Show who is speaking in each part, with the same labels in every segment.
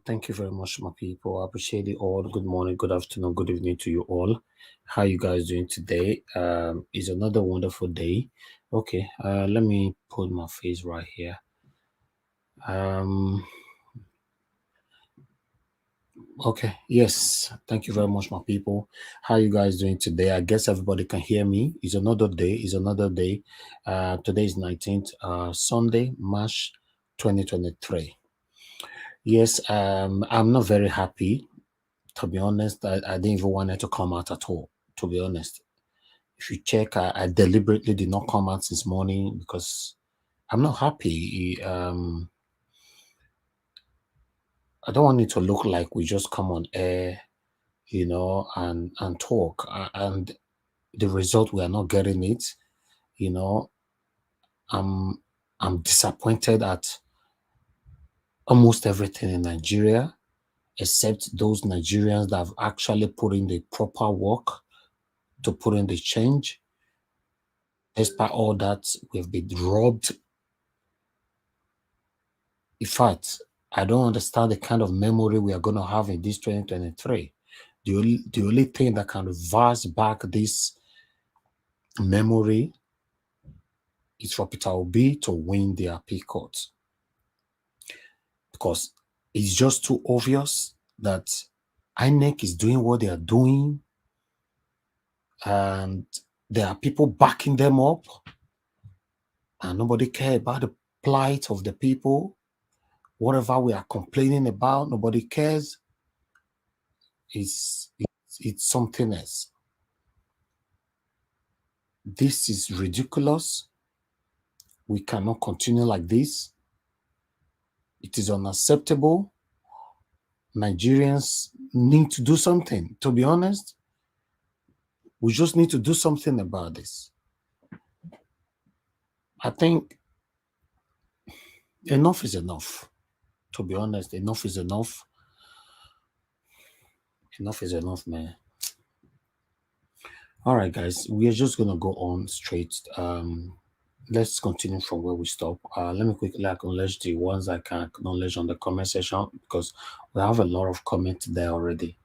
Speaker 1: Thank you very much, my people. I appreciate it all. Good morning, good afternoon, good evening to you all. How you guys doing today? It's another wonderful day. Okay, let me put my face right here. Okay, yes. Thank you very much, my people. How you guys doing today? I guess everybody can hear me. It's another day. It's another day. Today is 19th, Sunday, March 2023. Yes, I'm not very happy. To be honest, I didn't even want it to come out at all, to be honest. If you check, I deliberately did not come out this morning because I'm not happy. I don't want it to look like we just come on air, and talk. And the result, we are not getting it. You know, I'm I'm disappointed at almost everything in Nigeria, except those Nigerians that have actually put in the proper work to put in the change. Despite all that, we've been robbed. In fact, I don't understand the kind of memory we are going to have in this 2023. The only thing that can reverse back this memory is for Peter Obi to win the appeal court. Because it's just too obvious that Inec is doing what they are doing, and there are people backing them up, and nobody cares about the plight of the people. Whatever we are complaining about, nobody cares. It's something else. This is ridiculous. We cannot continue like this. It is unacceptable. Nigerians need to do something. To be honest, we just need to do something about this. I think enough is enough. To be honest, enough is enough. Enough is enough, man. All right, guys, we are just gonna go on straight. Let's continue from where we stop. Let me quickly acknowledge the ones I can acknowledge on the comment section because we have a lot of comments there already.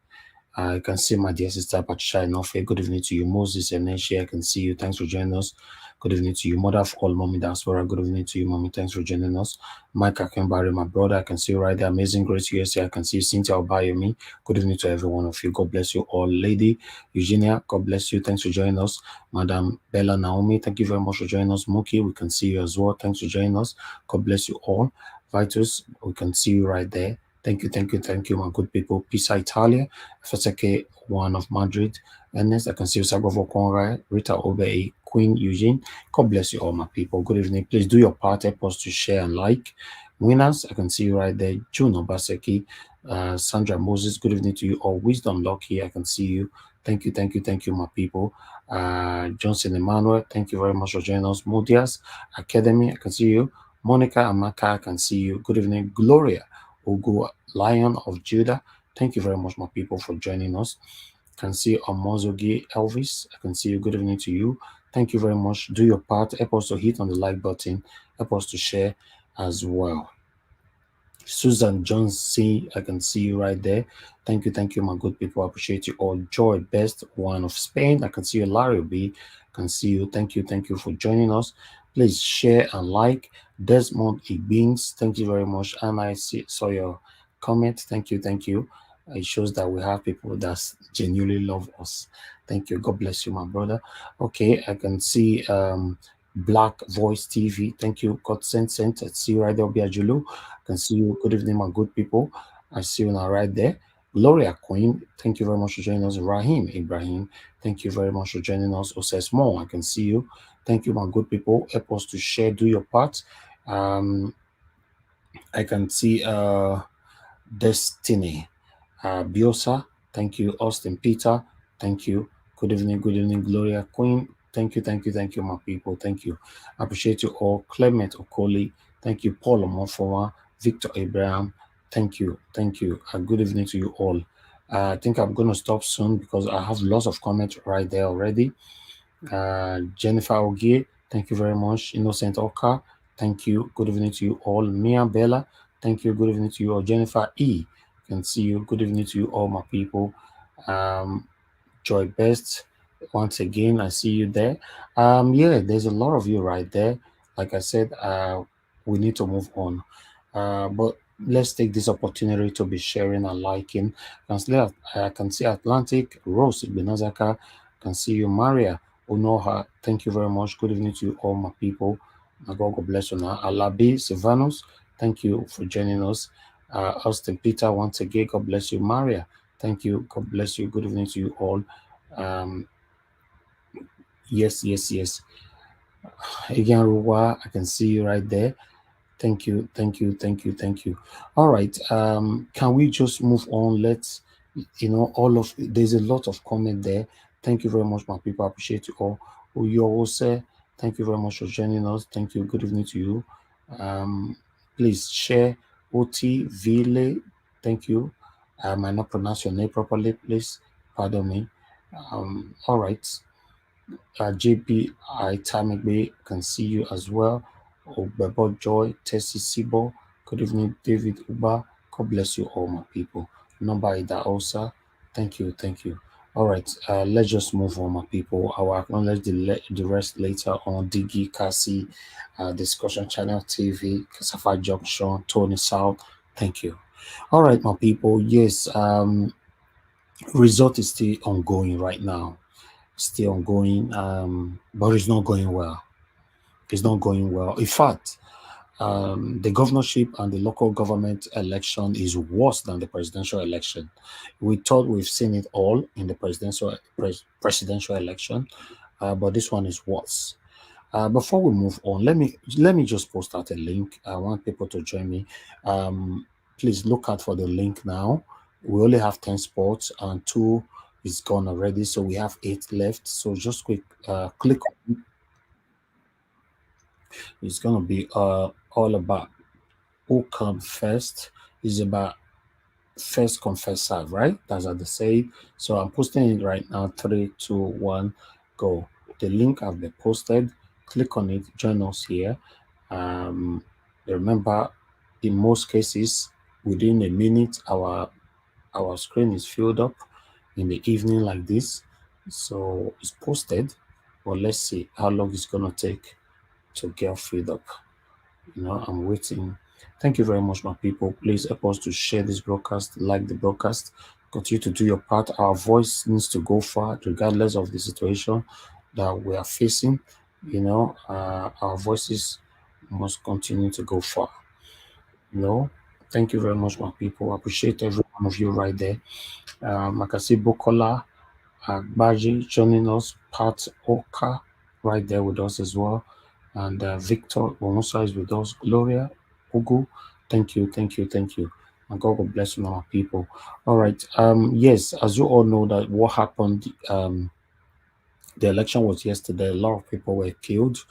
Speaker 1: I can see my dear sister Patricia Enofe. Good evening to you, Moses Eneshi. I can see you. Thanks for joining us. Good evening to you, mother of all, mommy diaspora. Good evening to you, mommy. Thanks for joining us. Mike Akembari, my brother. I can see you right there. Amazing Grace USA. I can see you. Cynthia Obayomi. Good evening to every one of you. God bless you all. Lady Eugenia, God bless you. Thanks for joining us. Madam Bella Naomi, thank you very much for joining us. Muki, we can see you as well. Thanks for joining us. God bless you all. Vitus, we can see you right there. Thank you, my good people. Pisa Italia, Faseke, one of Madrid. Ernest, I can see you, Sagovo Conrad, Rita Obe, Queen Eugene. God bless you all, my people. Good evening. Please do your part. Help us to share and like. Winners, I can see you right there. Juno Baseki, Sandra Moses, good evening to you all. Wisdom Lucky, I can see you. Thank you, my people. Johnson Emmanuel, thank you very much for joining us. Modias Academy, I can see you. Monica Amaka, I can see you. Good evening. Gloria Ugu, Lion of Judah, thank you very much, my people, for joining us. I can see Omozogi Elvis, I can see you. Good evening to you. Thank you very much. Do your part. Help us to hit on the like button. Help us to share as well. Susan Jones C, I can see you right there. Thank you, my good people. I appreciate you all. Joy Best, one of Spain. I can see you. Larry B, I can see you. Thank you for joining us. Please share and like. Desmond Ibings, thank you very much. And I saw your comment. Thank you. It shows that we have people that genuinely love us. Thank you. God bless you, my brother. Okay, I can see Black Voice TV. Thank you. God sent. I see you right there, Obiajulu. I can see you. Good evening, my good people. I see you now right there. Gloria Queen, thank you very much for joining us. Rahim Ibrahim, thank you very much for joining us. Oses Mo, I can see you. Thank you, my good people. Help us to share, do your part. I can see Destiny Biosa, thank you. Austin Peter, thank you. Good evening, Gloria Queen. Thank you, my people. Thank you. I appreciate you all. Clement Okoli, thank you. Paul Omofowa, Victor Abraham, thank you. Good evening to you all. I think I'm going to stop soon because I have lots of comments right there already. Jennifer Ogie, thank you very much. Innocent Oka, thank you. Good evening to you all. Mia Bella, thank you. Good evening to you all. Jennifer E, can see you. Good evening to you, all my people. Um, Joy Best, once again, I see you there. Yeah, there's a lot of you right there. Like I said, we need to move on. But let's take this opportunity to be sharing and liking. I can see Atlantic, Rose, Benazaka, can see you, Maria, Unoha. Thank you very much. Good evening to you, all my people. May God bless you now. Alabi, Silvanus, thank you for joining us. Austin Peter, once again, God bless you. Maria, thank you. God bless you. Good evening to you all. Um, yes, yes, yes. Again, Ruwa, I can see you right there. Thank you, thank you, thank you, thank you. All right. Can we just move on? Let's, there's a lot of comment there. Thank you very much, my people. I appreciate you all. Uyose, thank you very much for joining us. Thank you. Good evening to you. Please share. Oti Vile, thank you. I might not pronounce your name properly. Please pardon me. All right. JP Itamegbe, can see you as well. Obebo Joy, Tessie Sibo, good evening, David Uba. God bless you all, my people. Number Ida Osa, thank you, thank you. All right, let's just move on, my people. I will acknowledge the rest later on. Digi, Cassie, Discussion Channel TV, Kasafa Junction, Tony South. Thank you. All right, my people. Yes, result is still ongoing right now, still ongoing, but it's not going well. It's not going well. In fact, the governorship and the local government election is worse than the presidential election. We thought we've seen it all in the presidential election, but this one is worse. Before we move on, let me just post out a link. I want people to join me. Um, Please look out for the link now. We only have 10 spots and two is gone already, so we have 8 left. So just click. It's gonna be all about who come first. It's about first come first serve, right? That's what they say. So I'm posting it right now. 3, 2, 1, go. The link have been posted. Click on it. Join us here. Um, Remember, in most cases, within a minute, our screen is filled up in the evening like this. So it's posted, but let's see how long it's gonna take to get filled up. I'm waiting. Thank you very much, my people. Please help us to share this broadcast, like the broadcast, continue to do your part. Our voice needs to go far, regardless of the situation that we are facing. Our voices must continue to go far. You know, Thank you very much, my people. I appreciate every one of you right there. I can see Bokola Agbaji joining us, Pat Oka right there with us as well. And Victor Omusa is with us. Gloria Ugu, thank you, thank you, thank you. And God will bless you, our people. All right. Yes, as you all know that what happened, the election was yesterday. A lot of people were killed.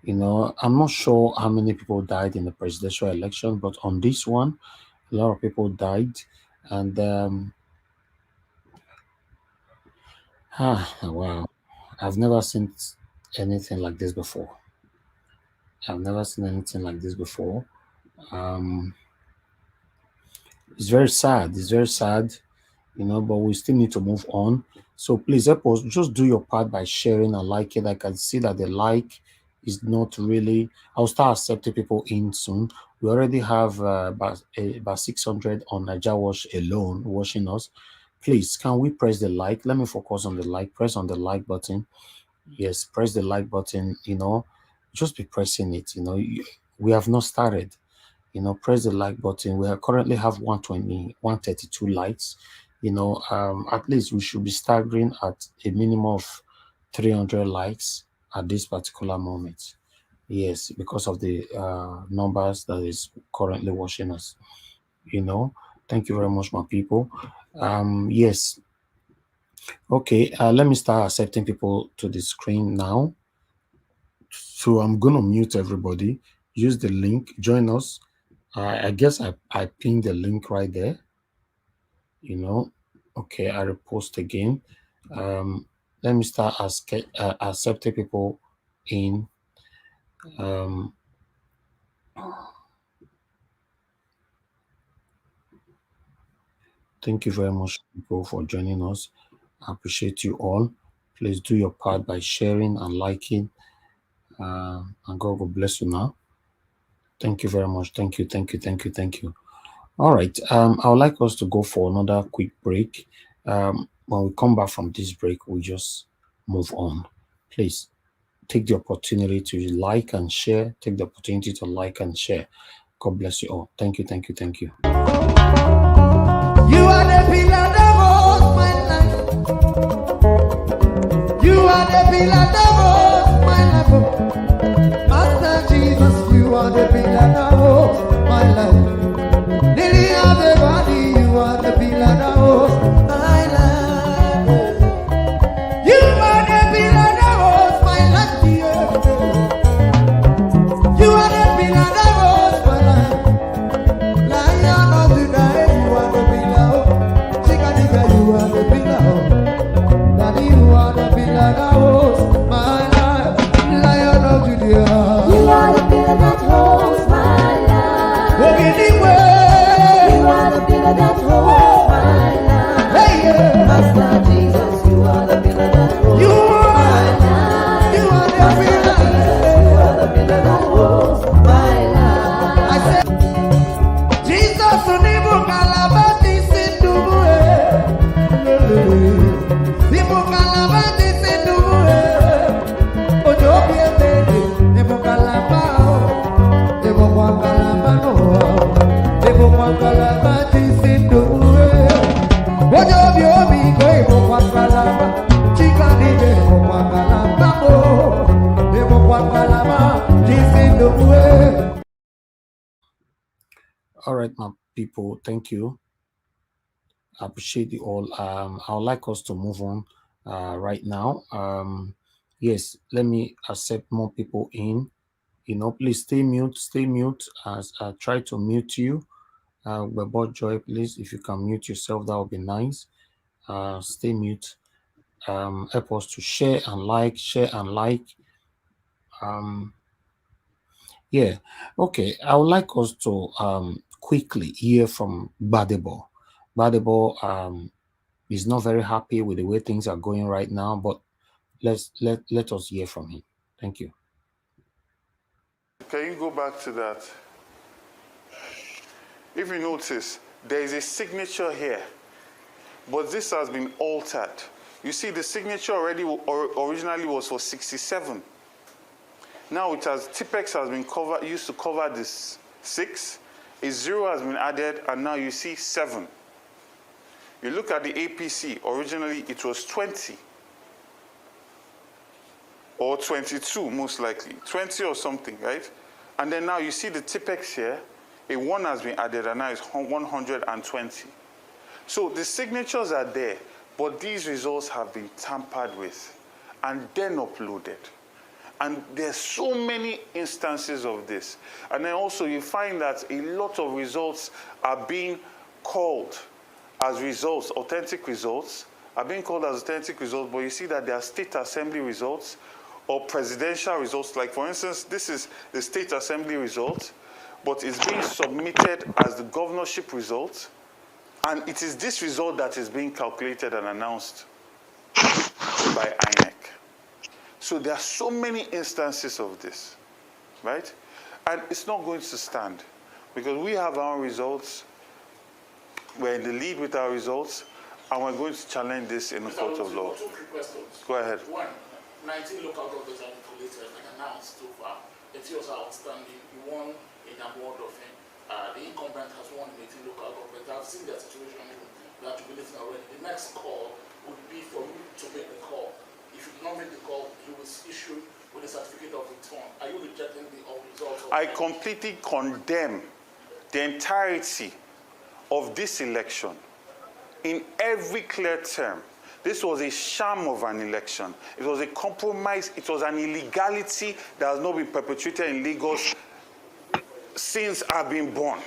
Speaker 1: I'm not sure how many people died in the presidential election, but on this one, a lot of people died. And wow, I've never seen anything like this before. I've never seen anything like this before. Um, it's very sad. It's very sad, but we still need to move on. So please help us. Just do your part by sharing and liking. I can see that the like is not really. I'll start accepting people in soon. We already have about 600 on Niger Watch alone watching us. Please, can we press the like? Let me focus on the like. Press on the like button. Yes, press the like button. Just be pressing it. We have not started. Press the like button. We currently have 120, 132 likes. At least we should be staggering at a minimum of 300 likes at this particular moment. Yes, because of the numbers that is currently watching us. Thank you very much, my people. Yes. Okay, let me start accepting people to the screen now. So I'm going to mute everybody. Use the link. Join us. I guess I pinned the link right there. Okay, I repost again. Let me start accepting people in. Um, Thank you very much, people, for joining us. I appreciate you all. Please do your part by sharing and liking. And God will bless you now. Thank you very much. Thank you. Thank you. Thank you. Thank you. All right. I would like us to go for another quick break. When we come back from this break, we just move on. Please take the opportunity to like and share. Take the opportunity to like and share. God bless you all. Thank you. Thank you. Thank you.
Speaker 2: You are the pillar that holds my life. You are the pillar that holds my life. Master Jesus, you are the pillar that holds my life. Lily of the valley, you are the pillar that holds my life. You are the pillar that holds my life. You are the pillar that holds my life. Lion of the night, you are the pillar. Chicken, you are the pillar. Daddy, you are the pillar that holds my life. Lion of Judah.
Speaker 3: You are the pillar that holds my life.
Speaker 2: Walk in the way.
Speaker 3: You are the pillar that holds my life.
Speaker 2: Hey, yeah.
Speaker 3: Master Jesus, you are the pillar that holds
Speaker 2: You
Speaker 3: my
Speaker 2: are,
Speaker 3: life.
Speaker 2: you are the
Speaker 3: Master
Speaker 2: pillar.
Speaker 3: Jesus, you are the pillar that holds my life.
Speaker 2: I said, Jesus, unibu kalabati sinduwe. Nibu kalabati sinduwe. Ojo biemede, nibu kalabao. Nibu kwa kalabano. Nibu kwa kalabati sinduwe. Ojo biomi ko nibu kwa kalaba. Chika nibe nibu kwa kalabamo. Nibu kwa kalabati sinduwe.
Speaker 1: All right, my people. Thank you. I appreciate you all. I would like us to move on right now. Yes, let me accept more people in. Please stay mute as I try to mute you. But Joy, please, if you can mute yourself, that would be nice. Stay mute. Help us to share and like. Yeah. Okay. I would like us to quickly hear from Gbadebo. Gbadebo is not very happy with the way things are going right now, but let us hear from him. Thank you.
Speaker 4: Can you go back to that? If you notice, there is a signature here, but this has been altered. You see, the signature originally was for 67. Now it has, Tipex has been used to cover this 6. A 0 has been added, and now you see 7. You look at the APC, originally it was 20. Or 22, most likely. 20 or something, right? And then now you see the Tipex here, a 1 has been added, and now it's 120. So the signatures are there, but these results have been tampered with and then uploaded. And there's so many instances of this. And then also you find that a lot of results are being called as results, authentic results, are being called as authentic results, but you see that they are state assembly results or presidential results. Like for instance, this is the state assembly result, but it's being submitted as the governorship result. And it is this result that is being calculated and announced by Inec. So there are so many instances of this, right? And it's not going to stand because we have our results. We're in the lead with our results, and we're going to challenge this in the court of law.
Speaker 5: Two quick questions.
Speaker 4: Go ahead.
Speaker 5: One, 19 local governments are collated and announced so far. It's also outstanding. You won in a board of him. The incumbent has won in 18 local governments. I've seen their situation. They are jubilating already. The next call would be for you to make the call. If you do not make the call, you will issue with a certificate of return. Are you rejecting the results?
Speaker 4: I completely condemn the entirety of this election in every clear term. This was a sham of an election. It was a compromise. It was an illegality that has not been perpetrated in Lagos since I've been born.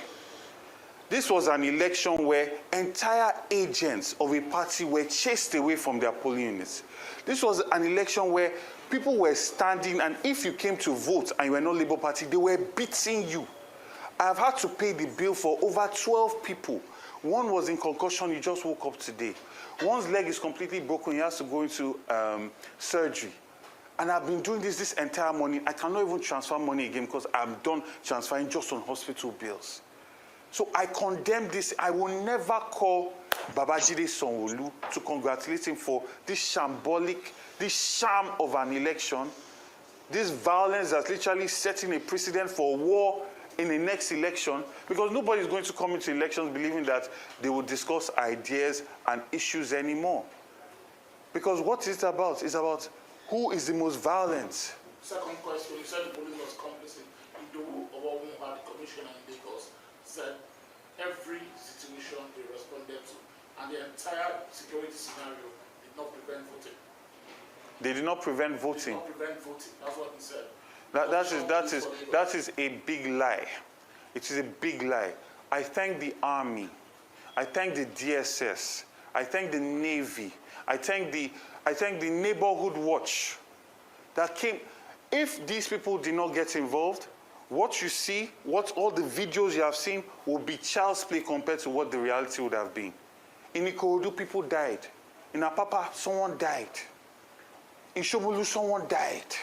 Speaker 4: This was an election where entire agents of a party were chased away from their polling units. This was an election where people were standing, and if you came to vote and you were not Labour Party, they were beating you. I've had to pay the bill for over 12 people One was in concussion, he just woke up today. One's leg is completely broken, he has to go into surgery. And I've been doing this entire morning. I cannot even transfer money again because I'm done transferring just on hospital bills. So I condemn this. I will never call Babajide Sanwolu to congratulate him for this shambolic, this sham of an election, this violence that's literally setting a precedent for war in the next election, because nobody is going to come into elections believing that they will discuss ideas and issues anymore. Because what is it about? It's about who is the most violent.
Speaker 5: Second question, you said the police was complicit. Idowu Obaomu, the commissioner in Lagos, said every situation they responded to, and the entire security scenario did not prevent voting.
Speaker 4: They did not prevent voting.
Speaker 5: Did not prevent voting. That's what he said.
Speaker 4: That is a big lie. It is a big lie. I thank the army. I thank the DSS. I thank the Navy. I thank the neighborhood watch that came. If these people did not get involved, what you see, what all the videos you have seen will be child's play compared to what the reality would have been. In Ikorodu, people died. In Apapa, someone died. In Shomolu, someone died.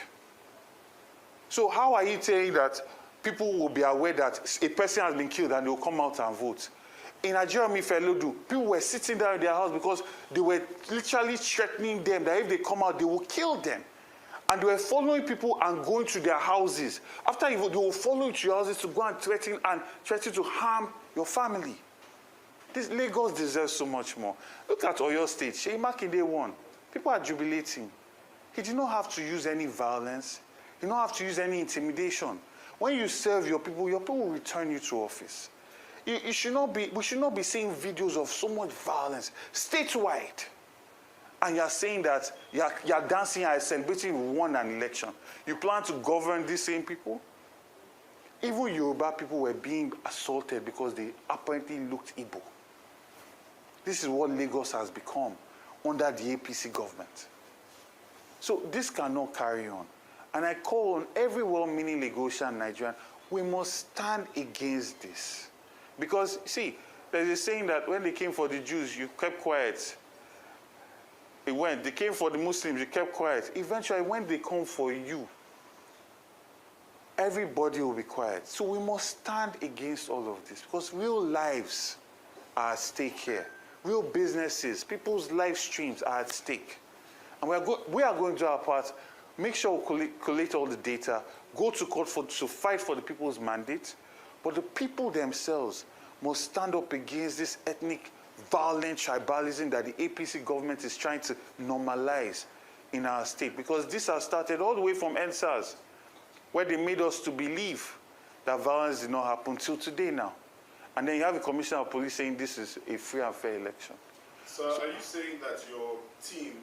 Speaker 4: So how are you saying that people will be aware that a person has been killed and they will come out and vote? In Nigerian, people were sitting down in their house because they were literally threatening them that if they come out, they will kill them. And they were following people and going to their houses. After you vote, they will follow you to your houses to go and threaten to harm your family. This Lagos deserves so much more. Look at Oyo State. Seyi Makinde won. People are jubilating. He did not have to use any violence. He did not have to use any intimidation. When you serve your people will return you to office. We should not be seeing videos of so much violence statewide. And you're saying that you're dancing and celebrating you won an election. You plan to govern these same people? Even Yoruba people were being assaulted because they apparently looked Igbo. This is what Lagos has become under the APC government. So this cannot carry on. And I call on every well-meaning Lagosian Nigerian, we must stand against this. Because, see, there's a saying that when they came for the Jews, you kept quiet. They came for the Muslims, you kept quiet. Eventually, when they come for you, everybody will be quiet. So we must stand against all of this because real lives are at stake here. Real businesses, people's live streams are at stake. And we are going to do our part. Make sure we collect all the data, go to court to fight for the people's mandate. But the people themselves must stand up against this ethnic, violent tribalism that the APC government is trying to normalize in our state. Because this has started all the way from NSAS, where they made us to believe that violence did not happen till today now. And then you have a commissioner of police saying this is a free and fair election.
Speaker 6: So are you saying that your team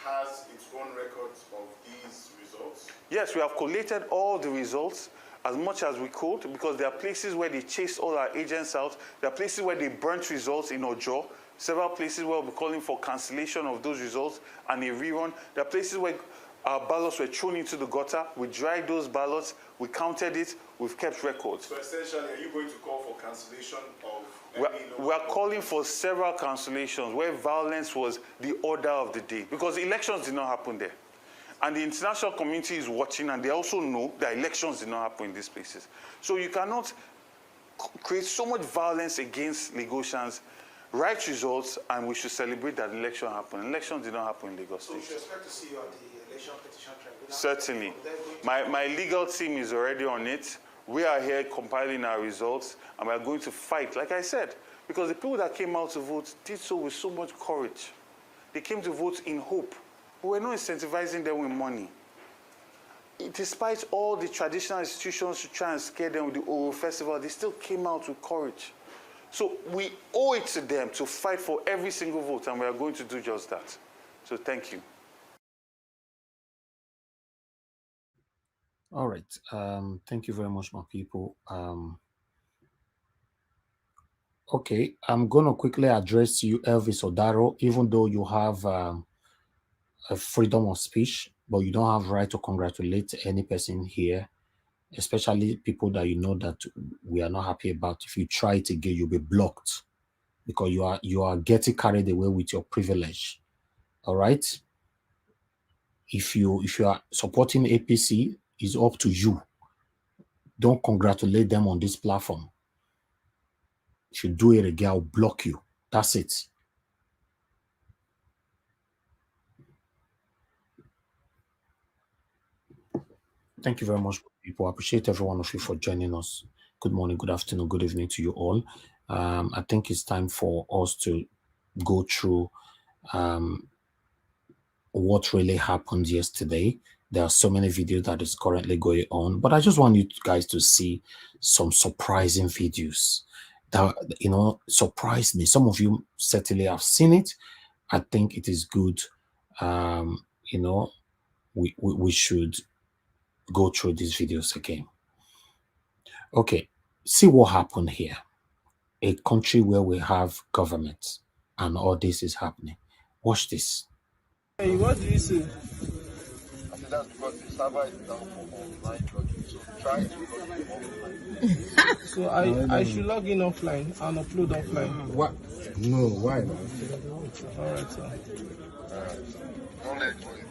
Speaker 6: has its own records of these results?
Speaker 4: Yes, we have collated all the results as much as we could, because there are places where they chased all our agents out. There are places where they burnt results in Ojo. Several places where we're calling for cancellation of those results and a rerun. There are places where our ballots were thrown into the gutter. We dried those ballots. We counted it. We've kept records.
Speaker 6: So essentially, are you going to call for cancellation of
Speaker 4: we are calling for several cancellations where violence was the order of the day, because elections did not happen there. And the international community is watching, and they also know that elections did not happen in these places. So you cannot create so much violence against Lagosians, write results, and we should celebrate that election happened. Elections did not happen in Lagos State.
Speaker 7: So we should expect to see you at the election petition tribunal?
Speaker 4: Certainly. My legal team is already on it. We are here compiling our results, and we are going to fight, like I said, because the people that came out to vote did so with so much courage. They came to vote in hope. We were not incentivizing them with money. Despite all the traditional institutions to try and scare them with the Oro Festival, they still came out with courage. So we owe it to them to fight for every single vote, and we are going to do just that. So thank you.
Speaker 1: All right. Thank you very much, my people. Okay, I'm going to quickly address you, Elvis Odaro, even though you have a freedom of speech, but you don't have right to congratulate any person here, especially people that you know that we are not happy about. If you try it again, you'll be blocked. because you are getting carried away with your privilege. All right. If you are supporting APC, it's up to you. Don't congratulate them on this platform. If you do it again, I'll block you. That's it. Thank you very much, people. I appreciate every one of you for joining us. Good morning, good afternoon, good evening to you all. I think it's time for us to go through what really happened yesterday. There are so many videos that is currently going on, but I just want you guys to see some surprising videos that, you know, surprised me. Some of you certainly have seen it. I think it is good. You know, we should go through these videos again. Okay, see what happened here. A country where we have government and all this is happening. Watch this.
Speaker 8: Hey, what do you say?
Speaker 6: I said that's because the server is down for online login. So try to log in offline.
Speaker 8: So I should log in offline and upload offline.
Speaker 6: What? No, why?
Speaker 8: Alright, sir.
Speaker 6: Don't let anybody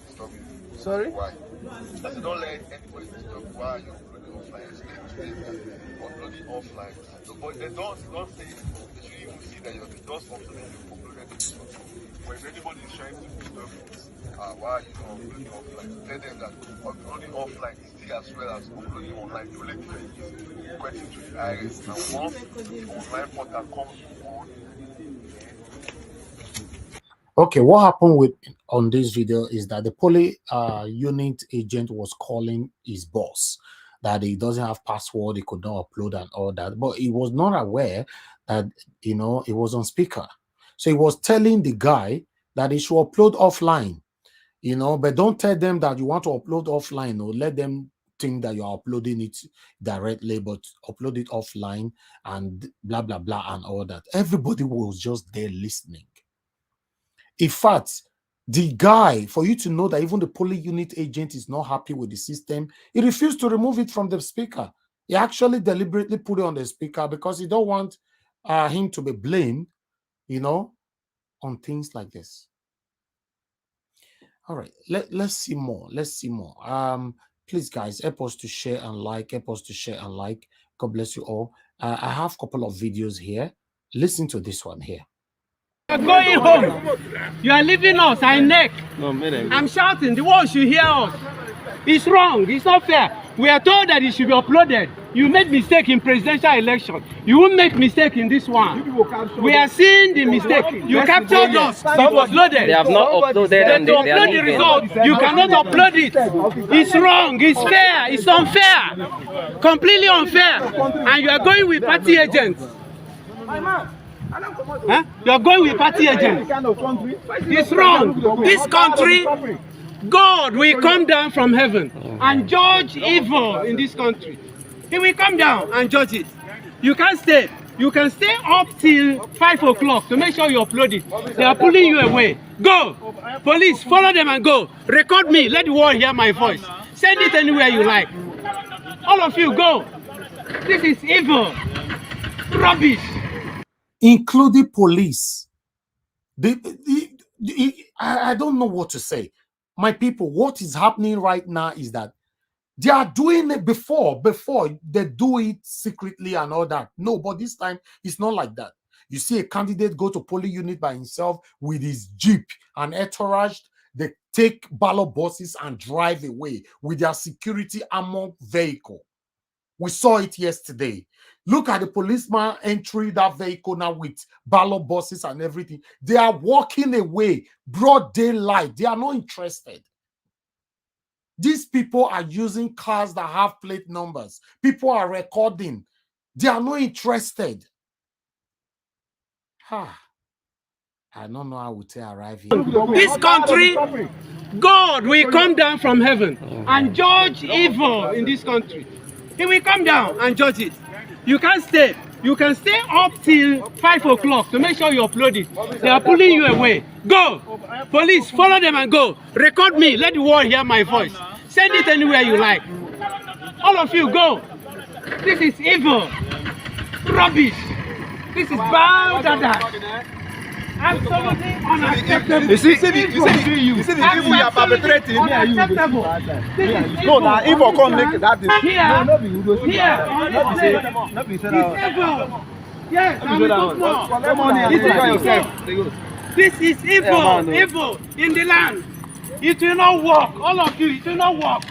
Speaker 6: stop you.
Speaker 8: Sorry?
Speaker 6: Why? I said don't let anybody stop why you're uploading offline. Explain to them that uploading offline. So, but they don't say it. They should even see that you're just uploading it. But if anybody is trying to stop it, why are you not uploading offline? Tell them that uploading offline is still as well as uploading online. The only difference is requesting to the IRS. Now once the online portal comes on.
Speaker 1: Okay, what happened on this video is that the police unit agent was calling his boss that he doesn't have password, he could not upload and all that, but he was not aware that, you know, it was on speaker. So he was telling the guy that he should upload offline, you know, but don't tell them that you want to upload offline, or let them think that you are uploading it directly, but upload it offline and blah, blah, blah, and all that. Everybody was just there listening. In fact, the guy, for you to know that even the police unit agent is not happy with the system, he refused to remove it from the speaker. He actually deliberately put it on the speaker because he don't want him to be blamed, you know, on things like this. All right, let's see more. Let's see more. Please, guys, help us to share and like. Help us to share and like. God bless you all. I have a couple of videos here. Listen to this one here.
Speaker 8: You're going home. You are leaving us, Inec. I'm shouting. The world should hear us. It's wrong. It's not fair. We are told that it should be uploaded. You made mistake in presidential election. You won't make mistake in this one. We are seeing the mistake. You captured us. It was loaded.
Speaker 9: They have not uploaded and
Speaker 8: to upload the result, you cannot upload it. It's wrong. It's fair. It's unfair. Completely unfair. And you are going with party agents. Huh? You are going with party agents. It's wrong. This country, God will come down from heaven and judge evil in this country. He will come down and judge it. You can't stay. You can stay up till 5 o'clock to make sure you upload it. They are pulling you away. Go! Police, follow them and go. Record me. Let the world hear my voice. Send it anywhere you like. All of you, go. This is evil. Rubbish.
Speaker 1: Including police. I don't know what to say. My people, what is happening right now is that they are doing it before they do it secretly and all that. No, but this time it's not like that. You see a candidate go to polling unit by himself with his jeep and entourage. They take ballot buses and drive away with their security armored vehicle. We saw it yesterday. Look at the policeman entering that vehicle now with ballot buses and everything. They are walking away, broad daylight. They are not interested. These people are using cars that have plate numbers. People are recording. They are not interested. I don't know how to arrive here.
Speaker 8: This country, God will come down from heaven and judge evil in this country. He will come down and judge it. You can't stay. You can stay up till 5 o'clock to make sure you upload it. They are pulling you away. Go! Police, follow them and go. Record me. Let the world hear my voice. Send it anywhere you like. All of you, go. This is evil. Rubbish. This is bad. Absolutely unacceptable.
Speaker 9: You see the evil you are perpetrating.
Speaker 8: Unacceptable.
Speaker 9: No, now evil can't make that.
Speaker 8: This is evil in the land. It will not work. All of you, it will not work.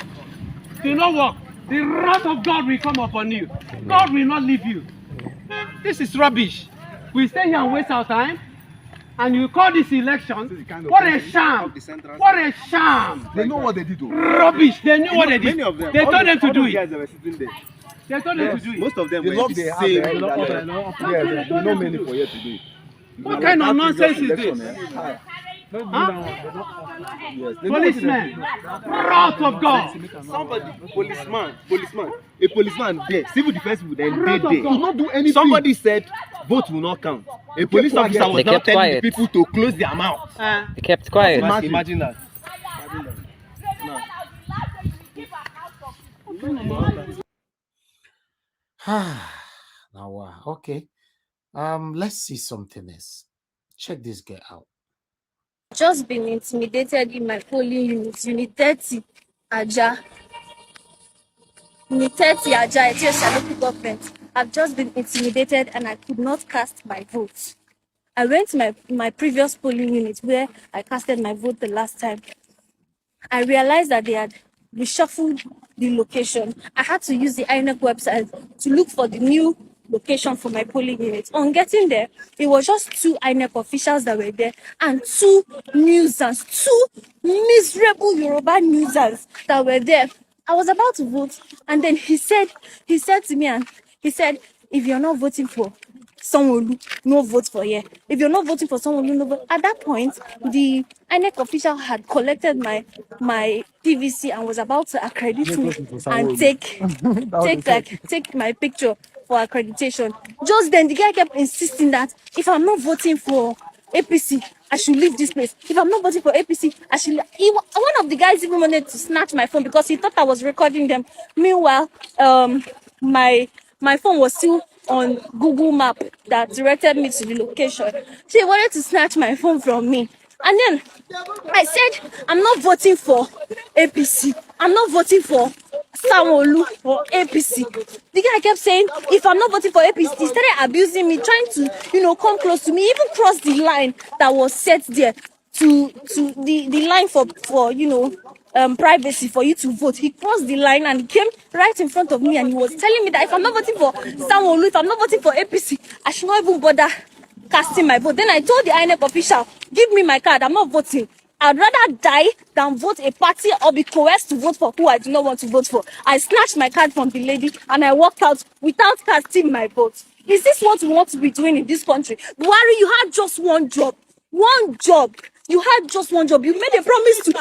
Speaker 8: It will not work. The wrath of God will come upon you. God will not leave you. This is rubbish. We stay here and waste our time. And you call this election? What a sham! What a sham!
Speaker 9: They know what they did.
Speaker 8: Rubbish! They knew what they did.
Speaker 9: Many of them.
Speaker 8: They told them to do it.
Speaker 9: They told them to do it. Most of them were the
Speaker 8: same.
Speaker 9: They know many for here to do it.
Speaker 8: What kind of nonsense is this? Policemen, wrath of God.
Speaker 9: Somebody, policeman, a policeman there, civil defense would then they
Speaker 8: will
Speaker 9: not do anything. Somebody said vote will not count. A police officer was not telling the people to close their mouth.
Speaker 10: They kept quiet.
Speaker 9: Imagine that.
Speaker 1: Now, okay. Let's see something else. Check this guy out.
Speaker 11: Just been intimidated in my polling unit, Unit 30, Aja. Unit 30, Aja, Ethiopia local government. I've just been intimidated and I could not cast my vote. I went to my previous polling unit where I casted my vote the last time. I realized that they had reshuffled the location. I had to use the Inec website to look for the new location for my polling unit. On getting there, it was just 2 Inec officials that were there and 2 newsers, 2 miserable Yoruba newsers that were there. I was about to vote, and then he said to me, and he said, if you're not voting for Sanwolu, no vote for here. If you're not voting for Sanwolu, no vote. At that point, the INEC official had collected my PVC and was about to accredit me and take my picture for accreditation. Just then, the guy kept insisting that if I'm not voting for APC, I should leave this place. If I'm not voting for APC, I should leave. One of the guys even wanted to snatch my phone because he thought I was recording them. Meanwhile, my phone was still on Google Map that directed me to the location. So he wanted to snatch my phone from me. And then I said, I'm not voting for APC. I'm not voting for Sanwolu or APC. The guy kept saying, if I'm not voting for APC, he started abusing me, trying to, come close to me, even cross the line that was set there to the line for privacy for you to vote. He crossed the line and came right in front of me and he was telling me that if I'm not voting for Sanwolu, if I'm not voting for APC, I should not even bother casting my vote. Then I told the INEC official, give me my card, I'm not voting. I'd rather die than vote a party or be coerced to vote for who I do not want to vote for. I snatched my card from the lady and I walked out without casting my vote. Is this what we want to be doing in this country? Buhari, you had just one job. One job. You had just one job. You made a promise to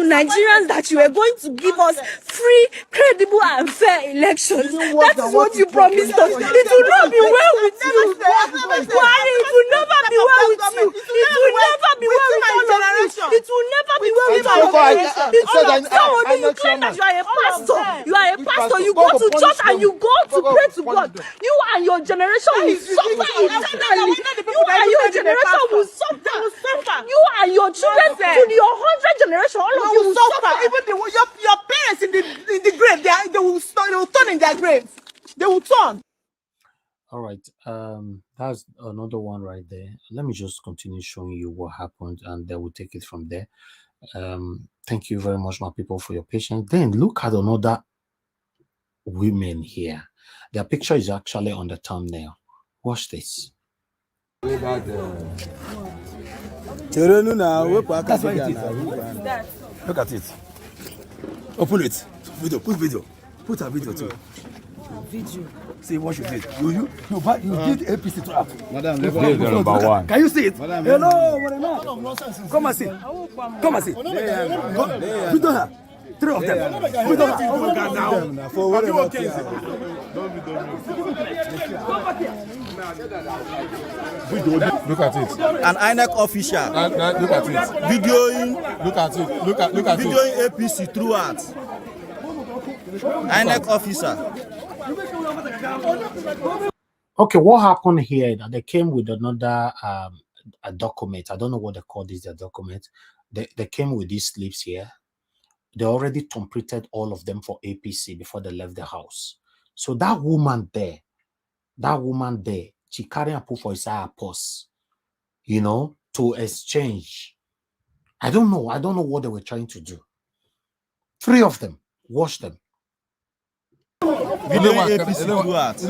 Speaker 11: Nigerians that you were going to give us free, credible, and fair elections. That is what you promised us. It will not be well with you. Buhari, it will never be well with you. It will never be well with all of you. It will never be well with all of you. Someone, you claim that you are a pastor. You are a pastor. You go to church and you go to pray to God. You and your generation will suffer eternally. You and your generation will suffer. You and your children to your 100 generation, all of you will suffer.
Speaker 12: Even your parents in the grave, they will turn in their graves. They will turn.
Speaker 1: All right, that's another one right there. Let me just continue showing you what happened, and then we'll take it from there. Thank you very much, my people, for your patience. Then look at another women here. Their picture is actually on the thumbnail. Watch this.
Speaker 9: Look at it. Open it. Video. Put video. Put a video too. Video. See what you did. You did APC trap. Madam, number one. Can you see it? Madam, hello, madam. Come and see. Come and see. Put on her. 3 of them. Put on her. For whatever. Look at it.
Speaker 13: An INEC official.
Speaker 9: Look at it.
Speaker 13: Videoing.
Speaker 9: Look at it. Look at
Speaker 13: videoing APC throughout. INEC officer.
Speaker 1: Okay, what happened here? That they came with another a document. I don't know what they call this. Their document. They came with these slips here. They already templated all of them for APC before they left the house. So that woman there, she carried a proof for his purse, you know, to exchange. I don't know what they were trying to do. 3 of them, watch them.
Speaker 13: APC throughout. APC.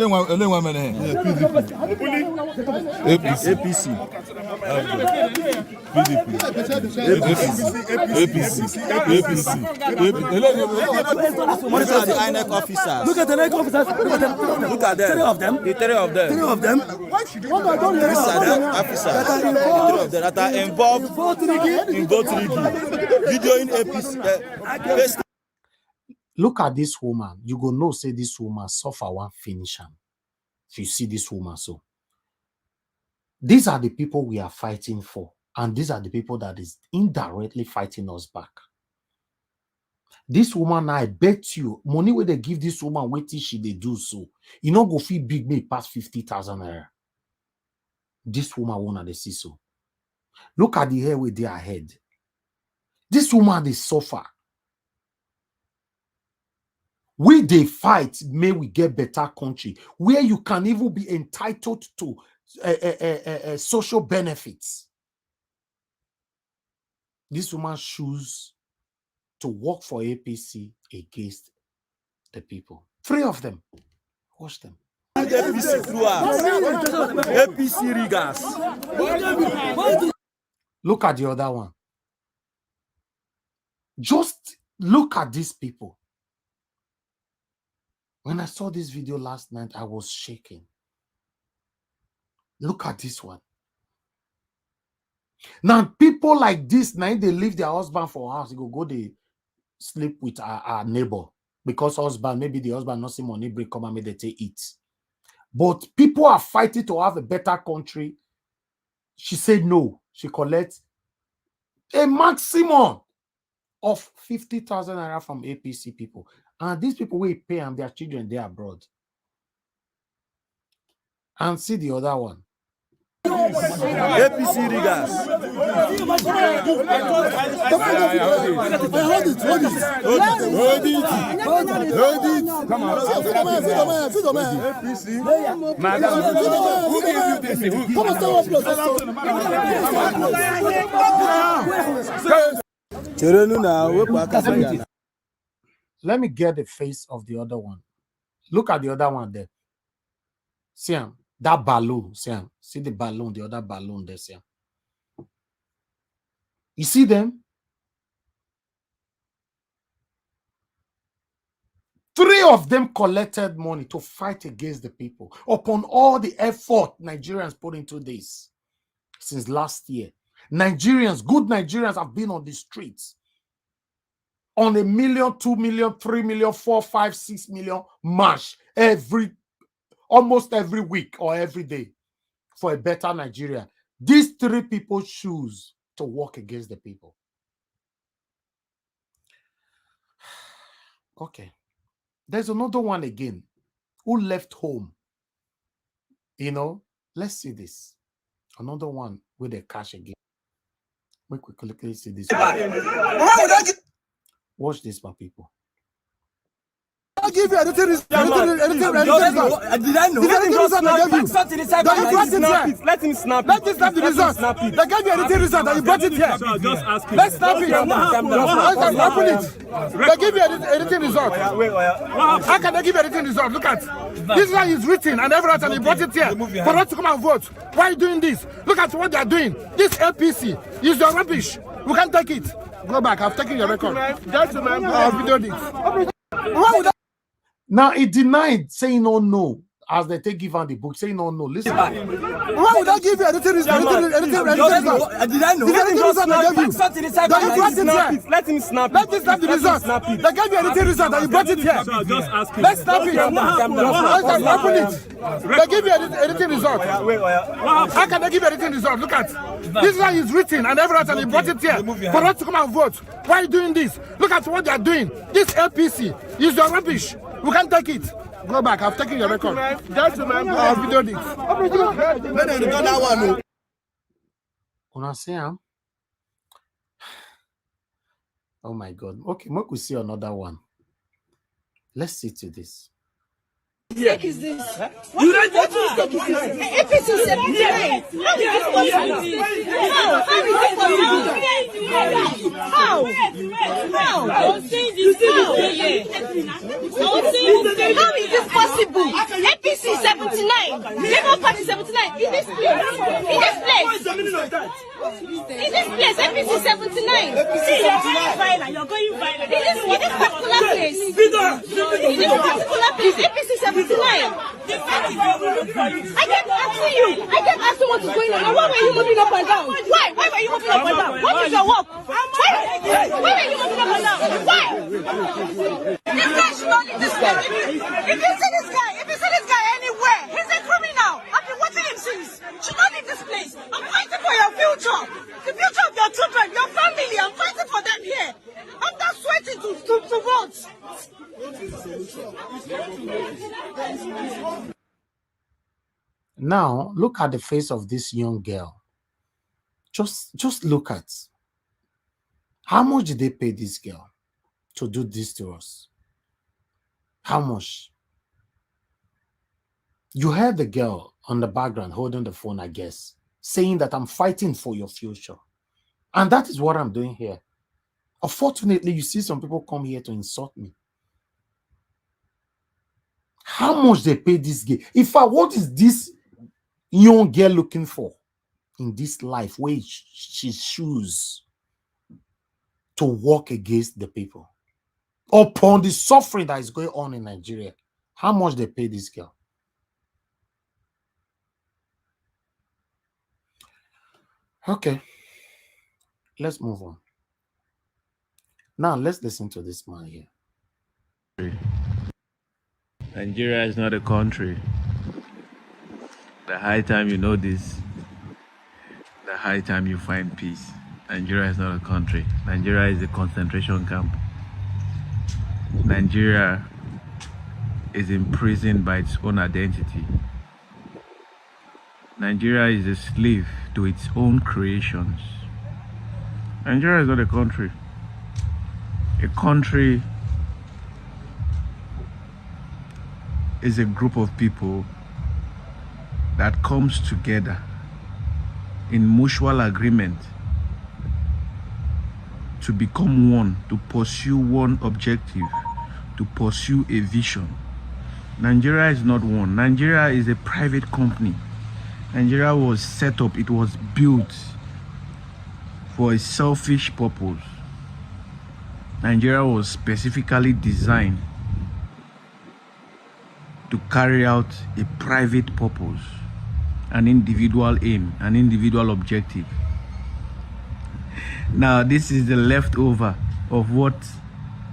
Speaker 13: Look at the Inec officers.
Speaker 9: Look at the Inec officers.
Speaker 13: Look at them.
Speaker 9: 3 of them.
Speaker 13: The 3 of them.
Speaker 9: 3 of them.
Speaker 13: These are the officers. The 3 of them that are involved in vote rigging. Videoing APC.
Speaker 1: Look at this woman. You go know, say this woman suffer one finish am. If you see this woman, so these are the people we are fighting for, and these are the people that is indirectly fighting us back. This woman, I bet you, money where they give this woman, wait till she they do so. You know, go feel big me past 50,000 naira. This woman won't they see so. Look at the hair with their head. This woman they suffer. We they fight, may we get better country where you can even be entitled to social benefits. This woman choose to work for APC against the people. 3 of them. Watch them.
Speaker 13: APC throughout. APC riggers.
Speaker 1: Look at the other one. Just look at these people. When I saw this video last night, I was shaking. Look at this one. Now, people like this, now they leave their husband for house. They go they sleep with our neighbor. Because husband, maybe the husband not see money break, come and make they take it. But people are fighting to have a better country. She said no. She collects a maximum of 50,000 naira from APC people. And these people will pay and their children, they are abroad. And see the other one.
Speaker 13: APC riggers.
Speaker 9: Hold it. Come on. Madam, who gave you this?
Speaker 1: Let me get the face of the other one. Look at the other one there. See him. That balloon. See him. See the balloon, the other balloon there. See him. You see them? 3 of them collected money to fight against the people upon all the effort Nigerians put into this since last year. Nigerians, good Nigerians have been on the streets on 1 million, 2 million, 3 million, 4, 5, 6 million march almost every week or every day for a better Nigeria. These 3 people choose to work against the people. Okay. There's another one again who left home. You know, let's see this. Another one with the cash again. We quickly see this. Watch this, my people.
Speaker 9: I give you anything. Did I know?
Speaker 8: Let him snap.
Speaker 9: Let me snap the result. They gave you anything result and you brought it here.
Speaker 8: Just ask him.
Speaker 9: Let's snap it. Open it. They give you anything result. How can they give you anything result? Look at this one is written and everything and you brought it here for us to come and vote. Why are you doing this? Look at what they are doing. This APC is your rubbish. We can't take it. Go back. I've taken your record. Gentlemen, I've videoed it. Why would
Speaker 1: Now he denied saying no as they take give on the book, saying no. Listen.
Speaker 9: why would I give you anything result?
Speaker 8: Did I know?
Speaker 9: Let
Speaker 8: Let him snap.
Speaker 9: Let me snap the result. They gave you anything result and you brought it here.
Speaker 8: Just ask him.
Speaker 9: Let's snap it. Open it. They give you anything result. How can they give you anything result? Look at this one is written and everything and you brought it here for us to come and vote. Why are you doing this? Look at what they are doing. This APC is your rubbish. We can't take it.
Speaker 10: Go back. I've taken your record. Gentlemen, I have videoed it.
Speaker 9: Let them do that one.
Speaker 1: Una see am? Oh my God. Okay, make we see another one. Let's see to this.
Speaker 12: What is this? What is APC 79. How is this possible? How? How is this possible? APC 79. Labour Party 79. In this place. APC 79. See, you're going violent. You're going violent. In this particular place. In this particular place, APC 79. I kept asking you. I kept asking what is going on. And why were you moving up and down? Why? Why were you moving up and down? What is your work? Why were you moving up and down? Why? This guy should not leave this place. If you see this guy anywhere, he's a criminal. I've been watching him since. Should not leave this place. I'm fighting for your future. The future of your children, your family. I'm fighting for them here. I'm not sweating to vote.
Speaker 1: Now, look at the face of this young girl. Just look at how much did they pay this girl to do this to us? How much? You heard the girl on the background holding the phone, I guess, saying that I'm fighting for your future. And that is what I'm doing here. Unfortunately, you see some people come here to insult me. How much they pay this girl? In fact, what is this young girl looking for in this life where she chooses to walk against the people upon the suffering that is going on in Nigeria? How much they pay this girl? Okay, let's move on. Now let's listen to this man here.
Speaker 14: Nigeria is not a country. The high time you know this, the high time you find peace. Nigeria is not a country. Nigeria is a concentration camp. Nigeria is imprisoned by its own identity. Nigeria is a slave to its own creations. Nigeria is not a country. A country is a group of people that comes together in mutual agreement to become one, to pursue one objective, to pursue a vision. Nigeria is not one. Nigeria is a private company. Nigeria was set up, it was built for a selfish purpose. Nigeria was specifically designed to carry out a private purpose, an individual aim, an individual objective. Now, this is the leftover of what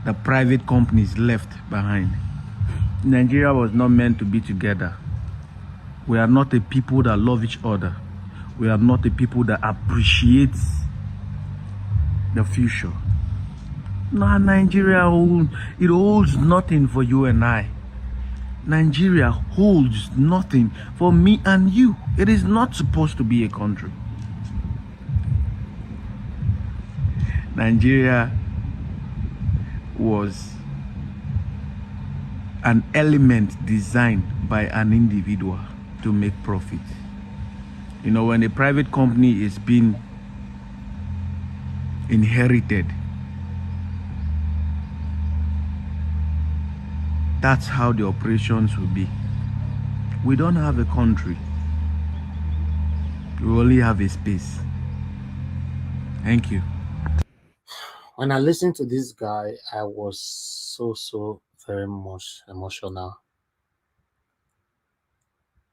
Speaker 14: the private companies left behind. Nigeria was not meant to be together. We are not a people that love each other. We are not a people that appreciate the future. No, Nigeria holds nothing for you and I. Nigeria holds nothing for me and you. It is not supposed to be a country. Nigeria was an element designed by an individual to make profit. You know, when a private company is being inherited, that's how the operations will be. We don't have a country. We only have a space. Thank you.
Speaker 1: When I listened to this guy, I was so very much emotional.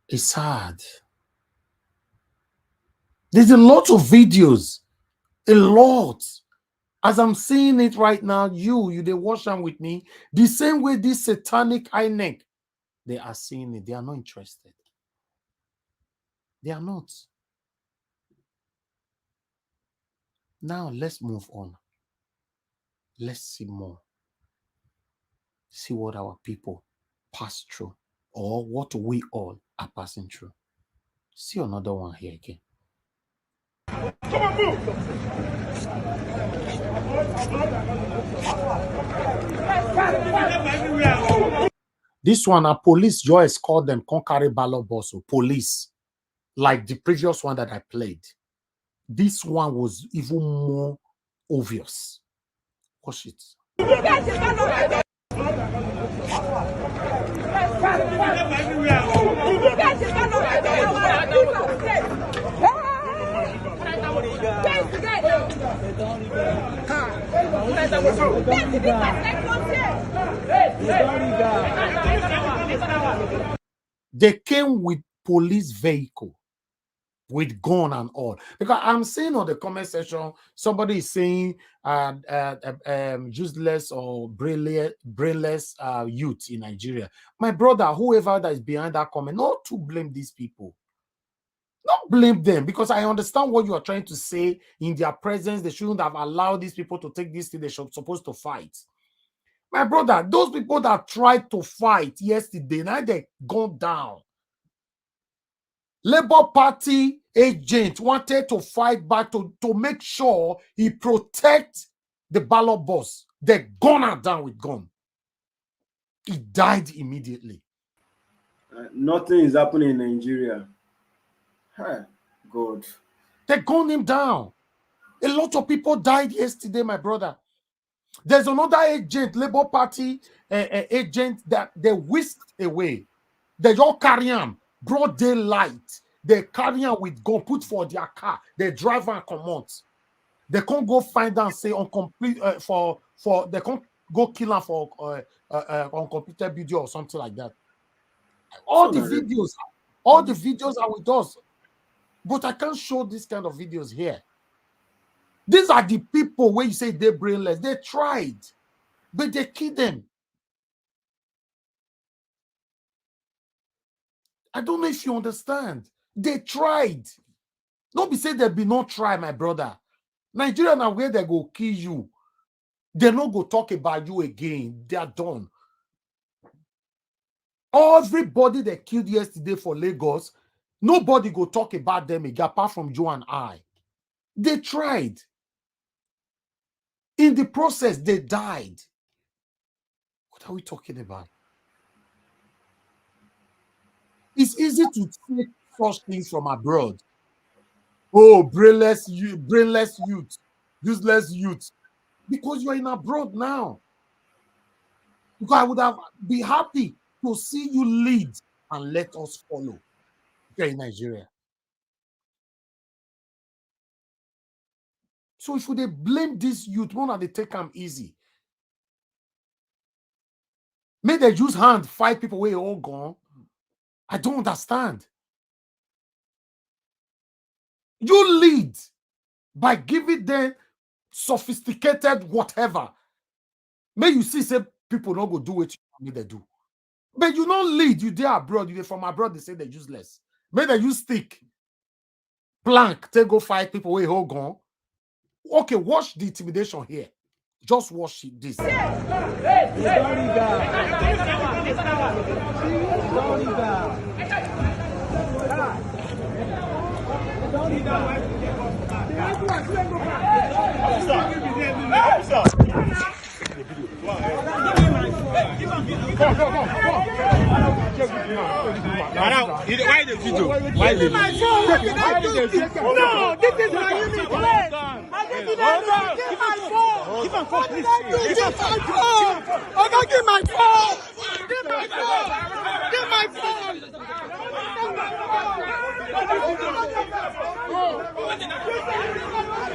Speaker 1: It's sad. There's a lot of videos, a lot. As I'm seeing it right now, you they watch them with me. The same way this satanic Inec, they are seeing it. They are not interested. They are not. Now let's move on. Let's see more. See what our people pass through, or what we all are passing through. See another one here again.
Speaker 10: Come on, move!
Speaker 1: This one, a police Joyce called them can't carry ballot boss or police, like the previous one that I played. This one was even more obvious. Watch it. They came with police vehicle, with gun and all. Because I'm seeing on the comment section, somebody is saying useless or brainless youth in Nigeria. My brother, whoever that is behind that comment, not to blame these people. Not blame them, because I understand what you are trying to say. In their presence, they shouldn't have allowed these people to take this thing they should supposed to fight. My brother, those people that tried to fight yesterday, now they gone down. Labour Party agent wanted to fight back to make sure he protects the ballot boss. They gunned her down with gun. He died immediately.
Speaker 15: Nothing is happening in Nigeria. Hi, God.
Speaker 1: They gunned him down. A lot of people died yesterday, my brother. There's another agent, Labour Party agent, that they whisked away. They all carry him. Broad daylight. They carry him with gun, put for their car. They drive and come out. They can't go find and say incomplete they can't go kill him for uncompleted video or something like that. All the videos are with us. But I can't show this kind of videos here. These are the people where you say they're brainless. They tried, but they killed them. I don't know if you understand. They tried. Don't be saying there be no try, my brother. Nigerian are where they go kill you. They not go talk about you again. They are done. Everybody they killed yesterday for Lagos, nobody go talk about them again, apart from Joe and I. They tried. In the process, they died. What are we talking about? It's easy to take such things from abroad. Oh, brainless youth, useless youth. Because you're in abroad now. Because I would have been happy to see you lead and let us follow here in Nigeria. So if they blame this youth, why not they take them easy? May they use hand fight people where all gone. I don't understand. You lead by giving them sophisticated whatever. May you see say people not go do what you need they do. But you don't lead, you there abroad, you from abroad, they say they're useless. May they use stick, plank, they go fight people where all gone. Okay, watch the intimidation here. Just watch this.
Speaker 10: Why the video? Why the video? No, this is my unit. Give my phone. Give my phone, please. Give my phone. Okay, give my phone. Give my phone. Give my phone.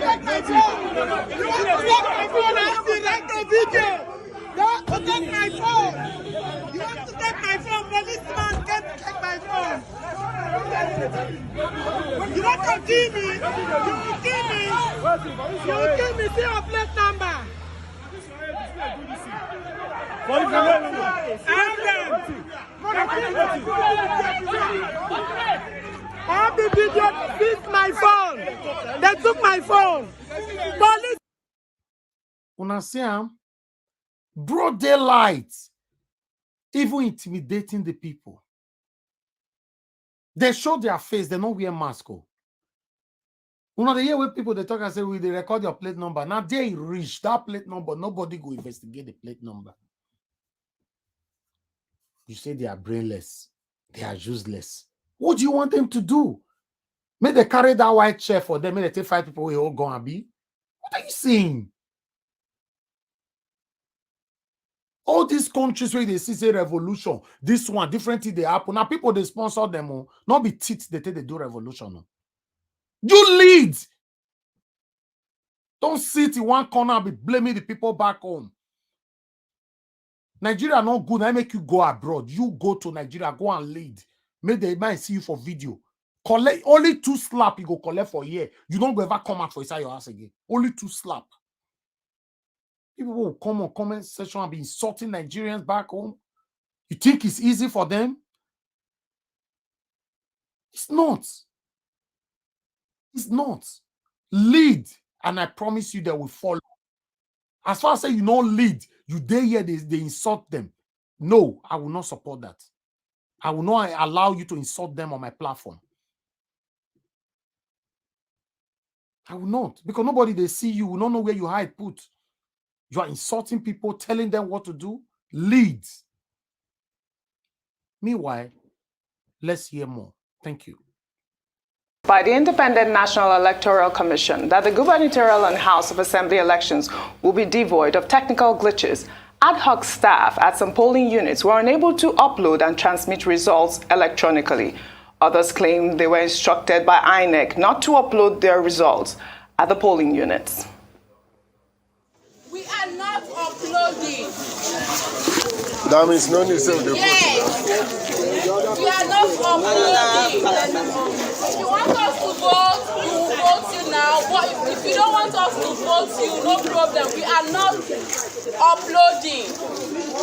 Speaker 10: Take my phone. You want to take my phone? I direct the video. Take my phone. You want to take my phone? Policeman can't take my phone. You want to kill me? You will kill me. You will kill me. See your plate number. All the video beat my phone. They took my phone. Police.
Speaker 1: Una see broad daylight. even intimidating the people. They show their face, they don't wear mask. You know, the year where people they talk and say, they record your plate number. Now they reach that plate number, nobody go investigate the plate number. You say they are brainless, they are useless. What do you want them to do? May they carry that white chair for them, may they take 5 people we all go and be. What are you saying? All these countries where they see a revolution, this one, different thing they happen. Now people they sponsor them, not be teeth they take they do revolution. You lead. Don't sit in one corner and be blaming the people back home. Nigeria not good. I make you go abroad. You go to Nigeria, go and lead. May they might see you for video. Collect only 2 slap you go collect for a year. You don't go ever come out for inside your house again. Only 2 slap. People will come on comment section and be insulting Nigerians back home. You think it's easy for them? It's not. It's not. Lead, and I promise you they will follow. As far as say you don't lead, you dare here they insult them. No, I will not support that. I will not allow you to insult them on my platform. I will not, because nobody they see you will not know where you hide put. You are insulting people, telling them what to do. Lead. Meanwhile, let's hear more. Thank you.
Speaker 16: By the Independent National Electoral Commission that the gubernatorial and House of Assembly elections will be devoid of technical glitches, ad hoc staff at some polling units were unable to upload and transmit results electronically. Others claim they were instructed by Inec not to upload their results at the polling units.
Speaker 12: We are not uploading.
Speaker 6: That means no need to save the
Speaker 12: Yes. We are not uploading. If you want us to vote, we will vote you now. But if you don't want us to vote you, no problem. We are not uploading.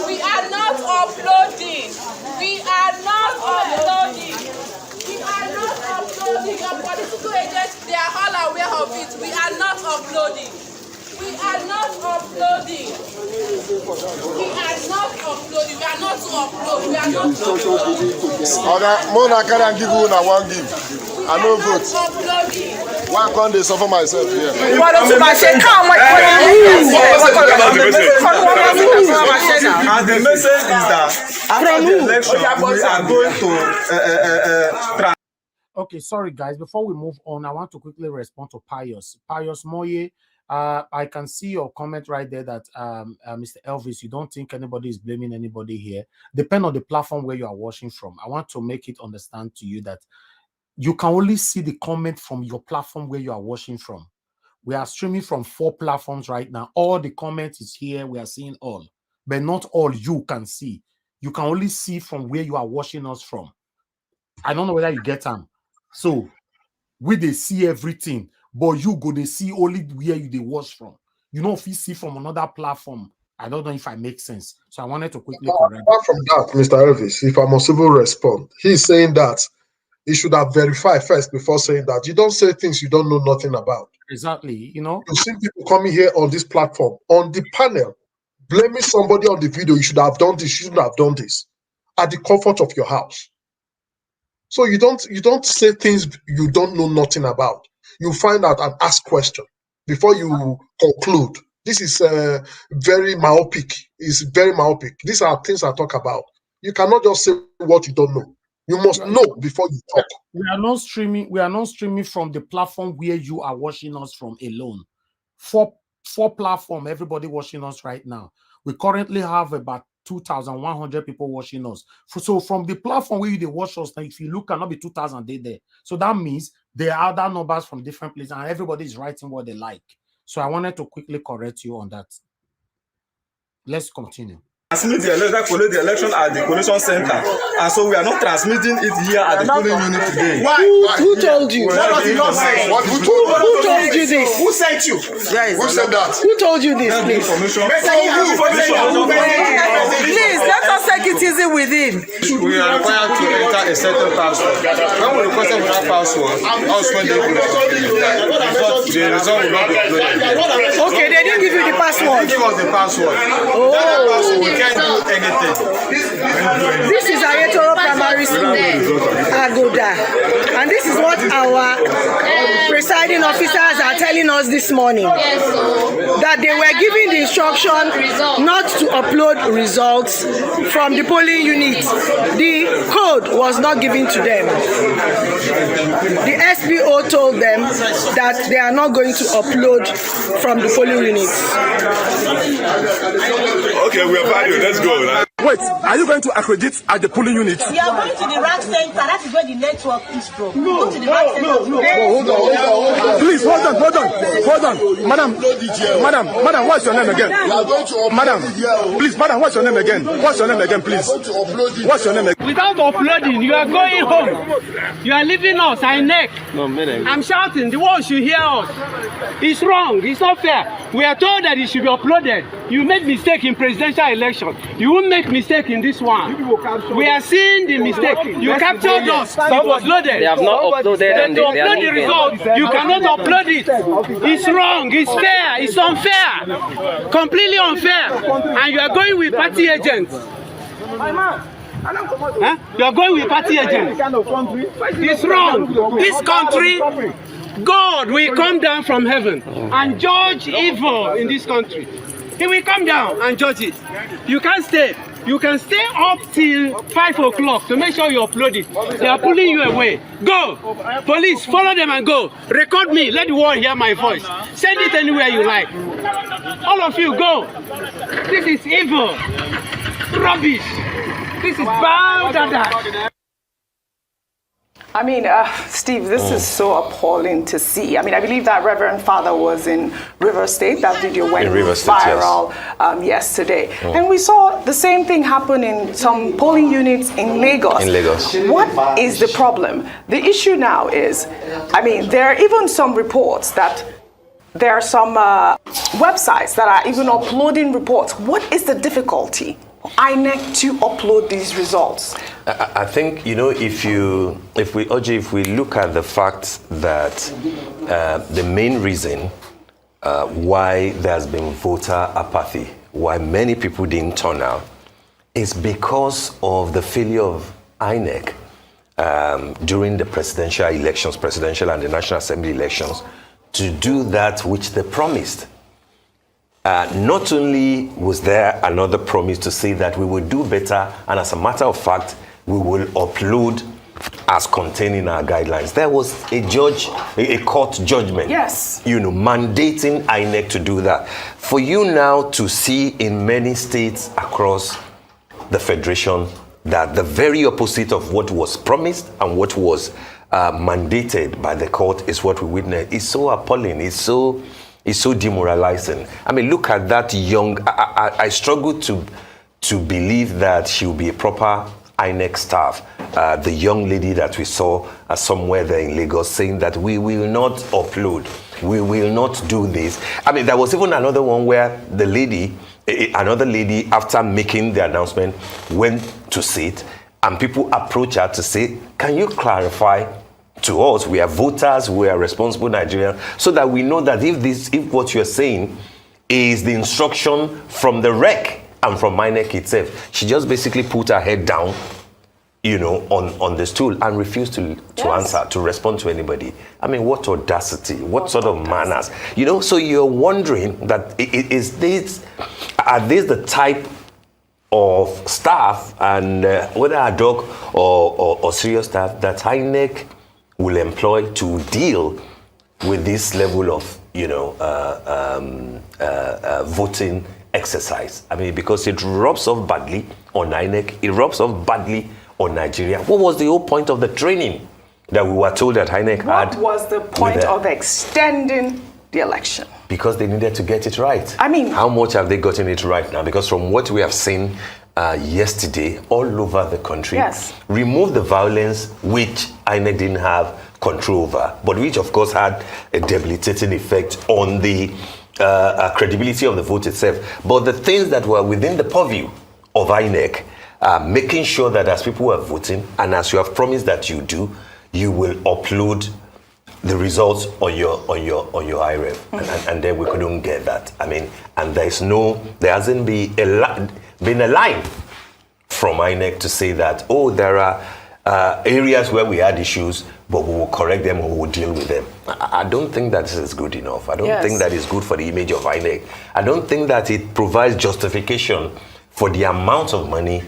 Speaker 12: We are not uploading. We are not uploading. We are not uploading. Your political agents, they are all aware of it. We are not uploading. We are not uploading. We are not uploading. We are not to upload. We are not uploading.
Speaker 6: Mona can give you one give. I know vote. One can they suffer myself here.
Speaker 13: And the message is that after the election, we are going to
Speaker 1: Okay, sorry guys. Before we move on, I want to quickly respond to Pius. Pius Moye. I can see your comment right there that Mr. Elvis, you don't think anybody is blaming anybody here. Depend on the platform where you are watching from. I want to make it understand to you that you can only see the comment from your platform where you are watching from. We are streaming from 4 platforms right now. All the comments is here. We are seeing all, but not all you can see. You can only see from where you are watching us from. I don't know whether you get them. So we they see everything. But you go to see only where you they watch from. You know, if you see from another platform, I don't know if I make sense. So I wanted to quickly correct.
Speaker 17: Apart from that, Mr. Elvis, if I must even respond, he's saying that he should have verified first before saying that. You don't say things you don't know nothing about.
Speaker 1: Exactly. You know,
Speaker 17: you see people coming here on this platform, on the panel, blaming somebody on the video. You should have done this, you shouldn't have done this, at the comfort of your house. So you don't say things you don't know nothing about. You find out and ask questions before you conclude. This is very myopic. It's very myopic. These are things I talk about. You cannot just say what you don't know. You must know before you talk.
Speaker 1: We are not streaming. We are not streaming from the platform where you are watching us from alone. Four platforms. Everybody watching us right now. We currently have about 2,100 people watching us. So from the platform where you watch us, now if you look, cannot be 2,000 there. So that means there are other numbers from different places, and everybody is writing what they like. So I wanted to quickly correct you on that. Let's continue.
Speaker 13: Transmit the election at the collation center, and so we are not transmitting it here at the polling unit today.
Speaker 10: Who told you? What does he not say? Who told you this? Who sent you?
Speaker 17: Yes. Who said that?
Speaker 10: Who told you this, please? Please, let us take it easy with him.
Speaker 13: We are required to enter a certain password. When we requested for that password, also the result will not be uploaded.
Speaker 10: Okay, they didn't give you the password.
Speaker 13: They give us the password.
Speaker 10: Oh.
Speaker 13: Can't do anything.
Speaker 18: This is Electoral Primary School, Agoda. And this is what our presiding officers are telling us this morning. That they were given the instruction not to upload results from the polling unit. The code was not given to them. The SPO told them that they are not going to upload from the polling units.
Speaker 9: Okay, we are value. Let's go. Wait, are you going to accredit at the polling unit?
Speaker 12: We are going to the rank center. That is where the network is from. Go to the rank center.
Speaker 9: Hold on. Please, hold on. Madam, what's your name again? Madam, please, madam, what's your name again? What's your name again, please? What's your name again?
Speaker 8: Without uploading, you are going home. You are leaving us, Inec. I'm shouting, the world should hear us. It's wrong, it's not fair. We are told that it should be uploaded. You made mistake in presidential election. You won't make mistake in this one. We are seeing the mistake. You captured us. It was loaded.
Speaker 19: They have not uploaded and
Speaker 8: to upload the result, you cannot upload it. It's wrong, it's fair, it's unfair. Completely unfair. And you are going with party agents. Huh? You are going with party agents. It's wrong. This country, God will come down from heaven and judge evil in this country. He will come down and judge it. You can't stay. You can stay up till 5 o'clock to make sure you upload it. They are pulling you away. Go! Police, follow them and go. Record me. Let the world hear my voice. Send it anywhere you like. All of you, go. This is evil. Rubbish. This is bad.
Speaker 16: I mean, Steve, this is so appalling to see. I mean, I believe that Reverend Father was in River State. That video went viral yesterday. And we saw the same thing happen in some polling units in Lagos. What is the problem? The issue now is, I mean, there are even some reports that there are some websites that are even uploading reports. What is the difficulty? Inec to upload these results?
Speaker 20: I think, you know, if we look at the fact that the main reason why there's been voter apathy, why many people didn't turn out, is because of the failure of Inec during the presidential elections, presidential and the National Assembly elections, to do that which they promised. Not only was there another promise to say that we will do better, and as a matter of fact, we will upload as contained in our guidelines. There was a court judgment, you know, mandating INEC to do that. For you now to see in many states across the federation that the very opposite of what was promised and what was mandated by the court is what we witnessed, is so appalling. It's so demoralizing. I mean, look at that young. I struggle to believe that she will be a proper INEC staff. The young lady that we saw somewhere there in Lagos saying that we will not upload, we will not do this. I mean, there was even another one where the lady, another lady, after making the announcement, went to sit, and people approached her to say, "Can you clarify to us? We are voters, we are responsible Nigerians, so that we know that if what you're saying is the instruction from the REC and from INEC itself." She just basically put her head down, you know, on the stool and refused to answer, to respond to anybody. I mean, what audacity, what sort of manners, you know? So you're wondering that are these the type of staff, and whether ad hoc or serious staff, that INEC will employ to deal with this level of, you know, voting exercise? I mean, because it rubs off badly on INEC, it rubs off badly on Nigeria. What was the whole point of the training that we were told that INEC had?
Speaker 16: What was the point of extending the election?
Speaker 20: Because they needed to get it right.
Speaker 16: I mean,
Speaker 20: how much have they gotten it right now? Because from what we have seen yesterday all over the country, remove the violence which INEC didn't have control over, but which of course had a debilitating effect on the credibility of the vote itself. But the things that were within the purview of INEC, making sure that as people were voting, and as you have promised that you do, you will upload the results on your IREV, and then we couldn't get that. I mean, and there hasn't been a line from Inec to say that, oh, there are areas where we had issues, but we will correct them or we will deal with them. I don't think that this is good enough. I don't think that is good for the image of Inec. I don't think that it provides justification for the amount of money,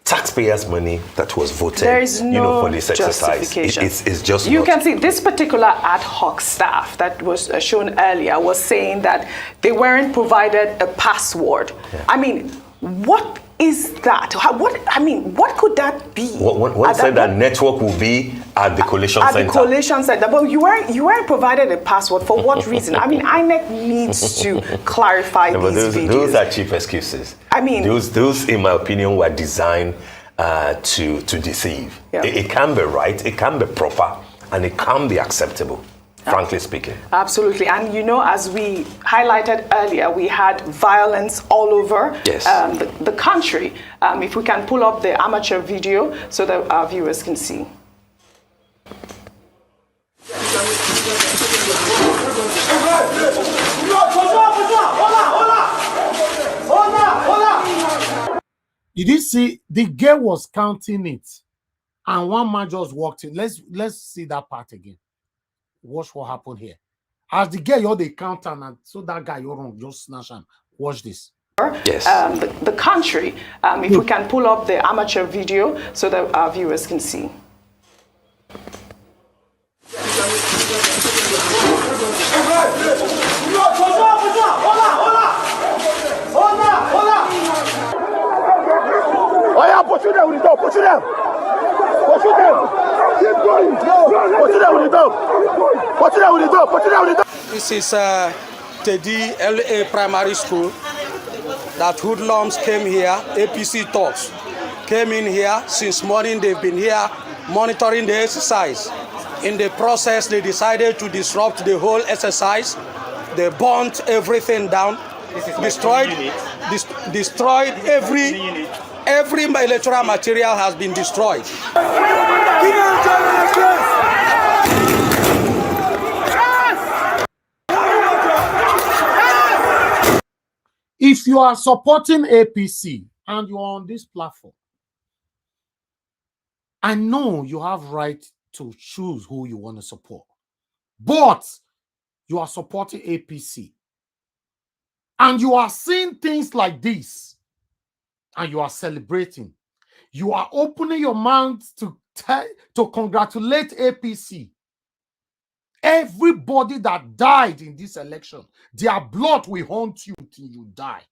Speaker 20: taxpayers' money, that was voted,
Speaker 16: there is no
Speaker 20: for this exercise. It's just
Speaker 16: you can see this particular ad hoc staff that was shown earlier was saying that they weren't provided a password. Yeah. I mean, what is that? What could that be?
Speaker 20: One said that network will be at the collation center. At the
Speaker 16: collation center, but you weren't provided a password. For what reason? I mean, INEC needs to clarify these videos.
Speaker 20: Those are cheap excuses. I mean, those, in my opinion, were designed to deceive. Yeah. It can be right, it can be proper, and it can be acceptable. Frankly speaking.
Speaker 16: Absolutely. And you know, as we highlighted earlier, we had violence all over the country. If we can pull up the amateur video so that our viewers can see.
Speaker 1: Did you see the girl was counting it and one man just walked in? Let's see that part again. Watch what happened here. As the girl, they count and so that guy, you're wrong, just snatch him. Watch this.
Speaker 20: Yes.
Speaker 16: The country. If we can pull up the amateur video so that our viewers can see.
Speaker 9: Oh yeah, pursue them with the dog, pursue them. Pursue them. Keep going. Pursue them with the dog. Pursue them with the dog. Pursue them with the dog.
Speaker 19: This is Teddy LA Primary School. That hoodlums came here, APC thugs came in here. Since morning they've been here monitoring the exercise. In the process, they decided to disrupt the whole exercise. They burnt everything down, destroyed every electoral material has been destroyed.
Speaker 1: If you are supporting APC and you are on this platform, I know you have right to choose who you want to support, but you are supporting APC and you are seeing things like this and you are celebrating. You are opening your mouth to congratulate APC. Everybody that died in this election, their blood will haunt you till you die.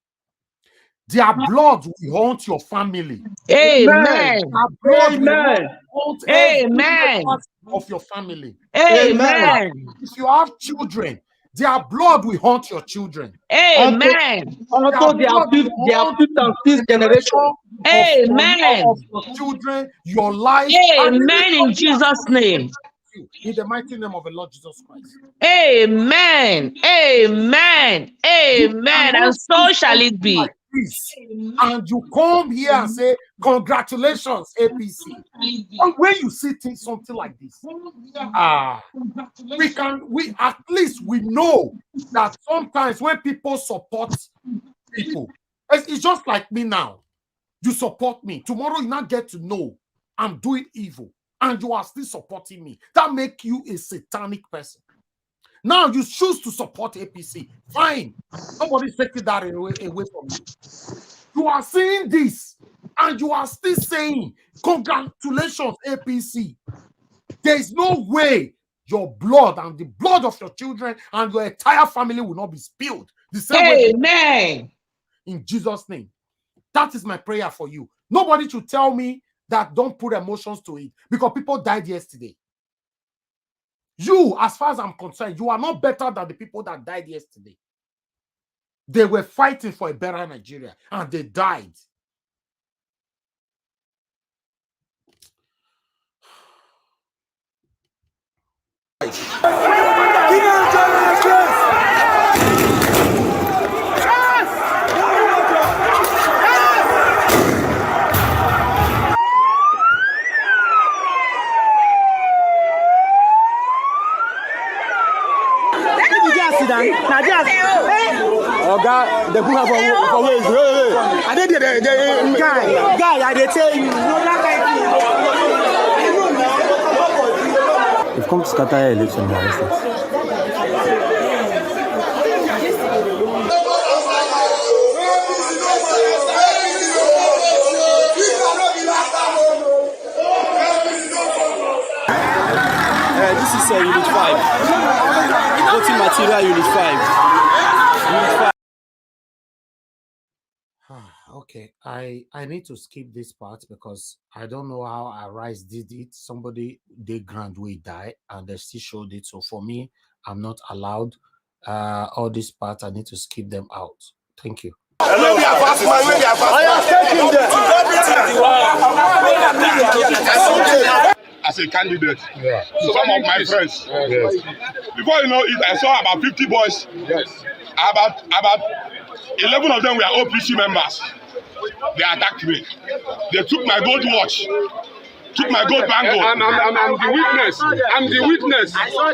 Speaker 1: Their blood will haunt your family.
Speaker 8: Amen.
Speaker 1: Amen. Amen. Of your family.
Speaker 8: Amen.
Speaker 1: If you have children, their blood will haunt your children.
Speaker 8: Amen.
Speaker 1: Also, their fifth and sixth generation.
Speaker 8: Amen.
Speaker 1: Of your children, your life.
Speaker 8: Amen. In Jesus' name.
Speaker 1: In the mighty name of the Lord Jesus Christ.
Speaker 8: Amen. Amen. Amen. And so shall it be.
Speaker 1: Like and you come here and say, congratulations, APC. And when you see things, something like this, we at least we know that sometimes when people support people, it's just like me now. You support me. Tomorrow you not get to know I'm doing evil. And you are still supporting me. That makes you a satanic person. Now you choose to support APC. Fine. Nobody's taking that away from you. You are saying this, and you are still saying, congratulations, APC. There is no way your blood and the blood of your children and your entire family will not be spilled. The same way.
Speaker 8: Amen.
Speaker 1: In Jesus' name. That is my prayer for you. Nobody should tell me that don't put emotions to it because people died yesterday. You, as far as I'm concerned, you are not better than the people that died yesterday. They were fighting for a better Nigeria and they died.
Speaker 9: Oh God, the people for ways. I did the guy.
Speaker 8: Guy, I dey tell you, no that kind of thing.
Speaker 14: If come to scatter election, they arrest us.
Speaker 13: This is Unit 5. Voting material Unit 5. Unit 5.
Speaker 1: Okay, I need to skip this part because I don't know how Arise did it. Somebody they grand way die and they still showed it. So for me, I'm not allowed. All this part I need to skip them out. Thank you.
Speaker 6: Maybe I pass my way, I am taking as a candidate to some of my friends. Before you know it, I saw about 50 boys. About 11 of them were OPC members. They attacked me. They took my gold watch, took my gold bangle. I'm the witness. I'm the witness.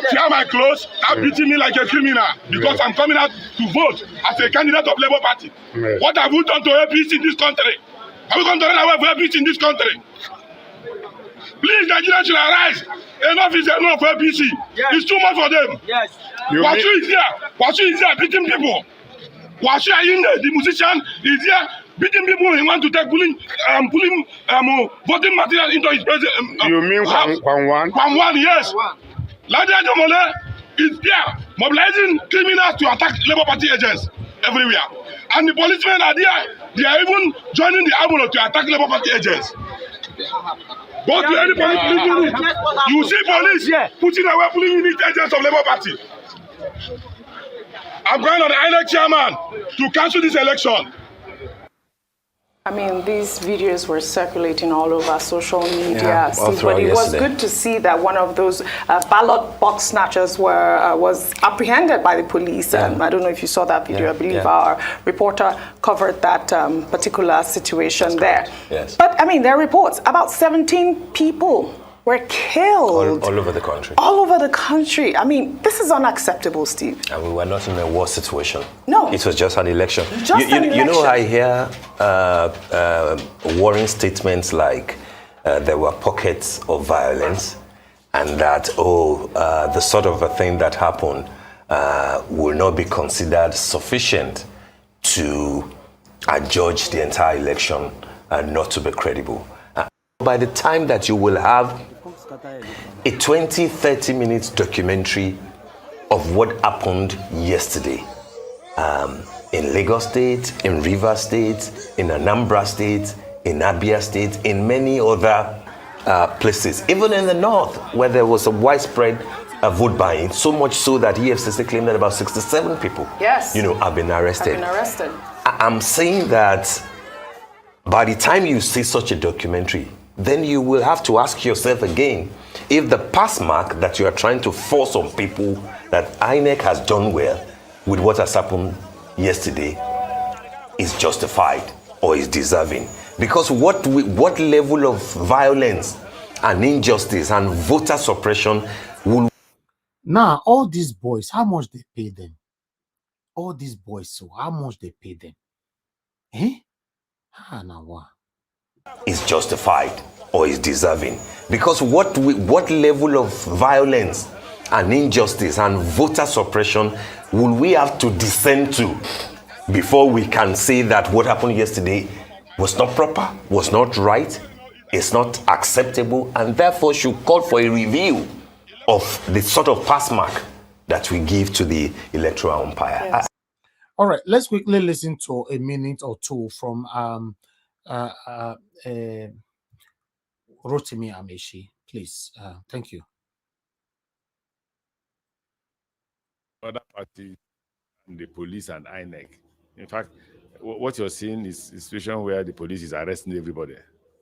Speaker 6: Tear my clothes, start beating me like a criminal because I'm coming out to vote as a candidate of Labour Party. What have we done to APC in this country? Have we gone to run away for APC in this country? Please, Nigerians should arise. Enough is enough for APC. It's too much for them. Wasu is here. Wasu is here beating people. Wasu Ayinde, the musician, is here beating people. He want to take pulling voting material into his president.
Speaker 21: You mean Kwan
Speaker 6: One, yes. Ladia Jomole is there mobilizing criminals to attack Labour Party agents everywhere. And the policemen are there. They are even joining the ambulance to attack Labour Party agents. Go to any police station, you see police putting away pulling unit agents of Labour Party. I'm going on the Inec chairman to cancel this election.
Speaker 16: I mean, these videos were circulating all over social media, Steve, but it was good to see that one of those ballot box snatchers was apprehended by the police. I don't know if you saw that video. I believe our reporter covered that particular situation there.
Speaker 20: Yes.
Speaker 16: But, I mean, there are reports about 17 people were killed.
Speaker 20: All over the country.
Speaker 16: All over the country. I mean, this is unacceptable, Steve.
Speaker 20: And we were not in a war situation.
Speaker 16: No.
Speaker 20: It was just an election.
Speaker 16: You
Speaker 20: know, I hear warring statements like there were pockets of violence and that, the sort of a thing that happened will not be considered sufficient to adjudge the entire election and not to be credible. By the time that you will have a 20-30 minutes documentary of what happened yesterday in Lagos State, in Rivers State, in Anambra State, in Abia State, in many other places, even in the north where there was a widespread vote buying, so much so that EFCC claimed that about 67 people have been arrested. I'm saying that by the time you see such a documentary, then you will have to ask yourself again if the pass mark that you are trying to force on people that Inec has done well with what has happened yesterday is justified or is deserving. Because what level of violence and injustice and voter suppression will...
Speaker 1: Now, all these boys, how much they pay them? All these boys, so how much they pay them?
Speaker 20: Is justified or is deserving. Because what level of violence and injustice and voter suppression will we have to descend to before we can say that what happened yesterday was not proper, was not right, is not acceptable, and therefore should call for a review of the sort of pass mark that we give to the electoral umpire.
Speaker 1: Yes. All right, let's quickly listen to a minute or two from Rotimi Amechi, please. Thank you.
Speaker 21: Other parties, the police and INEC. In fact, what you're seeing is a situation where the police is arresting everybody.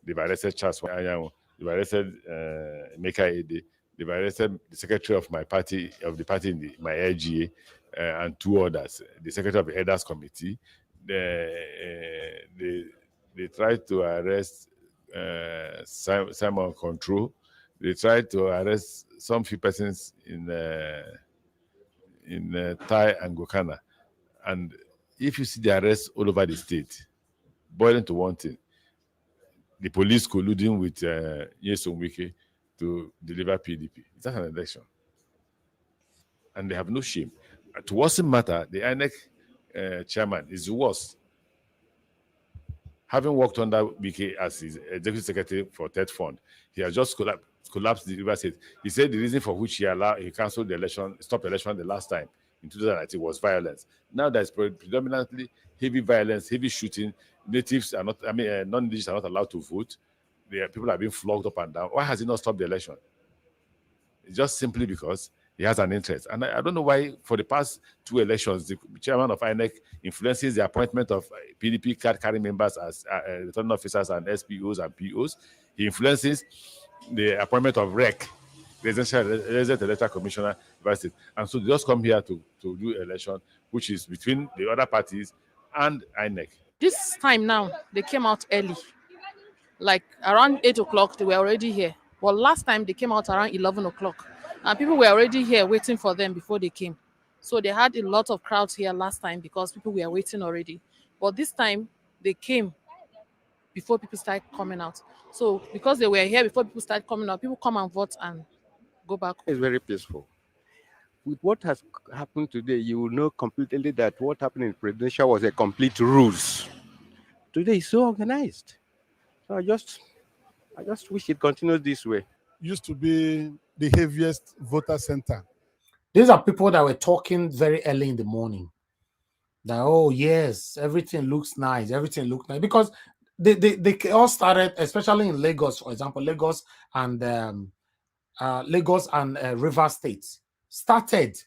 Speaker 21: They've arrested Charles Wanyawo, they've arrested Meka Ede, they've arrested the secretary of my party, my LGA, and two others, the secretary of the Elders Committee. They tried to arrest Simon Control. They tried to arrest some few persons in Tai and Gokana. And if you see the arrests all over the state, boiling to one thing, the police colluding with Nyesom Wike to deliver PDP. Is that an election? And they have no shame. To worsen matter, the INEC chairman is the worst. Having worked under Wike as his executive secretary for Third Fund, he has just collapsed the River State. He said the reason for which he cancelled the election, stopped the election the last time in 2019 was violence. Now there's predominantly heavy violence, heavy shooting. Natives are not, non-indigenous are not allowed to vote. People are being flogged up and down. Why has he not stopped the election? It's just simply because he has an interest. And I don't know why, for the past 2 elections, the chairman of INEC influences the appointment of PDP card-carrying members as returning officers and SPOs and POs. He influences the appointment of REC, Resident Electoral Commissioner, and so they just come here to do election, which is between the other parties and INEC.
Speaker 3: This time now, they came out early. Like around 8 o'clock, they were already here. But last time, they came out around 11 o'clock. And people were already here waiting for them before they came. So they had a lot of crowds here last time because people were waiting already. But this time, they came before people started coming out. So because they were here before people started coming out, people come and vote and go back.
Speaker 22: It's very peaceful. With what has happened today, you will know completely that what happened in presidential was a complete ruse. Today is so organized. So I just wish it continues this way.
Speaker 23: Used to be the heaviest voter center.
Speaker 1: These are people that were talking very early in the morning. That, oh yes, everything looks nice, because they all started, especially in Lagos, for example, Lagos and River States started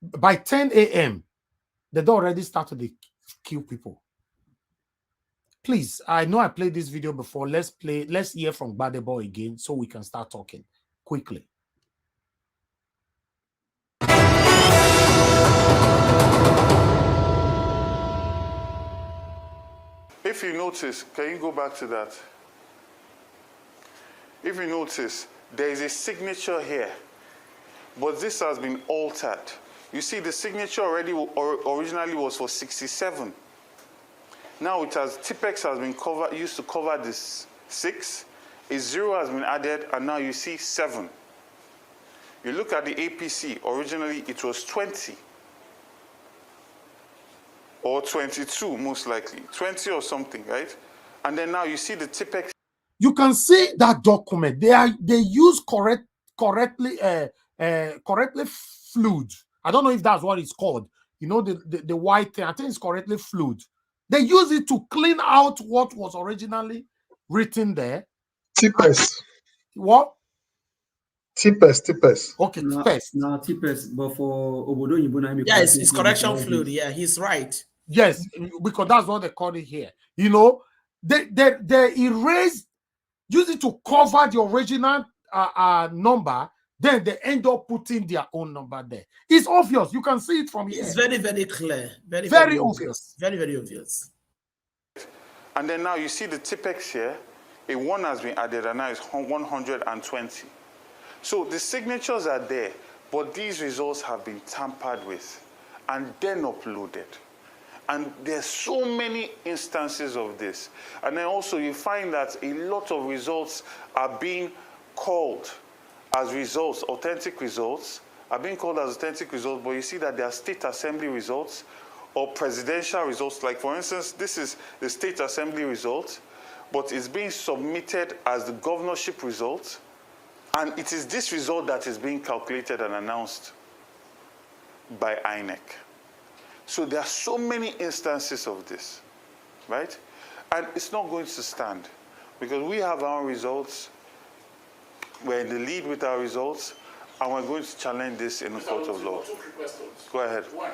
Speaker 1: by 10 a.m. They'd already started to kill people. Please, I know I played this video before. Let's hear from Gbadebo again so we can start talking quickly.
Speaker 4: If you notice, can you go back to that? If you notice, there is a signature here, but this has been altered. You see, the signature originally was for 67. Now it has, Tipex has been used to cover this 6. A 0 has been added, and now you see 7. You look at the APC, originally it was 20. Or 22, most likely. 20 or something, right? And then now you see the Tipex.
Speaker 1: You can see that document. They use correctly fluid. I don't know if that's what it's called. You know, the white thing. I think it's correctly fluid. They use it to clean out what was originally written there.
Speaker 17: Tipex.
Speaker 1: What?
Speaker 17: Tipex.
Speaker 1: Okay, Tipex.
Speaker 24: No, Tipex, but for Obodo Yibuna.
Speaker 8: Yeah, it's correction fluid. Yeah, he's right.
Speaker 1: Yes, because that's what they call it here. You know, they erase, use it to cover the original number. Then they end up putting their own number there. It's obvious. You can see it from here.
Speaker 8: It's very, very clear. Very,
Speaker 1: very obvious.
Speaker 8: Very, very obvious.
Speaker 4: And then now you see the Tipex here. A 1 has been added, and now it's 120. So the signatures are there, but these results have been tampered with and then uploaded. And there's so many instances of this. And then also you find that a lot of results are being called as results, authentic results, are being called as authentic results, but you see that they are state assembly results or presidential results. Like, for instance, this is the state assembly result, but it's being submitted as the governorship result, and it is this result that is being calculated and announced by Inec. So there are so many instances of this, right? And it's not going to stand, because we have our own results. We're in the lead with our results, and we're going to challenge this in the court of law. Go ahead.
Speaker 5: 1,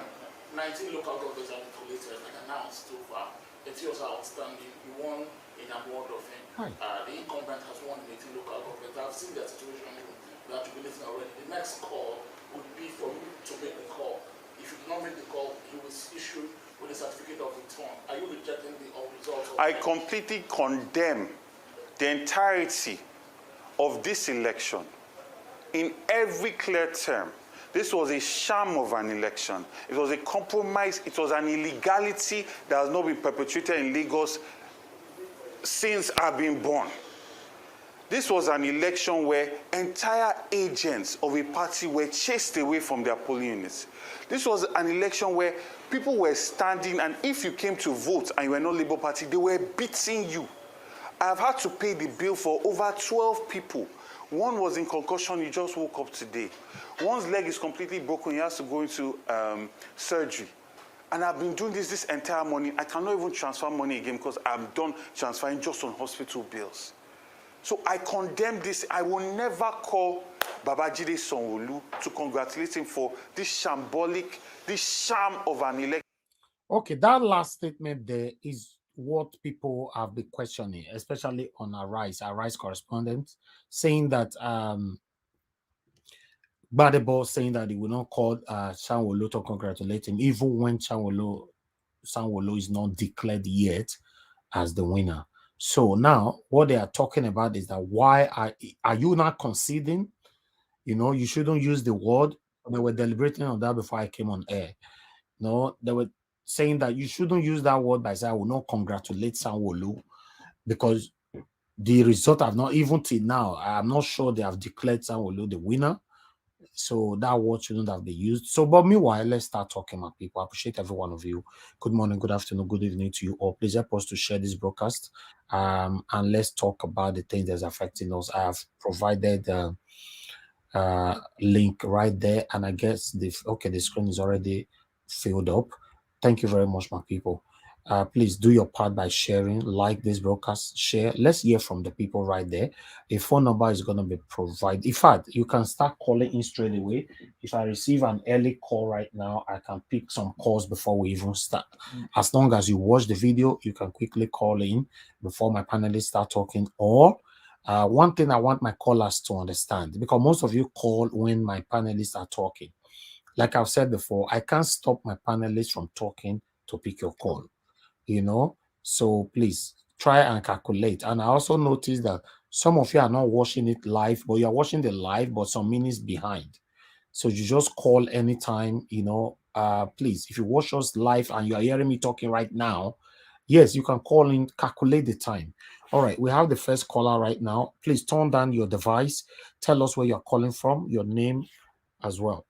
Speaker 5: 19 local governments have been collated and announced so far. It's also outstanding. You won in a board of him. The incumbent has won in 18 local governments. I've seen their situation. They are jubilating already. The next call would be for you to make the call. If you do not make the call, you will issue with a certificate of return. Are you rejecting the results?
Speaker 4: I completely condemn the entirety of this election in every clear term. This was a sham of an election. It was a compromise. It was an illegality that has not been perpetrated in Lagos since I've been born. This was an election where entire agents of a party were chased away from their polling units. This was an election where people were standing, and if you came to vote and you were not Labour Party, they were beating you. I've had to pay the bill for over 12 people. One was in concussion, he just woke up today. One's leg is completely broken, he has to go into surgery. And I've been doing this entire morning. I cannot even transfer money again because I'm done transferring just on hospital bills. So I condemn this. I will never call Babajide Sanwolu to congratulate him for this shambolic, this sham of an election.
Speaker 1: Okay, that last statement there is what people have been questioning, especially on Arise correspondent, saying that Gbadebo saying that he will not call Sanwolu to congratulate him, even when Sanwolu is not declared yet as the winner. So now what they are talking about is that why are you not conceding? You know, you shouldn't use the word. They were deliberating on that before I came on air. No, they were saying that you shouldn't use that word by saying I will not congratulate Sanwolu because the result have not, even till now, I'm not sure they have declared Sanwolu the winner. So that word shouldn't have been used. So, but meanwhile, let's start talking, my people. I appreciate every one of you. Good morning, good afternoon, good evening to you all. Please help us to share this broadcast. And let's talk about the things that's affecting us. I have provided link right there, and I guess the screen is already filled up. Thank you very much, my people. Please do your part by sharing, like this broadcast, share. Let's hear from the people right there. A phone number is going to be provided. In fact, you can start calling in straight away. If I receive an early call right now, I can pick some calls before we even start. As long as you watch the video, you can quickly call in before my panelists start talking. Or one thing I want my callers to understand, because most of you call when my panelists are talking. Like I've said before, I can't stop my panelists from talking to pick your call. You know, so please try and calculate. And I also noticed that some of you are not watching it live, but you are watching the live, but some minutes behind. So you just call anytime, you know. Please, if you watch us live and you are hearing me talking right now, yes, you can call in, calculate the time. All right, we have the first caller right now. Please turn down your device. Tell us where you're calling from, your name as well.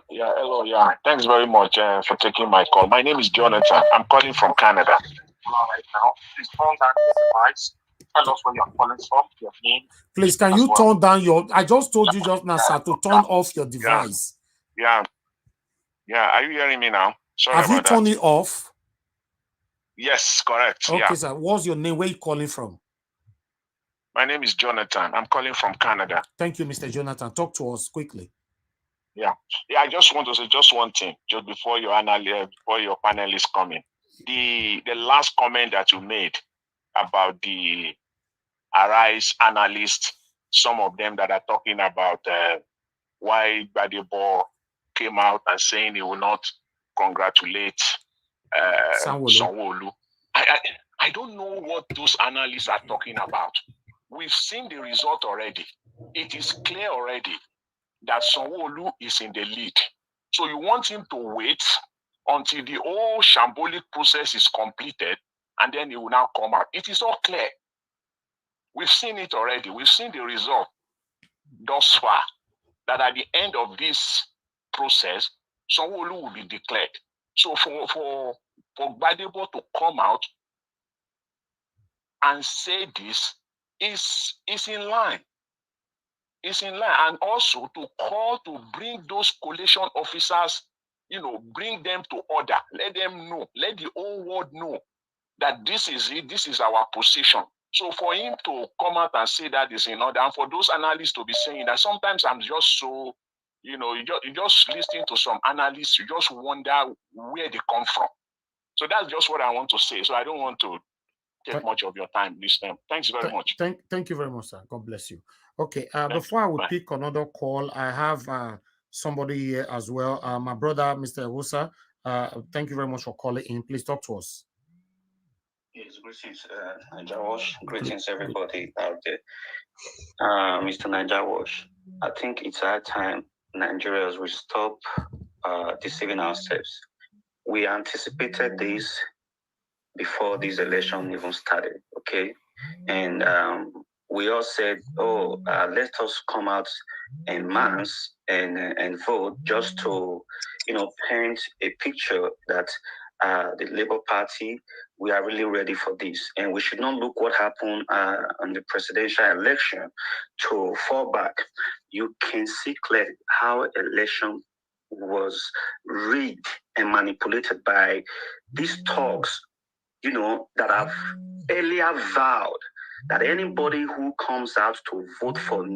Speaker 2: Hello. Thanks very much for taking my call. My name is Jonathan. I'm calling from Canada. Right now, please turn down your device. Tell us where you're calling from, your name.
Speaker 1: Please, can you turn down your? I just told you just now, sir, to turn off your device.
Speaker 2: Yeah. Are you hearing me now? Sorry
Speaker 1: Have
Speaker 2: about
Speaker 1: you turned it off?
Speaker 2: Yes, correct.
Speaker 1: Okay, sir. What's your name? Where are you calling from?
Speaker 2: My name is Jonathan. I'm calling from Canada.
Speaker 1: Thank you, Mr. Jonathan. Talk to us quickly.
Speaker 2: I just want to say just one thing, just before your panelists come in. The last comment that you made about the Arise analysts, some of them that are talking about why Gbadebo came out and saying he will not congratulate Sanwolu. I don't know what those analysts are talking about. We've seen the result already. It is clear already that Sanwolu is in the lead. So you want him to wait until the whole shambolic process is completed, and then he will now come out. It is all clear. We've seen it already. We've seen the result thus far, that at the end of this process, Sanwolu will be declared. So for Gbadebo to come out and say this is in line. It's in line. And also to call to bring those collation officers, bring them to order. Let them know. Let the whole world know that this is it. This is our position. So for him to come out and say that is in order, and for those analysts to be saying that, sometimes I'm just so, you just listening to some analysts, you just wonder where they come from. So that's just what I want to say. So I don't want to take much of your time this time. Thanks very much.
Speaker 1: Thank you very much, sir. God bless you. Okay, before I would pick another call, I have somebody here as well. My brother, Mr. Ewosa. Thank you very much for calling in. Please talk to us.
Speaker 7: Yes, greetings, Najawash. Greetings, everybody out there. Mr. Najawash, I think it's our time Nigerians will stop deceiving ourselves. We anticipated this before this election even started, okay? And we all said, oh, let us come out en masse and vote just to, paint a picture that the Labour Party, we are really ready for this. And we should not look what happened on the presidential election to fall back. You can see clearly how election was rigged and manipulated by these thugs, that have earlier vowed that anybody who comes out to vote for a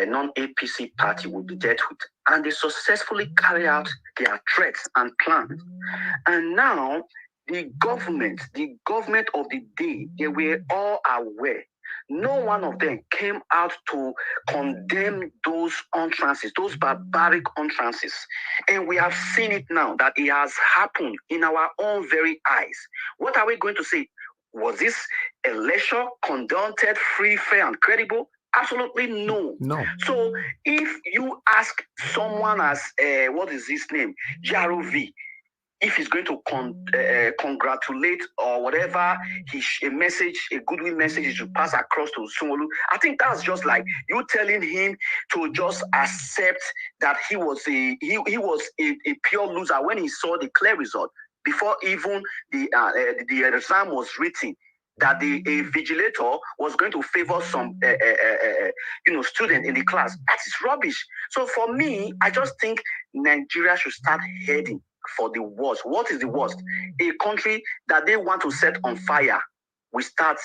Speaker 7: non-APC party will be dealt with. And they successfully carry out their threats and plans. And now, the government of the day, they were all aware. No one of them came out to condemn those entrances, those barbaric entrances. And we have seen it now that it has happened in our own very eyes. What are we going to say? Was this election conducted free, fair, and credible? Absolutely no.
Speaker 1: No.
Speaker 7: So if you ask someone as, what is his name? Jarovi, if he's going to congratulate or whatever, a goodwill message he should pass across to Sanwolu, I think that's just like you telling him to just accept that he was a pure loser when he saw the clear result before even the exam was written, that a vigilator was going to favor some student in the class. That is rubbish. So for me, I just think Nigeria should start heading for the worst. What is the worst? A country that they want to set on fire, we start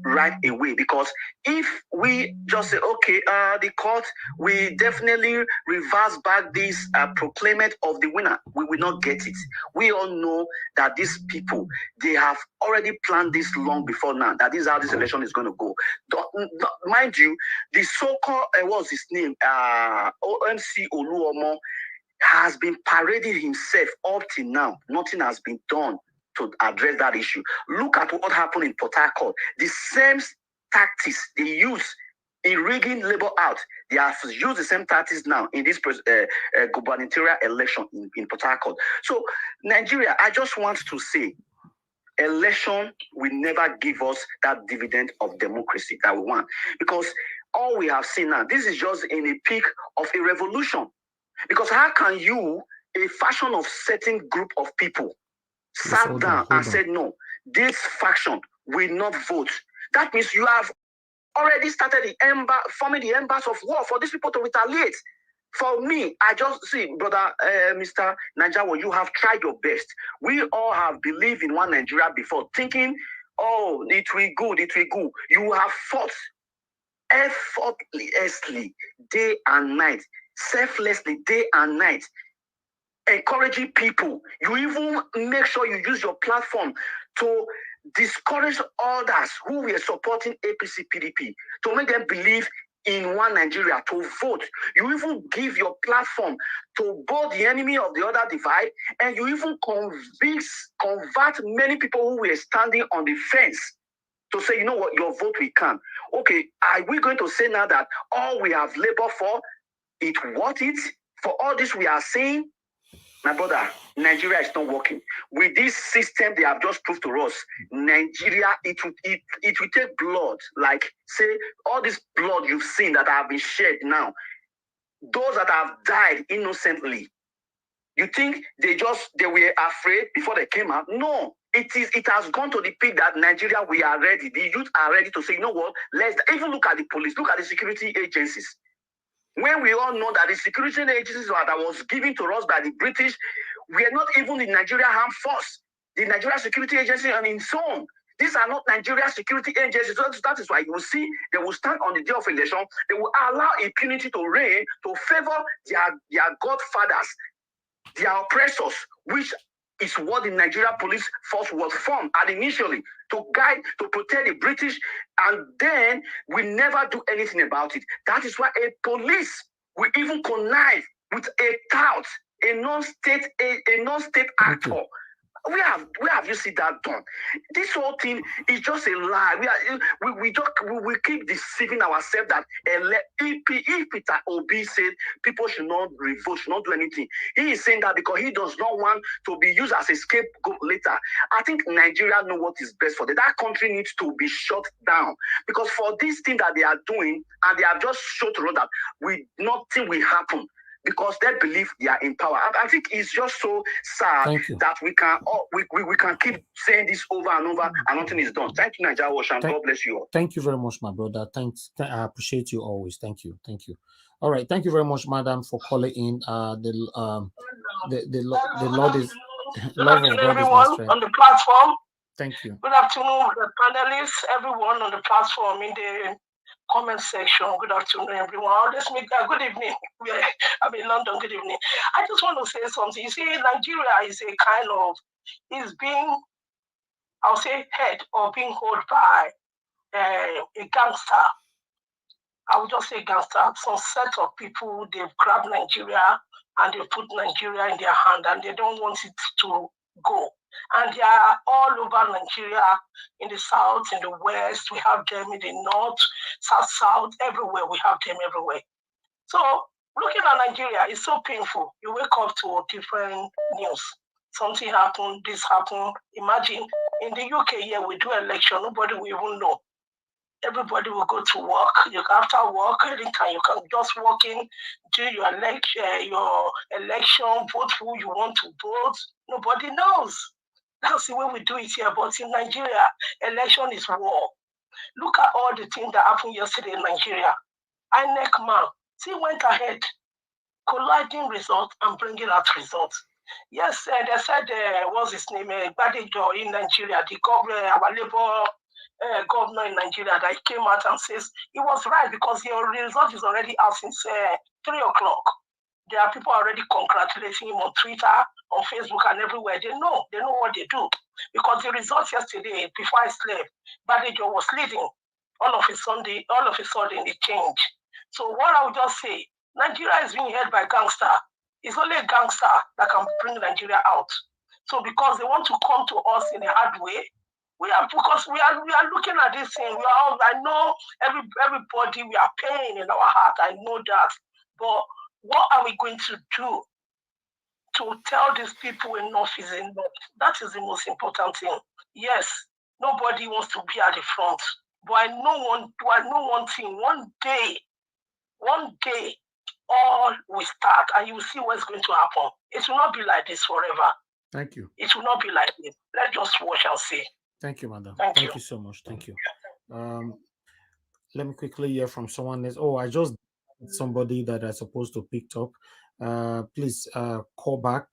Speaker 7: right away. Because if we just say, okay, the court, we definitely reverse back this proclaimment of the winner, we will not get it. We all know that these people, they have already planned this long before now, that this is how this election is going to go. Mind you, the so-called, what's his name, OMC Oluomo, has been parading himself up till now. Nothing has been done to address that issue. Look at what happened in Port Harcourt. The same tactics they use in rigging labor out, they have used the same tactics now in this gubernatorial election in Port Harcourt. So, Nigeria, I just want to say, election will never give us that dividend of democracy that we want. Because all we have seen now, this is just in a peak of a revolution. Because how can you, a faction of certain group of people, sat down and said, no, this faction will not vote? That means you have already started forming the embers of war for these people to retaliate. For me, I just see, brother, Mr. Najawo, you have tried your best. We all have believed in one Nigeria before, thinking, oh, it will go, it will go. You have fought effortlessly, day and night, selflessly, day and night, encouraging people. You even make sure you use your platform to discourage others who were supporting APC PDP, to make them believe in one Nigeria, to vote. You even give your platform to both the enemy of the other divide, and you even convert many people who were standing on the fence to say, you know what, your vote we can. Okay, are we going to say now that all we have labored for, it worth it? For all this we are saying, my brother, Nigeria is not working. With this system they have just proved to us, Nigeria, it will take blood. Like, say, all this blood you've seen that have been shed now, those that have died innocently, you think they were afraid before they came out? No. It has gone to the peak that Nigeria, we are ready. The youth are ready to say, you know what, let's even look at the police, look at the security agencies. When we all know that the security agencies that was given to us by the British were not even the Nigeria Armed Force, the Nigeria Security Agency on its own. These are not Nigeria security agencies. So that is why you will see they will stand on the day of election. They will allow impunity to reign to favor their godfathers, their oppressors, which is what the Nigeria police force was formed initially to guide, to protect the British, and then we never do anything about it. That is why a police will even connive with a tout, a non-state actor, Where have you seen that done? This whole thing is just a lie. We keep deceiving ourselves that if Peter Obi said people should not revolt, should not do anything, he is saying that because he does not want to be used as a scapegoat later. I think Nigeria know what is best for them. That country needs to be shut down because for this thing that they are doing, and they have just showed the road that nothing will happen. Because they believe they are in power. I think it's just so sad that we can keep saying this over and over and nothing is done. Thank you, Nigeria Watch, and God bless you all.
Speaker 10: Thank you very much, my brother. Thanks. I appreciate you always. Thank you. Thank you. All right. Thank you very much, madam, for calling in. The Lord is love of God
Speaker 11: everyone
Speaker 10: is my strength.
Speaker 11: on the platform.
Speaker 10: Thank you.
Speaker 11: Good afternoon, the panelists, everyone on the platform in the comment section. Good afternoon, everyone. Let's make that good evening. I'm in London. Good evening. I just want to say something. You see, Nigeria is a kind of is being, I'll say, head or being held by a gangster. I would just say gangster. Some set of people, they've grabbed Nigeria and they put Nigeria in their hand and they don't want it to go. And they are all over Nigeria, in the south, in the west, we have them in the north, south, everywhere, we have them everywhere. So looking at Nigeria is so painful. You wake up to different news. Something happened, this happened. Imagine in the UK here, we do election, nobody will even know. Everybody will go to work. After work, anytime you can just walk in, do your election, vote who you want to vote. Nobody knows. That's the way we do it here. But in Nigeria, election is war. Look at all the things that happened yesterday in Nigeria. Inec man, he went ahead, colliding results and bringing out results. Yes, they said, what's his name, Gbadebo in Nigeria, the governor, our Labour governor in Nigeria, that he came out and says he was right because your result is already out since 3 o'clock. There are people already congratulating him on Twitter, on Facebook, and everywhere. They know what they do. Because the results yesterday, before I slept, Gbadebo was leading. All of a sudden, it changed. So what I would just say, Nigeria is being held by gangster. It's only a gangster that can bring Nigeria out. So because they want to come to us in a hard way, we are looking at this thing. I know everybody, we are pain in our heart. I know that. But what are we going to do to tell these people enough is enough? That is the most important thing. Yes, nobody wants to be at the front. But I know one thing. One day, all will start and you will see what's going to happen. It will not be like this forever.
Speaker 10: Thank you.
Speaker 11: It will not be like this. Let's just watch and see.
Speaker 10: Thank you, madam.
Speaker 11: Thank
Speaker 10: you so much. Thank you. Let me quickly hear from someone else. Oh, I just somebody that I supposed to pick up. Please call back.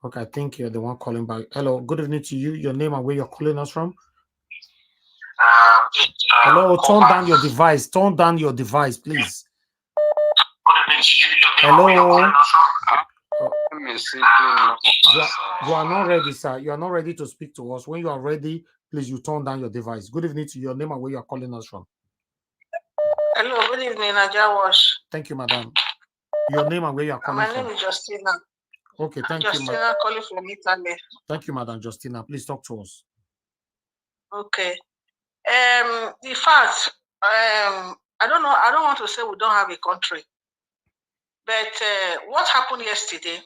Speaker 10: Okay, I think you're the one calling back. Hello, good evening to you. Your name and where you're calling us from? Hello, turn down your device. Turn down your device, please. Hello. You are not ready, sir. You are not ready to speak to us. When you are ready, please, you turn down your device. Good evening to your name and where you are calling us from.
Speaker 11: Hello, good evening, Nigerian Watch.
Speaker 10: Thank you, madam. Your name and where you are calling from.
Speaker 11: My name is Justina.
Speaker 10: Okay, thank you, madam.
Speaker 11: Justina calling from Italy.
Speaker 10: Thank you, madam Justina. Please talk to us.
Speaker 11: Okay. The fact, I don't know. I don't want to say we don't have a country, but what happened yesterday?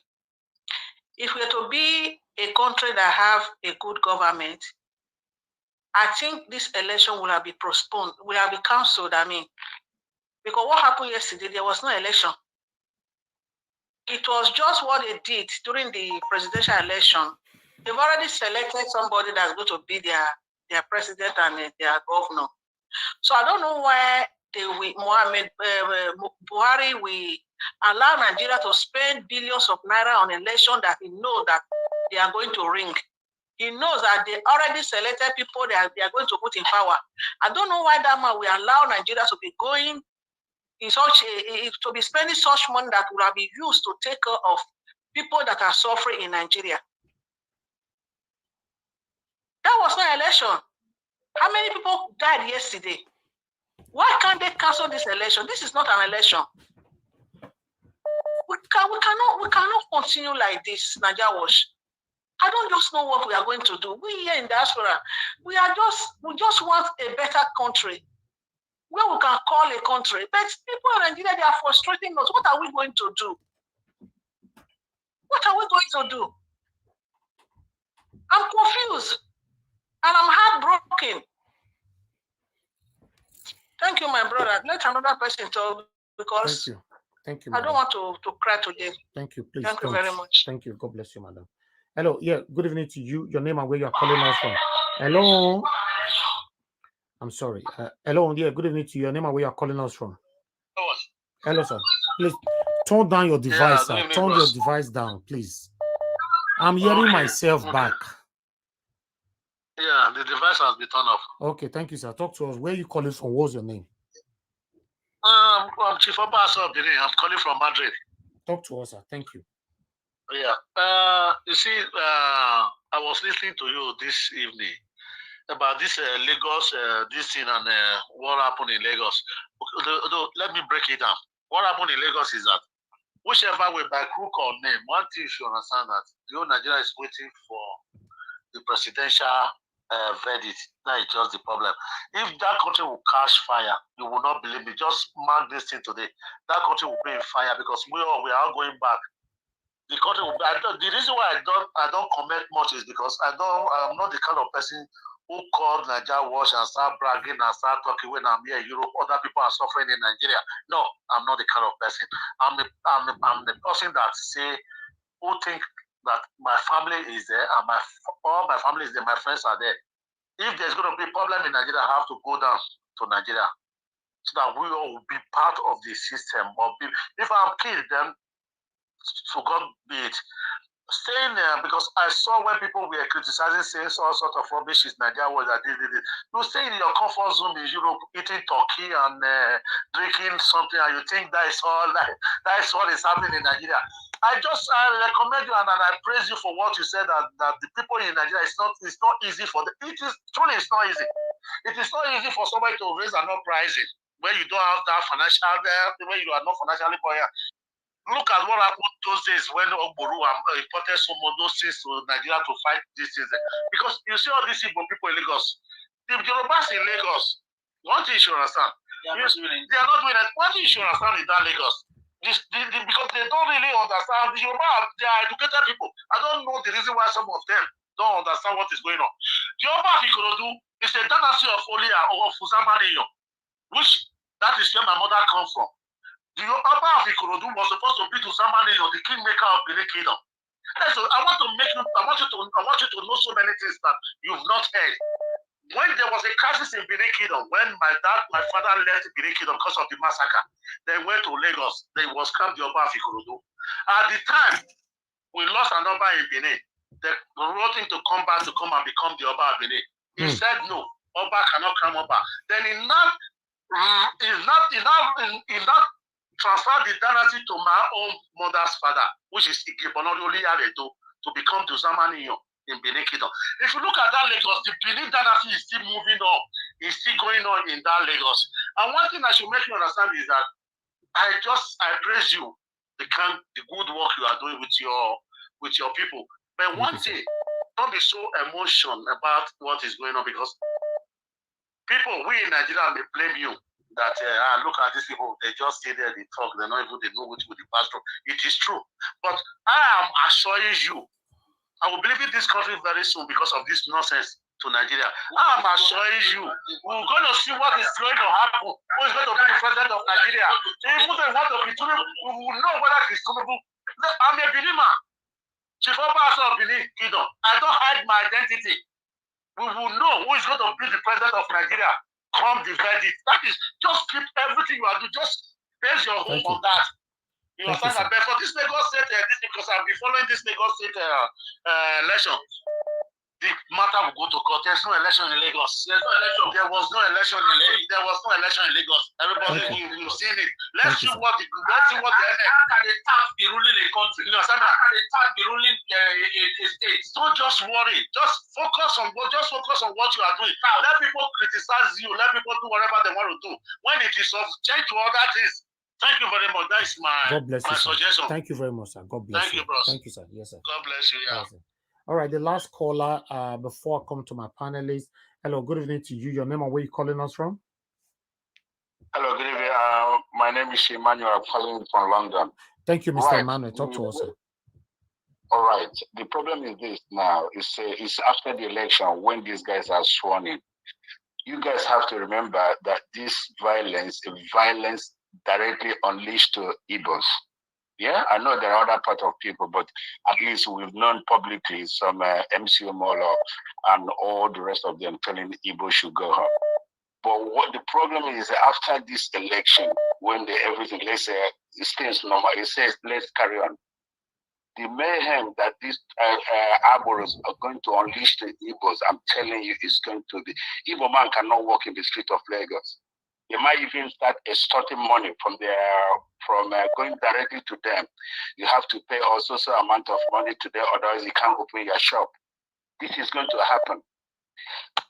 Speaker 11: If we're to be a country that have a good government, I think this election will have been postponed, will have been cancelled. I mean, because what happened yesterday, there was no election. It was just what they did during the presidential election. They've already selected somebody that's going to be their president and their governor. So I don't know why Buhari will allow Nigeria to spend billions of naira on election that he knows that they are going to ring. He knows that they already selected people that they are going to put in power. I don't know why that man will allow Nigeria to be going in such to be spending such money that will have been used to take care of people that are suffering in Nigeria. That was not election. How many people died yesterday? Why can't they cancel this election? This is not an election. We cannot continue like this, Nigeria Watch. I don't just know what we are going to do. We here in diaspora, we just want a better country where we can call a country. But people in Nigeria, they are frustrating us. What are we going to do? What are we going to do? I'm confused and I'm heartbroken. Thank you, my brother. Let another person talk because
Speaker 10: Thank you,
Speaker 11: I don't want to cry today.
Speaker 10: Thank you, please.
Speaker 11: Thank you very much.
Speaker 10: Thank you. God bless you, madam. Hello, yeah, good evening to you. Your name and where you are calling us from. Hello. I'm sorry. Hello, yeah, good evening to you. Your name and where you are calling us from. Hello, sir. Please turn down your device, sir. Turn your device down, please. I'm hearing myself back.
Speaker 12: Yeah, the device has been turned off.
Speaker 10: Okay, thank you, sir. Talk to us. Where are you calling from? What's your name?
Speaker 12: I'm Chief Obasa of Benin. I'm calling from Madrid.
Speaker 10: Talk to us, sir. Thank you.
Speaker 12: Yeah. You see, I was listening to you this evening about this Lagos, this thing and what happened in Lagos. Let me break it down. What happened in Lagos is that whichever way, by crook or name, one thing you should understand that the whole Nigeria is waiting for the presidential verdict. That is just the problem. If that country will catch fire, you will not believe me. Just mark this thing today. That country will be in fire because we are all going back. The country will be, the reason why I don't comment much is because I'm not the kind of person who called Nigeria wash and start bragging and start talking when I'm here in Europe. Other people are suffering in Nigeria. No, I'm not the kind of person. I'm the person that say who think that my family is there and all my family is there, my friends are there. If there's going to be a problem in Nigeria, I have to go down to Nigeria so that we all will be part of the system. If I'm killed, then so God be it. Staying there because I saw when people were criticizing, saying all sorts of rubbish is Nigeria was that you stay in your comfort zone in Europe, eating turkey and drinking something, and you think that is what is happening in Nigeria. I recommend you and I praise you for what you said that the people in Nigeria it's not easy for them. It is truly it's not easy. It is not easy for somebody to raise and not pricing when you don't have that financial when you are not financially buoyant. Look at what happened those days when Ogboru imported some of those things to Nigeria to fight these things. Because you see all these Igbo people in Lagos. The Yorubas in Lagos, one thing you should understand. They are not doing it. One thing you should understand is that Lagos. Because they don't really understand. The Yoruba, they are educated people. I don't know the reason why some of them don't understand what is going on. The Yoruba Ikorodu is a dynasty of Olia or Fuzamaniyo, which that is where my mother comes from. The Yoruba of Ikorodu was supposed to be to Samaniyo, the kingmaker of Benin Kingdom. So I want you to know so many things that you've not heard. When there was a crisis in Benin Kingdom, when my father left Benin Kingdom because of the massacre, they went to Lagos. They was called the Oba of Ikorodu. At the time, we lost an Oba in Benin. They wrote him to come back to come and become the Oba of Benin. He said no, Oba cannot come Oba. Then he not transferred the dynasty to my own mother's father, which is Igibonori Aredo, to become the Zamaniyo in Benin Kingdom. If you look at that Lagos, the Benin dynasty is still moving on. It's still going on in that Lagos. And one thing I should make you understand is that I praise you, the good work you are doing with your people. But one thing, don't be so emotional about what is going on because people, we in Nigeria may blame you. That look at these people, they just stay there, they talk, they know which will pass through. It is true. But I am assuring you, I will believe in this country very soon because of this nonsense to Nigeria. I am assuring you, we're going to see what is going to happen. Who is going to be the president of Nigeria? Even they want to be Tinubu, we will know whether it's Tinubu. I'm a believer. Chief Obasa of Benin Kingdom. I don't hide my identity. We will know who is going to be the president of Nigeria. Come the verdict. That is just keep everything you are doing. Just base your hope on that. You understand that? But for this Lagos State, because I've been following this Lagos State election, the matter will go to court. There's no election in Lagos. There was no election in Lagos. There was no election in Lagos. Everybody will see it. Let's see what the how can the tax be ruling a country? You understand that? How can the tax be ruling a state? Don't just worry. Just focus on what you are doing. Let people criticize you. Let people do whatever they want to do. When it is off, change to other things. Thank you very much. That is my suggestion.
Speaker 10: Thank you very much, sir. God bless you.
Speaker 12: Thank you, bros.
Speaker 10: Thank you, sir. Yes, sir.
Speaker 12: God bless you. Yeah.
Speaker 10: All right, the last caller before I come to my panelists. Hello, good evening to you. Your name and where you calling us from?
Speaker 9: Hello, good evening. My name is Emmanuel. I'm calling from London.
Speaker 10: Thank you, Mr. Emmanuel. Talk to us, sir.
Speaker 9: All right. The problem is this now. It's after the election when these guys are sworn in. You guys have to remember that this violence is violence directly unleashed to Igbos. Yeah, I know there are other part of people, but at least we've known publicly some MCO Molo and all the rest of them telling Igbo should go home. But what the problem is after this election, when everything, let's say, it stays normal, it says, let's carry on. The mayhem that these Aboros are going to unleash to Igbos, I'm telling you, is going to be. Igbo man cannot walk in the street of Lagos. They might even start extorting money from going directly to them. You have to pay also some amount of money to them, otherwise you can't open your shop. This is going to happen.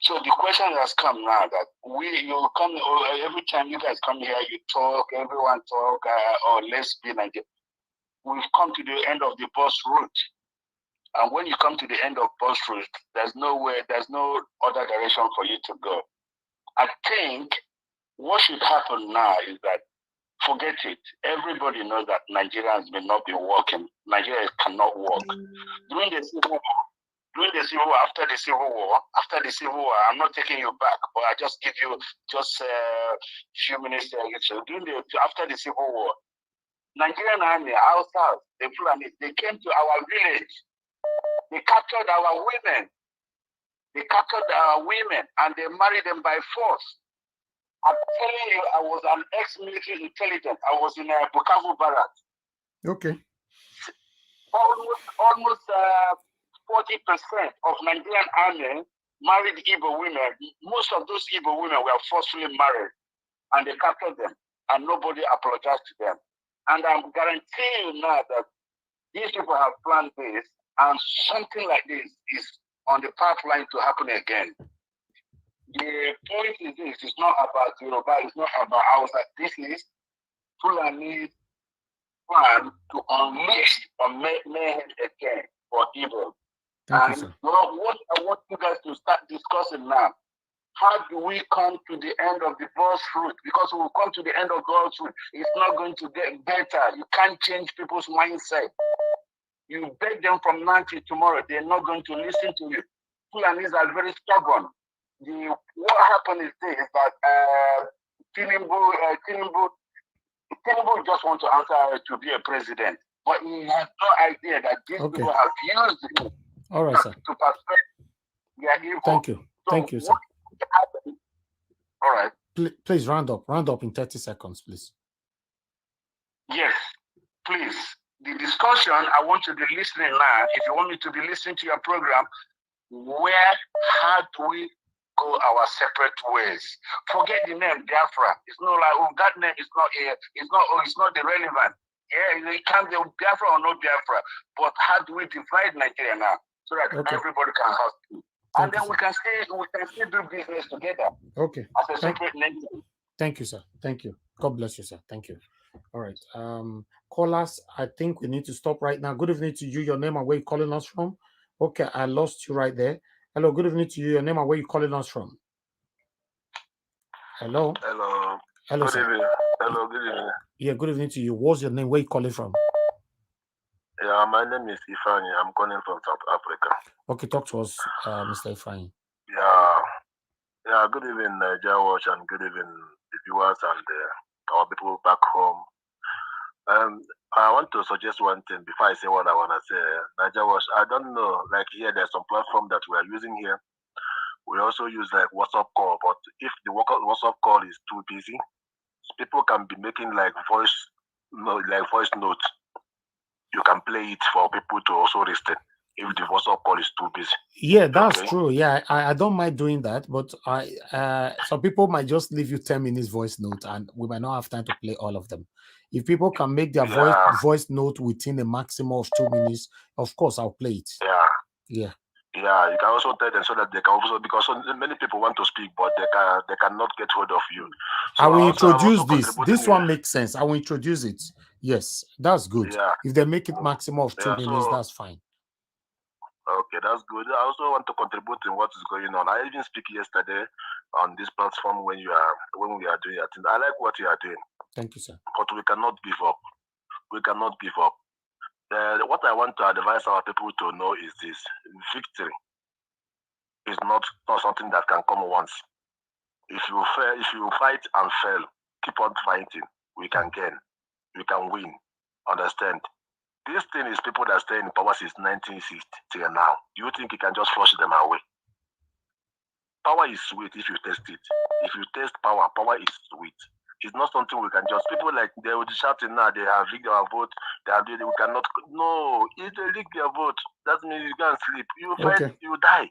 Speaker 9: So the question has come now that you come every time you guys come here, you talk, everyone talk, let's be Nigeria. We've come to the end of the bus route. And when you come to the end of bus route, there's no other direction for you to go. I think what should happen now is that forget it. Everybody knows that Nigerians may not be working. Nigeria cannot work. During the Civil War, after the Civil War, I'm not taking you back, but I just give you just a few minutes. After the Civil War, Nigerian army, our south, the Fulani, they came to our village. They captured our women. And they married them by force. I'm telling you, I was an ex-military intelligence. I was in a Bukavu barracks.
Speaker 10: Okay.
Speaker 9: Almost 40% of Nigerian army married Igbo women. Most of those Igbo women were forcefully married, and they captured them, and nobody apologized to them. And I'm guaranteeing you now that these people have planned this, and something like this is on the pipeline to happen again. The point is this: it's not about Yoruba, it's not about Hausa. This is Fulani plan to unleash or make mayhem again for evil.
Speaker 10: Thank you, sir.
Speaker 9: What I want you guys to start discussing now, how do we come to the end of the bus route? Because when we come to the end of the bus route, it's not going to get better. You can't change people's mindset. You beg them from now till tomorrow, they're not going to listen to you. Fulanis are very stubborn. What happened is this, that Tinubu just want to answer to be a president, but he has no idea that these people have used him.
Speaker 10: All right, sir.
Speaker 9: To perfect their evil.
Speaker 10: Thank you. Thank you, sir.
Speaker 9: All right.
Speaker 10: Please round up. Round up in 30 seconds, please.
Speaker 9: Yes, please. The discussion, I want you to be listening now. If you want me to be listening to your program, how do we go our separate ways? Forget the name Biafra. It's not like that name is not here. It's not irrelevant. Yeah, it can be Biafra or no Biafra. But how do we divide Nigeria now so that everybody can have and then we can still do business together.
Speaker 10: Okay.
Speaker 9: As a separate nation.
Speaker 10: Thank you, sir. Thank you. God bless you, sir. Thank you. All right. Callers, I think we need to stop right now. Good evening to you. Your name and where you calling us from? Okay, I lost you right there. Hello, good evening to you. Your name and where you calling us from? Hello.
Speaker 15: Hello.
Speaker 10: Hello,
Speaker 15: Good
Speaker 10: sir.
Speaker 15: evening. Hello, good evening.
Speaker 10: Yeah, good evening to you. What's your name? Where you calling from?
Speaker 15: Yeah, my name is Ifani. I'm calling from South Africa.
Speaker 10: Okay, talk to us, Mr. Ifani.
Speaker 15: Yeah, good evening, Nigeria Watch, and good evening, the viewers and our people back home. I want to suggest one thing before I say what I want to say. Nigeria Watch, I don't know, like here, there's some platform that we are using here. We also use like WhatsApp call, but if the WhatsApp call is too busy, people can be making like voice notes. You can play it for people to also listen if the WhatsApp call is too busy.
Speaker 10: Yeah, that's true. Yeah, I don't mind doing that, but some people might just leave you 10 minutes voice note, and we might not have time to play all of them. If people can make their voice note within a maximum of 2 minutes, of course I'll play it. Yeah.
Speaker 15: Yeah, you can also tell them so that they can also, because so many people want to speak, but they cannot get hold of you. So
Speaker 10: I will introduce this. This one makes sense. I will introduce it. Yes, that's good.
Speaker 15: Yeah.
Speaker 10: If they make it maximum of 2 minutes, that's fine.
Speaker 15: Okay, that's good. I also want to contribute in what is going on. I even speak yesterday on this platform when we are doing it. I like what you are doing.
Speaker 10: Thank you, sir.
Speaker 15: But we cannot give up. We cannot give up. What I want to advise our people to know is this: victory is not something that can come once. If you fight and fail, keep on fighting. We can gain. We can win. Understand? This thing is people that stay in power since 1960 till now. Do you think you can just flush them away? Power is sweet if you taste it. If you taste power, power is sweet. It's not something we can just. People like they will be shouting now. They have rigged our vote. They have. We cannot. No, if they rig their vote, that means you can't sleep. You fight.
Speaker 10: Okay.
Speaker 15: You die.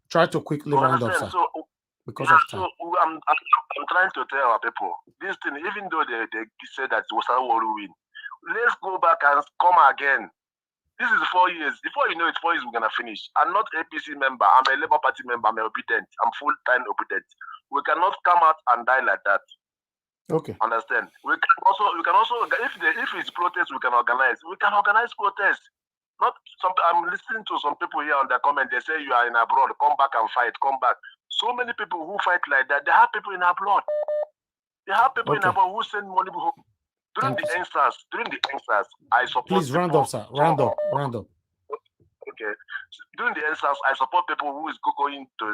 Speaker 10: Try to quickly
Speaker 15: You
Speaker 10: round up,
Speaker 15: understand?
Speaker 10: sir.
Speaker 15: So
Speaker 10: because of time.
Speaker 15: So I'm trying to tell our people this thing. Even though they say that Sanwolu win, let's go back and come again. This is 4 years. Before you know it, 4 years we're gonna finish. I'm not APC member. I'm a Labour Party member. I'm obedient. I'm full-time obedient. We cannot come out and die like that.
Speaker 10: Okay.
Speaker 15: Understand? We can also if it's protest, we can organize. We can organize protest. Not some. I'm listening to some people here on the comment. They say you are in abroad. Come back and fight. Come back. So many people who fight like that. They have people in abroad. They have people in abroad who send money. During the answers, I support.
Speaker 10: Please round up, sir. Round up.
Speaker 15: Okay. During the answers, I support people who is going to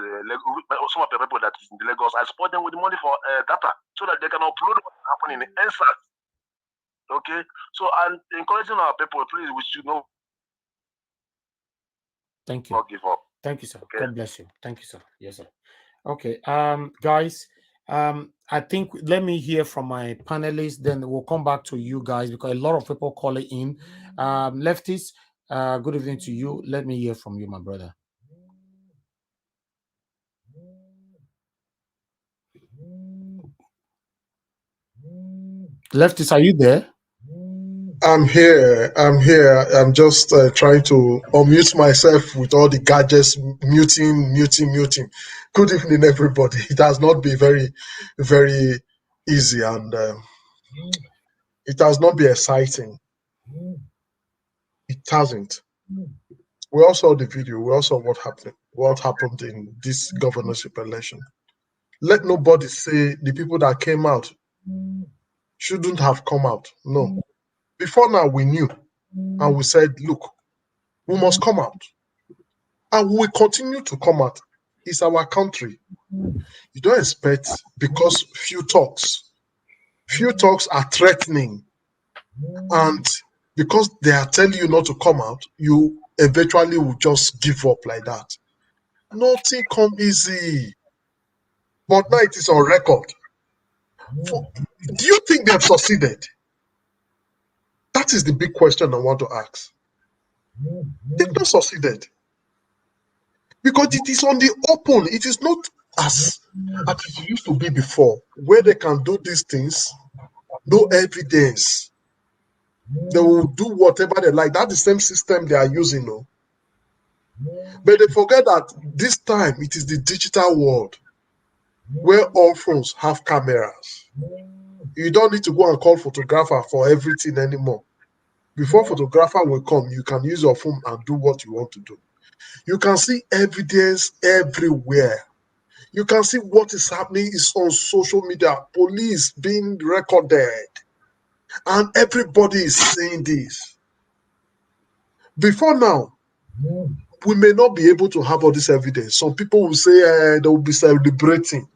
Speaker 15: some of the people that is in the Lagos. I support them with money for data so that they can upload what's happening in the answers. Okay. So I'm encouraging our people, please, we should know.
Speaker 10: Thank you.
Speaker 15: Not give up.
Speaker 10: Thank you, sir.
Speaker 15: Okay.
Speaker 10: God bless you. Thank you, sir. Yes, sir. Okay. Guys, I think let me hear from my panelists, then we'll come back to you guys because a lot of people call it in. Lefties, good evening to you. Let me hear from you, my brother. Lefties, are you there?
Speaker 17: I'm here. I'm just trying to unmute myself with all the gadgets, muting. Good evening, everybody. It has not been very, very easy, and it has not been exciting. It hasn't. We all saw the video. We all saw what happened in this governorship election. Let nobody say the people that came out shouldn't have come out. No. Before now, we knew, and we said, look, we must come out. And we will continue to come out. It's our country. You don't expect, because few talks are threatening. And because they are telling you not to come out, you eventually will just give up like that. Nothing come easy. But now it is on record. Do you think they have succeeded? That is the big question I want to ask. They've not succeeded. Because it is on the open. It is not as it used to be before, where they can do these things, no evidence. They will do whatever they like. That's the same system they are using now. But they forget that this time it is the digital world where all phones have cameras. You don't need to go and call photographer for everything anymore. Before photographer will come, you can use your phone and do what you want to do. You can see evidence everywhere. You can see what is happening is on social media, police being recorded, and everybody is saying this. Before now, we may not be able to have all this evidence. Some people will say they will be celebrating.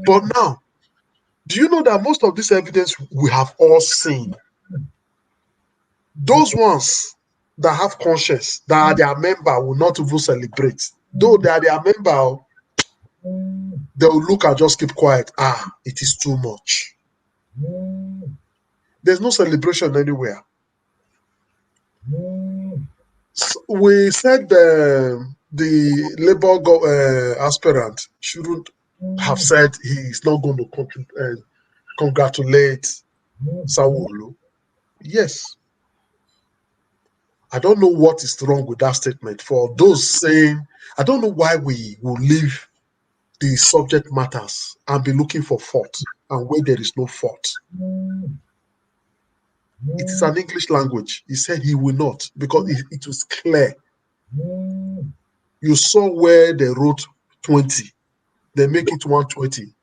Speaker 17: But now, do you know that most of this evidence we have all seen? Those ones that have conscience, that are their member, will not even celebrate. Though they are their member, they will look and just keep quiet. It is too much. There's no celebration anywhere. So we said the Labour aspirant shouldn't have said he is not going to congratulate Sanwolu. Yes. I don't know what is wrong with that statement. For those saying, I don't know why we will leave the subject matters and be looking for fault, and where there is no fault. It is an English language. He said he will not, because it was clear You saw where they wrote 20. They make it 120.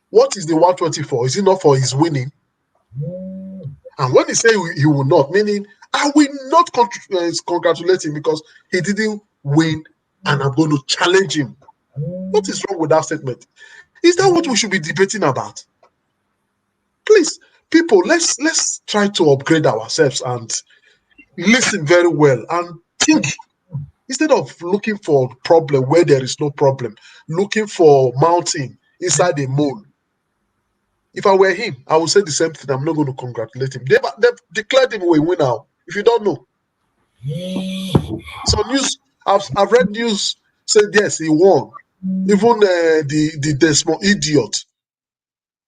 Speaker 17: What is the 120 for? Is it not for his winning? And when he say he will not, meaning I will not congratulate him because he didn't win and I'm going to challenge him. What is wrong with that statement? Is that what we should be debating about? Please, people, let's try to upgrade ourselves and listen very well and think instead of looking for problem where there is no problem, looking for mountain inside a mole. If I were him, I would say the same thing. I'm not going to congratulate him. They've declared him a winner. If you don't know, so news. I've read news said yes, he won. Even the small idiot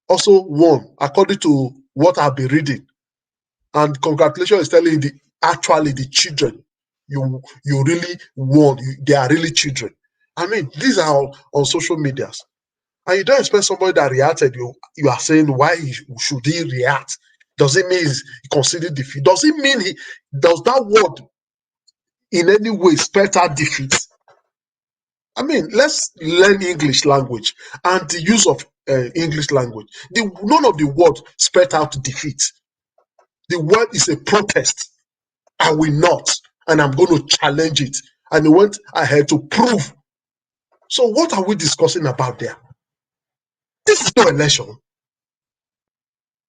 Speaker 17: also won, according to what I've been reading. And congratulations is telling actually the children you really won. They are really children. I mean, these are on social medias. And you don't expect somebody that reacted, you are saying why should he react? Does it mean he considered defeat? Does it mean does that word in any way spell out defeat? I mean, let's learn English language and the use of English language. None of the words spell out defeat. The word is a protest. I will not, and I'm going to challenge it. And he went ahead to prove. So what are we discussing about there? This is no election.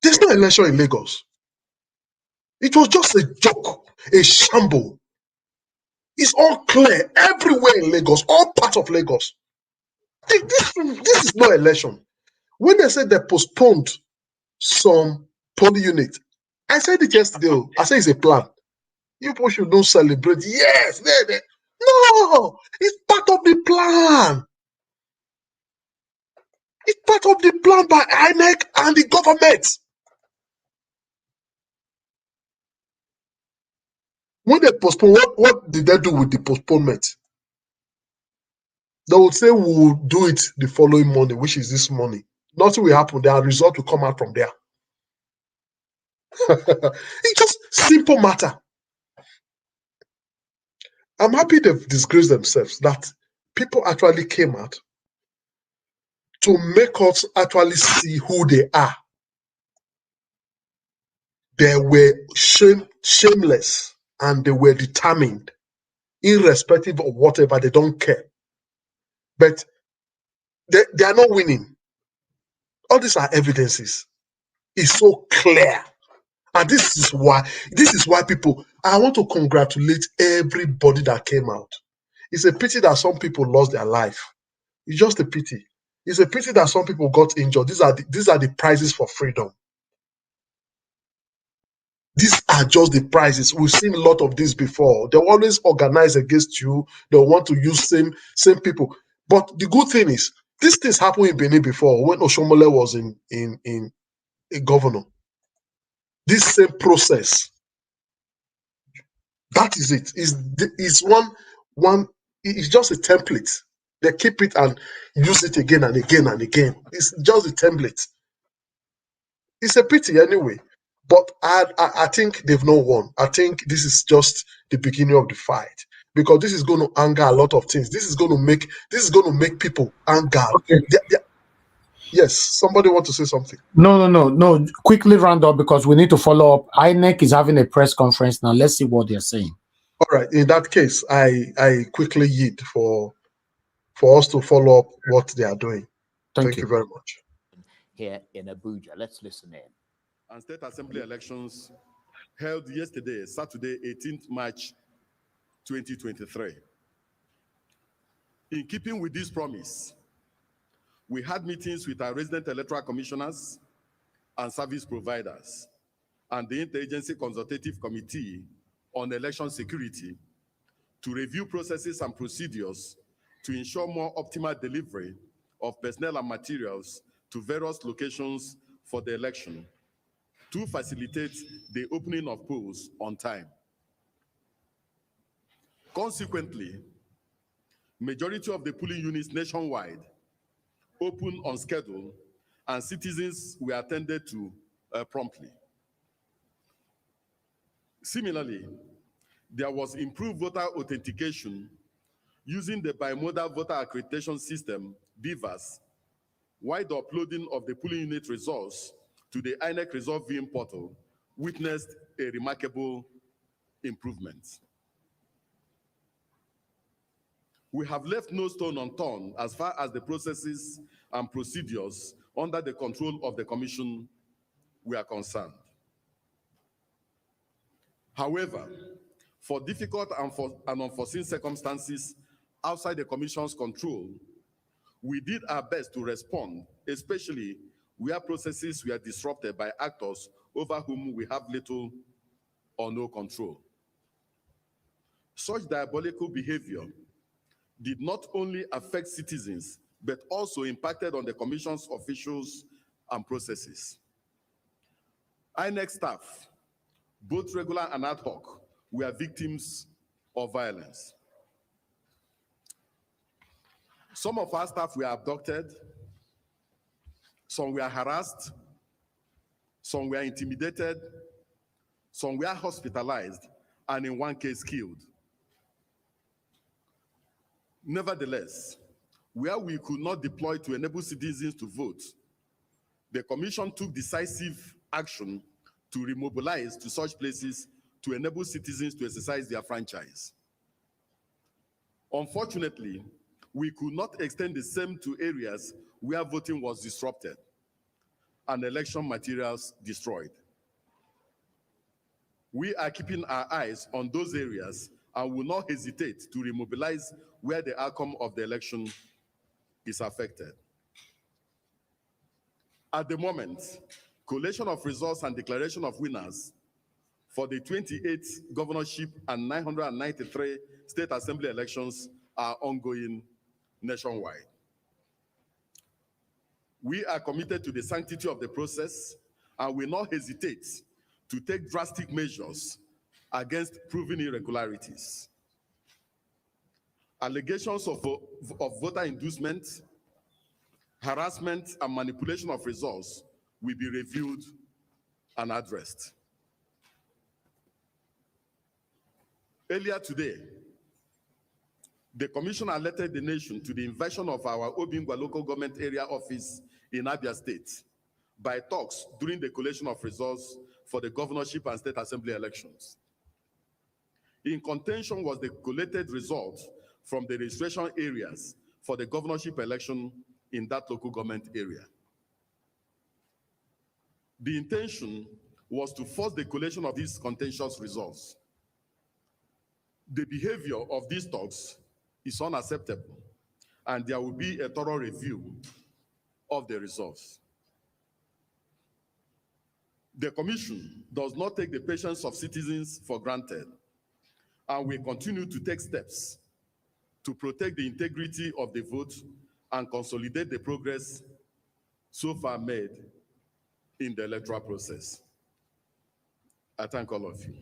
Speaker 17: There's no election in Lagos. It was just a joke, a shamble. It's all clear everywhere in Lagos, all parts of Lagos. This is no election. When they said they postponed some polling unit, I said it yesterday. I said it's a plan. You people should not celebrate. Yes, no, it's part of the plan. It's part of the plan by Inec and the government. When they postpone, what did they do with the postponement? They would say we will do it the following morning, which is this morning. Nothing will happen. Their result will come out from there. It's just simple matter. I'm happy they've disgraced themselves that people actually came out to make us actually see who they are. They were shameless and they were determined, irrespective of whatever, they don't care. But they are not winning. All these are evidences. It's so clear. And this is why people, I want to congratulate everybody that came out. It's a pity that some people lost their life. It's just a pity. It's a pity that some people got injured. These are the prices for freedom. These are just the prices. We've seen a lot of this before. They always organize against you. They want to use same people. But the good thing is, these things happened in Benin before when Oshomole was in a governor. This same process. That is it. It's one. It's just a template. They keep it and use it again and again and again. It's just a template. It's a pity anyway. But I think they've not won. I think this is just the beginning of the fight because this is going to anger a lot of things. This is going to make people anger.
Speaker 10: Okay.
Speaker 17: Yes, somebody want to say something?
Speaker 10: No. Quickly round up because we need to follow up. Inec is having a press conference now. Let's see what they're saying.
Speaker 17: All right. In that case, I quickly yield for us to follow up what they are doing. Thank you very much.
Speaker 13: Here in Abuja, let's listen in.
Speaker 21: And state assembly elections held yesterday, Saturday, 18th March 2023. In keeping with this promise, we had meetings with our resident electoral commissioners and service providers and the Interagency Consultative Committee on Election Security to review processes and procedures to ensure more optimal delivery of personnel and materials to various locations for the election to facilitate the opening of polls on time. Consequently, majority of the polling units nationwide opened on schedule and citizens were attended to promptly. Similarly,
Speaker 6: There was improved voter authentication using the bimodal voter accreditation system, BVAS, while the uploading of the polling unit results to the Inec result viewing portal witnessed a remarkable improvement. We have left no stone unturned as far as the processes and procedures under the control of the Commission we are concerned. However, for difficult and unforeseen circumstances outside the Commission's control, we did our best to respond, especially where processes were disrupted by actors over whom we have little or no control. Such diabolical behavior did not only affect citizens, but also impacted on the Commission's officials and processes. INEC staff, both regular and ad hoc, were victims of violence. Some of our staff were abducted, some were harassed, some were intimidated, some were hospitalized, and in one case killed. Nevertheless, where we could not deploy to enable citizens to vote, the Commission took decisive action to remobilize to such places to enable citizens to exercise their franchise. Unfortunately, we could not extend the same to areas where voting was disrupted and election materials destroyed. We are keeping our eyes on those areas and will not hesitate to remobilize where the outcome of the election is affected. At the moment, collation of results and declaration of winners for the 28th governorship and 993 state assembly elections are ongoing nationwide. We are committed to the sanctity of the process and will not hesitate to take drastic measures against proven irregularities. Allegations of voter inducement, harassment, and manipulation of results will be reviewed and addressed. Earlier today, the Commission alerted the nation to the invasion of our Obingwa local government area office in Abia State by talks during the collation of results for the governorship and state assembly elections. In contention was the collated result from the registration areas for the governorship election in that local government area. The intention was to force the collation of these contentious results. The behavior of these talks is unacceptable, and there will be a thorough review of the results. The Commission does not take the patience of citizens for granted, and will continue to take steps to protect the integrity of the vote and consolidate the progress so far made in the electoral process. I thank all of you.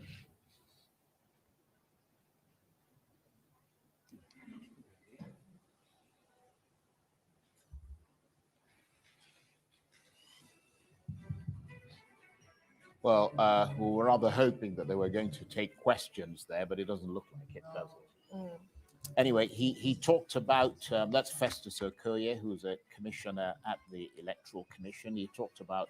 Speaker 13: Well, we were rather hoping that they were going to take questions there, but it doesn't look like it, does it?
Speaker 14: Mm.
Speaker 13: Anyway, he talked about, that's Festus Okoye, who's a commissioner at the Electoral Commission. He talked about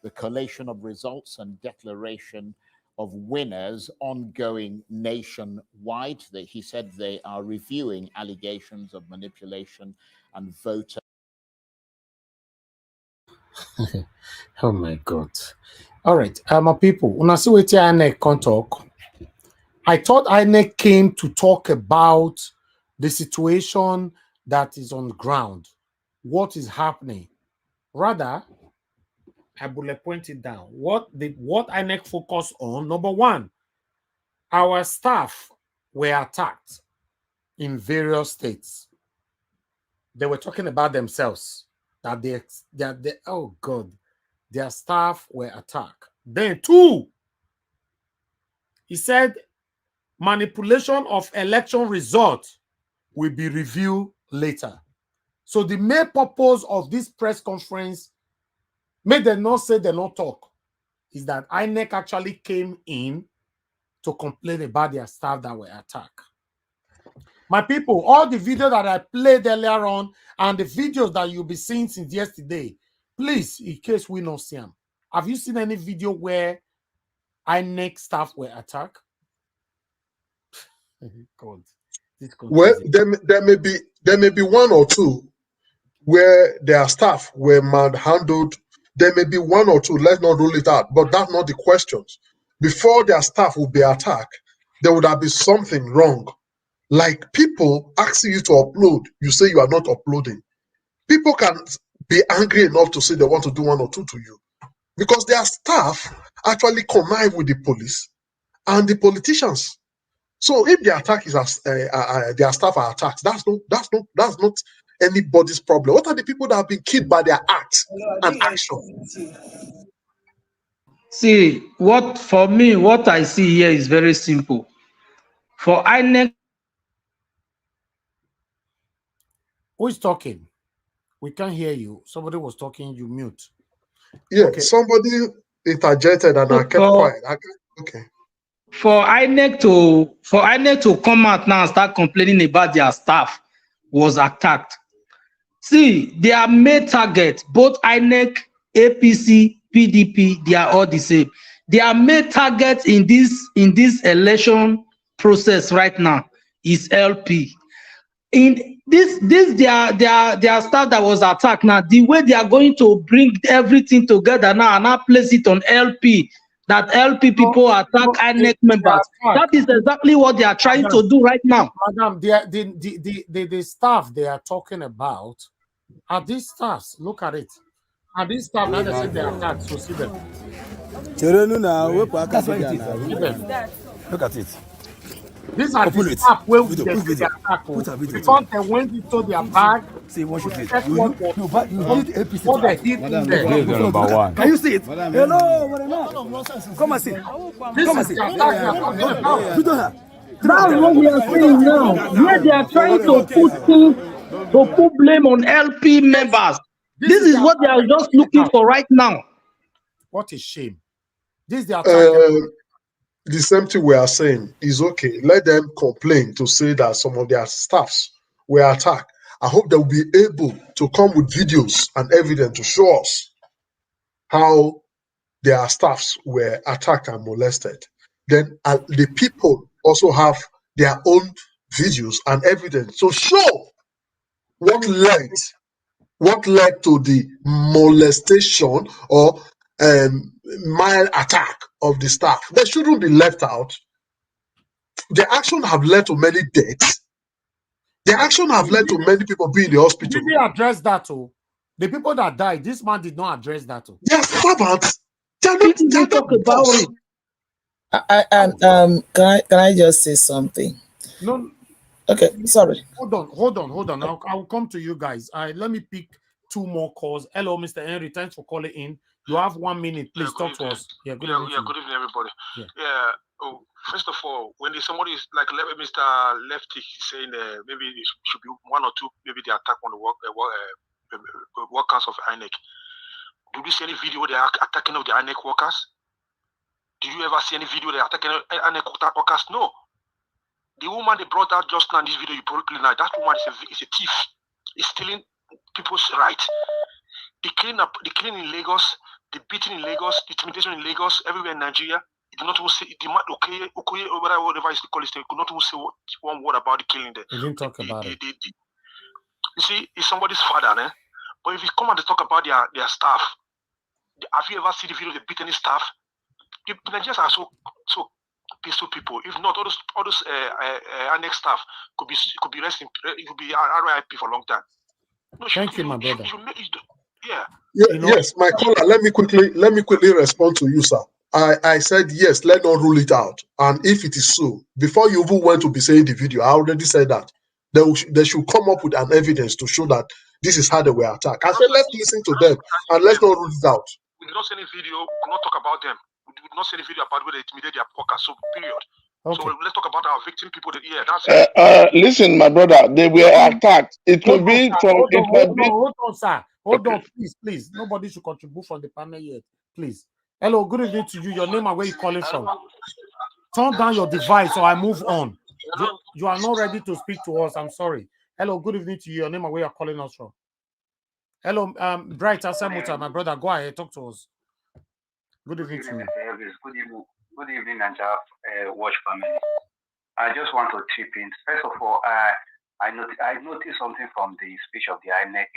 Speaker 13: the collation of results and declaration of winners ongoing nationwide. He said they are reviewing allegations of manipulation and voter.
Speaker 10: Oh my God. All right, my people, una see wetin INEC come talk. I thought INEC came to talk about the situation that is on the ground, what is happening. Rather, I bullet point it down. What INEC focused on, number one, our staff were attacked in various states. They were talking about themselves, that they oh God, their staff were attacked. Then two, he said manipulation of election results will be reviewed later. So the main purpose of this press conference, made them not say they not talk, is that INEC actually came in to complain about their staff that were attacked. My people, all the videos that I played earlier on and the videos that you'll be seeing since yesterday, please, in case we don't see them, have you seen any video where Inec staff were attacked? God,
Speaker 17: Well, there may be one or two where their staff were manhandled. There may be one or two, let's not rule it out, but that's not the questions. Before their staff will be attacked, there would have been something wrong. Like people asking you to upload, you say you are not uploading. People can be angry enough to say they want to do one or two to you because their staff actually connive with the police and the politicians. So if the attack is their staff are attacked, that's not anybody's problem. What are the people that have been killed by their acts and action?
Speaker 8: See, what I see here is very simple. For Inec,
Speaker 10: who is talking? We can't hear you. Somebody was talking, you mute.
Speaker 17: Yeah,
Speaker 10: okay.
Speaker 17: Somebody interjected and I kept quiet. Okay.
Speaker 8: For INEC to come out now and start complaining about their staff was attacked. See, their main target, both INEC, APC, PDP, they are all the same. Their main target in this election process right now is LP. In this their staff that was attacked now, the way they are going to bring everything together now and now place it on LP, that LP people attack INEC members. That is exactly what they are trying to do right now.
Speaker 10: Madam, the staff they are talking about are these staffs. Look at it. Are these staff now they say they are attacked? So see them.
Speaker 14: Look at it.
Speaker 10: These are the staff where we get the attack. Because they went into their bag.
Speaker 14: See, what should
Speaker 10: it?
Speaker 14: You did APC.
Speaker 10: What they hit in there.
Speaker 14: Can you see it? Hello, come and see. Come and see.
Speaker 8: That's what we are saying now. Where they are trying to put blame on LP members. This is what they are just looking for right now.
Speaker 10: What a shame. This is the attack.
Speaker 17: The same thing we are saying is okay. Let them complain to say that some of their staffs were attacked. I hope they'll be able to come with videos and evidence to show us how their staffs were attacked and molested. Then the people also have their own videos and evidence to show what led to the molestation or mild attack of the staff. They shouldn't be left out. The action have led to many deaths. The action have led to many people being in the hospital.
Speaker 10: Did he address that? Oh, the people that died, this man did not address that. Oh,
Speaker 17: they are servants. They're not
Speaker 8: talk about it.
Speaker 16: Can I just say something?
Speaker 10: No.
Speaker 16: Okay, sorry.
Speaker 10: Hold on. I'll come to you guys. Let me pick two more calls. Hello, Mr. Henry. Thanks for calling in. You have 1 minute. Please talk to us.
Speaker 18: Good evening, everybody. Oh, first of all, when somebody is like Mr. Lefty saying maybe it should be one or two, maybe they attack on the workers of INEC. Did you see any video they are attacking of the INEC workers? Did you ever see any video they are attacking INEC workers? No. The woman they brought out just now in this video you probably now, that woman is a thief. Is stealing people's rights. The killing in Lagos, the beating in Lagos, the intimidation in Lagos, everywhere in Nigeria. He did not even say whatever is called, he could not even say one word about the killing there.
Speaker 10: He didn't talk about it.
Speaker 18: You see, he's somebody's father, eh? But if you come and talk about their staff, have you ever seen the video they beat any staff? The Nigerians are so peaceful people. If not, all those annex staff could be resting. It could be RIP for a long time. No,
Speaker 10: thank you, my brother.
Speaker 17: Yes, my caller. Let me quickly respond to you, sir. I said yes. Let not rule it out. And if it is so, before you even went to be saying the video, I already said that they should come up with an evidence to show that this is how they were attacked. I said let's listen to them and let's not rule it out.
Speaker 18: We did not see any video. We could not talk about them. We did not see any video about where they intimidated their workers. So period. Okay. So let's talk about our victim people. That's it.
Speaker 19: Listen, my brother, they were attacked. It could be from.
Speaker 10: Hold on, sir. Hold on, please. Nobody should contribute from the panel yet, please. Hello, good evening to you. Your name and where you calling from? turn down your device or I move on. You are not ready to speak to us. I'm sorry. Hello, good evening to you. Your name and where you're calling us from. Hello, Bright Asamuta, my brother. Go ahead, talk to us. Good evening to you.
Speaker 3: Good evening, Nigeria Watch family. I just want to chip in. First of all, I noticed something from the speech of the Inec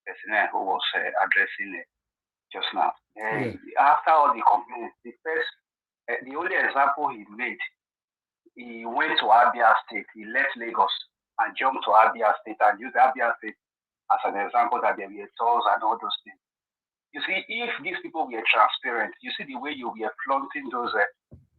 Speaker 3: person who was addressing it just now. After all the complaints, the only example he made, he went to Abia State. He left Lagos and jumped to Abia State and used Abia State as an example that there were tolls and all those things. You see, if these people were transparent, you see the way you were flaunting those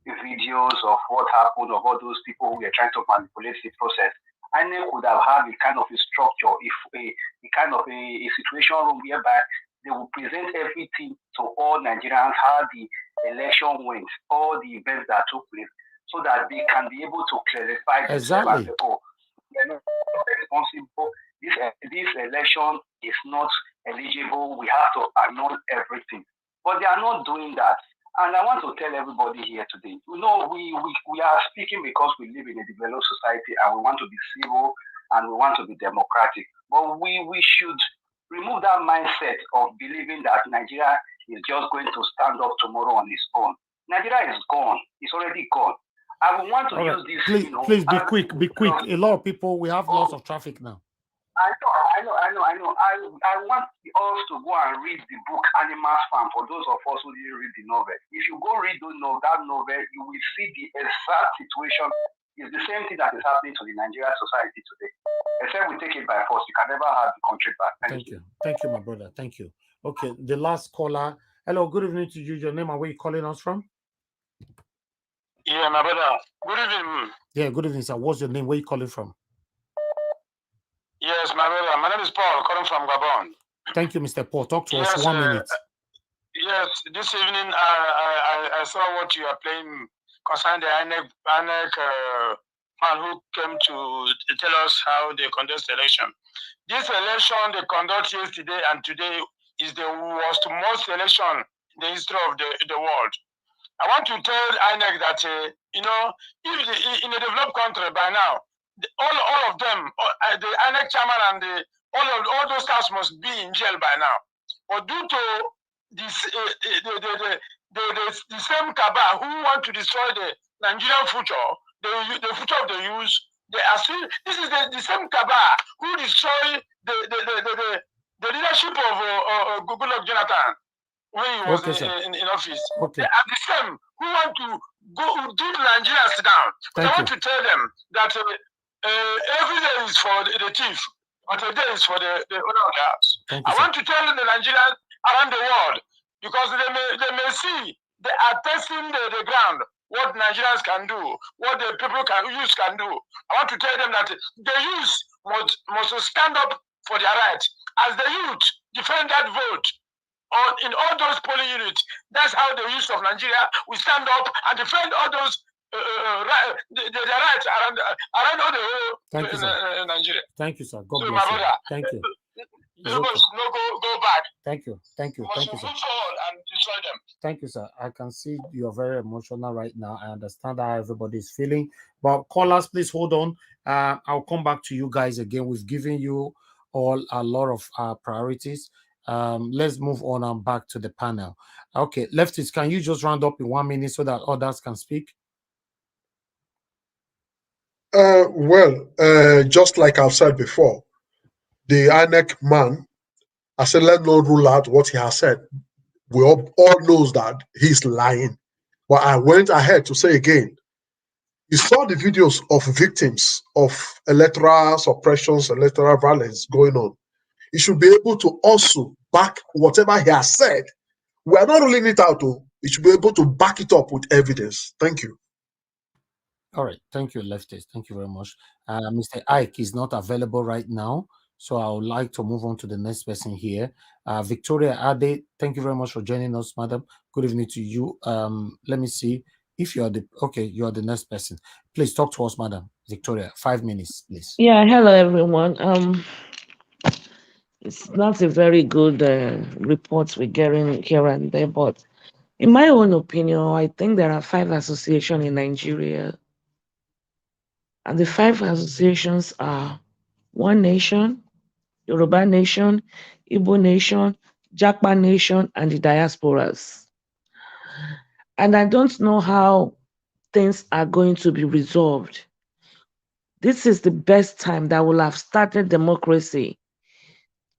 Speaker 3: videos of what happened, of all those people who were trying to manipulate the process. INEC could have had a kind of a structure, if a kind of a situation room whereby they will present everything to all Nigerians, how the election went, all the events that took place, so that they can be able to clarify themselves and say, oh, we are not responsible. This election is not eligible. We have to annul everything. But they are not doing that. And I want to tell everybody here today, we are speaking because we live in a developed society and we want to be civil and we want to be democratic. But we should remove that mindset of believing that Nigeria is just going to stand up tomorrow on its own. Nigeria is gone. It's already gone. I want to use this.
Speaker 10: Please be quick. Be quick. A lot of people, we have lots of traffic now.
Speaker 3: I know. I want us to go and read the book Animals Farm for those of us who didn't read the novel. If you go read that novel, you will see the exact situation. It's the same thing that is happening to the Nigerian society today. Except we take it by force, you can never have the country back. Thank you.
Speaker 10: Thank you, my brother. Thank you. Okay, the last caller. Hello, good evening to you. Your name and where you calling us from?
Speaker 20: Yeah, my brother. Good evening.
Speaker 10: Yeah, good evening, sir. What's your name? Where you calling from?
Speaker 20: Yes, my brother. My name is Paul, calling from Gabon.
Speaker 10: Thank you, Mr. Paul. Talk to us 1 minute.
Speaker 20: Yes, this evening I saw what you are playing concerning the INEC man who came to tell us how they conduct the election. This election they conduct yesterday and today is the most election in the history of the world. I want to tell INEC that if in a developed country by now, all of them, the INEC chairman and all those staffs must be in jail by now. But due to this, the same cabal who want to destroy the Nigerian future, the future of the youth, they are still. This is the same cabal who destroy the leadership of Goodluck Jonathan when he was in office.
Speaker 10: Okay.
Speaker 20: They are the same who want to go do the Nigerians down. But I want to tell them that every day is for the thief, but a day is for the owner of the house. I want to tell the Nigerians around the world, because they may see they are testing the ground, what Nigerians can do, what the people youth can do. I want to tell them that the youth must stand up for their rights. As the youth defend that vote in all those polling units, that's how the youth of Nigeria will stand up and defend all those the rights around all the whole Nigeria.
Speaker 10: Thank you, sir. God bless you. Thank you.
Speaker 20: They must not go back.
Speaker 10: Thank you, sir.
Speaker 20: Move forward and destroy them.
Speaker 10: Thank you, sir. I can see you're very emotional right now. I understand how everybody is feeling. But callers, please hold on. I'll come back to you guys again. We've given you all a lot of priorities. Let's move on and back to the panel. Okay, leftists, can you just round up in 1 minute so that others can speak?
Speaker 17: Just like I've said before, the INEC man, I said, let no rule out what he has said. We all knows that he's lying. But I went ahead to say again, you saw the videos of victims of electoral suppressions, electoral violence going on. You should be able to also back whatever he has said. We are not ruling it out, though. You should be able to back it up with evidence. Thank you.
Speaker 10: All right. Thank you, leftist. Thank you very much. Mr. Ike is not available right now, so I would like to move on to the next person here. Victoria Ade, thank you very much for joining us, madam. Good evening to you. Let me see if you are you are the next person. Please talk to us, madam. Victoria, 5 minutes, please.
Speaker 22: Yeah, hello, everyone. It's not a very good report we're getting here and there, but In my own opinion, I think there are 5 associations in Nigeria. And the 5 associations are One Nation, Yoruba Nation, Igbo Nation, Japa Nation, and the diasporas. And I don't know how things are going to be resolved. This is the best time that will have started democracy,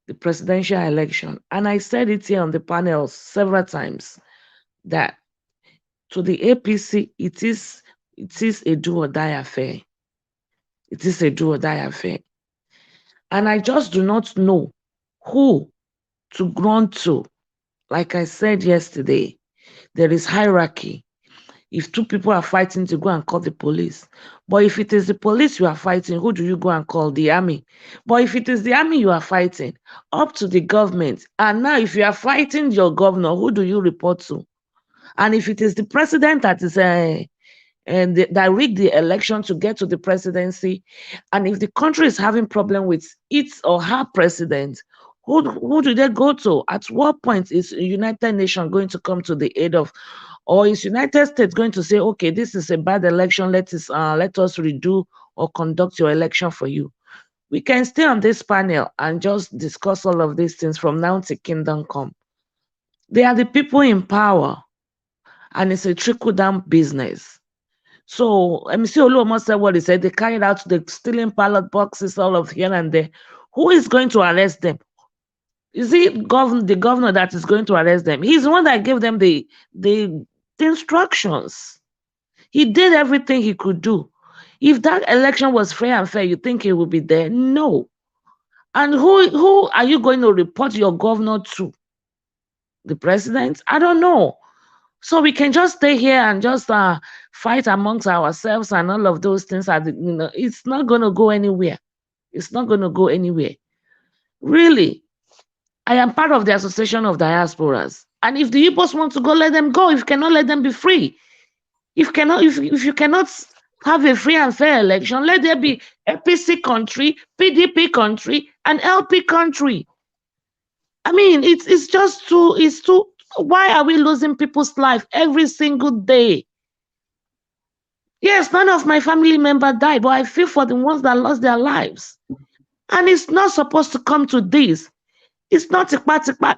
Speaker 22: the presidential election. And I said it here on the panel several times that to the APC, it is a do or die affair. It is a do or die affair. And I just do not know who to run to. Like I said yesterday, there is hierarchy. If 2 people are fighting, to go and call the police. But if it is the police you are fighting, who do you go and call? The army. But if it is the army you are fighting, up to the government. And now if you are fighting your governor, who do you report to? And if it is the president that is that rigged the election to get to the presidency, and if the country is having problem with its or her president, who do they go to? At what point is United Nations going to come to the aid of, or is United States going to say, okay, this is a bad election, let us redo or conduct your election for you? We can stay on this panel and just discuss all of these things from now to kingdom come. They are the people in power, and it's a trickle-down business. So MC Oluomo said what he said. They carried out the stealing ballot boxes all of here and there. Who is going to arrest them? Is it the governor that is going to arrest them? He's the one that gave them the instructions. He did everything he could do. If that election was fair and fair, you think he would be there? No. And who are you going to report your governor to? The president? I don't know. So we can just stay here and just fight amongst ourselves and all of those things. It's not going to go anywhere. It's not going to go anywhere. Really, I am part of the Association of Diasporas. And if the Igbos want to go, let them go. If you cannot, let them be free. If you cannot have a free and fair election, let there be APC country, PDP country, and LP country. I mean, it's just too. Why are we losing people's life every single day? Yes, none of my family members died, but I feel for the ones that lost their lives. And it's not supposed to come to this. It's not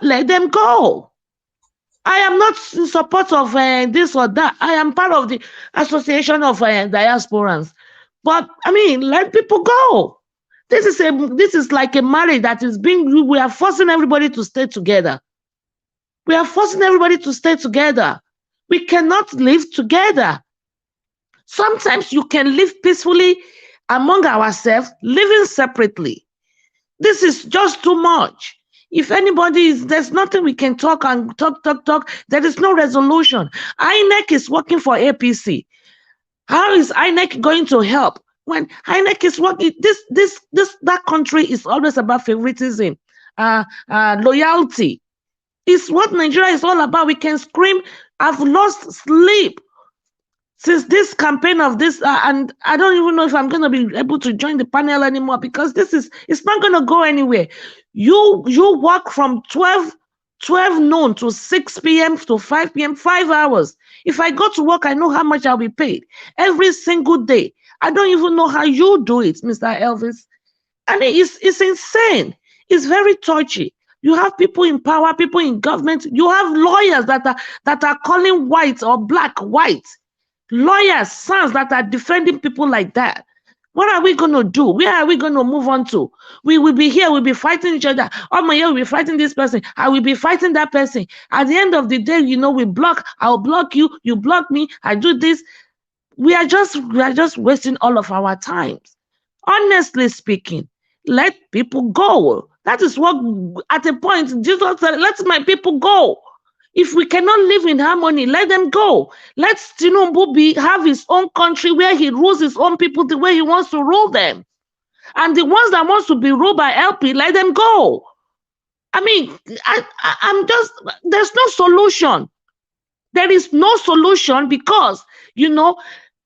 Speaker 22: let them go. I am not in support of this or that. I am part of the Association of Diasporans. But I mean, let people go. This is like a marriage that is we are forcing everybody to stay together. We are forcing everybody to stay together. We cannot live together. Sometimes you can live peacefully among ourselves, living separately. This is just too much. If there's nothing we can talk and talk. There is no resolution. Inec is working for APC. How is Inec going to help? When Inec is working, that country is always about favoritism, loyalty. It's what Nigeria is all about. We can scream, I've lost sleep since this campaign of this, and I don't even know if I'm going to be able to join the panel anymore, because it's not going to go anywhere. You work from 12 noon to 6 p.m. to 5 p.m., 5 hours. If I go to work, I know how much I'll be paid every single day. I don't even know how you do it, Mr. Elvis. And it's insane. It's very touchy. You have people in power, people in government. You have lawyers that are calling white or black white. Lawyers, sons that are defending people like that. What are we going to do? Where are we going to move on to? We will be here. We'll be fighting each other. Oh my God, we'll be fighting this person. I will be fighting that person. At the end of the day, we block. I'll block you. You block me. I do this. We are just wasting all of our times. Honestly speaking, let people go. That is what, at a point, Jesus said, let my people go. If we cannot live in harmony, let them go. Let Tinubu have his own country where he rules his own people the way he wants to rule them. And the ones that wants to be ruled by LP, let them go. I mean, there's no solution. There is no solution because,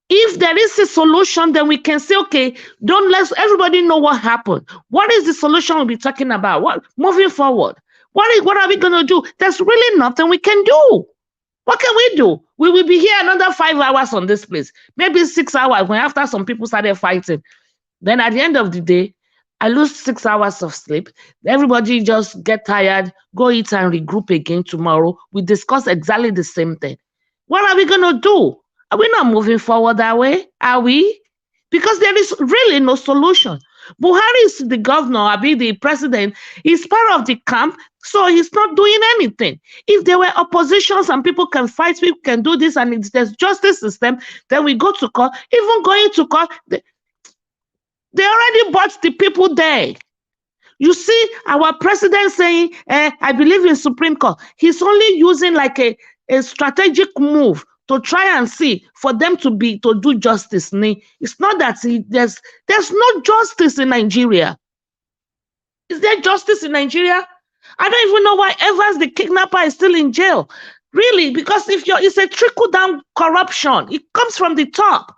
Speaker 22: if there is a solution, then we can say, okay, don't let everybody know what happened. What is the solution we'll be talking about? Moving forward? What are we going to do? There's really nothing we can do. What can we do? We will be here another 5 hours on this place, maybe 6 hours when after some people started fighting. Then at the end of the day, I lose 6 hours of sleep. Everybody just get tired, go eat and regroup again tomorrow. We discuss exactly the same thing. What are we going to do? Are we not moving forward that way? Are we? Because there is really no solution. Buhari is the governor, Abi, the president. He's part of the camp, so he's not doing anything. If there were oppositions and people can fight, people can do this, and there's justice system, then we go to court. Even going to court, they already bought the people there. You see our president saying, I believe in Supreme Court. He's only using like a strategic move to try and see for them to do justice. It's not that there's no justice in Nigeria. Is there justice in Nigeria? I don't even know why Evans the kidnapper is still in jail. Really, because it's a trickle-down corruption. It comes from the top.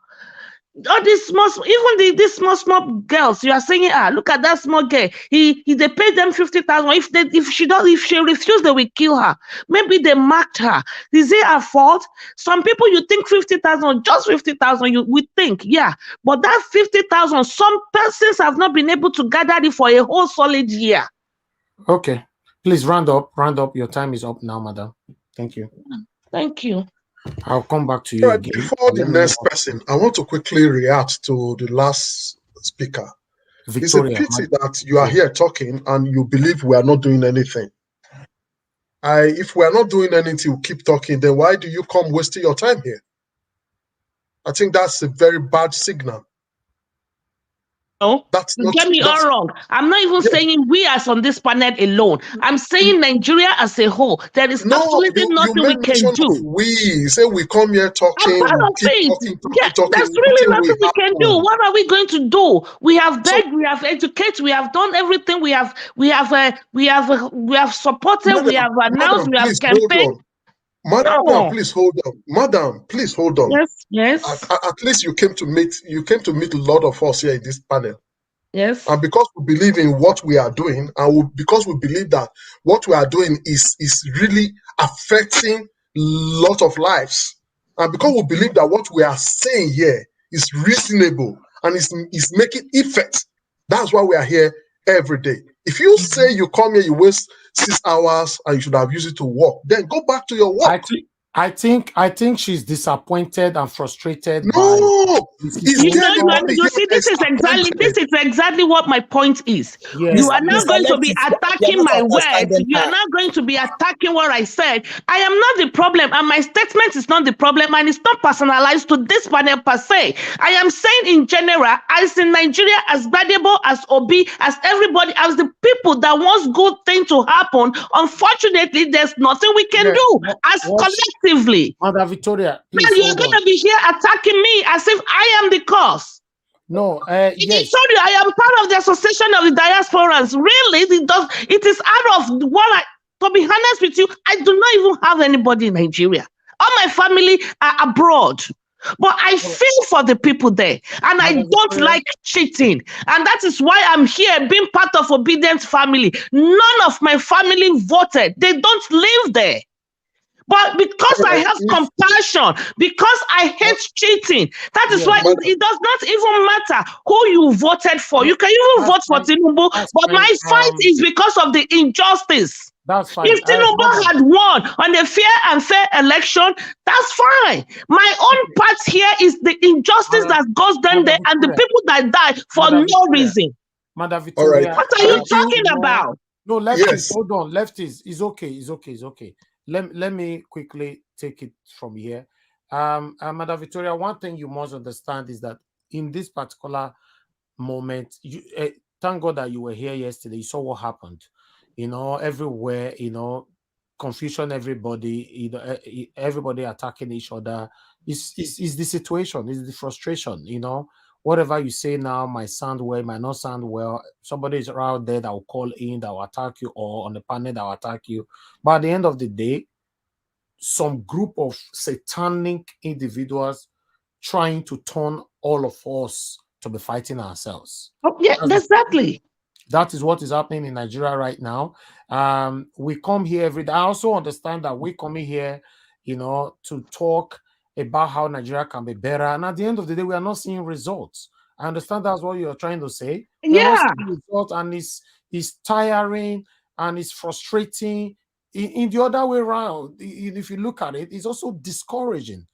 Speaker 22: All these these small girls, you are saying, look at that small girl. They paid them 50,000. If she refuses, they will kill her. Maybe they marked her. Is it her fault? Some people, you think 50,000, just 50,000, you would think, yeah. But that 50,000, some persons have not been able to gather it for a whole solid year.
Speaker 10: Okay, please round up. Your time is up now, madam. Thank you.
Speaker 22: Thank you.
Speaker 10: I'll come back to you again.
Speaker 17: Before the next person, I want to quickly react to the last speaker. Victoria, it's a pity that you are here talking and you believe we are not doing anything. If we are not doing anything, we keep talking, then why do you come wasting your time here? I think that's a very bad signal.
Speaker 22: No, you get me all wrong. I'm not even saying we as on this planet alone. I'm saying Nigeria as a whole. There is absolutely nothing we can do.
Speaker 17: We say we come here talking,
Speaker 22: there's really nothing we can do. What are we going to do? We have begged, we have educated, we have done everything. We have supported, we have announced, we have campaigned.
Speaker 17: Madam, please hold on. Madam, please hold on.
Speaker 22: Yes.
Speaker 17: At least you came to meet a lot of us here in this panel.
Speaker 22: Yes.
Speaker 17: And because we believe in what we are doing, and because we believe that what we are doing is really affecting a lot of lives, and because we believe that what we are saying here is reasonable and is making effect, that's why we are here every day. If you say you come here, you waste 6 hours and you should have used it to work, then go back to your work.
Speaker 10: I think she's disappointed and frustrated.
Speaker 17: No,
Speaker 22: this is exactly what my point is. Yes. You are now going to be attacking my words. You are now going to be attacking what I said. I am not the problem, and my statement is not the problem, and it's not personalized to this panel per se. I am saying in general, as in Nigeria, as Gbadebo, as Obi, as everybody, as the people that wants good thing to happen. Unfortunately, there's nothing we can do as collectively.
Speaker 10: Mother Victoria, please.
Speaker 22: Now you're going to be here attacking me as if I am the cause.
Speaker 10: No,
Speaker 22: yes. Sorry, I am part of the Association of the Diasporans. Really, it is out of what to be honest with you, I do not even have anybody in Nigeria. All my family are abroad. But I feel for the people there, and I don't like cheating. And that is why I'm here being part of Obedient family. None of my family voted. They don't live there. But because I have compassion, because I hate cheating, that is why it does not even matter who you voted for. You can even vote for Tinubu, but my fight is because of the injustice.
Speaker 10: That's fine.
Speaker 22: If Tinubu had won on a fair election, that's fine. My own part here is the injustice that goes down there and the people that die for no reason.
Speaker 10: Madam Victoria,
Speaker 22: what are you talking about?
Speaker 10: No, lefties, hold on. Lefties, it's okay. Let me quickly take it from here. Madam Victoria, one thing you must understand is that in this particular moment, thank God that you were here yesterday. You saw what happened. Everywhere, confusion, everybody, everybody attacking each other. Is the situation, is the frustration, Whatever you say now might sound well, might not sound well. Somebody is out there that will call in, that will attack you, or on the panel that will attack you. But at the end of the day, some group of satanic individuals trying to turn all of us to be fighting ourselves.
Speaker 22: Oh, yeah, exactly.
Speaker 10: That is what is happening in Nigeria right now. We come here every day. I also understand that we come here to talk about how Nigeria can be better. And at the end of the day, we are not seeing results. I understand that's what you're trying to say. We are not seeing results, and it's tiring and it's frustrating. In the other way around, if you look at it, it's also discouraging.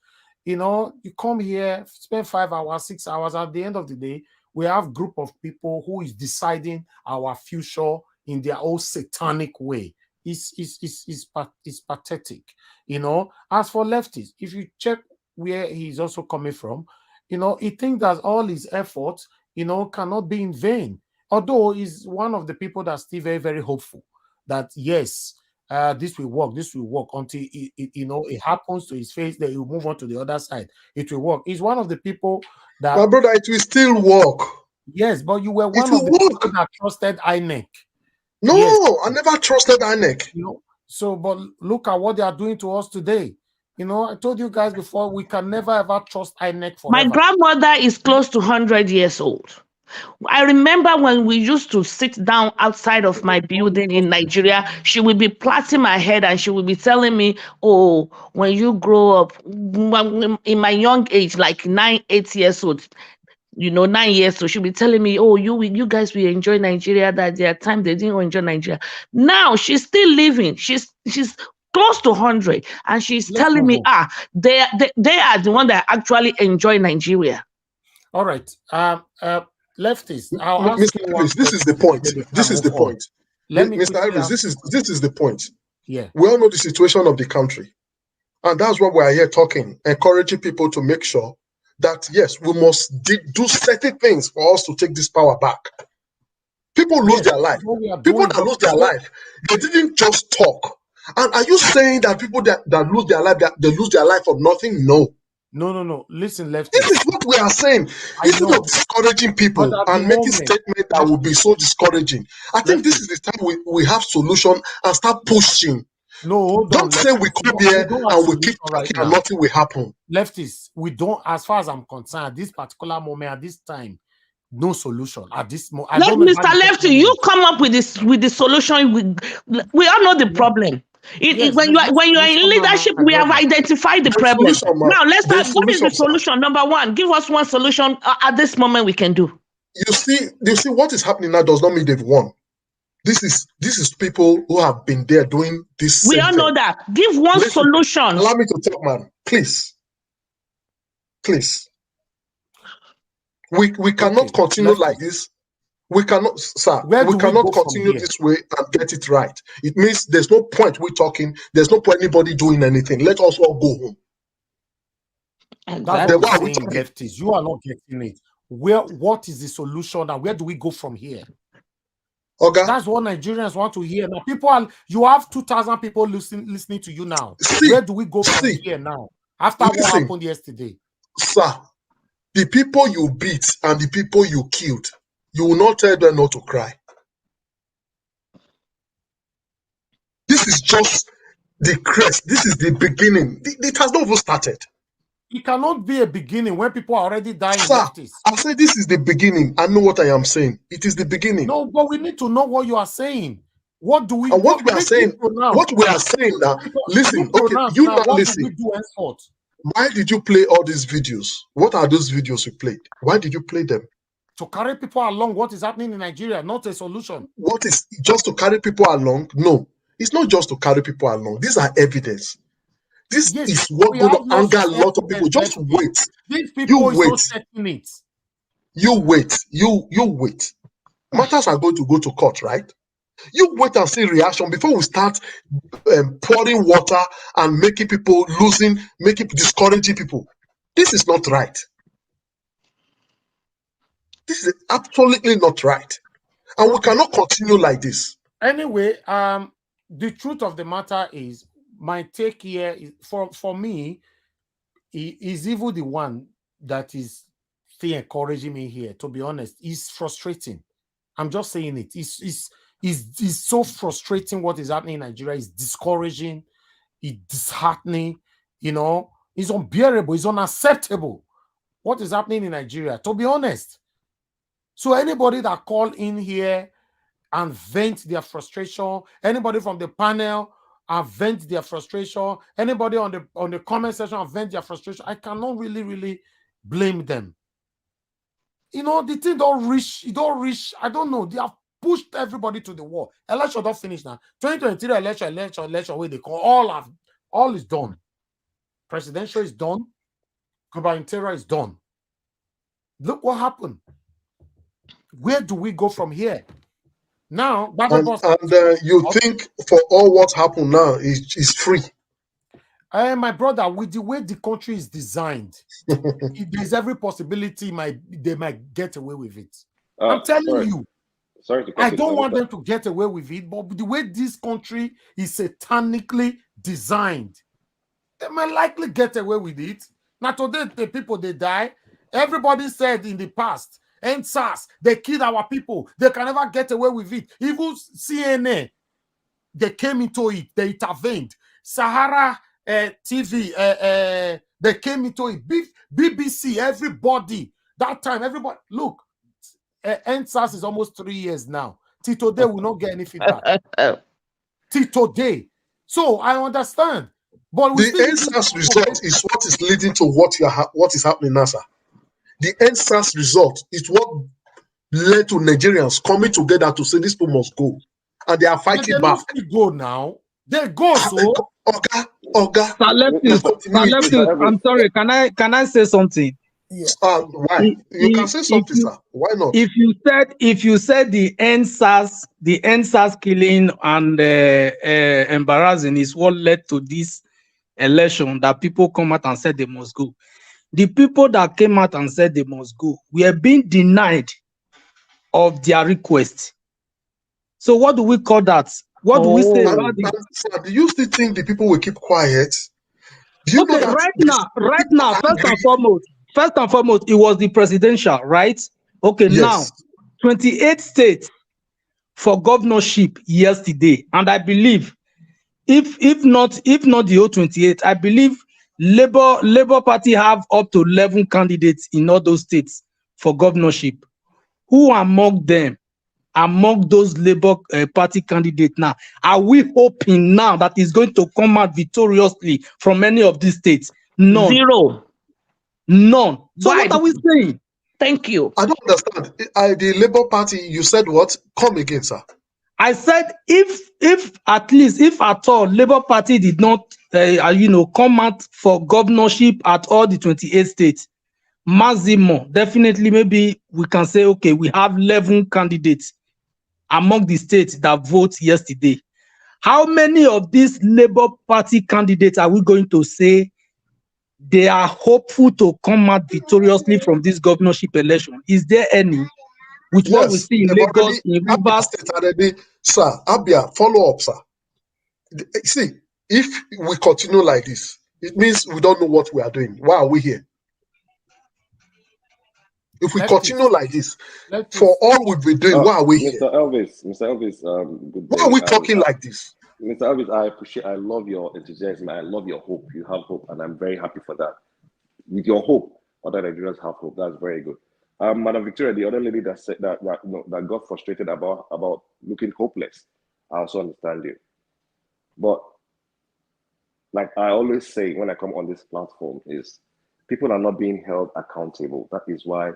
Speaker 10: You come here, spend 5 hours, 6 hours. At the end of the day, we have a group of people who is deciding our future in their own satanic way. It's pathetic. As for leftists, if you check where he's also coming from, he thinks that all his efforts, cannot be in vain. Although he's one of the people that's still very, very hopeful that yes, this will work until it happens to his face, then he'll move on to the other side. It will work. He's one of the people that,
Speaker 17: my brother, it will still work.
Speaker 10: Yes, but you were one of the people that trusted Inec.
Speaker 17: No, yes. I never trusted Inec.
Speaker 10: So, but look at what they are doing to us today. I told you guys before, we can never ever trust Inec forever.
Speaker 22: My grandmother is close to 100 years old. I remember when we used to sit down outside of my building in Nigeria, she would be plaiting my head and she would be telling me, oh, when you grow up, in my young age, like 9, 8 years old, 9 years, so she'll be telling me, oh, you guys will enjoy Nigeria, that there are times they didn't enjoy Nigeria. Now she's still living. She's close to 100, and she's telling me, they are the one that actually enjoy Nigeria.
Speaker 10: All right. Leftists,
Speaker 17: Mr. Harris, this is the point. This is the point. Mr. Harris, this is the point.
Speaker 10: Yeah.
Speaker 17: We all know the situation of the country. And that's why we are here talking, encouraging people to make sure that, yes, we must do certain things for us to take this power back. People lose their life. People that lose their life, they didn't just talk. And are you saying that people that lose their life, that they lose their life for nothing? No.
Speaker 10: No. Listen, leftists.
Speaker 17: This is what we are saying. Instead of discouraging people and making statements that will be so discouraging, I think this is the time we have solution and start pushing.
Speaker 10: No, hold
Speaker 17: don't
Speaker 10: on,
Speaker 17: say we come here and we keep talking and nothing will happen.
Speaker 10: Leftists, we don't, as far as I'm concerned, at this particular moment, at this time, no solution. At this moment,
Speaker 22: Mr. Lefty, you come up with the solution. We all know the problem. When you are in leadership, we have identified the problem. Now let's start. What is the solution? Number one, give us one solution at this moment we can do.
Speaker 17: You see what is happening now does not mean they've won. This is people who have been there doing this.
Speaker 22: We all know that. Give one solution.
Speaker 17: Allow me to talk, man. Please. We cannot continue like this. We cannot, sir. We cannot continue this way and get it right. It means there's no point we talking. There's no point anybody doing anything. Let us all go home.
Speaker 10: And that's what I'm saying, leftists. You are not getting it. What is the solution and where do we go from here?
Speaker 17: Okay.
Speaker 10: That's what Nigerians want to hear. Now, you have 2,000 people listening to you now. Where do we go from here now? After what happened yesterday?
Speaker 17: Sir, the people you beat and the people you killed, you will not tell them not to cry. This is just the crest. This is the beginning. It has not even started.
Speaker 10: It cannot be a beginning when people are already dying.
Speaker 17: Sir, I say this is the beginning. I know what I am saying. It is the beginning.
Speaker 10: No, but we need to know what you are saying. What do we?
Speaker 17: And what we are saying now? Listen, okay, you now listen. Why did you play all these videos? What are those videos you played? Why did you play them?
Speaker 10: To carry people along what is happening in Nigeria, not a solution.
Speaker 17: What is just to carry people along? No, it's not just to carry people along. These are evidence. This is what going to anger a lot of people. Just wait.
Speaker 10: These people
Speaker 17: You wait. You wait. Matters are going to go to court, right? You wait and see reaction before we start pouring water and making people discouraging people. This is not right. This is absolutely not right. And we cannot continue like this.
Speaker 10: Anyway, the truth of the matter is, my take here is, for me, is even the one that is still encouraging me here, to be honest. It's frustrating. I'm just saying it. It's so frustrating what is happening in Nigeria. It's discouraging. It's disheartening. It's unbearable. It's unacceptable what is happening in Nigeria, to be honest. So anybody that call in here and vent their frustration, anybody from the panel and vent their frustration. Anybody on the comment section and vent their frustration. I cannot really blame them. You know, the thing don't reach. I don't know. They have pushed everybody to the wall. Election don't finish now. 2023 election where they call all is done. Presidential is done. Gubernatorial is done. Look what happened. Where do we go from here? Now,
Speaker 17: you think for all what happened now is free?
Speaker 10: My brother, with the way the country is designed, there's every possibility they might get away with it. I'm telling you.
Speaker 4: Sorry to
Speaker 10: I don't want them to get away with it, but the way this country is satanically designed, they might likely get away with it. Now today, the people, they die. Everybody said in the past, NSAS, they killed our people. They can never get away with it. Even CNN, they came into it. They intervened. Sahara TV, they came into it. BBC, everybody. That time, everybody. Look, NSAS is almost 3 years now. Till today, will not get any feedback. Till today. So, I understand. But
Speaker 17: the NSAS result is what is leading to what is happening now, sir. The NSAS result is what led to Nigerians coming together to say these people must go, and they are fighting back.
Speaker 10: They go now. They go so.
Speaker 17: Oga.
Speaker 5: I'm sorry. Can I say something?
Speaker 17: Yes. Why? You can say something, sir. Why not?
Speaker 5: If you said the NSAS killing and embarrassing is what led to this election, that people come out and said they must go. The people that came out and said they must go were being denied of their request. So what do we call that? What do we say about it?
Speaker 17: Sir, do you still think the people will keep quiet? Do you know that
Speaker 5: right now, first and foremost, it was the presidential, right? Okay, yes. Now 28 states for governorship yesterday, and I believe if not the whole 28, I believe Labour Party have up to 11 candidates in all those states for governorship. Who among those Labour Party candidates now are we hoping now that is going to come out victoriously from any of these states? None.
Speaker 22: Zero.
Speaker 5: None. So
Speaker 22: Why?
Speaker 5: What are we saying?
Speaker 22: Thank you.
Speaker 17: I don't understand. The Labour Party, you said what? Come again, sir.
Speaker 5: I said if at all Labour Party did not come out for governorship at all the 28 states, maximum, definitely maybe we can say, okay, we have 11 candidates among the states that vote yesterday. How many of these Labour Party candidates are we going to say they are hopeful to come out victoriously from this governorship election? Is there any? With what we see in Lagos, in Rivers?
Speaker 17: Sir, Abia, follow up, sir. See, if we continue like this, it means we don't know what we are doing. Why are we here? If we continue like this, for all we've been doing, why are we here?
Speaker 4: Mr. Elvis, good day.
Speaker 17: Why are we talking like this?
Speaker 4: Mr. Elvis, I love your enthusiasm. I love your hope. You have hope, and I'm very happy for that. With your hope, other Nigerians have hope. That's very good. Madam Victoria, the other lady that said that got frustrated about looking hopeless, I also understand you. But like I always say when I come on this platform is people are not being held accountable. That is why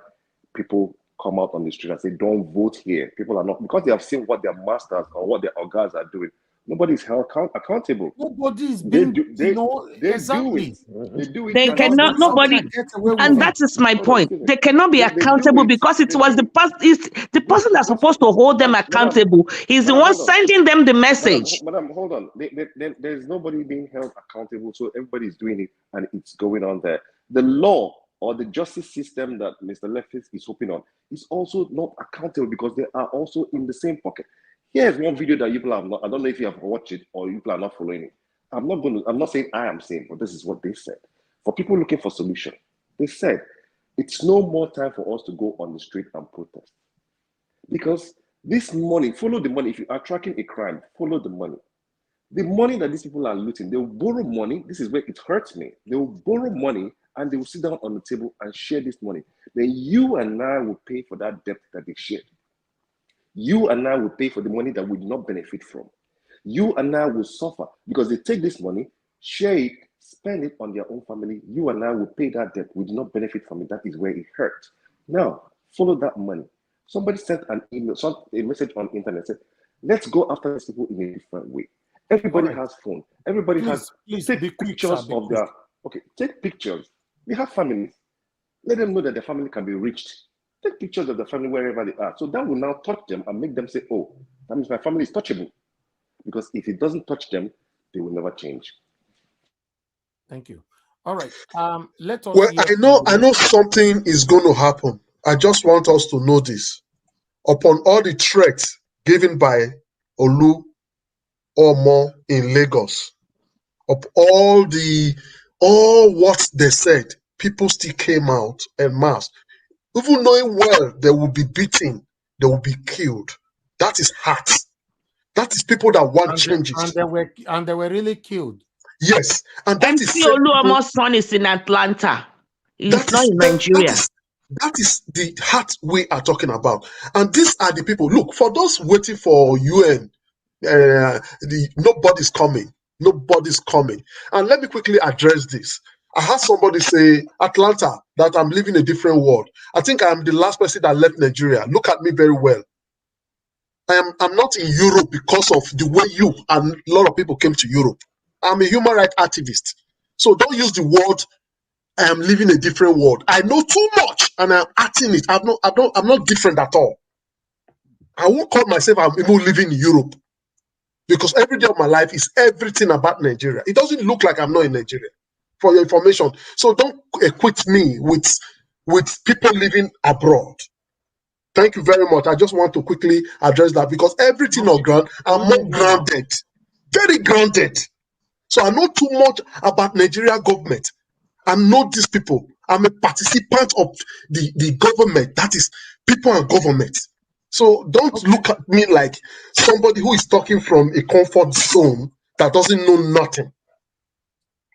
Speaker 4: people come out on the street and say, don't vote here. People are not, because they have seen what their masters or what their organs are doing. Nobody's held accountable.
Speaker 10: Nobody is being, exactly.
Speaker 4: They do it.
Speaker 22: They cannot, nobody, and that is my point. They cannot be accountable because it was the person that's supposed to hold them accountable. He's the one sending them the message.
Speaker 4: Madam, hold on. There's nobody being held accountable, so everybody's doing it, and it's going on there. The law or the justice system that Mr. Leftis is hoping on is also not accountable because they are also in the same pocket. Here's one video that you people have not, I don't know if you have watched it or you people are not following it. I'm not saying I am saying, but this is what they said. For people looking for solution, they said, it's no more time for us to go on the street and protest. Because this money, follow the money. If you are tracking a crime, follow the money. The money that these people are looting, they will borrow money. This is where it hurts me. They will borrow money and they will sit down on the table and share this money. Then you and I will pay for that debt that they shared. You and I will pay for the money that we did not benefit from. You and I will suffer because they take this money, share it, spend it on their own family. You and I will pay that debt. We do not benefit from it. That is where it hurts. Now, follow that money. Somebody sent an email, a message on the internet said, let's go after these people in a different way. Everybody has phone. Everybody has take pictures of their take pictures. They have families. Let them know that their family can be reached. Take pictures of the family wherever they are. So that will now touch them and make them say, oh, that means my family is touchable. Because if it doesn't touch them, they will never change.
Speaker 10: Thank you. All right. Let us.
Speaker 17: Well, I know something is going to happen. I just want us to know this. Upon all the threats given by Olu Omo in Lagos, of all what they said, people still came out en masse, even knowing well they will be beaten, they will be killed. That is heart. That is people that want changes.
Speaker 10: And they were really killed.
Speaker 17: Yes, and that is
Speaker 22: Oluomo's son is in Atlanta. He's not in Nigeria.
Speaker 17: That is the heart we are talking about. And these are the people. Look, for those waiting for UN, nobody's coming. Nobody's coming. And let me quickly address this. I had somebody say, Atlanta, that I'm living a different world. I think I'm the last person that left Nigeria. Look at me very well. I'm not in Europe because of the way you and a lot of people came to Europe. I'm a human rights activist. So don't use the word I am living a different world. I know too much and I'm acting it. I'm not different at all. I won't call myself I'm even living in Europe because every day of my life is everything about Nigeria. It doesn't look like I'm not in Nigeria, for your information. So don't equate me with people living abroad. Thank you very much. I just want to quickly address that because everything on ground, I'm more grounded, very grounded. So I know too much about Nigeria government. I know these people. I'm a participant of the government. That is people and government. So don't look at me like somebody who is talking from a comfort zone that doesn't know nothing.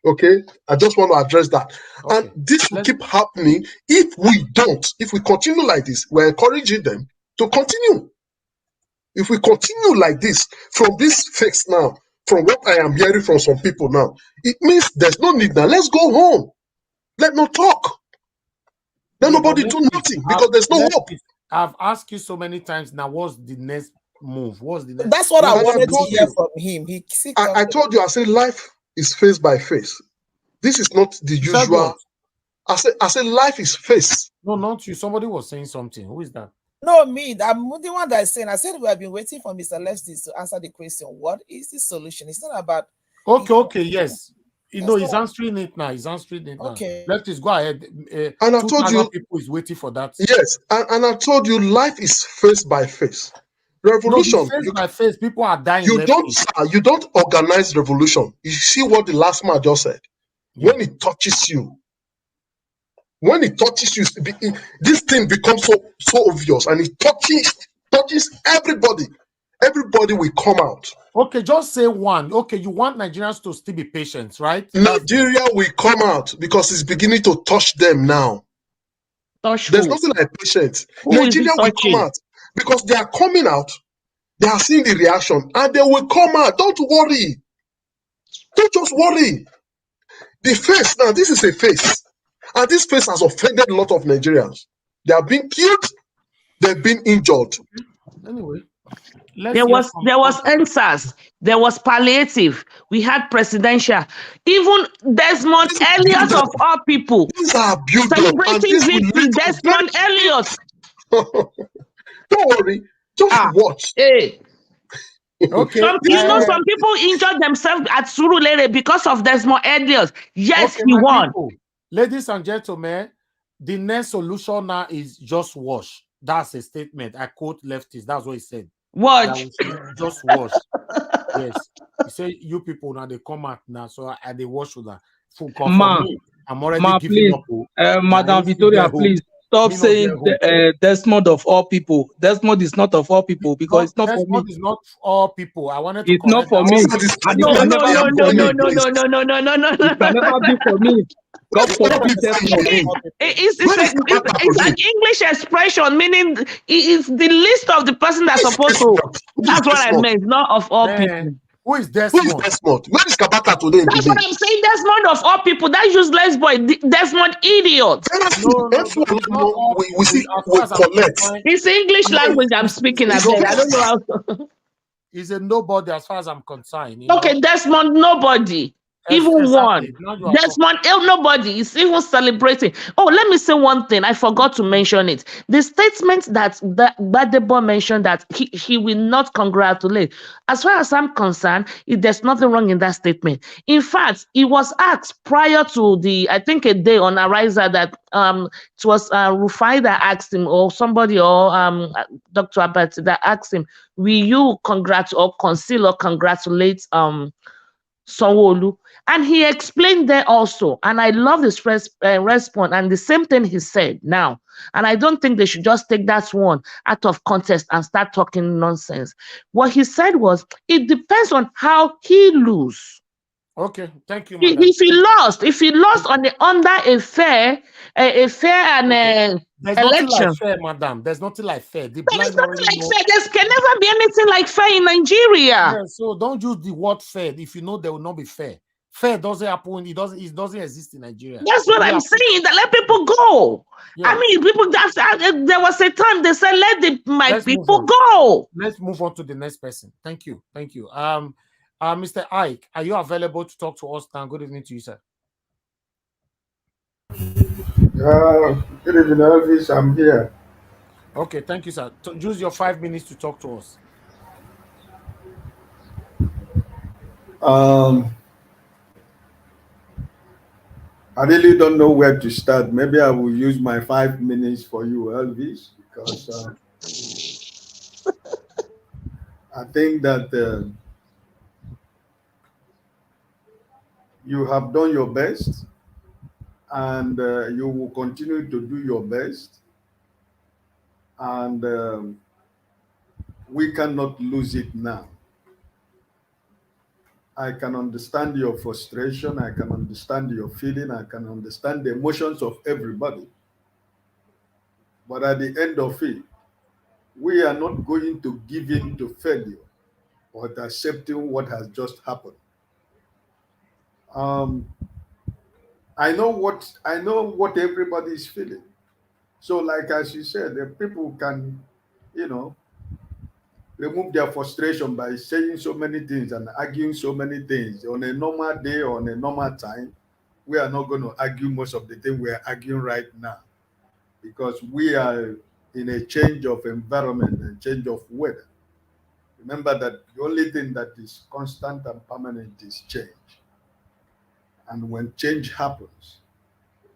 Speaker 17: Okay, I just want to address that. And this will keep happening if we continue like this. We're encouraging them to continue. If we continue like this, from this fix now, from what I am hearing from some people now, it means there's no need now. Let's go home. Let no talk. Let nobody do nothing because there's no hope.
Speaker 10: I've asked you so many times now, what's the next move? What's the next?
Speaker 16: That's what I wanted to hear from him.
Speaker 17: I told you, I said life is face by face. This is not the usual. I said life is face.
Speaker 10: No, not you. Somebody was saying something. Who is that?
Speaker 16: No, me. I'm the one that's saying. I said we have been waiting for Mr. Lefty to answer the question. What is the solution? It's not about.
Speaker 10: Okay, yes. He's answering it now.
Speaker 16: Okay.
Speaker 10: Let's go ahead.
Speaker 17: And I told you,
Speaker 10: people is waiting for that.
Speaker 17: Yes, and I told you, life is face by face. Revolution,
Speaker 10: face by face. People are dying.
Speaker 17: You don't organize revolution. You see what the last man just said. Yeah. When it touches you, this thing becomes so obvious, and it touches everybody. Everybody will come out.
Speaker 10: Okay, just say one. Okay, you want Nigerians to still be patient, right?
Speaker 17: Nigeria will come out because it's beginning to touch them now. There's nothing like patience. Nigeria will come out because they are coming out. They are seeing the reaction and they will come out. Don't worry. Don't just worry. The face, now this is a face. And this face has offended a lot of Nigerians. They have been killed. They've been injured.
Speaker 10: Anyway.
Speaker 22: There was answers. There was palliative. We had presidential. Even Desmond Elliot of all people.
Speaker 17: These are beautiful.
Speaker 22: Celebrating victory. Desmond Elliot.
Speaker 17: Don't worry. Just watch.
Speaker 22: Hey.
Speaker 10: Okay.
Speaker 22: Some people injured themselves at Surulere because of Desmond Elliot. Yes, he won.
Speaker 10: People. Ladies and gentlemen, the next solution now is just wash. That's a statement. I quote Lefties. That's what he said.
Speaker 22: Watch.
Speaker 10: Just wash. Yes. He said, you people now, they come out now, so they wash with that. I'm already giving up.
Speaker 5: Madam Victoria, please stop saying Desmond of all people. Desmond is not of all people because it's not for me.
Speaker 10: Desmond is not all people. I wanted to.
Speaker 5: It's not for me.
Speaker 22: No.
Speaker 5: It can never be for me. God forbid Desmond.
Speaker 22: It's an English expression meaning it's the list of the person that's supposed to. That's what I meant. Not of all people.
Speaker 10: Who is Desmond?
Speaker 17: Who is Desmond? Where is Kabaka today in
Speaker 22: That's
Speaker 17: Benin?
Speaker 22: what I'm saying. Desmond of all people, that useless boy, Desmond idiot.
Speaker 17: We see we collect.
Speaker 22: It's English language I'm speaking. I don't know how.
Speaker 10: He's a nobody as far as I'm concerned.
Speaker 22: Okay, Desmond, nobody. Even one. Desmond, nobody is even celebrating. Oh, let me say one thing. I forgot to mention it. The statement that Gbadebo mentioned that he will not congratulate. As far as I'm concerned, there's nothing wrong in that statement. In fact, it was asked prior to I think a day on Ariza that it was Rufai that asked him, or somebody, or Dr. Abati that asked him, will you conceal or congratulate Sanwolu? And he explained there also, and I love this response, and the same thing he said now. And I don't think they should just take that one out of context and start talking nonsense. What he said was, it depends on how he lose.
Speaker 10: Okay, thank you,
Speaker 22: madam. If he lost under a fair and
Speaker 10: there's
Speaker 22: election.
Speaker 10: Nothing like fair, madam. There's nothing like fair.
Speaker 22: There's nothing like fair. There can never be anything like fair in Nigeria.
Speaker 10: Yeah, so don't use the word fair if you know there will not be fair. Fair doesn't happen. It doesn't exist in Nigeria.
Speaker 22: That's what I'm saying. That let people go. Yeah. I mean, people. There was a time they said, "Let my people go."
Speaker 10: Let's move on to the next person. Thank you. Mr. Ike, are you available to talk to us now? Good evening to you, sir.
Speaker 1: Good evening, Elvis. I'm here.
Speaker 10: Okay, thank you, sir. Use your 5 minutes to talk to us.
Speaker 1: I really don't know where to start. Maybe I will use my 5 minutes for you, Elvis, because I think that you have done your best, and you will continue to do your best, and we cannot lose it now. I can understand your frustration. I can understand your feeling. I can understand the emotions of everybody. But at the end of it, we are not going to give in to failure or accepting what has just happened. I know what everybody is feeling. So, like as you said, the people can, remove their frustration by saying so many things and arguing so many things. On a normal day, on a normal time, we are not going to argue most of the thing we are arguing right now, because we are in a change of environment and change of weather. Remember that the only thing that is constant and permanent is change. And when change happens,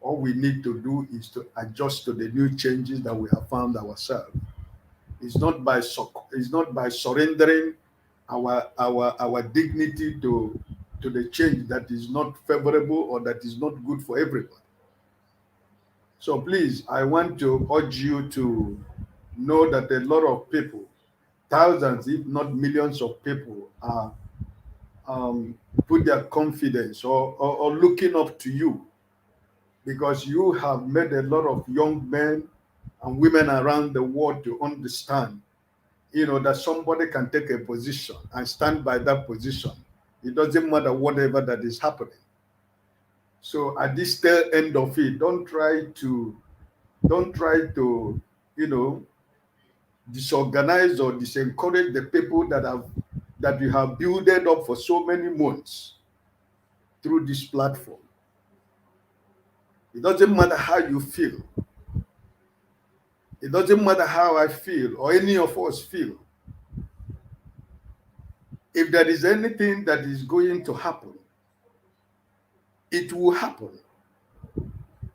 Speaker 1: all we need to do is to adjust to the new changes that we have found ourselves. It's not by surrendering our dignity to the change that is not favorable or that is not good for everybody. So please, I want to urge you to know that a lot of people, thousands, if not millions of people, are put their confidence or looking up to you, because you have made a lot of young men and women around the world to understand, that somebody can take a position and stand by that position. It doesn't matter whatever that is happening. So at this tail end of it, don't try to disorganize or disencourage the people that you have built up for so many months through this platform. It doesn't matter how you feel. It doesn't matter how I feel or any of us feel. If there is anything that is going to happen, it will happen.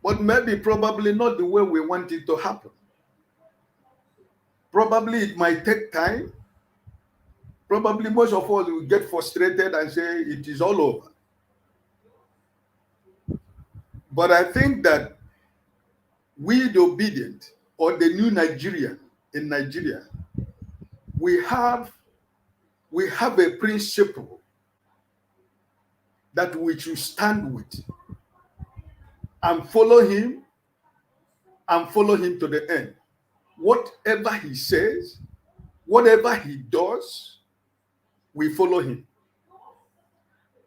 Speaker 1: But maybe probably not the way we want it to happen. Probably it might take time. Probably most of us will get frustrated and say it is all over. But I think that we, the obedient, or the new Nigerian in Nigeria, we have a principle that we should stand with and follow him to the end. Whatever he says, whatever he does, we follow him.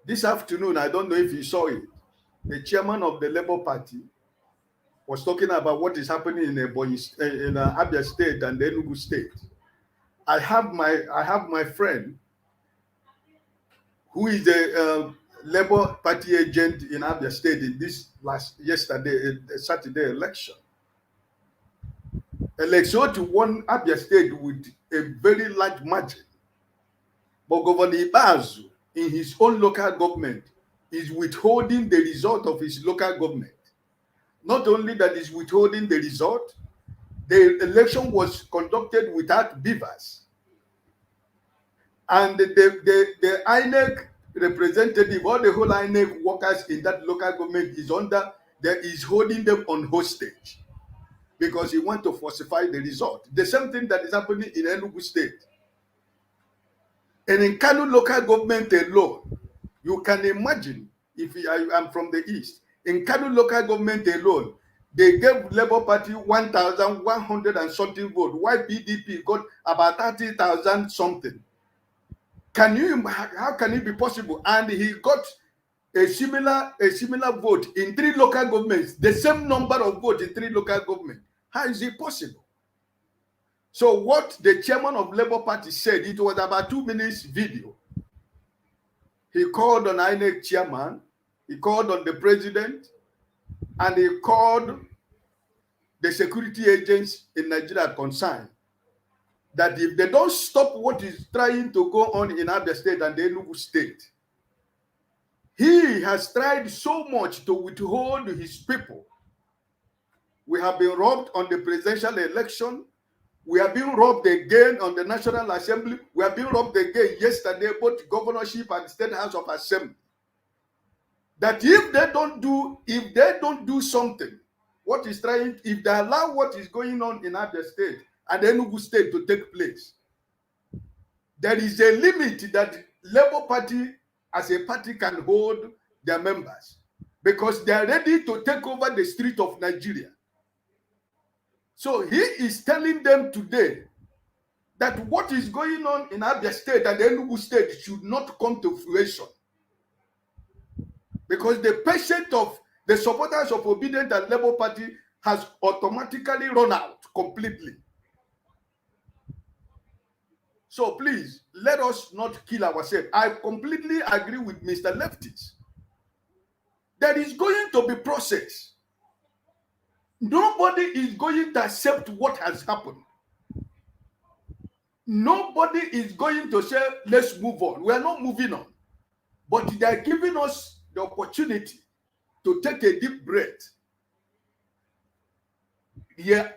Speaker 1: This afternoon, I don't know if you saw it, the chairman of the Labour Party was talking about what is happening in Abia State and the Enugu State. I have my friend who is the Labour Party agent in Abia State in this Saturday election. Election won Abia State with a very large margin. But Governor Ibazu, in his own local government, is withholding the result of his local government. Not only that is withholding the result, the election was conducted without beavers. And the INEC representative, or the whole INEC workers in that local government is holding them on hostage because he wants to falsify the result. The same thing that is happening in Enugu State. And in Kano local government alone, you can imagine, if I am from the East, in Kano local government alone, they gave Labour Party 1,100 and something votes, while PDP got about 30,000 something. How can it be possible? And he got a similar vote in 3 local governments, the same number of votes in 3 local governments. How is it possible? So what the chairman of Labour Party said, it was about 2 minutes video. He called on INEC chairman, he called on the president, and he called the security agents in Nigeria concerned that if they don't stop what is trying to go on in Abia State and the Enugu State, he has tried so much to withhold his people. We have been robbed on the presidential election. We have been robbed again on the National Assembly. We have been robbed again yesterday, both governorship and State House of Assembly. That if they don't do something, if they allow what is going on in Abia State and Enugu State to take place, there is a limit that Labour Party as a party can hold their members because they are ready to take over the street of Nigeria. So he is telling them today that what is going on in Abia State and Enugu State should not come to fruition. Because the patient of the supporters of Obedient and Labour Party has automatically run out completely. So please, let us not kill ourselves. I completely agree with Mr. Leftis. There is going to be process. Nobody is going to accept what has happened. Nobody is going to say, let's move on. We are not moving on. But they are giving us the opportunity to take a deep breath.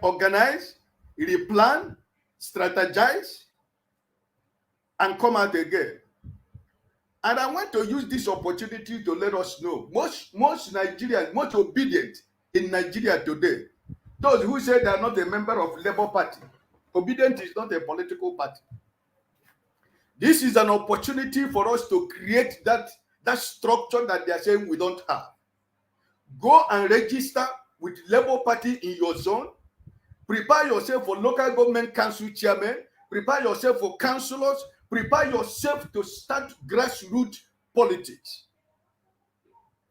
Speaker 1: Organize, replan, strategize, and come out again. And I want to use this opportunity to let us know, most Nigerians, most obedient in Nigeria today, those who say they are not a member of Labour Party, Obedient is not a political party. This is an opportunity for us to create that structure that they are saying we don't have. Go and register with Labour Party in your zone. Prepare yourself for local government council chairman. Prepare yourself for councillors. Prepare yourself to start grassroots politics.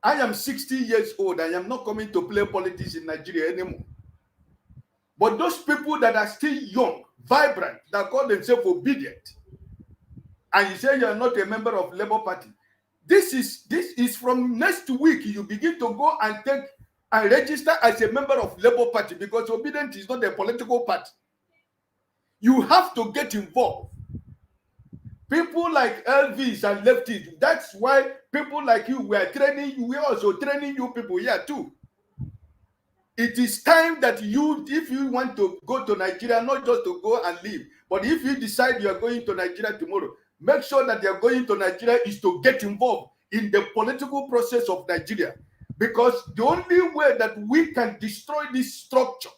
Speaker 1: I am 60 years old. I am not coming to play politics in Nigeria anymore. But those people that are still young, vibrant, that call themselves obedient, and you say you are not a member of Labour Party, this is from next week you begin to go and take and register as a member of Labour Party, because Obedient is not a political party. You have to get involved. People like Elvis and Lefties, that's why people like you, we are training you, we are also training you people here too. It is time that you, if you want to go to Nigeria, not just to go and leave, but if you decide you are going to Nigeria tomorrow, make sure that you are going to Nigeria is to get involved in the political process of Nigeria. Because the only way that we can destroy this structure,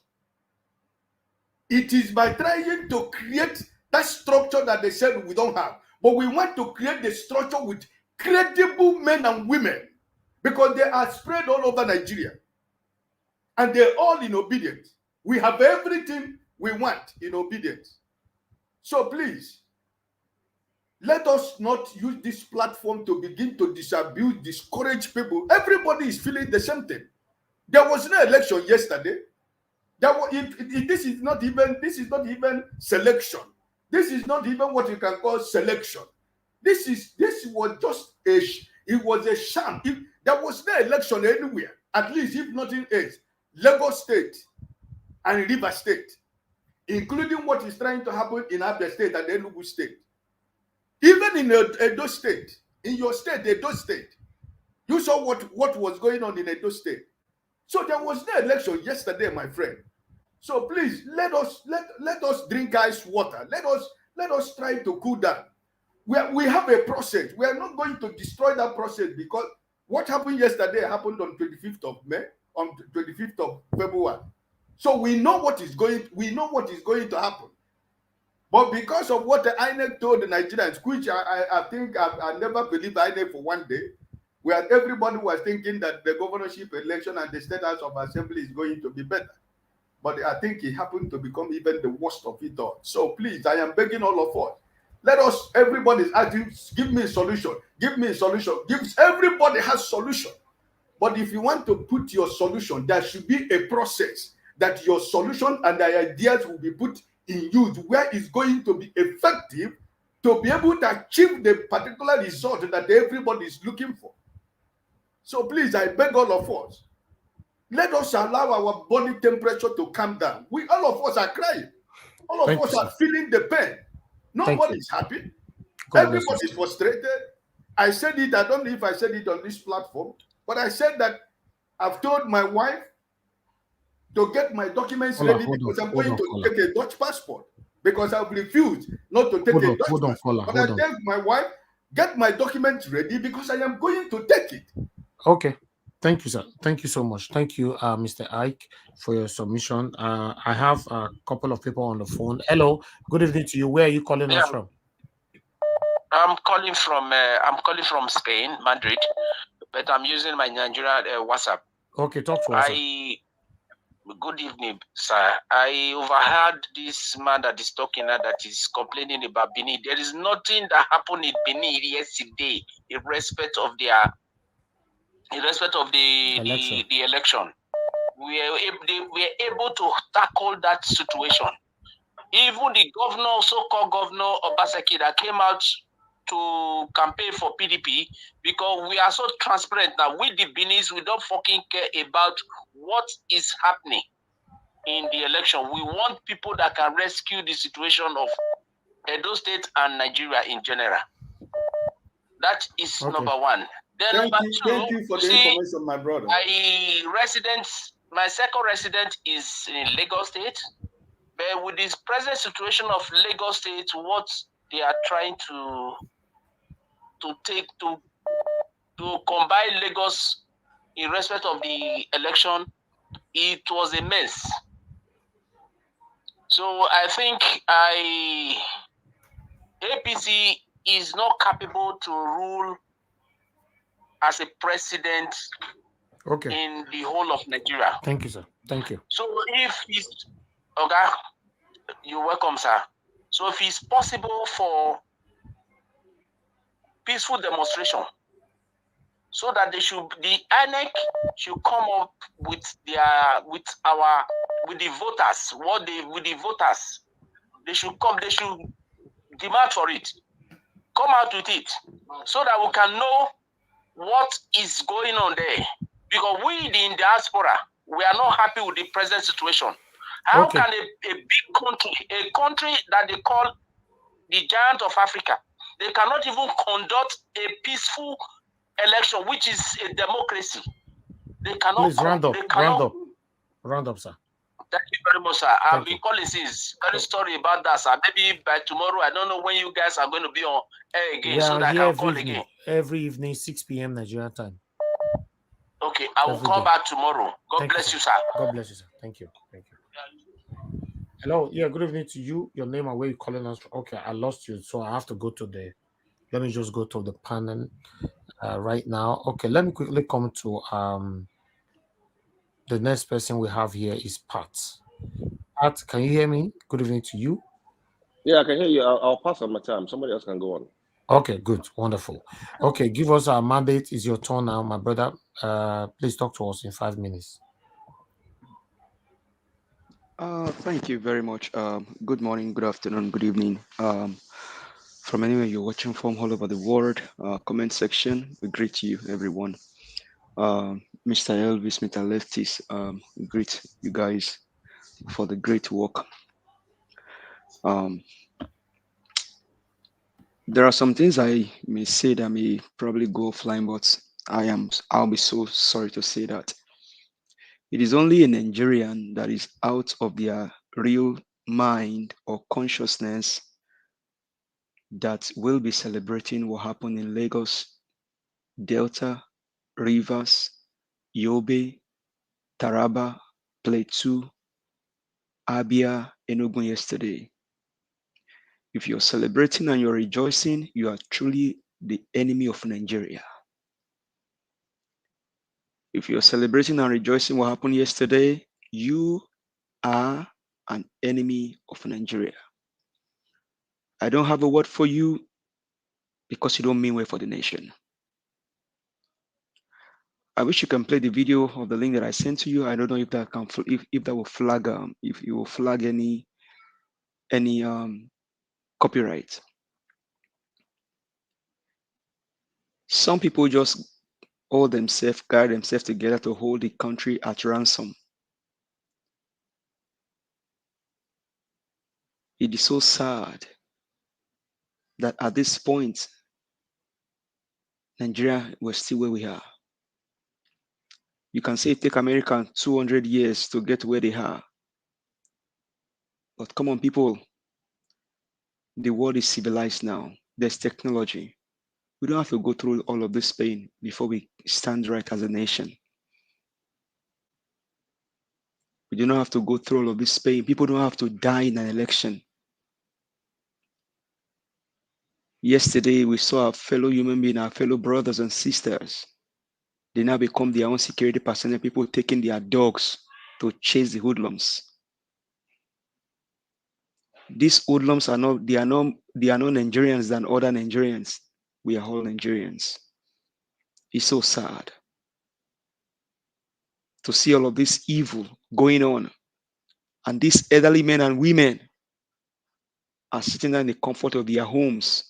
Speaker 1: it is by trying to create that structure that they said we don't have. But we want to create the structure with credible men and women, because they are spread all over Nigeria. And they're all in obedience. We have everything we want in obedience. So please, Let us not use this platform to begin to disabuse, discourage people. Everybody is feeling the same thing. There was no election yesterday. This is not even selection. This is not even what you can call selection. This was just it was a sham. There was no election anywhere, at least if nothing else. Lagos State and River State, including what is trying to happen in Abia State and Enugu State. Even in Edo State, in your state, Edo State, you saw what was going on in Edo State. So there was no election yesterday, my friend. So please let us drink ice water. Let us try to cool down. We have a process. We are not going to destroy that process, because what happened yesterday happened on 25th of May, on 25th of February. So we know what is going to happen. But because of what the Inec told the Nigerians, which I think I never believed Inec for one day, where everybody was thinking that the governorship election and the state house of assembly is going to be better. But I think it happened to become even the worst of it all. So please, I am begging all of us. Everybody's asking, give me a solution. Give me a solution. Everybody has solution. But if you want to put your solution, there should be a process that your solution and the ideas will be put in use, where it's going to be effective to be able to achieve the particular result that everybody is looking for. So please, I beg all of us, let us allow our body temperature to calm down. All of us are crying. All of us are feeling the pain. Nobody is happy. Everybody is frustrated. I said it, I don't know if I said it on this platform, but I said that I've told my wife to get my documents ready, because I'm going to take a Dutch passport, because I've refused not to take a Dutch passport. But I tell my wife, get my documents ready, because I am going to take it.
Speaker 10: Okay. Thank you, sir. Thank you so much. Thank you, Mr. Ike, for your submission. I have a couple of people on the phone. Hello. Good evening to you. Where are you calling us from?
Speaker 2: I'm calling from Spain, Madrid, but I'm using my Nigerian WhatsApp.
Speaker 10: Okay, talk to us.
Speaker 2: Good evening, sir. I overheard this man that is talking now, that is complaining about Benin. There is nothing that happened in Benin yesterday in respect of the election. We were able to tackle that situation. Even the governor, so-called Governor Obaseki, that came out to campaign for PDP, because we are so transparent now. With the Benis, we don't fucking care about what is happening in the election. We want people that can rescue the situation of Edo State and Nigeria in general. That is number one. Then
Speaker 1: Thank
Speaker 2: number two,
Speaker 1: thank you for the information, my brother.
Speaker 2: My second resident is in Lagos State. But with this present situation of Lagos State, what they are trying to combine Lagos in respect of the election, it was a mess. So I think APC is not capable to rule as a president in the whole of Nigeria.
Speaker 10: Thank you, sir. Thank you.
Speaker 2: So if it's okay, you're welcome, sir. So if it's possible for peaceful demonstration, so that the INEC should come up with the voters, they should come, they should demand for it, come out with it, so that we can know what is going on there. Because we in diaspora, we are not happy with the present situation. How can a big country that they call the giant of Africa, they cannot even conduct a peaceful election, which is a democracy? They cannot.
Speaker 10: Please round up, sir.
Speaker 2: Thank you very much, sir. I've been calling since. Very sorry about that, sir. Maybe by tomorrow, I don't know when you guys are going to be on air again, so that I can call again.
Speaker 10: Every evening, 6 p.m. Nigerian time.
Speaker 2: Okay, I will call back tomorrow. God bless you, sir.
Speaker 10: God bless you, sir. Thank you. Thank you. Hello. Yeah, good evening to you. Your name and where you calling us from? Okay, I lost you, so I have to go to the. Let me just go to the panel right now. Okay, let me quickly come to the next person we have here is Pat. Pat, can you hear me? Good evening to you.
Speaker 4: Yeah, I can hear you. I'll pass on my time. Somebody else can go on.
Speaker 10: Okay, good, wonderful. Okay, give us our mandate. It's your turn now, my brother. Please talk to us in 5 minutes.
Speaker 7: Thank you very much. Good morning, good afternoon, good evening. From anywhere you're watching from all over the world, comment section, we greet you, everyone. Mr. Elvis, Mr. Leftis, we greet you guys for the great work. There are some things I may say that may probably go offline, but I'll be so sorry to say that it is only a Nigerian that is out of their real mind or consciousness that will be celebrating what happened in Lagos, Delta, Rivers, Yobe, Taraba, Plateau, Abia, Enugu yesterday. If you're celebrating and you're rejoicing, you are truly the enemy of Nigeria. If you're celebrating and rejoicing what happened yesterday, you are an enemy of Nigeria. I don't have a word for you because you don't mean well for the nation. I wish you can play the video of the link that I sent to you. I don't know if that can if that will flag if you will flag any copyright. Some people just hold themselves, guide themselves together to hold the country at ransom. It is so sad that at this point, Nigeria was still where we are. You can say it take America 200 years to get where they are. But come on, people. The world is civilized now. There's technology. We don't have to go through all of this pain before we stand right as a nation. We do not have to go through all of this pain. People don't have to die in an election. Yesterday, we saw our fellow human beings, our fellow brothers and sisters. They now become their own security personnel, people taking their dogs to chase the hoodlums. These hoodlums are not Nigerians than other Nigerians. We are all Nigerians. It's so sad to see all of this evil going on. And these elderly men and women are sitting there in the comfort of their homes,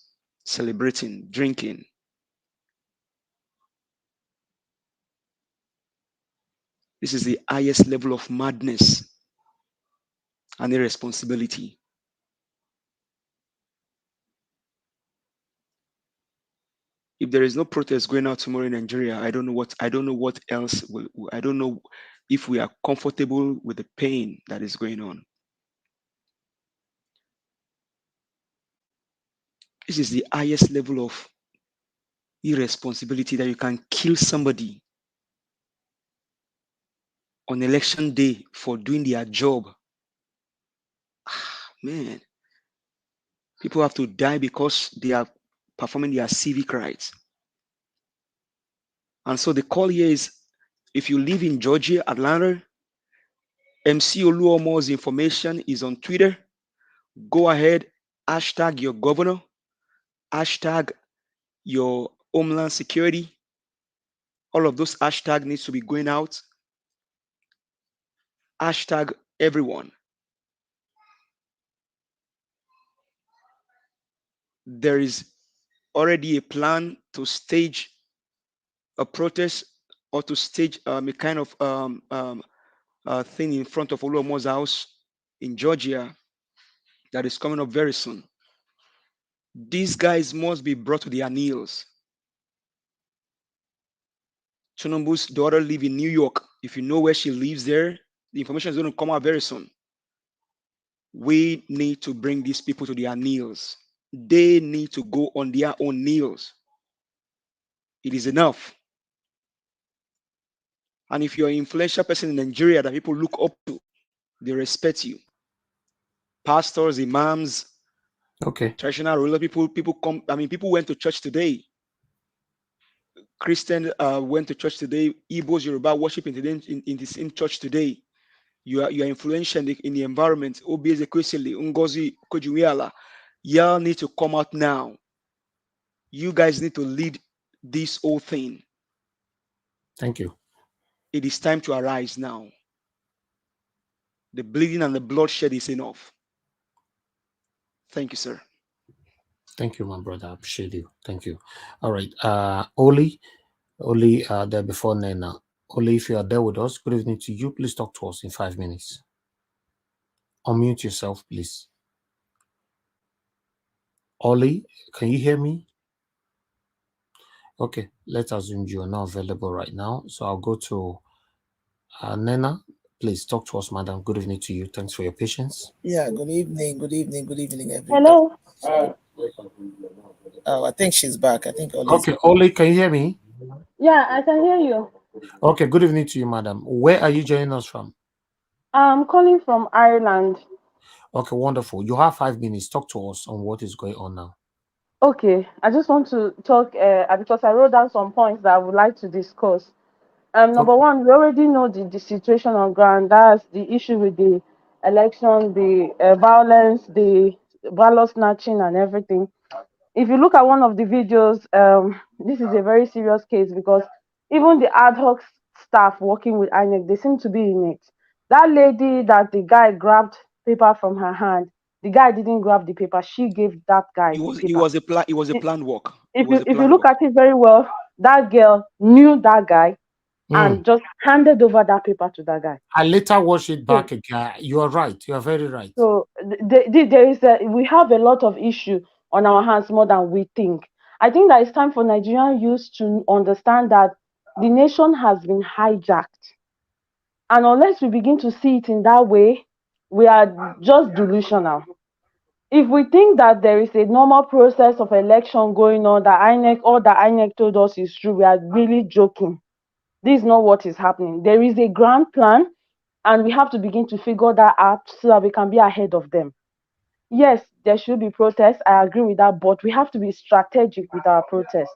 Speaker 7: celebrating, drinking. This is the highest level of madness and irresponsibility. If there is no protest going out tomorrow in Nigeria, I don't know what else will, I don't know if we are comfortable with the pain that is going on. This is the highest level of irresponsibility, that you can kill somebody on election day for doing their job. Man, people have to die because they are performing their civic rights. And so the call here is, if you live in Georgia, Atlanta, MC Oluomo's information is on Twitter. Go ahead, hashtag your governor, hashtag your homeland security. All of those hashtags needs to be going out. Hashtag everyone. There is already a plan to stage a protest or to stage a kind of thing in front of Oluomo's house in Georgia that is coming up very soon. These guys must be brought to their knees. Tinubu's daughter lives in New York. If you know where she lives there, the information is going to come out very soon. We need to bring these people to their knees. They need to go on their own knees. It is enough. And if you're an influential person in Nigeria that people look up to, they respect you. Pastors, imams, traditional ruler people come. I mean, people went to church today. Christian went to church today. Igbos, Yoruba worshiping today in the same church today. You are influential in the environment. Obieze Kwesili, Ngozi Kojumiala. Y'all need to come out now. You guys need to lead this whole thing.
Speaker 10: Thank you.
Speaker 7: It is time to arise now. The bleeding and the bloodshed is enough. Thank you, sir.
Speaker 10: Thank you, my brother. I appreciate you. Thank you. All right. Oli, there before Nena. Oli, if you are there with us, good evening to you. Please talk to us in 5 minutes. Unmute yourself, please. Oli, can you hear me? Okay, let's assume you are not available right now. So I'll go to Nena. Please talk to us, madam. Good evening to you. Thanks for your patience.
Speaker 16: Yeah, good evening, everybody.
Speaker 22: Hello.
Speaker 16: Oh, I think she's back. I think
Speaker 10: Okay, Oli, can you hear me?
Speaker 22: Yeah, I can hear you.
Speaker 10: Okay, good evening to you, madam. Where are you joining us from?
Speaker 22: I'm calling from Ireland.
Speaker 10: Okay, wonderful. You have 5 minutes. Talk to us on what is going on now.
Speaker 22: Okay, I just want to talk because I wrote down some points that I would like to discuss. Number one, we already know the situation on ground. That's the issue with the election, the violence, the ballot snatching, and everything. If you look at one of the videos, this is a very serious case because even the ad hoc staff working with Inec, they seem to be in it. That lady that the guy grabbed paper from her hand, the guy didn't grab the paper. She gave that guy the paper.
Speaker 7: It was a planned work.
Speaker 22: If you look at it very well, that girl knew that guy and just handed over that paper to that guy.
Speaker 10: I later watched it back again. You are right. You are very right.
Speaker 22: So we have a lot of issue on our hands more than we think. I think that it's time for Nigerian youth to understand that the nation has been hijacked. And unless we begin to see it in that way, we are just delusional. If we think that there is a normal process of election going on, that INEC told us is true, we are really joking. This is not what is happening. There is a grand plan, and we have to begin to figure that out so that we can be ahead of them. Yes, there should be protests. I agree with that, but we have to be strategic with our protests.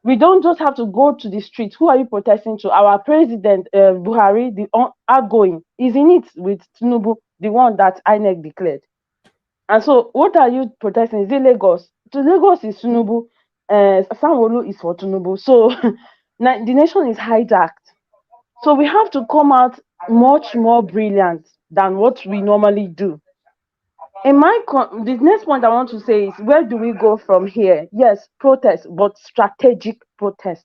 Speaker 22: We don't just have to go to the street. Who are you protesting to? Our president, Buhari, the outgoing, is in it with Tinubu, the one that INEC declared. And so, what are you protesting? Is it Lagos? To Lagos is Tinubu. Sanwolu is for Tinubu. So, the nation is hijacked. So, we have to come out much more brilliant than what we normally do. The next point I want to say is, where do we go from here? Yes, protest, but strategic protest.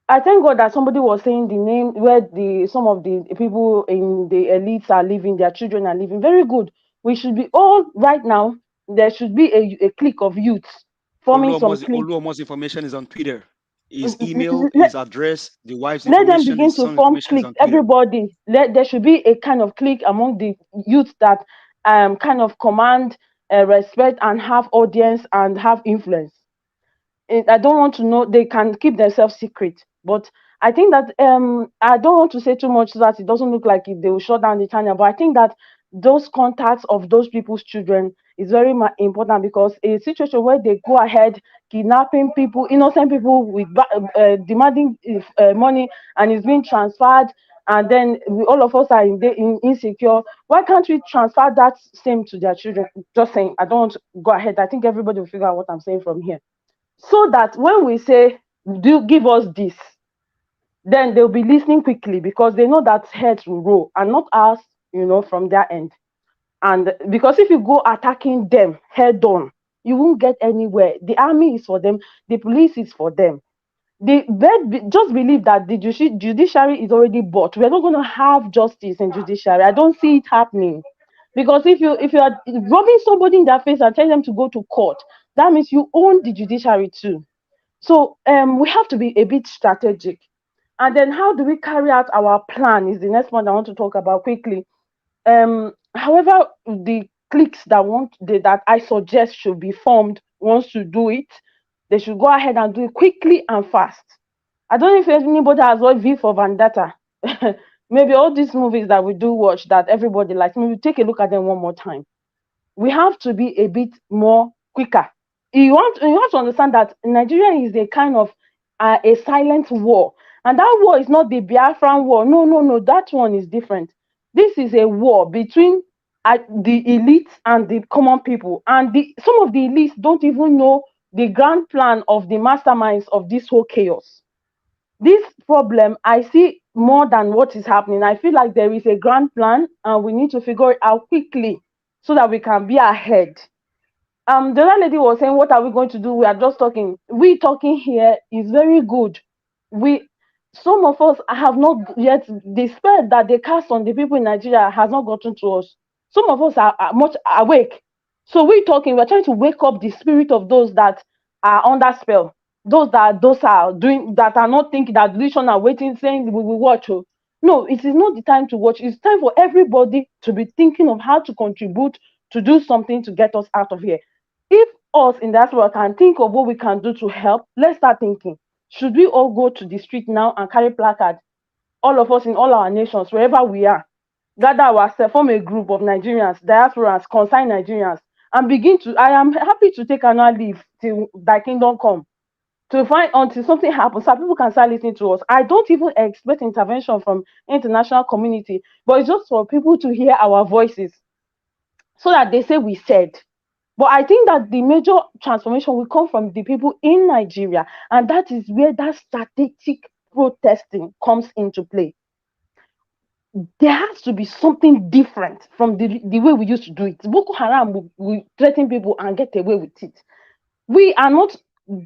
Speaker 22: I thank God that somebody was saying the name where some of the people in the elites are living, their children are living. Very good. We should be all right now. There should be a clique of youths forming some clique.
Speaker 7: Oluomo's information is on Twitter. His email, his address, the wife's
Speaker 22: Let them
Speaker 7: information,
Speaker 22: begin
Speaker 7: his
Speaker 22: to
Speaker 7: son's
Speaker 22: form
Speaker 7: information is
Speaker 22: clique.
Speaker 7: on Twitter.
Speaker 22: Everybody, there should be a kind of clique among the youth that kind of command respect and have audience and have influence. I don't want to know. They can keep themselves secret, but I think that I don't want to say too much so that it doesn't look like they will shut down the channel. But I think that those contacts of those people's children is very important, because a situation where they go ahead kidnapping people, innocent people, with demanding money, and it's being transferred, and then all of us are insecure. Why can't we transfer that same to their children? Just saying. I don't want to go ahead. I think everybody will figure out what I'm saying from here. So that when we say, do give us this, then they'll be listening quickly, because they know that heads will roll and not us, from their end. And because if you go attacking them head on, you won't get anywhere. The army is for them, the police is for them. Just believe that the judiciary is already bought. We're not going to have justice in judiciary. I don't see it happening. Because if you are rubbing somebody in their face and telling them to go to court, that means you own the judiciary too. So we have to be a bit strategic. And then how do we carry out our plan is the next one I want to talk about quickly. However, the cliques that I suggest should be formed wants to do it, they should go ahead and do it quickly and fast. I don't know if anybody has watched V for Vendetta. Maybe all these movies that we do watch that everybody likes, maybe take a look at them one more time. We have to be a bit more quicker. You have to understand that Nigeria is a kind of a silent war. And that war is not the Biafran war. No, that one is different. This is a war between the elites and the common people. And some of the elites don't even know
Speaker 11: the grand plan of the masterminds of this whole chaos. This problem, I see more than what is happening. I feel like there is a grand plan and we need to figure it out quickly so that we can be ahead. The other lady was saying, what are we going to do? We are just talking. We talking here is very good. Some of us have not yet, the spell that they cast on the people in Nigeria has not gotten to us. Some of us are much awake. So we're trying to wake up the spirit of those that are under spell. Those are doing, that are not thinking, that decision are waiting, saying we will watch. No, it is not the time to watch. It's time for everybody to be thinking of how to contribute, to do something to get us out of here. If us in diaspora can think of what we can do to help, let's start thinking. Should we all go to the street now and carry placards? All of us in all our nations, wherever we are, gather ourselves, form a group of Nigerians, diasporans, concerned Nigerians, and begin to. I am happy to take annual leave till thy kingdom come, to find until something happens so people can start listening to us. I don't even expect intervention from international community, but it's just for people to hear our voices so that they say we said. But I think that the major transformation will come from the people in Nigeria, and that is where that strategic protesting comes into play. There has to be something different from the way we used to do it. Boko Haram will threaten people and get away with it. We are not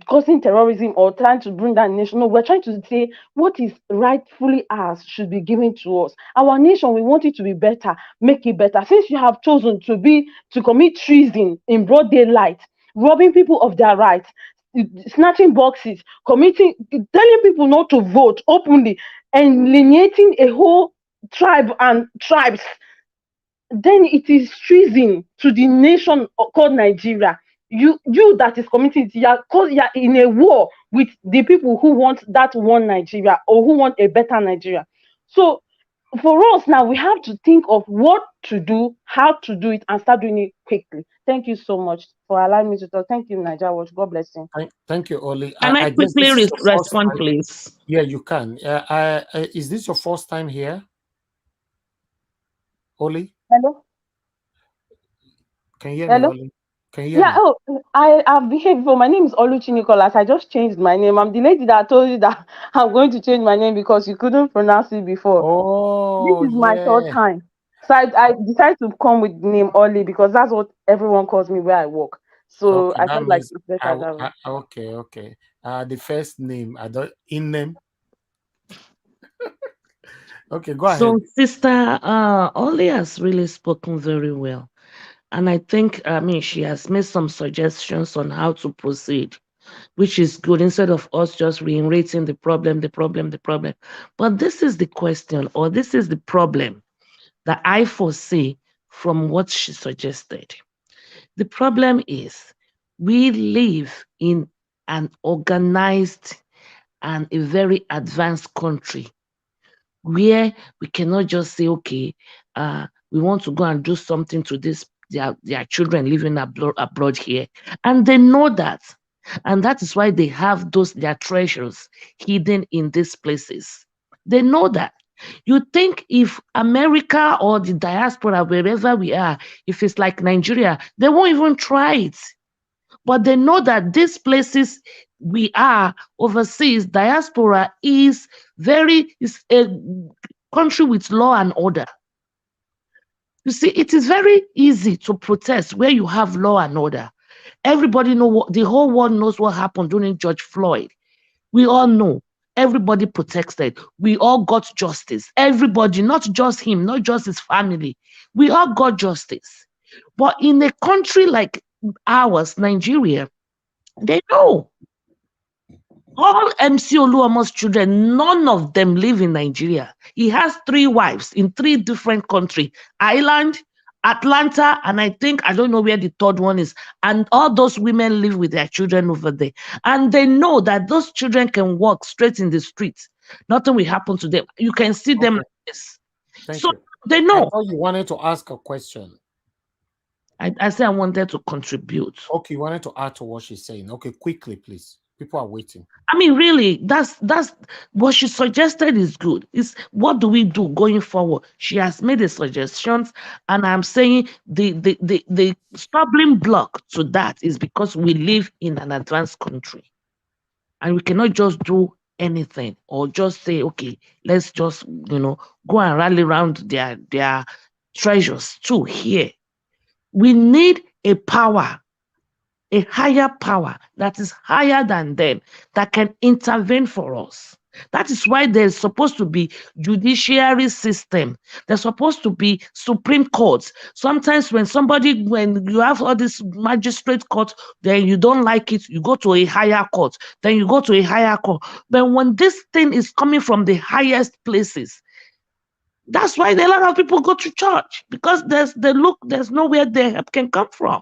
Speaker 11: causing terrorism or trying to bring down the nation. No, we're trying to say what is rightfully ours should be given to us. Our nation, we want it to be better, make it better. Since you have chosen to commit treason in broad daylight, robbing people of their rights, snatching boxes, telling people not to vote openly, and alienating a whole tribe and tribes, then it is treason to the nation called Nigeria. You that is committing it, you are in a war with the people who want that one Nigeria or who want a better Nigeria. So for us now, we have to think of what to do, how to do it, and start doing it quickly. Thank you so much for allowing me to talk. Thank you, Nigeria Watch. God bless you.
Speaker 10: Thank you, Oli.
Speaker 22: Can I quickly respond, please?
Speaker 10: Yeah, you can. Is this your first time here, Oli?
Speaker 11: Hello?
Speaker 10: Can you hear
Speaker 11: Hello?
Speaker 10: me, Oli? Can you hear me?
Speaker 11: I have behaved before. My name is Oluchi Nicholas. I just changed my name. I'm the lady that told you that I'm going to change my name because you couldn't pronounce it before.
Speaker 10: Oh,
Speaker 11: This is my third time. So I decided to come with the name Oli because that's what everyone calls me where I work. So
Speaker 10: Okay,
Speaker 11: I felt like it's better that way.
Speaker 10: Okay. The first name, Inec. Okay, go ahead.
Speaker 22: So, Sister Oli has really spoken very well. And I think, she has made some suggestions on how to proceed, which is good, instead of us just reiterating the problem. But this is the question, or this is the problem that I foresee from what she suggested. The problem is we live in an organized and a very advanced country where we cannot just say, okay, we want to go and do something to their children living abroad here. And they know that. And that is why they have their treasures hidden in these places. They know that. You think if America or the diaspora, wherever we are, if it's like Nigeria, they won't even try it. But they know that these places we are overseas, diaspora is a country with law and order. You see, it is very easy to protest where you have law and order. Everybody the whole world knows what happened during George Floyd. We all know. Everybody protested. We all got justice. Everybody, not just him, not just his family. We all got justice. But in a country like ours, Nigeria, they know. All MC Oluomo's children, none of them live in Nigeria. He has 3 wives in 3 different countries. Ireland, Atlanta, and I don't know where the third one is. And all those women live with their children over there. And they know that those children can walk straight in the streets. Nothing will happen to them. You can see them like this.
Speaker 10: Thank
Speaker 22: so
Speaker 10: you.
Speaker 22: They know.
Speaker 10: I thought you wanted to ask a question.
Speaker 22: I said I wanted to contribute.
Speaker 10: Okay, you wanted to add to what she's saying. Okay, quickly, please. People are waiting.
Speaker 22: I mean, really, that's what she suggested is good. Is what do we do going forward? She has made the suggestions, and I'm saying the stumbling block to that is because we live in an advanced country, and we cannot just do anything or just say, okay, let's just go and rally around their treasures too here. We need a power, a higher power that is higher than them, that can intervene for us. That is why there's supposed to be judiciary system. There's supposed to be Supreme Courts. Sometimes when you have all this magistrate court, then you don't like it, you go to a higher court. Then you go to a higher court. But when this thing is coming from the highest places, that's why a lot of people go to church, because there's nowhere their help can come from.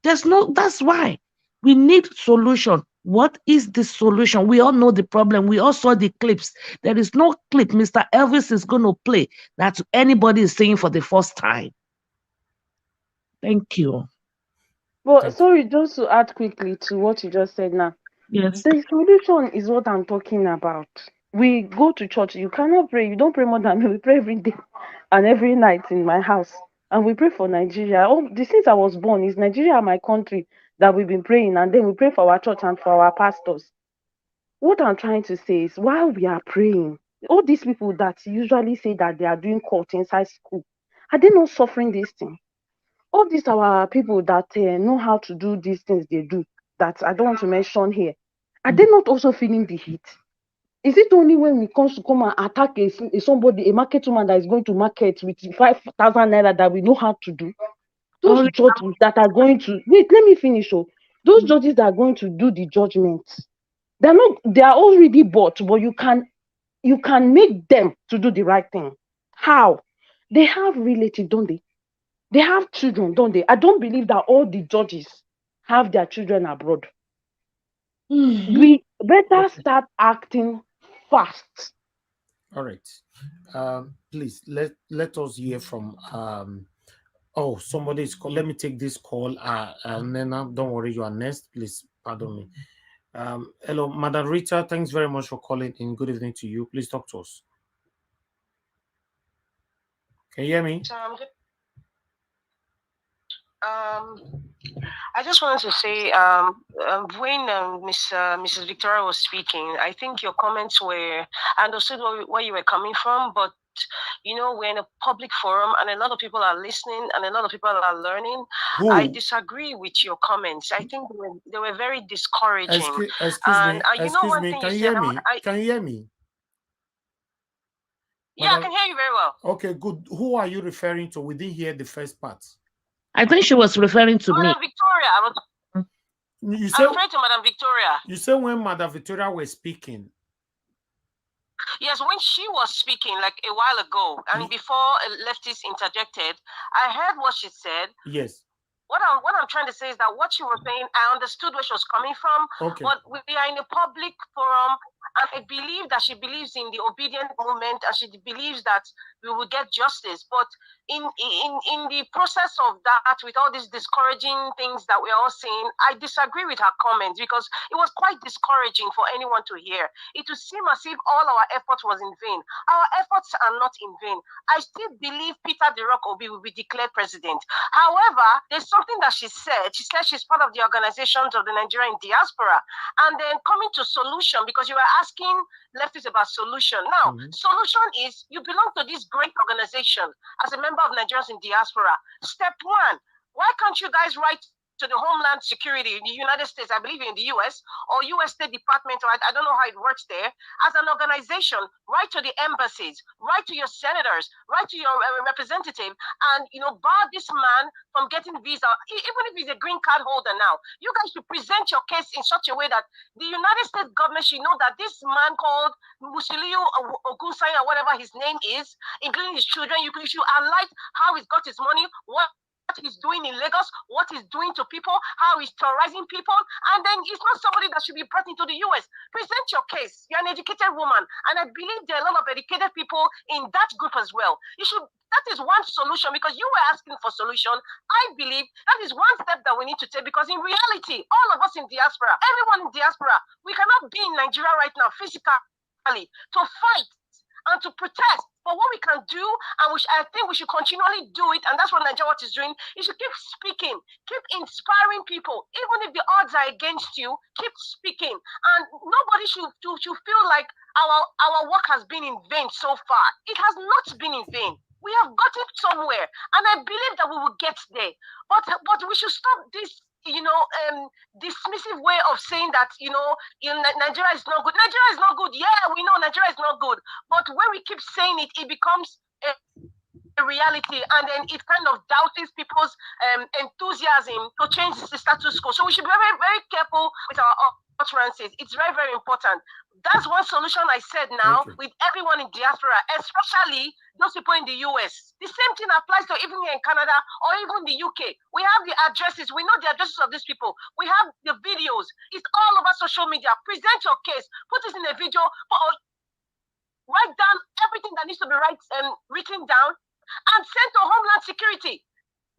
Speaker 22: That's why we need solution. What is the solution? We all know the problem. We all saw the clips. There is no clip Mr. Elvis is going to play that anybody is saying for the first time. Thank you.
Speaker 11: Well, sorry, just to add quickly to what you just said now.
Speaker 22: Yes.
Speaker 11: The solution is what I'm talking about. We go to church. You cannot pray. You don't pray more than me. We pray every day and every night in my house. And we pray for Nigeria. Since I was born, is Nigeria my country that we've been praying. And then we pray for our church and for our pastors. What I'm trying to say is, while we are praying, all these people that usually say that they are doing court inside school, are they not suffering this thing? All these our people that know how to do these things they do, that I don't want to mention here, are they not also feeling the heat? Is it only when it comes to come and attack a market woman that is going to market with 5,000 naira that we know how to do? Those judges that are going to wait, let me finish. Those judges that are going to do the judgment, they are already bought, but you can make them to do the right thing. How? They have relatives, don't they? They have children, don't they? I don't believe that all the judges have their children abroad. We better start acting fast.
Speaker 10: All right. Please let us hear from somebody is called. Let me take this call. Nena, don't worry, you are next. Please pardon me. Hello, Madam Rita. Thanks very much for calling in. Good evening to you. Please talk to us. Can you hear me?
Speaker 9: I just wanted to say, when Mrs. Victoria was speaking, I think your comments I understood where you were coming from, but we're in a public forum and a lot of people are listening and a lot of people are learning. I disagree with your comments. I think they were very discouraging.
Speaker 10: Excuse me. Can you hear me? Can you hear me?
Speaker 9: Yeah, I can hear you very well.
Speaker 10: Okay, good. Who are you referring to? We didn't hear the first part.
Speaker 22: I think she was referring to
Speaker 9: Madam
Speaker 22: me.
Speaker 9: Victoria. I'm referring to Madam Victoria.
Speaker 10: You said when Madam Victoria was speaking.
Speaker 9: Yes, when she was speaking like a while ago, and before leftists interjected, I heard what she said.
Speaker 10: Yes.
Speaker 9: What I'm trying to say is that what she was saying, I understood where she was coming from.
Speaker 10: Okay.
Speaker 9: But we are in a public forum, and I believe that she believes in the obedient movement, and she believes that we will get justice. But in the process of that, with all these discouraging things that we are all seeing, I disagree with her comments because it was quite discouraging for anyone to hear. It would seem as if all our effort was in vain. Our efforts are not in vain. I still believe Peter the Rock Obi will be declared president. However, there's something that she said. She said she's part of the organizations of the Nigerian diaspora. And then coming to solution, because you were asking leftists about solution. Now, solution is you belong to this great organization as a member of Nigerians in diaspora. Step one, why can't you guys write to the Homeland Security in the United States, I believe in the US, or US State Department, or I don't know how it works there, as an organization, write to the embassies, write to your senators, write to your representative, and bar this man from getting visa, even if he's a green card holder now. You guys should present your case in such a way that the United States government should know that this man called Musiliu Ogunsanya, or whatever his name is, including his children, you should highlight how he's got his money, what he's doing in Lagos, what he's doing to people, how he's terrorizing people, and then he's not somebody that should be brought into the US. Present your case. You're an educated woman, and I believe there are a lot of educated people in that group as well. You should. That is one solution, because you were asking for solution. I believe that is one step that we need to take, because in reality, all of us in diaspora, everyone in diaspora, we cannot be in Nigeria right now physically to fight and to protest. But what we can do, and I think we should continually do it, and that's what Nigeria is doing, is to keep speaking, keep inspiring people. Even if the odds are against you, keep speaking. And nobody should feel like our work has been in vain so far. It has not been in vain. We have gotten somewhere, and I believe that we will get there. But we should stop this, dismissive way of saying that, Nigeria is not good. Nigeria is not good. Yeah, we know Nigeria is not good. But when we keep saying it, it becomes a reality, and then it kind of doubts people's enthusiasm to change the status quo. So we should be very, very careful with our utterances. It's very, very important. That's one solution I said now with everyone in diaspora, especially those people in the US. The same thing applies to even here in Canada or even the UK. We have the addresses. We know the addresses of these people. We have the videos. It's all over social media. Present your case. Put it in a video. Write down everything that needs to be written down and send to Homeland Security.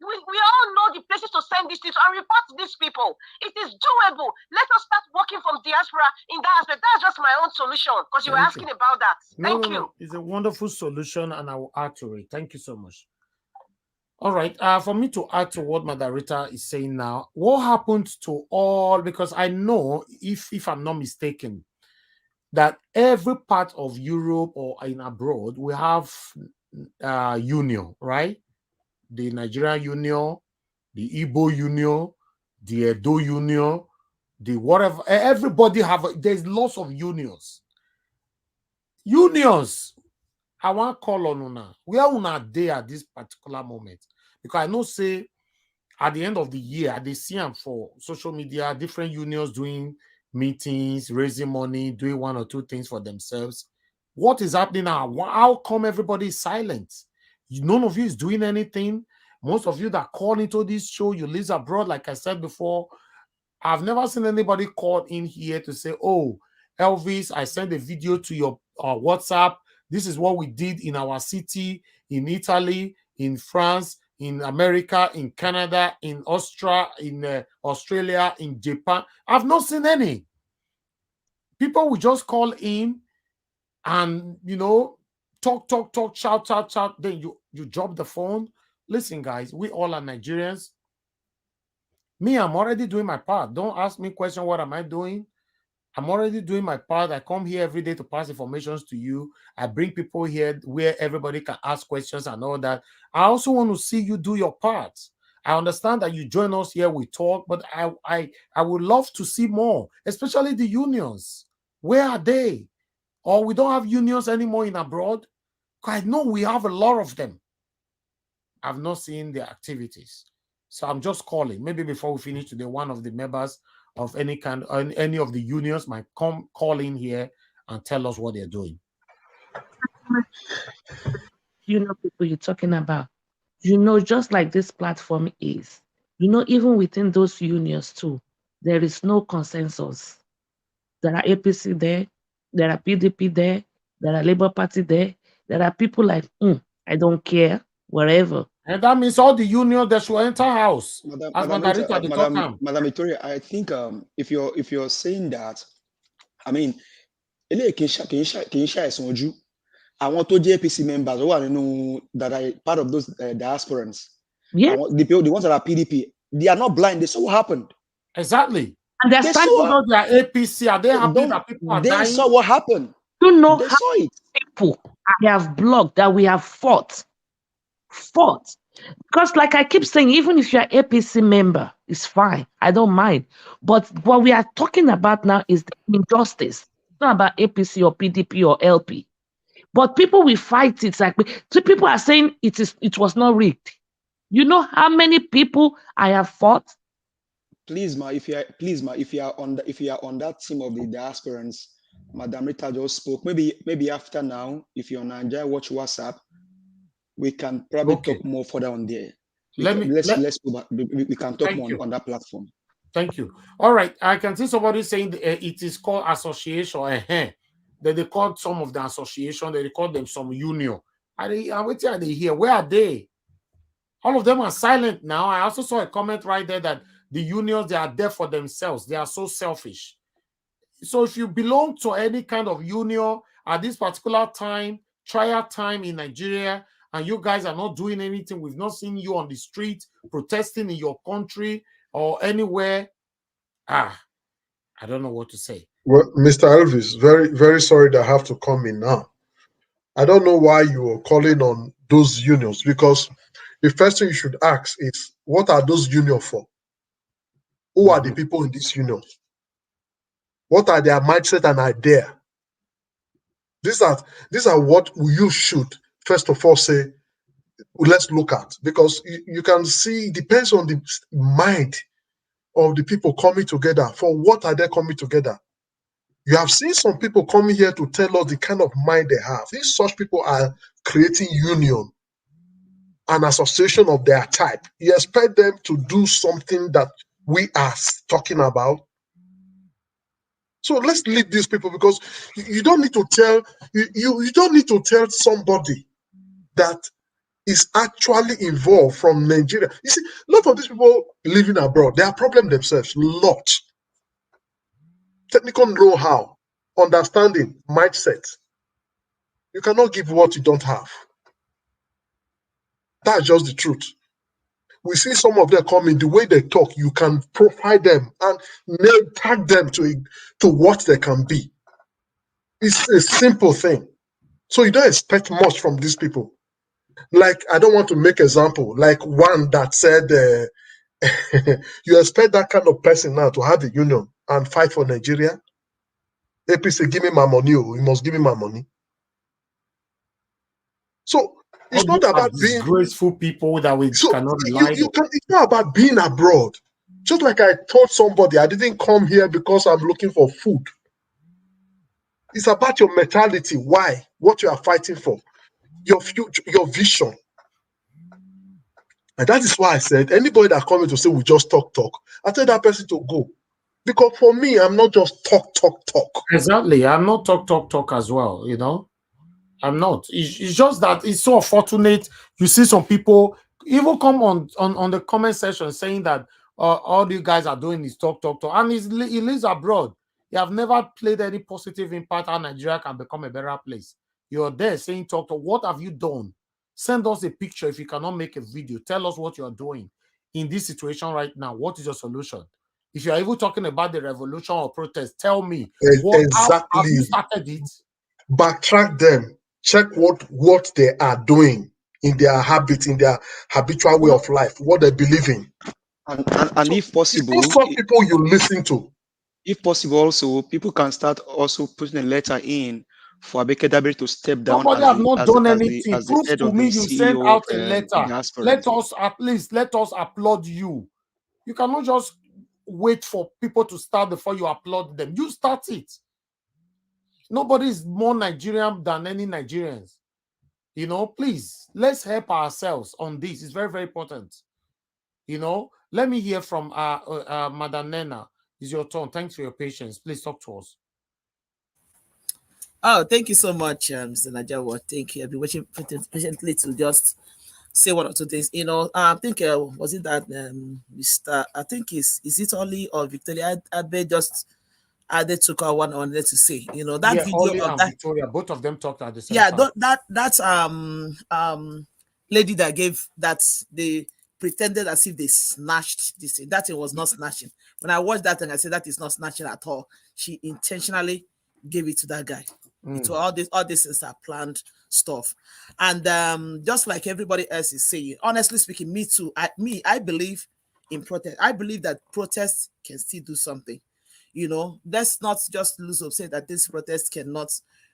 Speaker 9: We all know the places to send these things and report to these people. It is doable. Let us start working from diaspora in that aspect. That's just my own solution, because you were asking about that. Thank you.
Speaker 10: It's a wonderful solution, and I will add to it. Thank you so much. All right. For me to add to what Madarita is saying now, what happened to all, because I know, if I'm not mistaken, that every part of Europe or in abroad, we have union, right? The Nigerian Union, the Igbo Union, the Edo Union, the whatever. Everybody there's lots of unions. Unions, I want to call on Una. We are Una there at this particular moment. Because I know, say, at the end of the year, they see them for social media, different unions doing meetings, raising money, doing one or two things for themselves. What is happening now? How come everybody is silent? None of you is doing anything. Most of you that call into this show, you live abroad, like I said before. I've never seen anybody call in here to say, oh, Elvis, I sent a video to your WhatsApp. This is what we did in our city, in Italy, in France, in America, in Canada, in Australia, in Japan. I've not seen any. People will just call in and, talk, shout. Then you drop the phone. Listen, guys, we all are Nigerians. Me, I'm already doing my part. Don't ask me question, what am I doing? I'm already doing my part. I come here every day to pass information to you. I bring people here where everybody can ask questions and all that. I also want to see you do your part. I understand that you join us here, we talk, but I would love to see more, especially the unions. Where are they? Or we don't have unions anymore in abroad? I know we have a lot of them. I've not seen their activities. So I'm just calling. Maybe before we finish today, one of the members of any kind, any of the unions might call in here and tell us what they're doing.
Speaker 22: People you're talking about, just like this platform is, even within those unions too, there is no consensus. There are APC there are PDP there are Labour Party there are people like, I don't care, wherever.
Speaker 10: And that means all the unions that should enter house.
Speaker 7: Madam Victoria, I think if you're saying that, I mean, Sanwolu, I want to APC members that are part of those diasporans.
Speaker 22: Yeah.
Speaker 7: The ones that are PDP, they are not blind. They saw what happened.
Speaker 10: Exactly.
Speaker 22: And they're standing
Speaker 10: about their APC. Are they happy that people are dying?
Speaker 7: They saw what happened.
Speaker 22: You know
Speaker 7: they
Speaker 22: how
Speaker 7: saw it.
Speaker 22: People I have blocked that we have fought. Because like I keep saying, even if you're an APC member, it's fine. I don't mind. But what we are talking about now is the injustice. It's not about APC or PDP or LP. But people will fight it. Like people are saying it was not rigged. You know how many people I have fought?
Speaker 7: Please, if you are on that team of the diasporans, Madam Rita just spoke. Maybe after now, if you're on Nigeria, watch WhatsApp. We can probably talk more further on there. Let's go back. We can talk more on that platform.
Speaker 10: Thank you. All right. I can see somebody saying it is called association. That they called some of the association, they call them some union. I'm waiting, are they here? Where are they? All of them are silent now. I also saw a comment right there that the unions, they are there for themselves. They are so selfish. So if you belong to any kind of union at this particular time, trial time in Nigeria, and you guys are not doing anything, we've not seen you on the street protesting in your country or anywhere, I don't know what to say.
Speaker 17: Well, Mr. Elvis, very, very sorry that I have to come in now. I don't know why you are calling on those unions, because the first thing you should ask is, what are those unions for? Who are the people in these unions? What are their mindset and idea? These are what you should first of all say, let's look at, because you can see it depends on the mind of the people coming together. For what are they coming together? You have seen some people coming here to tell us the kind of mind they have. These such people are creating union, an association of their type. You expect them to do something that we are talking about. So let's leave these people, because you don't need to tell you don't need to tell somebody that is actually involved from Nigeria. You see, a lot of these people living abroad, they are problem themselves. Lot. Technical know-how, understanding, mindset. You cannot give what you don't have. That's just the truth. We see some of them coming, the way they talk, you can profile them and tag them to what they can be. It's a simple thing. So you don't expect much from these people. Like, I don't want to make example, like one that said, you expect that kind of person now to have a union and fight for Nigeria? APC, give me my money, you must give me my money. So it's not about being
Speaker 10: disgraceful people that we cannot rely on.
Speaker 17: It's not about being abroad. Just like I told somebody, I didn't come here because I'm looking for food. It's about your mentality. Why? What you are fighting for. Your future, your vision. And that is why I said, anybody that comes to say we just talk, I tell that person to go. Because for me, I'm not just talk.
Speaker 10: Exactly. I'm not talk as well, you know. I'm not. It's just that it's so unfortunate. You see some people even come on the comment section saying that all you guys are doing is talk. And he lives abroad. You have never played any positive impact on Nigeria can become a better place. You're there saying talk. What have you done? Send us a picture if you cannot make a video. Tell us what you're doing in this situation right now. What is your solution? If you're even talking about the revolution or protest, tell me.
Speaker 17: Exactly.
Speaker 10: Have you started it?
Speaker 17: Backtrack them. Check what they are doing in their habit, in their habitual way of life, what they believe in.
Speaker 7: And so if possible,
Speaker 17: it's not some people you listen to.
Speaker 7: If possible, also people can start also putting a letter in for Abekadabre to step down.
Speaker 10: Nobody have not done anything.
Speaker 7: As the
Speaker 10: Prove
Speaker 7: head
Speaker 10: to
Speaker 7: of
Speaker 10: me
Speaker 7: the
Speaker 10: you
Speaker 7: CEO
Speaker 10: send out a letter.
Speaker 7: diaspora.
Speaker 10: Let us applaud you. You cannot just wait for people to start before you applaud them. You start it. Nobody is more Nigerian than any Nigerians. You know, please, let's help ourselves on this. It's very, very important. You know, let me hear from Madam Nena. It's your turn. Thanks for your patience. Please talk to us.
Speaker 16: Oh, thank you so much, Mr. Najawa. Thank you. I've been waiting patiently to just say one or two things. You know, I think was it that Mr. I think is it only or Victoria Abe just added took out one on there to say, you know, that video of that
Speaker 10: Victoria, both of them talked at the same time.
Speaker 16: That lady that gave that they pretended as if they snatched this thing. That thing was not snatching. When I watched that thing, I said that is not snatching at all. She intentionally gave it to that guy. So all this is a planned stuff. And just like everybody else is saying, honestly speaking, me too. I believe in protest. I believe that protests can still do something. You know, let's not just lose hope, say that this protest cannot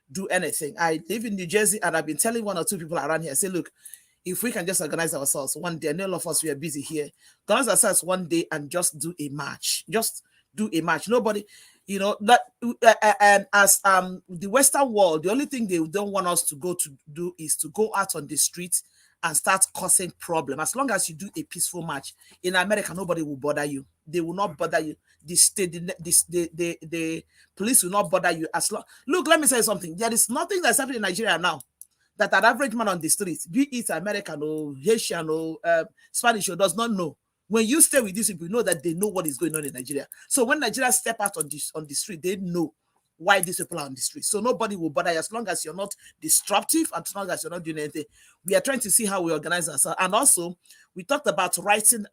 Speaker 16: do anything. I live in New Jersey, and I've been telling one or two people around here, say, look, if we can just organize ourselves one day, and all of us, we are busy here, organize ourselves one day and just do a march. Just do a march. Nobody, you know, that as the Western world, the only thing they don't want us to go to do is to go out on the streets and start causing problem. As long as you do a peaceful march in America, nobody will bother you. They will not bother you. The police will not bother you. As long, look, let me say something. There is nothing that's happening in Nigeria now that an average man on the street, be it American or Haitian or Spanish, or does not know. When you stay with these people, you know that they know what is going on in Nigeria. So when Nigerians step out on the street, they know why these people are on the street. So nobody will bother you as long as you're not disruptive and as long as you're not doing anything. We are trying to see how we organize ourselves. And also, we talked about writing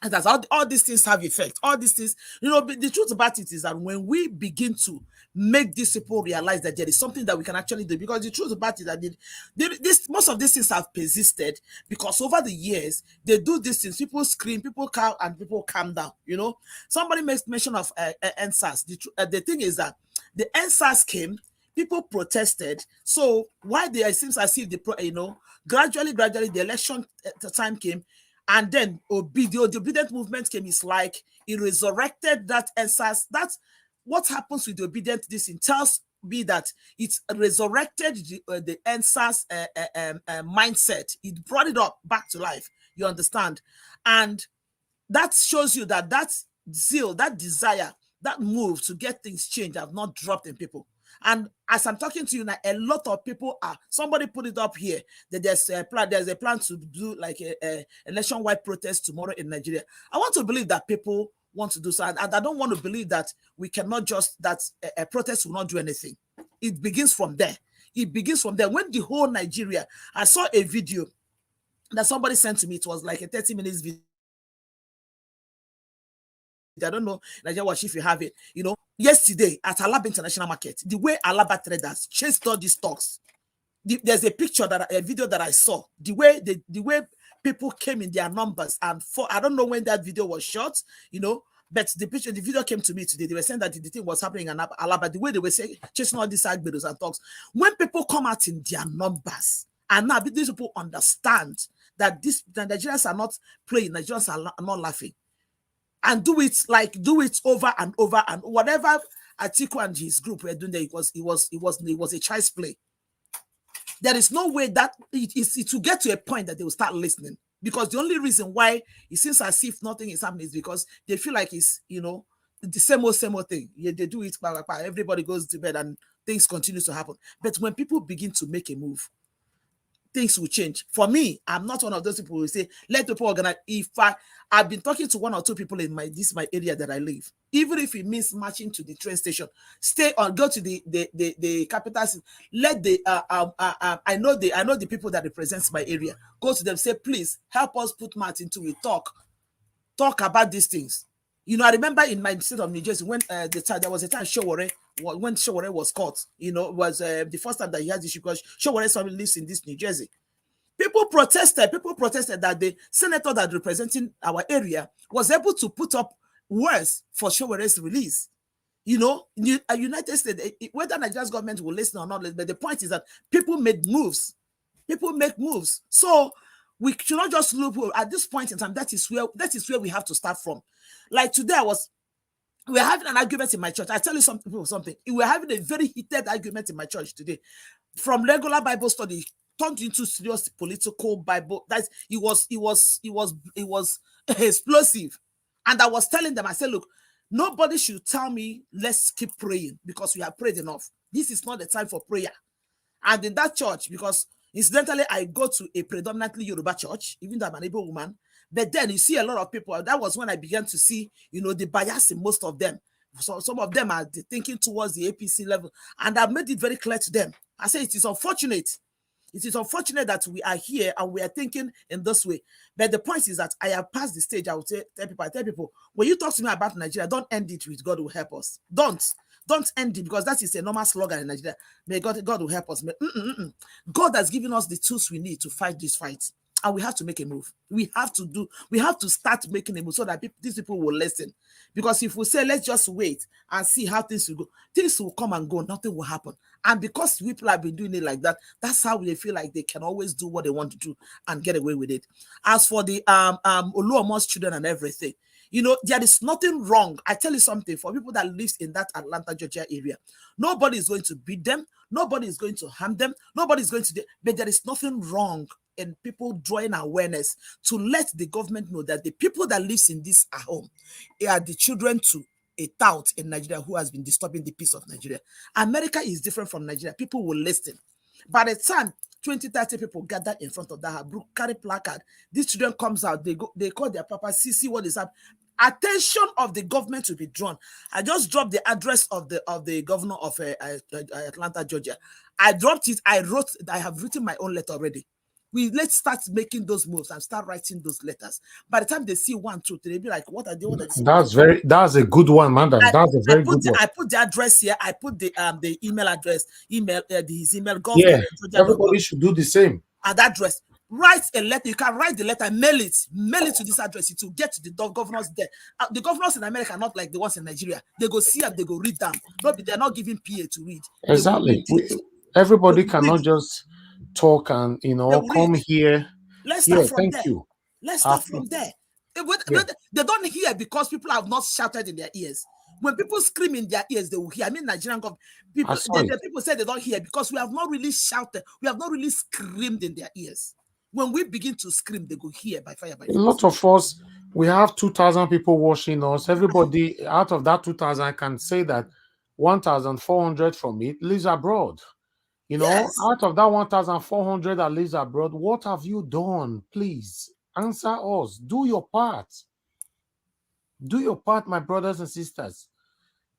Speaker 16: that's all these things have effect. All these things, you know, the truth about it is that when we begin to make these people realize that there is something that we can actually do, because the truth about it is that most of these things have persisted because over the years they do these things. People scream, people cow, and people calm down. You know, somebody makes mention of NSAS. The thing is that the NSAS came, people protested. So why it seems as if gradually the election time came. And then the obedient movement came. It's like it resurrected that NSAS. That's what happens with the obedient. This tells me that it's resurrected the NSAS mindset. It brought it up back to life. You understand? And that shows you that that zeal, that desire, that move to get things changed have not dropped in people. And as I'm talking to you now, a lot of people are. Somebody put it up here that there's a plan to do like a nationwide protest tomorrow in Nigeria. I want to believe that people want to do so, and I don't want to believe that we cannot just that a protest will not do anything. It begins from there. It begins from there. When the whole Nigeria, I saw a video that somebody sent to me. It was like a 30 minutes video. I don't know, Nigeria Watch, if you have it, you know, yesterday at Alaba International Market, the way Alaba traders chased all these stocks, there's a video that I saw, the way people came in their numbers, and I don't know when that video was shot, you know, but the video came to me today. They were saying that the thing was happening in Alaba, the way they were saying, chasing all these agberos and talks. When people come out in their numbers, and now these people understand that the Nigerians are not playing, Nigerians are not laughing. And do it over and over, and whatever Atiku and his group were doing there, it was a child's play. There is no way that it will get to a point that they will start listening, because the only reason why it seems as if nothing is happening is because they feel like it's, you know, the same old thing. Yeah, they do it, everybody goes to bed and things continue to happen. But when people begin to make a move, things will change. For me, I'm not one of those people who say, let people organize. If I've been talking to one or two people in my area that I live, even if it means marching to the train station, stay on, go to the capital. Let I know the people that represents my area. Go to them, say, please help us put Matt into it. Talk about these things. You know, I remember in my state of New Jersey when there was a time when Showore was caught. You know, it was the first time that he had this issue, because Showore's family lives in this New Jersey. People protested that the senator that representing our area was able to put up words for Showore's release. You know, United States, whether Nigeria's government will listen or not, but the point is that people made moves. People make moves. So we should not just look at this point in time. That is where we have to start from. Like today, we were having an argument in my church. I tell you something. We were having a very heated argument in my church today. From regular Bible study, turned into serious political Bible. It was explosive. And I was telling them, I said, look, nobody should tell me let's keep praying because we have prayed enough. This is not the time for prayer. And in that church, because incidentally, I go to a predominantly Yoruba church, even though I'm an Igbo woman. But then you see a lot of people. That was when I began to see, you know, the bias in most of them. So some of them are thinking towards the APC level. And I made it very clear to them. I say it is unfortunate. It is unfortunate that we are here and we are thinking in this way. But the point is that I have passed the stage. I would tell people, when you talk to me about Nigeria, don't end it with God will help us. Don't end it, because that is a normal slogan in Nigeria. May God will help us. God has given us the tools we need to fight this fight. And we have to make a move. We have to start making a move so that these people will listen. Because if we say, let's just wait and see how things will go, things will come and go, nothing will happen. And because people have been doing it like that, that's how they feel like they can always do what they want to do and get away with it. As for the Oluomo's children and everything, you know, there is nothing wrong. I tell you something, for people that live in that Atlanta, Georgia area, nobody is going to beat them. Nobody is going to harm them. Nobody is going to, but there is nothing wrong in people drawing awareness to let the government know that the people that lives in this home are the children to a tout in Nigeria who has been disturbing the peace of Nigeria. America is different from Nigeria. People will listen. By the time 20, 30 people gather in front of that house, carry placard, these children comes out, they call their papa, see what is happening. Attention of the government to be drawn. I just dropped the address of the governor of Atlanta, Georgia. I dropped it. I have written my own letter already. Let's start making those moves and start writing those letters. By the time they see 1, 2, 3, they'll be like, what are they?
Speaker 10: That's a good one, madam. That's a very good one.
Speaker 16: I put the address here. I put the email address, his email.
Speaker 10: Yeah, everybody should do the same.
Speaker 16: At that address. Write a letter. You can write the letter, mail it to this address. It will get to the governors there. The governors in America are not like the ones in Nigeria. They go see and they go read them. They're not giving PA to read.
Speaker 10: Exactly. Everybody cannot just talk and come here.
Speaker 16: Let's start from there.
Speaker 10: Thank you.
Speaker 16: Let's start from there. They don't hear because people have not shouted in their ears. When people scream in their ears, they will hear. I mean, Nigerian government people say they don't hear because we have not really shouted. We have not really screamed in their ears. When we begin to scream, they go hear by fire. By
Speaker 10: a lot of us, we have 2,000 people watching us. Everybody out of that 2,000 can say that 1,400 from it lives abroad. Out of that 1,400 that lives abroad, what have you done? Please answer us. Do your part. Do your part, my brothers and sisters.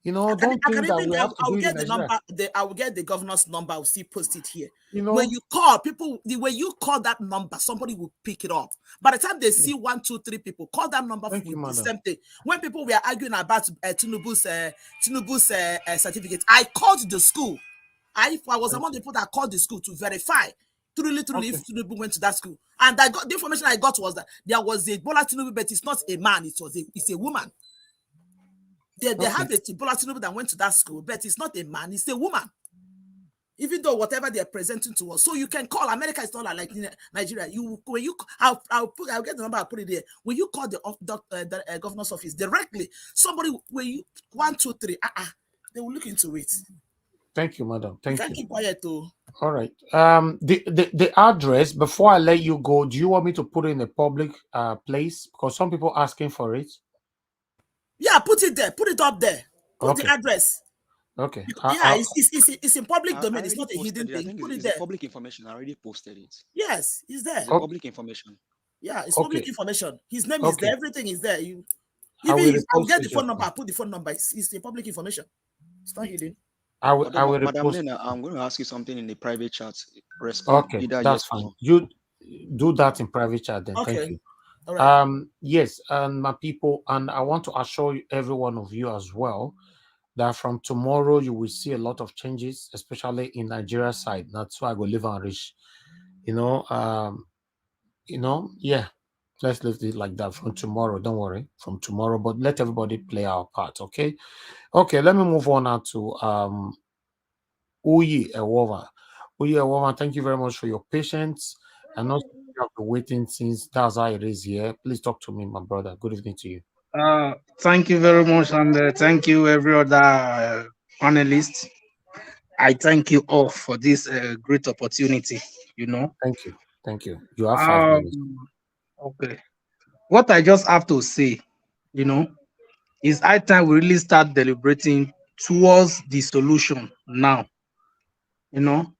Speaker 10: Don't think that we have to do it in Nigeria.
Speaker 16: I will get the governor's number. I will see post it here. When you call people, the way you call that number, somebody will pick it up. By the time they see 1, 2, 3 people, call that number for the same thing. When people were arguing about Tinubu's certificate, I called the school. I was among the people that called the school to verify truly if Tinubu went to that school. And the information I got was that there was a Bola Tinubu, but it's not a man, it's a woman. They have a Bola Tinubu that went to that school, but it's not a man, it's a woman. Even though whatever they're presenting to us, so you can call. America is not like Nigeria. I'll get the number. I'll put it there. When you call the governor's office directly, somebody 1, 2, 3, they will look into it.
Speaker 10: Thank you, madam. Thank you.
Speaker 16: Keep quiet too.
Speaker 10: All right. The address, before I let you go, do you want me to put it in a public place? Because some people are asking for it.
Speaker 16: Yeah, put it there. Put it up there. Put the address.
Speaker 10: Okay.
Speaker 16: It's in public domain. It's not a hidden thing. Put it there.
Speaker 7: Public information. I already posted it.
Speaker 16: Yes, it's there.
Speaker 7: Public information.
Speaker 16: Yeah, it's public information. His name is there. Everything is there. I'll get the phone number. I'll put the phone number. It's the public information. It's not hidden.
Speaker 10: I will
Speaker 7: Madam Lena, I'm going to ask you something in the private chat. Respond.
Speaker 10: Okay, that's fine. You do that in private chat then.
Speaker 16: Okay.
Speaker 10: Thank you.
Speaker 16: All right.
Speaker 10: Yes, and my people, and I want to assure every one of you as well that from tomorrow you will see a lot of changes, especially in Nigeria side. That's why I go live and rich. Yeah. Let's leave it like that from tomorrow. Don't worry, from tomorrow, but let everybody play our part, okay? Okay, let me move on now to Uyi Ewova. Uyi Ewova, thank you very much for your patience. And also you have been waiting since that's how it is here. Please talk to me, my brother. Good evening to you.
Speaker 5: Thank you very much, and thank you every other panelist. I thank you all for this great opportunity.
Speaker 10: Thank you. You have 5 minutes.
Speaker 5: Okay. What I just have to say, is high time we really start deliberating towards the solution now. When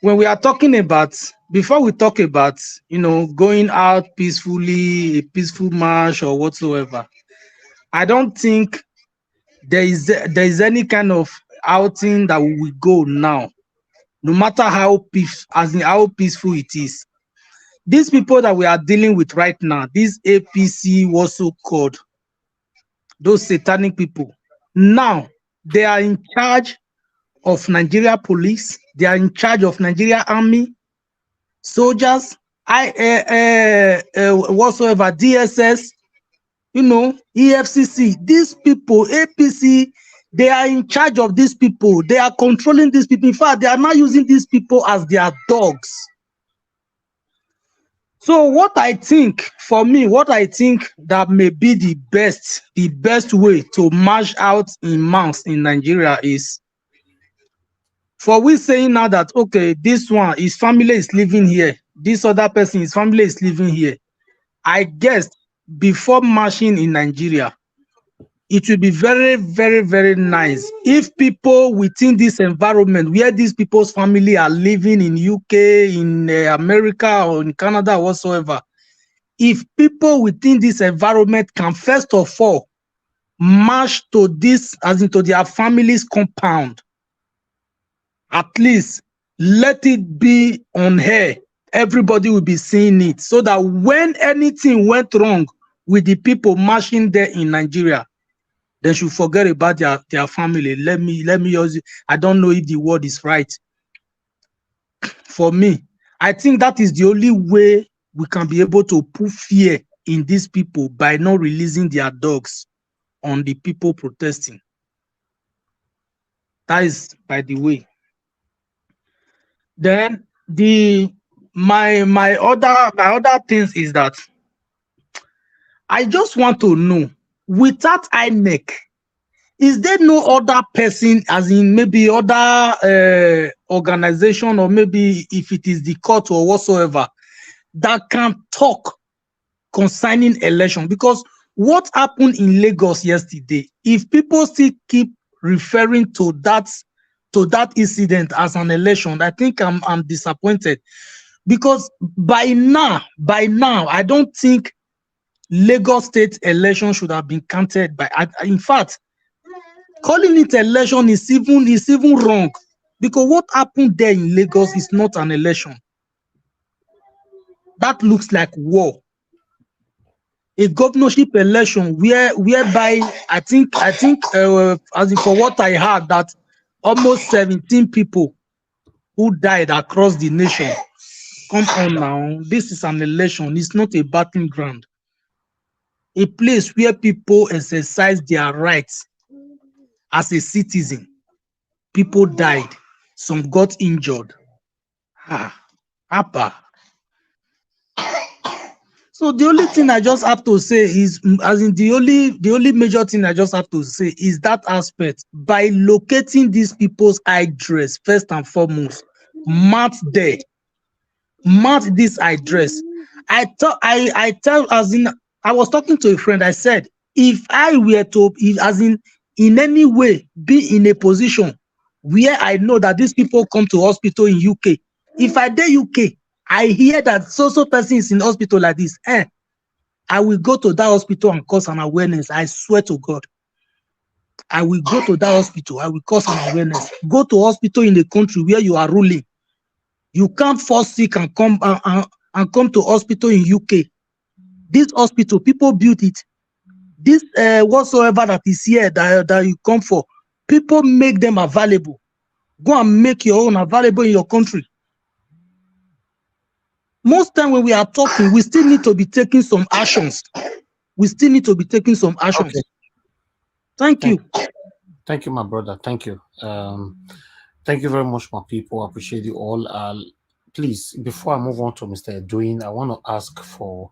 Speaker 5: we are talking about, before we talk about, going out peacefully, a peaceful march or whatsoever, I don't think there is any kind of outing that we will go now, no matter how peaceful it is. These people that we are dealing with right now, these APC, what's so called, those satanic people, now they are in charge of Nigeria police, they are in charge of Nigeria army, soldiers, whatsoever, DSS, EFCC. These people, APC, they are in charge of these people. They are controlling these people. In fact, they are now using these people as their dogs. So what I think that may be the best way to march out in mass in Nigeria is For we saying now that, okay, this one, his family is living here, this other person, his family is living here. I guess before marching in Nigeria, it will be very, very, very nice if people within this environment where these people's family are living in UK, in America, or in Canada, or whatsoever, if people within this environment can first of all march to this, as into their family's compound, at least let it be on air. Everybody will be seeing it, so that when anything went wrong with the people marching there in Nigeria, they should forget about their family. Let me use it. I don't know if the word is right. For me, I think that is the only way we can be able to put fear in these people, by not releasing their dogs on the people protesting. That is by the way. Then my other things is that I just want to know, without Inec, is there no other person, as in maybe other organization, or maybe if it is the court or whatsoever, that can talk concerning election? Because what happened in Lagos yesterday, if people still keep referring to that incident as an election, I think I'm disappointed. Because by now, I don't think Lagos State election should have been counted by. In fact, calling it election is even wrong, because what happened there in Lagos is not an election. That looks like war. A governorship election whereby I think as in for what I heard, that almost 17 people who died across the nation. Come on now, this is an election. It's not a battleground. A place where people exercise their rights as a citizen. People died. Some got injured. Appa. So the only thing I just have to say is, as in the only major thing I just have to say is that aspect. By locating these people's address, first and foremost, mark there, mark this address. I was talking to a friend. I said, if I were to, as in any way, be in a position where I know that these people come to hospital in UK, if I dey UK, I hear that so person is in hospital like this, I will go to that hospital and cause an awareness. I swear to God, I will go to that hospital. I will cause an awareness. Go to hospital in the country where you are ruling. You can't fall sick and come to hospital in UK. This hospital, people built it. This whatsoever that is here that you come for, people make them available. Go and make your own available in your country. Most time when we are talking, we still need to be taking some actions. We still need to be taking some actions. Okay. Thank you.
Speaker 10: Thank you, my brother. Thank you. Thank you very much, my people. I appreciate you all. Please, before I move on to Mr. Edwin, I want to ask for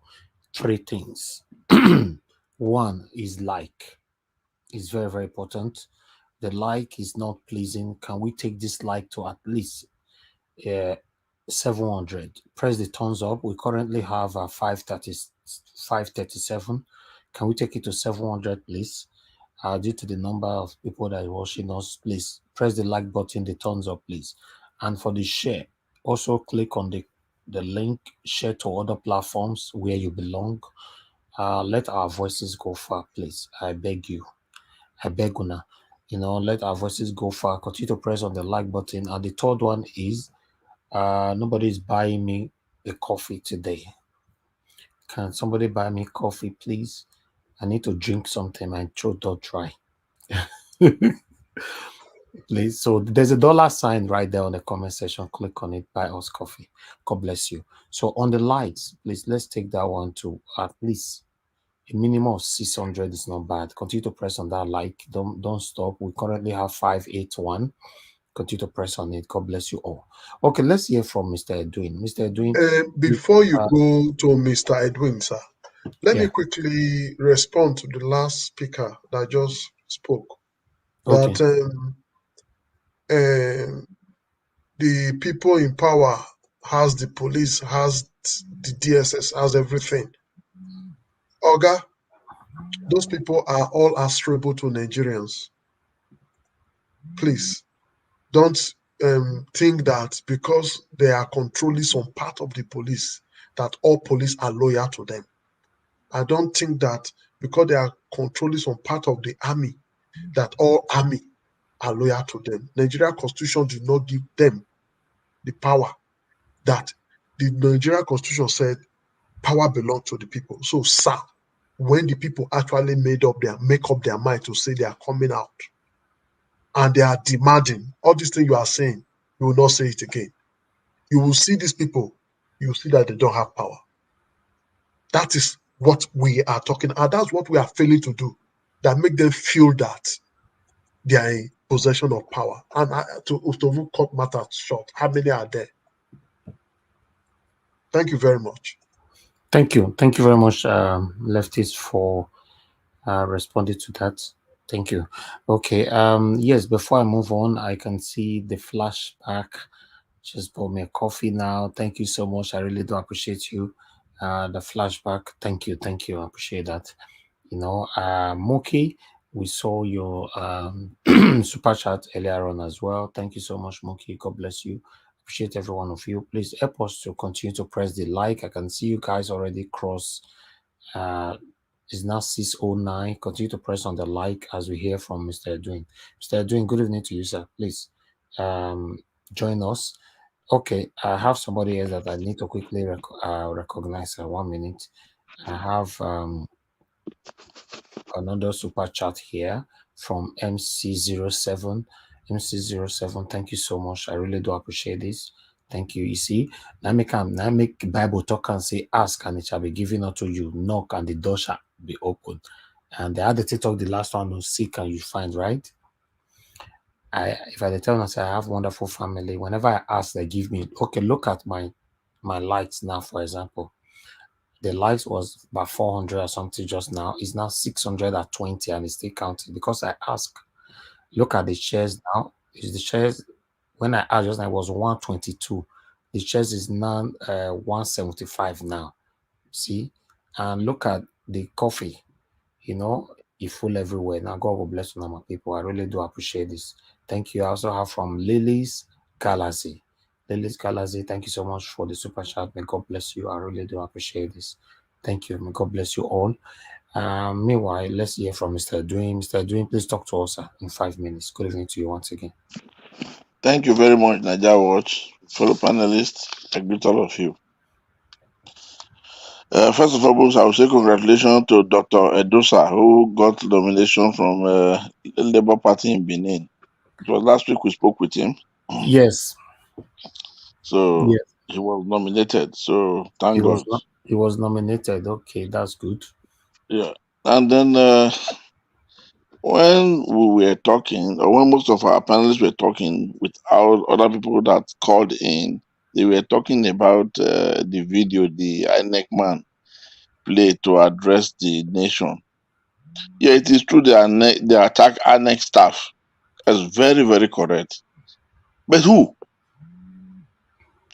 Speaker 10: 3 things. One is like. It's very, very important. The like is not pleasing. Can we take this like to at least 700? Press the thumbs up. We currently have 537. Can we take it to 700, please? Due to the number of people that are watching us, please press the like button, the thumbs up, please. And for the share, also click on the link, share to other platforms where you belong. Let our voices go far, please. I beg you. I beg Una. Let our voices go far. Continue to press on the like button. And the third one is nobody is buying me a coffee today. Can somebody buy me coffee, please? I need to drink something. My throat don't dry. Please. So there's a $sign right there on the comment section. Click on it. Buy us coffee. God bless you. So on the lights, please, let's take that one to at least a minimum of 600 is not bad. Continue to press on that like. Don't stop. We currently have 581. Continue to press on it. God bless you all. Okay, let's hear from Mr. Edwin. Mr. Edwin.
Speaker 17: Before you go to Mr. Edwin, sir, let me quickly respond to the last speaker that just spoke.
Speaker 10: Okay.
Speaker 17: That the people in power, has the police, has the DSS, has everything. Oga, those people are all answerable to Nigerians. Please, don't think that because they are controlling some part of the police, that all police are loyal to them. I don't think that because they are controlling some part of the army, that all army are loyal to them. Nigerian constitution did not give them the power that the Nigerian constitution said power belongs to the people. So, sir, when the people actually make up their mind to say they are coming out and they are demanding all these things you are saying, you will not say it again. You will see these people, you will see that they don't have power. That is what we are talking about. That's what we are failing to do, that make them feel that they are in possession of power. And to cut matters short, how many are there? Thank you very much.
Speaker 10: Thank you very much, leftists, for responding to that. Thank you. Okay. Yes. Before I move on, I can see the flashback. Just bought me a coffee now. Thank you so much. I really do appreciate you. The flashback. Thank you. I appreciate that. You know, Moki, we saw your super chat earlier on as well. Thank you so much, Moki. God bless you. Appreciate every one of you. Please help us to continue to press the like. I can see you guys already cross. It's now 6:09. Continue to press on the like as we hear from Mr. Edwin. Mr. Edwin, good evening to you, sir. Please join us. Okay, I have somebody else that I need to quickly recognize. 1 minute. I have another super chat here from MC07. MC07, thank you so much. I really do appreciate this. Thank you. You see, now make Bible talk and say, ask and it shall be given unto you. Knock and the door shall be open. And the other TikTok, the last one was seek and you find, right? If I tell them, I say I have wonderful family. Whenever I ask, they give me, okay, look at my likes now, for example. The likes was about 400 or something just now. It's now 620 and it's still counting because I ask. Look at the shares now. Is the shares when I asked just now it was 122. The shares is now 175 now. See, and look at the coffee. You know, it's full everywhere. Now God will bless you, my people. I really do appreciate this. Thank you. I also have from Lily's Galaxy. Lily's Galaxy, thank you so much for the super chat. May God bless you. I really do appreciate this. Thank you. May God bless you all. Meanwhile, let's hear from Mr. Edwin. Mr. Edwin, please talk to us in 5 minutes. Good evening to you once again.
Speaker 19: Thank you very much, Nigeria Watch. Fellow panelists, I greet all of you. First of all, I will say congratulations to Dr. Edosa, who got nomination from the Labour Party in Benin. It was last week we spoke with him.
Speaker 10: Yes.
Speaker 19: So yes. He was nominated. So thank God.
Speaker 10: He was nominated. Okay, that's good.
Speaker 19: Yeah. And then when we were talking, or when most of our panelists were talking with our other people that called in, they were talking about the video the Inec man played to address the nation. Yeah, it is true they attack Inec staff. That's very, very correct. But who?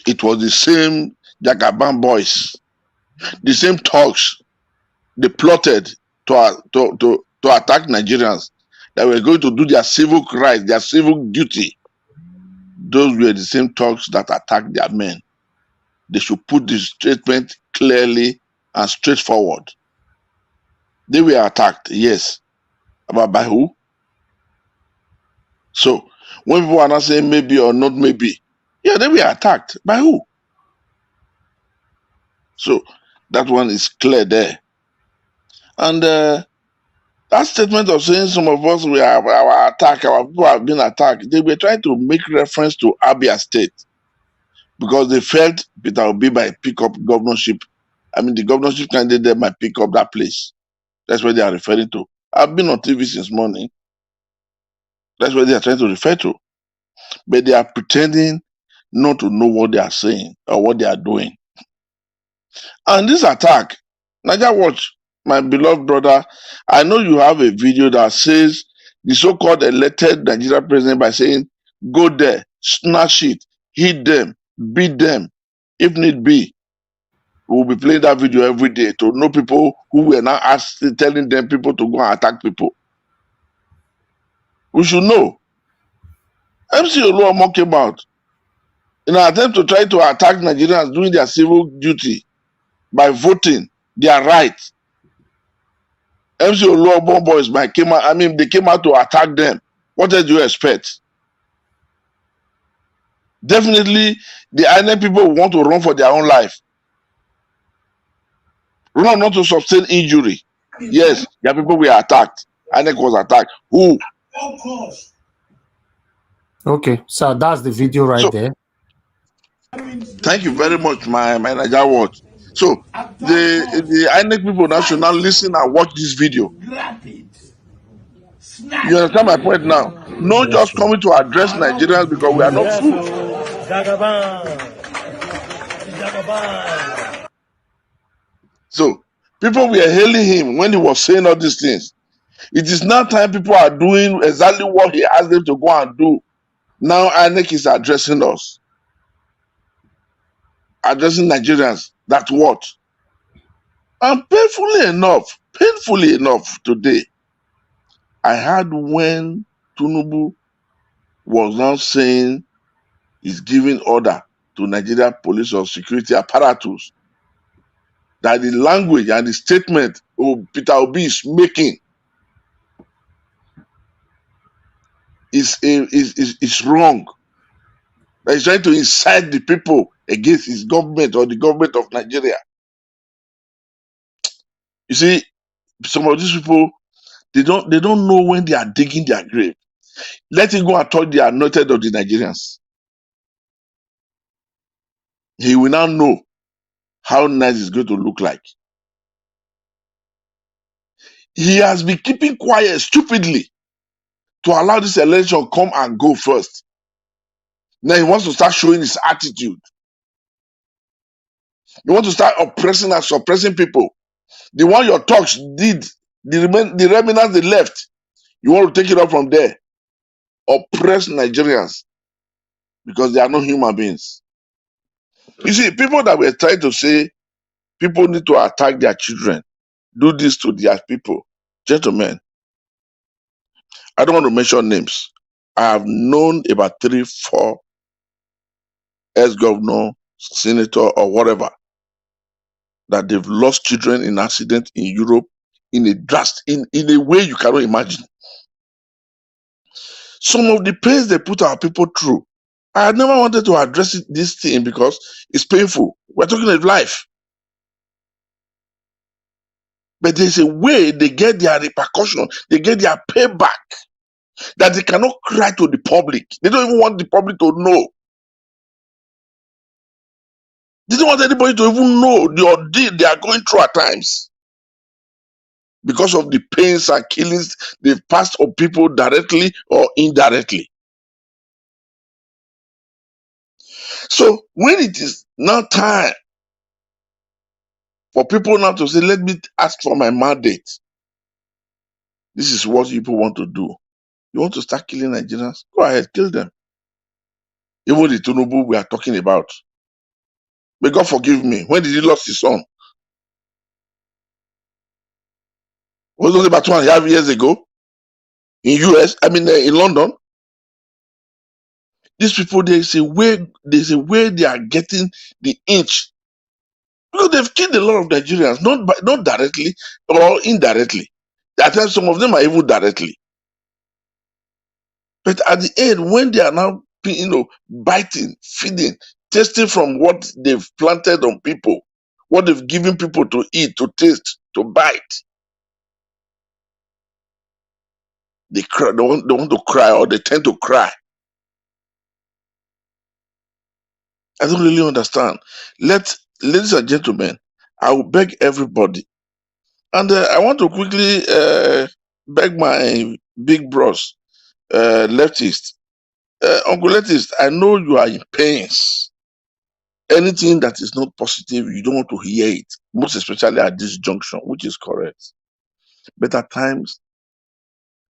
Speaker 19: It was the same Jagaban boys, the same thugs. They plotted to attack Nigerians that were going to do their civic rights, their civic duty. Those were the same thugs that attacked their men. They should put this statement clearly and straightforward. They were attacked, yes. But by who? So, when people are not saying maybe or not maybe, yeah, they were attacked. By who? So, that one is clear there. And that statement of saying some of us, we have our attack, our people have been attacked, they were trying to make reference to Abia State because they felt Peter Obi might pick up governorship. I mean, the governorship candidate might pick up that place. That's what they are referring to. I've been on TV since morning. That's what they are trying to refer to. But they are pretending not to know what they are saying or what they are doing. And this attack, Nigeria Watch, my beloved brother, I know you have a video that says the so-called elected Nigeria president by saying, go there, snatch it, hit them, beat them, if need be. We will be playing that video every day to know people who were now telling them people to go and attack people. We should know. MC Oluomo came out in an attempt to try to attack Nigerians doing their civil duty by voting their right. MC Oluomo boys came out, they came out to attack them. What else do you expect? Definitely, the Inec people want to run for their own life. Run not to sustain injury. Yes, their people were attacked. Inec was attacked. Who?
Speaker 10: Okay, so that's the video right there.
Speaker 19: Thank you very much, my Niger watch. So the INEC people now should now listen and watch this video. You understand my point now? Not just coming to address Nigerians because we are not fools. So people were hailing him when he was saying all these things. It is now time people are doing exactly what he asked them to go and do. Now INEC is addressing us. Addressing Nigerians. That's what? And painfully enough today, I heard when Tinubu was now saying he's giving order to Nigeria police or security apparatus that the language and the statement Peter Obi is making is wrong. That he's trying to incite the people against his government or the government of Nigeria. You see, some of these people, they don't know when they are digging their grave. Let him go and touch the anointed of the Nigerians. He will now know how nice it's going to look like. He has been keeping quiet stupidly to allow this election come and go first. Now he wants to start showing his attitude. He wants to start oppressing and suppressing people. The one your talks did, the remnants they left, you want to take it up from there. Oppress Nigerians because they are not human beings. You see, people that were trying to say people need to attack their children, do this to their people. Gentlemen, I don't want to mention names. I have known about 3-4 ex-governor, senator, or whatever, that they've lost children in accident in Europe in a way you cannot imagine. Some of the pains they put our people through, I had never wanted to address this thing because it's painful. We're talking of life. But there's a way they get their repercussion, they get their payback, that they cannot cry to the public. They don't even want the public to know. They don't want anybody to even know the ordeal they are going through at times because of the pains and killings they've passed on people directly or indirectly. So when it is now time for people now to say, let me ask for my mandate, this is what people want to do. You want to start killing Nigerians? Go ahead, kill them. Even the Tinubu we are talking about. May God forgive me. When did he lose his son? Was it about 2.5 years ago? In in London? These people, there's a way they are getting the inch. Because they've killed a lot of Nigerians, not directly or indirectly. At times, some of them are even directly. But at the end, when they are now, biting, feeding, tasting from what they've planted on people, what they've given people to eat, to taste, to bite, they cry. They want to cry, or they tend to cry. I don't really understand. Ladies and gentlemen, I will beg everybody, and I want to quickly beg my big bros, leftist, Uncle Leftist. I know you are in pains. Anything that is not positive, you don't want to hear it, most especially at this junction, which is correct. But at times,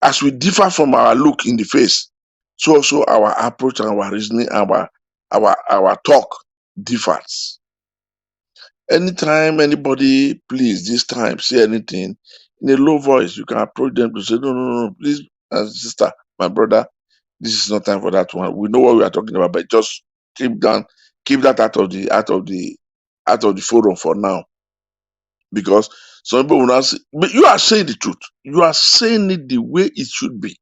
Speaker 19: as we differ from our look in the face, so also our approach and our reasoning, our our talk differs. Anytime anybody, please, this time say anything in a low voice, you can approach them to say, no, no, no, please, sister, my brother, this is not time for that one. We know what we are talking about, but just keep that out of the forum for now. Because some people will not say, but you are saying the truth. You are saying it the way it should be.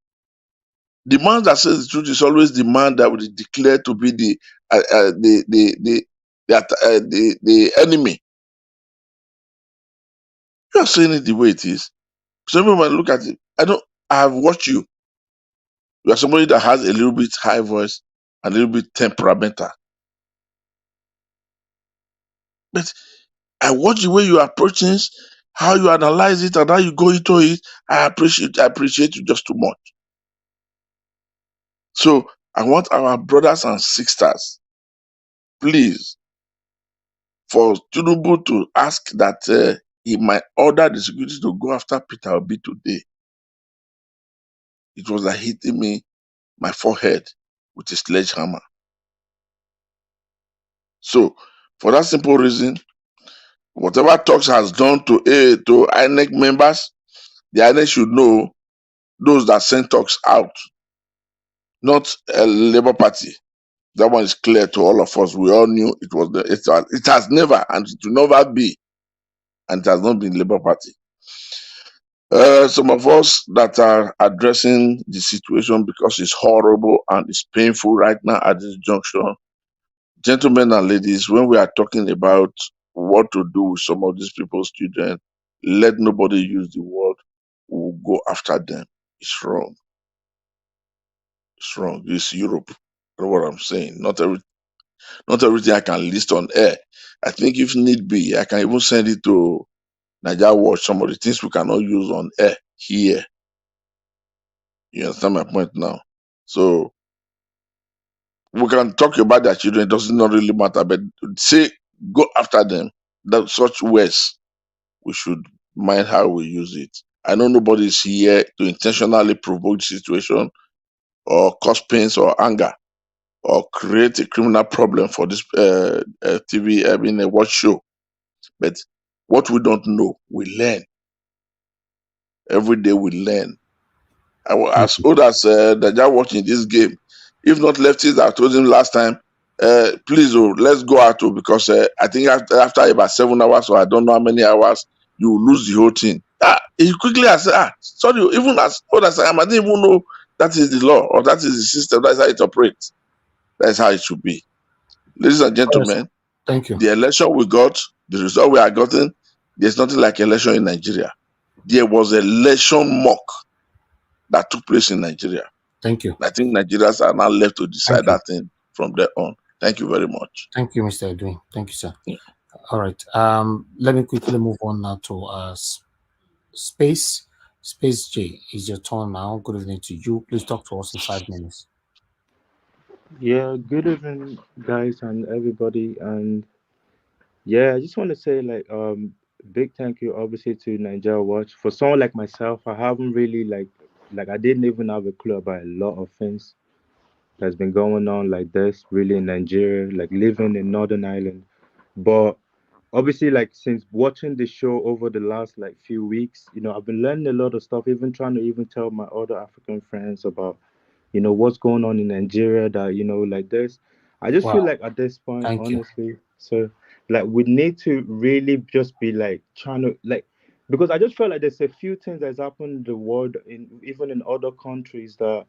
Speaker 19: The man that says the truth is always the man that will declare to be the enemy. You are saying it the way it is. Some people might look at it. I have watched you. You are somebody that has a little bit high voice and a little bit temperamental. But I watch the way you approach things, how you analyze it, and how you go into it. I appreciate you just too much. So I want our brothers and sisters, please, for Tinubu to ask that he might order the security to go after Peter Obi today. It was like hitting me, my forehead, with a sledgehammer. So, for that simple reason, whatever talks has done to INEC members, the INEC should know those that send talks out, not a Labour Party. That one is clear to all of us. We all knew it was it has never and it will never be, and it has not been Labour Party. Some of us that are addressing the situation because it's horrible and it's painful right now at this junction, gentlemen and ladies, when we are talking about what to do with some of these people's children, let nobody use the word "we'll go after them." It's wrong. It's wrong. It's Europe. You know what I'm saying? Not everything I can list on air. I think if need be, I can even send it to Nigeria Watch, some of the things we cannot use on air here. You understand my point now? So we can talk about their children, it does not really matter, but say go after them. That such words, we should mind how we use it. I know nobody is here to intentionally provoke the situation or cause pains or anger or create a criminal problem for this TV, a watch show. But what we don't know, we learn. Every day we learn. As old as the guy watching this game, if not lefties, I told him last time, please, let's go out because I think after about 7 hours or I don't know how many hours, you will lose the whole thing. He quickly said, sorry, even as old as I am, I didn't even know that is the law or that is the system. That's how it operates. That's how it should be. Ladies and gentlemen,
Speaker 10: thank you.
Speaker 19: The election we got, the result we are gotten, there's nothing like election in Nigeria. There was election mock that took place in Nigeria.
Speaker 10: Thank you.
Speaker 19: I think Nigerians are now left to decide that thing from there on. Thank you very much.
Speaker 10: Thank you, Mr. Edwin. Thank you, sir. All right. Let me quickly move on now to Space. Space J, is your turn now. Good evening to you. Please talk to us in 5 minutes.
Speaker 12: Yeah, good evening, guys, and everybody. And yeah, I just want to say, big thank you, obviously, to Nigeria Watch. For someone like myself, I haven't really like I didn't even have a clue about a lot of things that's been going on like this, really in Nigeria, like living in Northern Ireland. But obviously, like since watching the show over the last few weeks, I've been learning a lot of stuff, even trying to even tell my other African friends about what's going on in Nigeria, that like this. I just feel like at this point, honestly, so we need to really just be trying to because I just feel like there's a few things that's happened in the world, even in other countries, that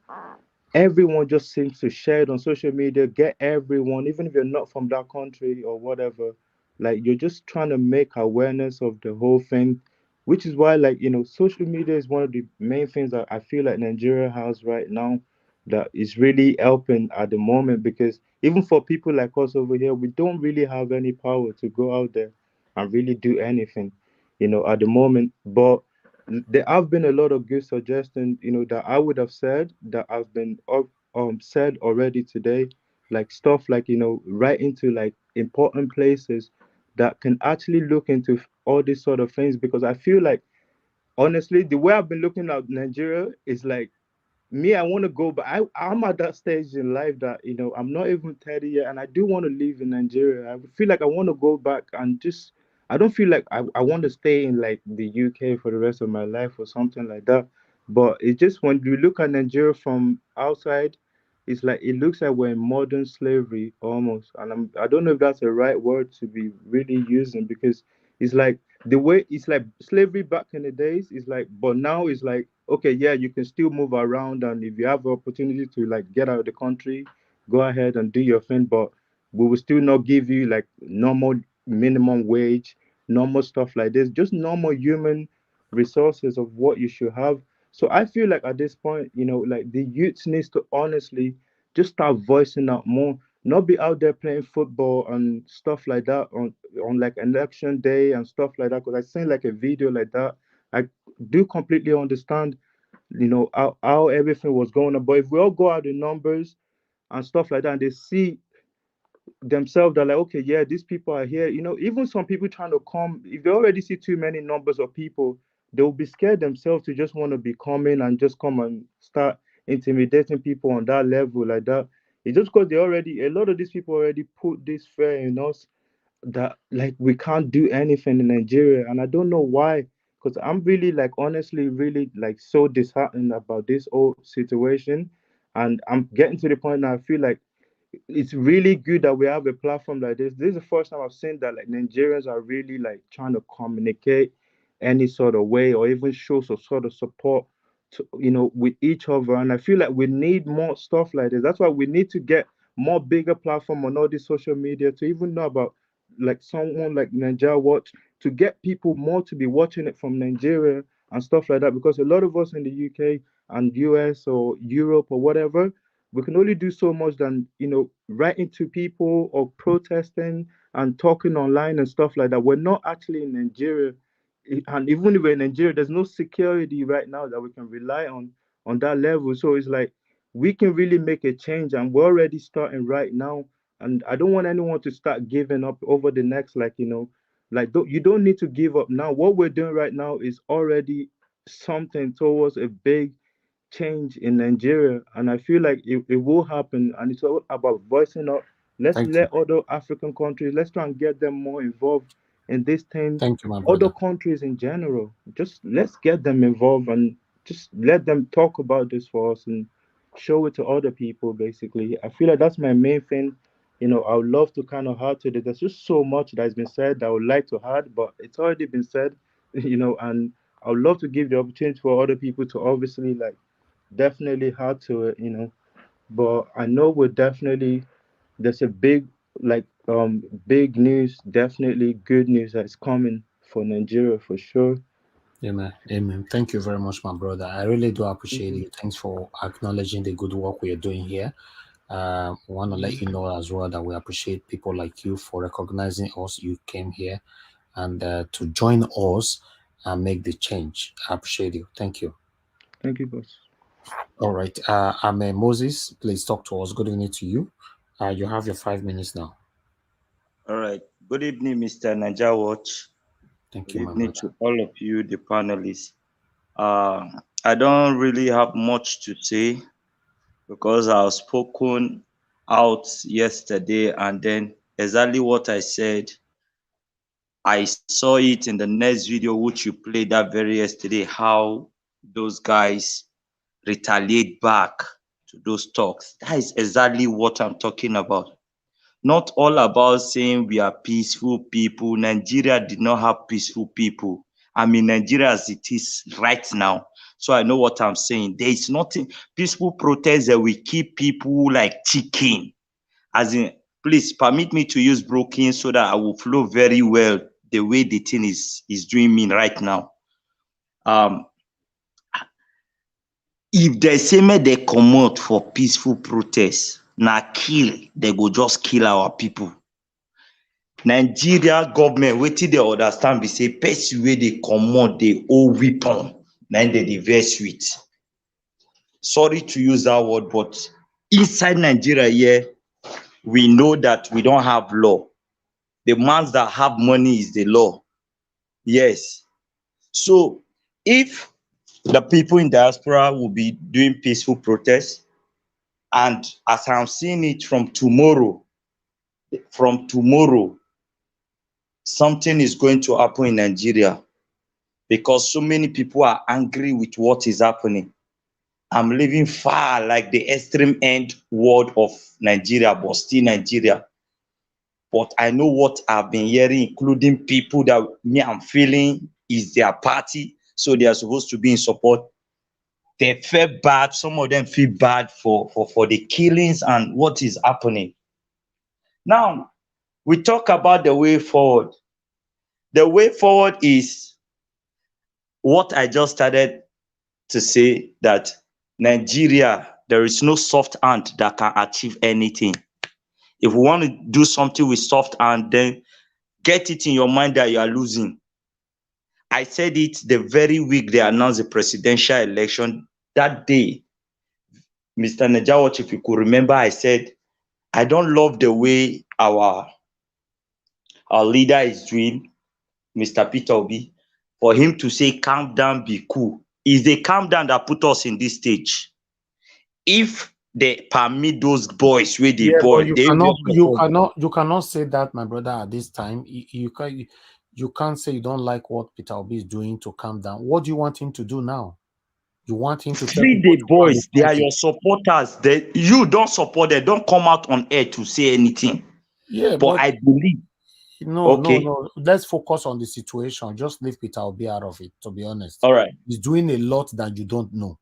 Speaker 12: everyone just seems to share it on social media, get everyone, even if you're not from that country or whatever, you're just trying to make awareness of the whole thing, which is why social media is one of the main things that I feel like Nigeria has right now that is really helping at the moment, because even for people like us over here, we don't really have any power to go out there and really do anything, at the moment. But there have been a lot of good suggestions, that I would have said that have been said already today, stuff right into important places that can actually look into all these sort of things. Because I feel like, honestly, the way I've been looking at Nigeria is me, I want to go, but I'm at that stage in life that, I'm not even 30 yet, and I do want to live in Nigeria. I feel like I want to go back and just, I don't feel like I want to stay in like the UK for the rest of my life or something like that. But it's just when you look at Nigeria from outside, it's like it looks like we're in modern slavery almost. And I don't know if that's the right word to be really using, because it's like the way it's like slavery back in the days is like, but now it's like, okay, yeah, you can still move around, and if you have the opportunity to like get out of the country, go ahead and do your thing, but we will still not give you like normal minimum wage, normal stuff like this, just normal human resources of what you should have. So I feel like at this point, like the youth needs to honestly just start voicing out more, not be out there playing football and stuff like that on like election day and stuff like that. Because I seen like a video like that. I do completely understand, how everything was going on. But if we all go out in numbers and stuff like that, and they see themselves, they're like, okay, yeah, these people are here. Even some people trying to come, if they already see too many numbers of people, they'll be scared themselves to just want to be coming and just come and start intimidating people on that level like that. It's just because a lot of these people already put this fear in us that like we can't do anything in Nigeria, and I don't know why. Because I'm really like honestly really like so disheartened about this whole situation, and I'm getting to the point now. I feel like it's really good that we have a platform like this. This is the first time I've seen that like Nigerians are really like trying to communicate any sort of way or even show some sort of support to, with each other. And I feel like we need more stuff like this. That's why we need to get more bigger platform on all this social media to even know about like someone like Nigeria Watch, to get people more to be watching it from Nigeria and stuff like that. Because a lot of us in the UK and US or Europe or whatever, we can only do so much than writing to people or protesting and talking online and stuff like that. We're not actually in Nigeria, and even if we're in Nigeria, there's no security right now that we can rely on that level. So it's like we can really make a change, and we're already starting right now. And I don't want anyone to start giving up over the next, like, you don't need to give up now. What we're doing right now is already something towards a big change in Nigeria, and I feel like it will happen. And it's all about voicing up. Let's
Speaker 10: Thank you.
Speaker 12: let other African countries, let's try and get them more involved in this thing.
Speaker 10: Thank you, my
Speaker 12: Other
Speaker 10: brother.
Speaker 12: countries in general, just let's get them involved and just let them talk about this for us and show it to other people. Basically, I feel like that's my main thing. I would love to kind of add to it. There's just so much that has been said that I would like to add, but it's already been said. And I would love to give the opportunity for other people to obviously like definitely hard to it, but I know we're definitely there's a big like big news, definitely good news that's coming for Nigeria for sure.
Speaker 10: Amen. Amen. Thank you very much, my brother. I really do appreciate you. Thanks for acknowledging the good work we are doing here. We want to let you know as well that we appreciate people like you for recognizing us. You came here and to join us and make the change. I appreciate you. Thank you.
Speaker 12: Thank you, boss.
Speaker 10: All right. I'm Moses. Please talk to us. Good evening to you. You have your 5 minutes now.
Speaker 15: All right. Good evening, Mr. Niger Watch.
Speaker 10: Thank
Speaker 15: you,
Speaker 10: my
Speaker 15: evening
Speaker 10: brother.
Speaker 15: to all of you, the panelists. I don't really have much to say because I've spoken out yesterday, and then exactly what I said, I saw it in the next video which you played that very yesterday, how those guys retaliate back to those talks. That is exactly what I'm talking about. Not all about saying we are peaceful people. Nigeria did not have peaceful people. I mean, Nigeria as it is right now. So I know what I'm saying. There is nothing peaceful protest that will keep people like chicken. As in, please permit me to use broken so that I will flow very well the way the thing is doing me right now. If they say may they come out for peaceful protest, na kill, they go just kill our people. Nigeria government wetin dey understand be say person wey dey comot dey hold weapon na im dey vex with. Sorry to use that word, but inside Nigeria here, we know that we don't have law. The ones that have money is the law. Yes. So if the people in diaspora will be doing peaceful protests. And as I'm seeing it from tomorrow, something is going to happen in Nigeria because so many people are angry with what is happening. I'm living far like the extreme end world of Nigeria, but still Nigeria. But I know what I've been hearing, including people that me I'm feeling is their party, so they are supposed to be in support. They feel bad. Some of them feel bad for the killings and what is happening. Now, we talk about the way forward. The way forward is what I just started to say, that Nigeria, there is no soft hand that can achieve anything. If we want to do something with soft hand, then get it in your mind that you are losing. I said it the very week they announced the presidential election. That day, Mr. Najawach, if you could remember, I said, I don't love the way our leader is doing, Mr. Peter Obi. For him to say, calm down, be cool, is the calm down that put us in this stage. If they permit those boys where they boy,
Speaker 10: but you cannot say that, my brother, at this time. You can't say you don't like what Peter Obi is doing to calm down. What do you want him to do now? You want him to
Speaker 15: free the boys. They are your supporters. You don't support them. Don't come out on air to say anything.
Speaker 10: Yeah,
Speaker 15: but I believe.
Speaker 10: No. Let's focus on the situation. Just leave Peter Obi out of it, to be honest.
Speaker 15: All right.
Speaker 10: He's doing a lot that you don't know.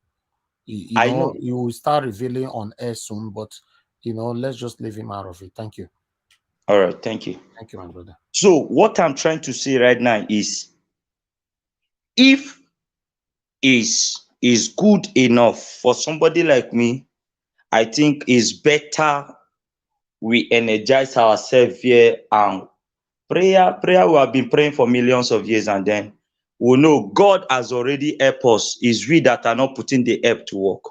Speaker 10: I know. You will start revealing on air soon, but let's just leave him out of it. Thank you.
Speaker 15: All right, thank you.
Speaker 10: Thank you, my brother.
Speaker 15: So what I'm trying to say right now is, if is good enough for somebody like me, I think it's better we energize ourselves here and prayer we have been praying for millions of years, and then we know God has already helped us. It's we that are not putting the help to work.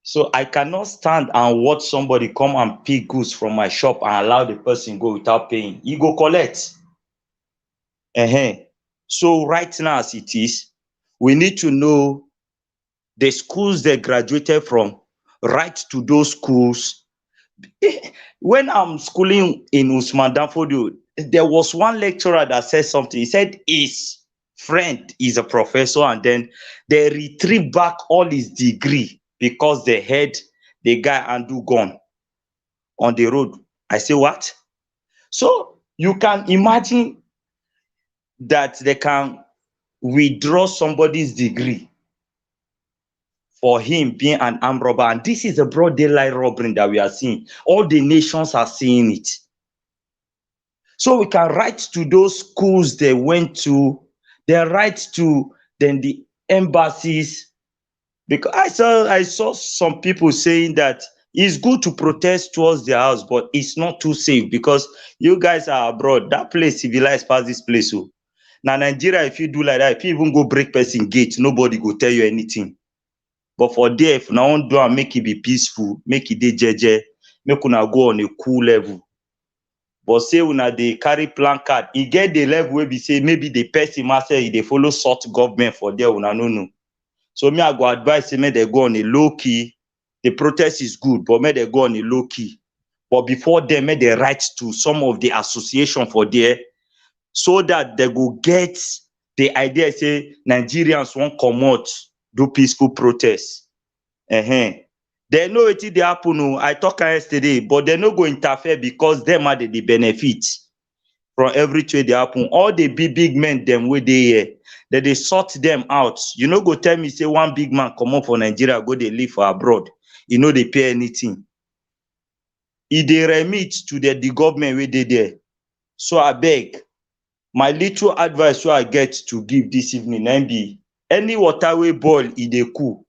Speaker 15: So I cannot stand and watch somebody come and pick goods from my shop and allow the person go without paying. He go collect. So right now as it is, we need to know the schools they graduated from, right to those schools. When I'm schooling in Usman Danfodio, there was one lecturer that said something. He said his friend is a professor, and then they retrieve back all his degree because they had the guy and do gone on the road. I say, what? So you can imagine that they can withdraw somebody's degree for him being an armed robber. And this is a broad daylight robbery that we are seeing. All the nations are seeing it. So we can write to those schools they went to, they write to then the embassies. Because I saw some people saying that it's good to protest towards their house, but it's not too safe because you guys are abroad. That place civilized past this place. So now Nigeria, if you do like that, if you even go break person gate, nobody go tell you anything. But for there, if now one do and make it be peaceful, make it jeje, make una go on a cool level. But say una they carry placard, he get the level where we say maybe the person must say they follow sort government for there, una no. So me I go advise say may they go on a low key. The protest is good, but may they go on a low key. But before them, may they write to some of the association for there, so that they go get the idea say Nigerians won't come out, do peaceful protests. They know it they happen. I talked yesterday, but they no go interfere because them are the benefits from every trade they happen. All the big men them where they here, that they sort them out. You know, go tell me say one big man come up for Nigeria, go they live for abroad. You know they pay anything. If they remit to the government where they there. So I beg, my little advice I get to give this evening, be any waterway boil in the cool.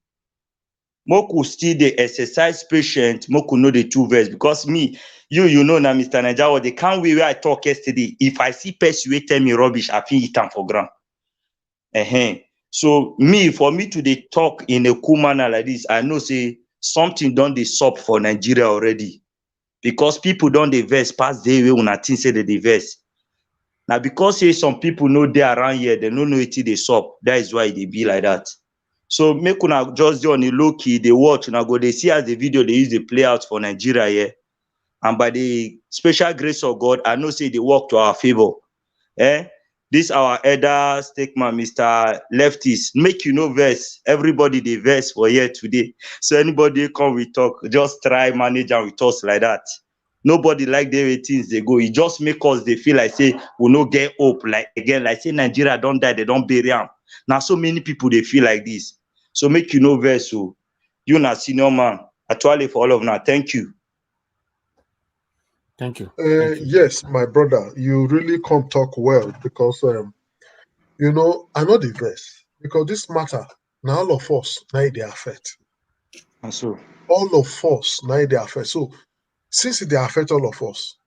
Speaker 15: Moku still the exercise patient, Moku know the two verse, because me, you know now, Mr. Najawa, they can't wait where I talk yesterday. If I see person who tell me rubbish, I feel it time for ground. So for me to they talk in a cool manner like this, I know say something done the sub for Nigeria already. Because people don't the verse past the way when I think say the verse. Now, because say some people know they around here, they don't know it they sup. That is why they be like that. So make una just do on the low key, they watch, now go they see as the video they use the play out for Nigeria here. And by the special grace of God, I know say they work to our favor. This our elder statement, Mr. Leftist. Make you know verse. Everybody they verse for here today. So anybody come we talk, just try manage and with us like that. Nobody like the way things they go. It just make us they feel like say we no get hope. Like again, like say Nigeria don't die, they don't bury them. Now so many people they feel like this. So make you know verse. So you not senior man. Actually for all of now. Thank you.
Speaker 10: Thank you.
Speaker 17: Yes, my brother, you really come talk well because you know, I know the verse because this matter now all of us now they affect.
Speaker 15: And so
Speaker 17: All of us now they affect. So since they affect all of us,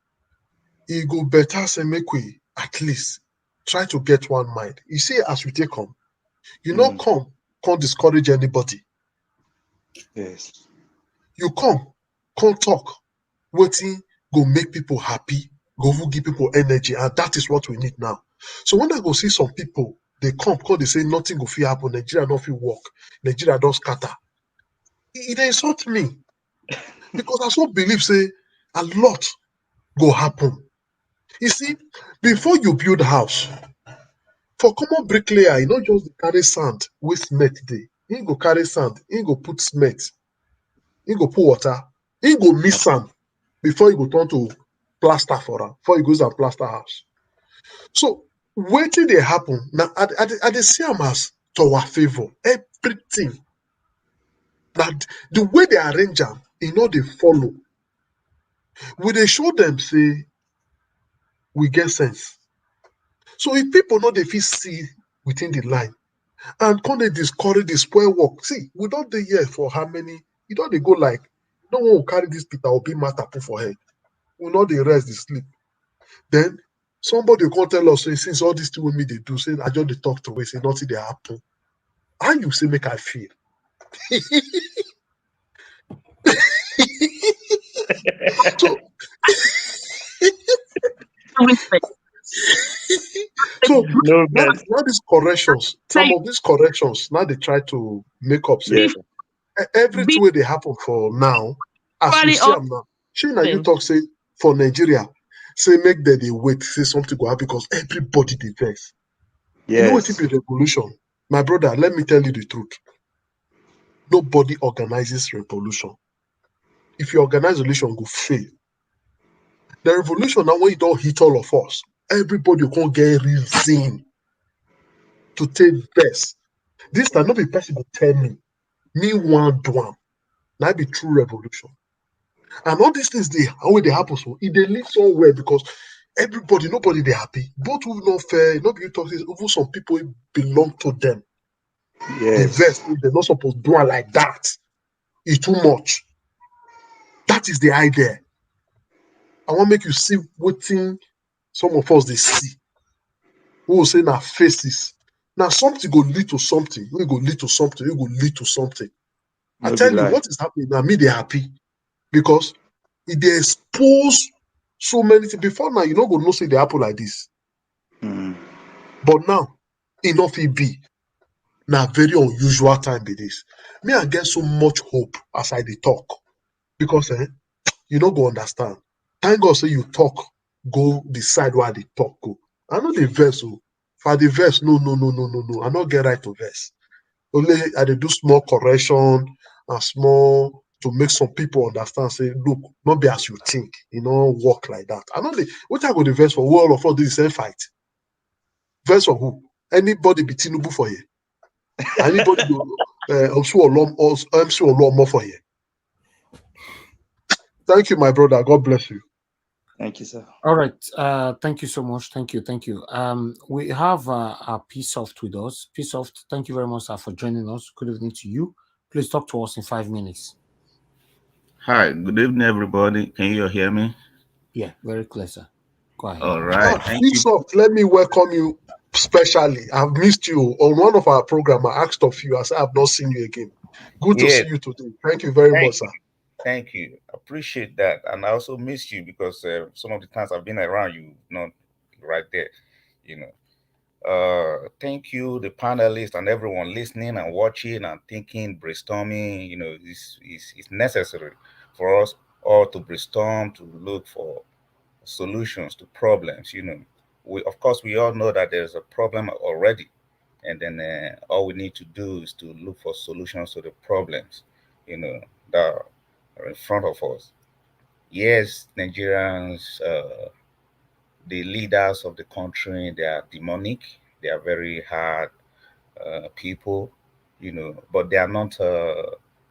Speaker 17: it go better say make we at least try to get one mind. You see, as we take come, you know, can't discourage anybody.
Speaker 15: Yes.
Speaker 17: You come talk, waiting go make people happy, go give people energy, and that is what we need now. So when I go see some people, they come because they say nothing go fit happen, Nigeria not fit work, Nigeria don't scatter. It insult me because I so believe say a lot go happen. You see, before you build house, for common bricklayer, you not just carry sand with cement dey. He go carry sand, he go put cement, he go put water, he go mix sand before he go turn to plaster for am, before he goes and plaster house. So wetin dey happen now? I dey see am as to our favor. Everything that the way they arrange am, e no dey follow. We dey show them say we get sense. So if people no dey fit see within the line and come dey discourage the spoil work, see, we don dey here for how many? E don dey go like no one will carry this Peter Obi matter put for head. We no dey rest, dey sleep. Then somebody come tell us say since all these things wey me dey do, say I just dey talk to way, say nothing dey happen. How you say make I feel? So so
Speaker 15: no
Speaker 17: now these corrections, some of these corrections, now they try to make up say everything wey dey happen for now, as you see am now, shey na you talk say for Nigeria, say make dem dey wait, say something go happen because everybody dey vex. You know wetin be revolution? My brother, let me tell you the truth. Nobody organizes revolution. If you organize revolution, go fail. The revolution now when e don hit all of us, everybody can't get reason to take best. This time no be person go tell me wan do am. Na be true revolution. And all these things dey how they happen, so it dey lead somewhere because everybody, nobody dey happy. Both who not fair, not be you talk, even some people wey belong to them. The verse they're not supposed to do it like that. It's too much. That is the idea. I want make you see wetin some of us they see. We will say now faces. Now something go lead to something. We go lead to something. We go lead to something. I tell you what is happening now. Me they happy because it they expose so many things. Before now, you don't go know say they happen like this. But now, enough it be. Now very unusual time be this. Me I get so much hope as I dey talk because you don't go understand. Thank God say you talk, go decide why they talk go. I know the verse. For the verse, no. I not get right to verse. Only I dey do small correction and small to make some people understand. Say, look, not be as you think. You know, work like that. I know what I go the verse for who all of us do the same fight. Verse for who? Anybody be Tinubu for you? Anybody go also more for you? Thank you, my brother. God bless you.
Speaker 15: Thank you, sir.
Speaker 10: All right. Thank you so much. Thank you. We have P-Soft with us. P-Soft, thank you very much, sir, for joining us. Good evening to you. Please talk to us in 5 minutes.
Speaker 6: Hi, good evening, everybody. Can you hear me?
Speaker 10: Yeah, very clear, sir. Go ahead.
Speaker 6: All right. Thank you.
Speaker 17: P-Soft, let me welcome you specially. I've missed you on one of our programs. I asked of you. I said I've not seen you again. Good to see you today. Thank you very much, sir.
Speaker 6: Thank you. Appreciate that. And I also miss you because some of the times I've been around you, not right there. Thank you, the panelists and everyone listening and watching and thinking, brainstorming. It's necessary for us all to brainstorm, to look for solutions to problems. Of course, we all know that there's a problem already, and then all we need to do is to look for solutions to the problems, that are in front of us. Yes, Nigerians, the leaders of the country, they are demonic. They are very hard people, but they are not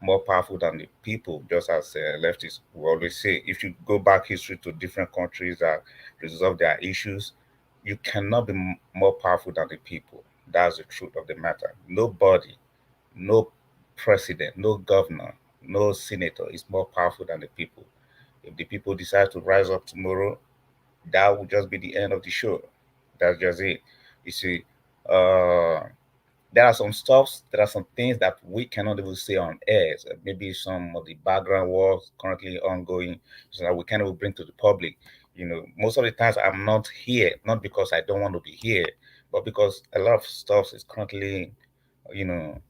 Speaker 6: more powerful than the people, just as leftists will always say. If you go back history to different countries that resolve their issues, you cannot be more powerful than the people. That's the truth of the matter. Nobody, no president, no governor, no senator is more powerful than the people. If the people decide to rise up tomorrow, that will just be the end of the show. That's just it. You see, uh, there are some stuffs, there are some things that we cannot even say on air. So maybe some of the background work currently ongoing, so that we can't even bring to the public. Most of the times I'm not here, not because I don't want to be here, but because a lot of stuff is currently, you know,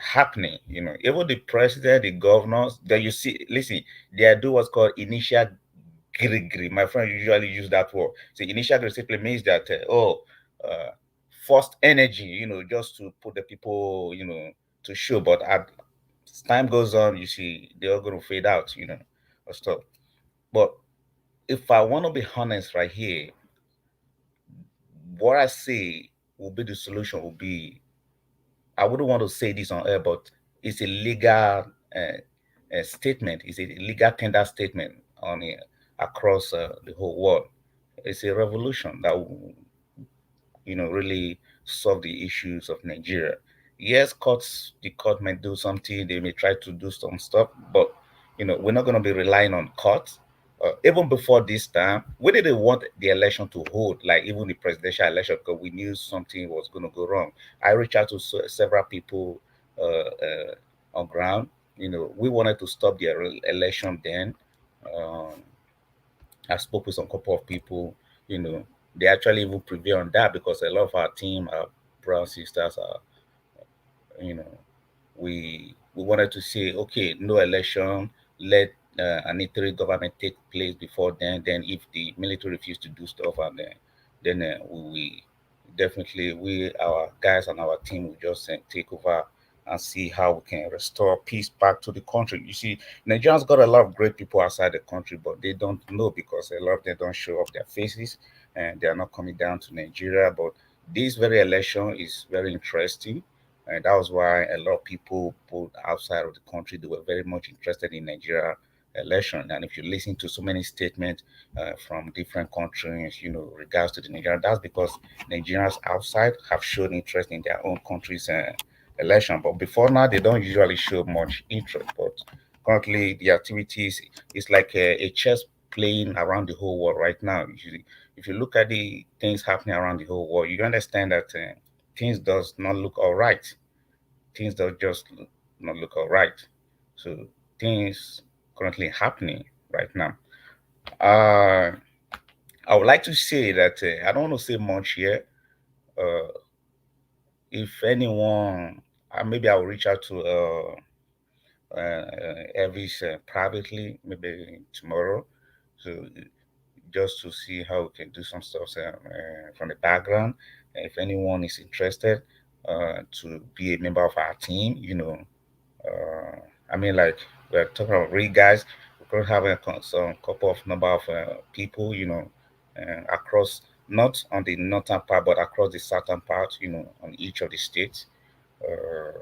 Speaker 6: happening. Even the president, the governors, that you see, listen, they do what's called initial grigri. My friend usually use that word. So initial grigri simply means that uh, first energy, just to put the people, to show. But as time goes on, you see, they're all going to fade out, or stuff. But if I want to be honest right here, what I say will be the solution will be, I wouldn't want to say this on air, but it's a legal statement. It's a legal tender statement on across the whole world. It's a revolution that will, really solve the issues of Nigeria. Yes, the court might do something. They may try to do some stuff, but we're not going to be relying on courts. Even before this time, we didn't want the election to hold, like even the presidential election, because we knew something was going to go wrong. I reached out to several people on ground. We wanted to stop the election then. Um, I spoke with some couple of people. They actually even prevail on that because a lot of our team, our brown sisters, are, you know, we wanted to say, okay, no election, let an interim government take place before then. Then, if the military refuse to do stuff, and then we definitely, our guys and our team will just take over and see how we can restore peace back to the country. You see, Nigerians got a lot of great people outside the country, but they don't know because a lot of them don't show up their faces and they are not coming down to Nigeria. But this very election is very interesting, and that was why a lot of people pulled outside of the country. They were very much interested in Nigeria election. And if you listen to so many statements from different countries, regards to the Nigerian, that's because Nigerians outside have shown interest in their own country's election. But before now, they don't usually show much interest. But currently, the activities is like a chess playing around the whole world right now. If you look at the things happening around the whole world, you understand that things does not look all right. Things don't just not look all right. So things currently happening right now. Uh, I would like to say that I don't want to say much here. Uh, if anyone, maybe I'll reach out to Elvis privately, maybe tomorrow, so just to see how we can do some stuff from the background. If anyone is interested to be a member of our team, I mean, like, we're talking about real guys. We could have some couple of number of people, across, not on the northern part, but across the southern part, on each of the states. Uh,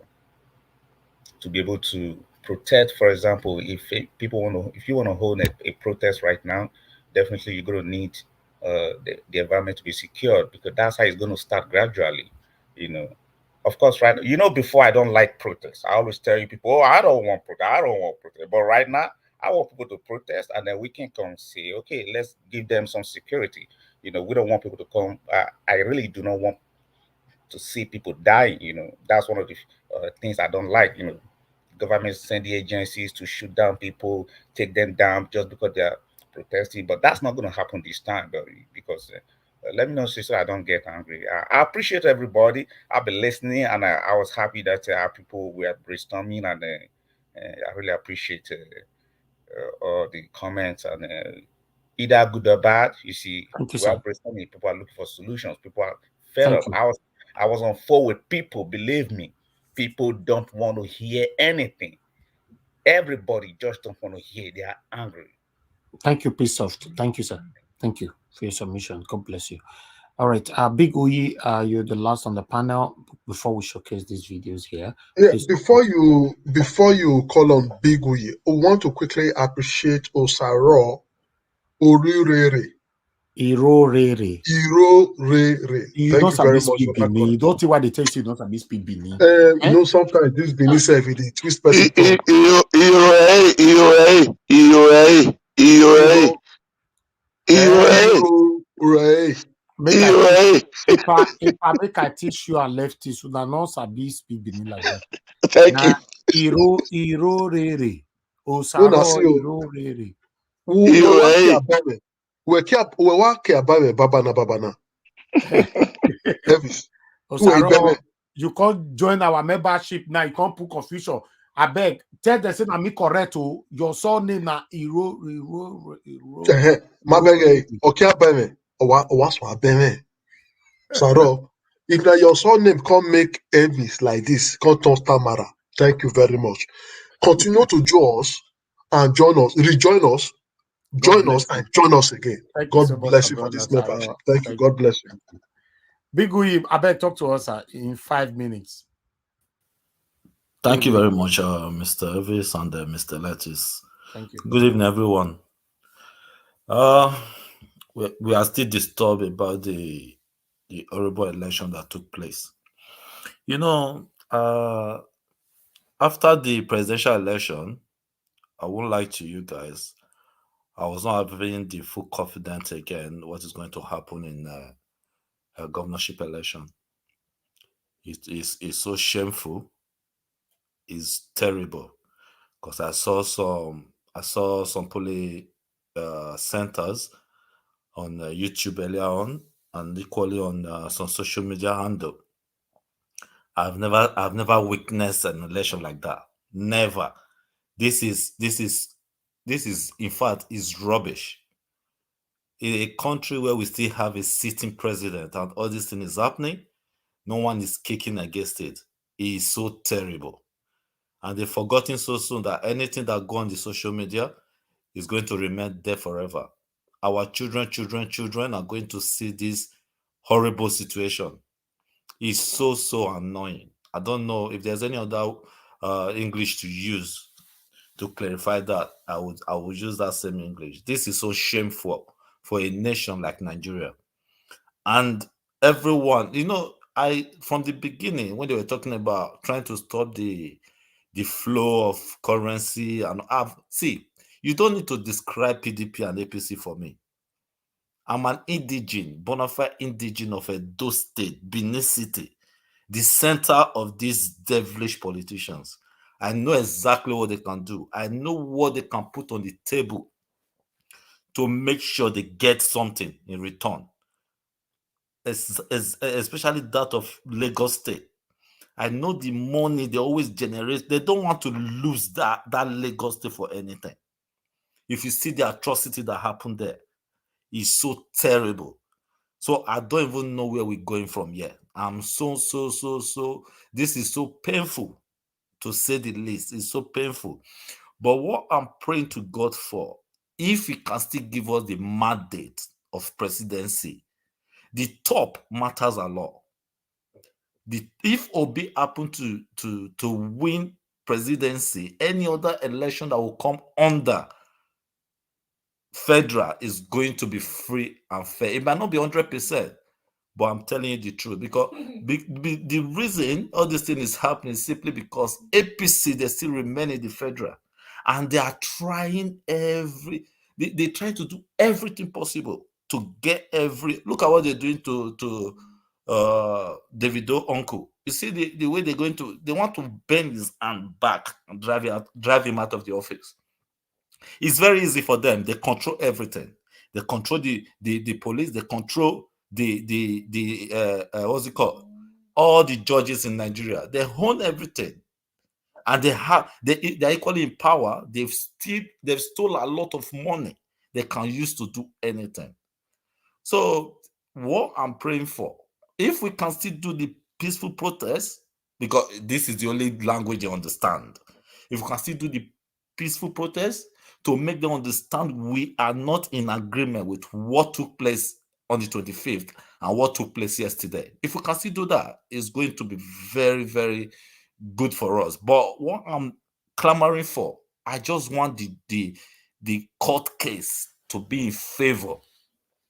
Speaker 6: to be able to protect. For example, if you want to hold a protest right now, definitely you're going to need the environment to be secured, because that's how it's going to start gradually. You know, of course, right. Before, I don't like protests. I always tell you people, oh, I don't want protest. I don't want protest. But right now, I want people to protest, and then we can come say, okay, let's give them some security. We don't want people to come. I really do not want to see people dying. That's one of the things I don't like. Government send the agencies to shoot down people, take them down just because they are protesting. But that's not going to happen this time, though, because Let me know, sister. I don't get angry. I appreciate everybody. I've been listening, and I was happy that people were brainstorming, and I really appreciate all the comments and either good or bad. You see,
Speaker 10: Thank you,
Speaker 6: we are
Speaker 10: sir.
Speaker 6: brainstorming. People are looking for solutions. People are fed
Speaker 10: Thank
Speaker 6: up.
Speaker 10: you.
Speaker 6: I was on phone with people. Believe me, people don't want to hear anything. Everybody just don't want to hear. They are angry.
Speaker 10: Thank you, Peace Soft. Thank you, sir. Thank you for your submission. God bless you. All right, Big Uyi, you're the last on the panel. Before we showcase these videos here,
Speaker 17: Yeah,
Speaker 10: please.
Speaker 17: before you call on Big Uyi, I want to quickly appreciate Osaro Orirere.
Speaker 10: Irorere.
Speaker 17: Irorere.
Speaker 10: You
Speaker 17: Thank
Speaker 10: don't
Speaker 17: you very
Speaker 10: sabi
Speaker 17: much
Speaker 10: speak
Speaker 17: for that
Speaker 10: Benin.
Speaker 17: call.
Speaker 10: You don't think why they tell you don't sabi speak Benin.
Speaker 17: You know, sometimes this Benin self, they twist person tongue.
Speaker 10: Make I teach you and lefty so that no sabi speak Benin like that.
Speaker 19: Thank you.
Speaker 10: Irorere.
Speaker 17: No,
Speaker 10: Osaro irorere.
Speaker 17: Babana. Elvis.
Speaker 10: Osaro, you can't join our membership now. You can't put confusion. I beg, tell them say na me correct. Your surname na Iro.
Speaker 17: Mabege, Okiabeme, Owaswabeme. Saro, if now your surname can't make Elvis like this, can't turn Tamara. Thank you very much. Continue to join us and rejoin us, join us and join us again.
Speaker 10: Thank you
Speaker 17: God
Speaker 10: so much,
Speaker 17: bless you for
Speaker 10: brother
Speaker 17: this membership.
Speaker 10: Saro.
Speaker 17: Thank you. God bless you.
Speaker 10: Big Uyi, I beg talk to us in 5 minutes.
Speaker 13: Thank you very much, Mr. Elvis and Mr. Lettuce.
Speaker 10: Thank you.
Speaker 13: Good evening, everyone. We are still disturbed about the horrible election that took place. You know, after the presidential election, I won't lie to you guys, I was not having the full confidence again what is going to happen in a governorship election. It's so shameful. It's terrible because I saw some polling centers on YouTube earlier on, and equally on some social media handle. I've never witnessed an election like that. Never. This is in fact is rubbish. In a country where we still have a sitting president and all this thing is happening, no one is kicking against it. It is so terrible. And they've forgotten so soon that anything that go on the social media is going to remain there forever. Our children are going to see this horrible situation. It's so annoying. I don't know if there's any other English to use to clarify that. I would use that same English. This is so shameful for a nation like Nigeria. And everyone, from the beginning, when they were talking about trying to stop the flow of currency and you don't need to describe PDP and APC for me. I'm an indigene, bona fide indigene of Edo State, Benin City, the center of these devilish politicians. I know exactly what they can do. I know what they can put on the table to make sure they get something in return, especially that of Lagos State. I know the money they always generate. They don't want to lose that Lagos State for anything. If you see the atrocity that happened there, it's so terrible. So I don't even know where we're going from here. I'm so. This is so painful, to say the least. It's so painful. But what I'm praying to God for, if He can still give us the mandate of presidency, the top matters a lot. If Obi happen to win presidency, any other election that will come under federal is going to be free and fair. It might not be 100%, but I'm telling you the truth, because the reason all this thing is happening is simply because APC, they still remain in the federal, and they are trying they try to do everything possible to get look at what they're doing to Davido uncle. You see the way they want to bend his hand back and drive him out of the office. It's very easy for them. They control everything. They control the police. They control what's it called? All the judges in Nigeria, they own everything, and they're equally in power. They've stole a lot of money they can use to do anything. So what I'm praying for, if we can still do the peaceful protest, because this is the only language they understand, if we can still do the peaceful protest to make them understand we are not in agreement with what took place on the 25th and what took place yesterday. If we can still do that, it's going to be very, very good for us. But what I'm clamoring for, I just want the court case to be in favor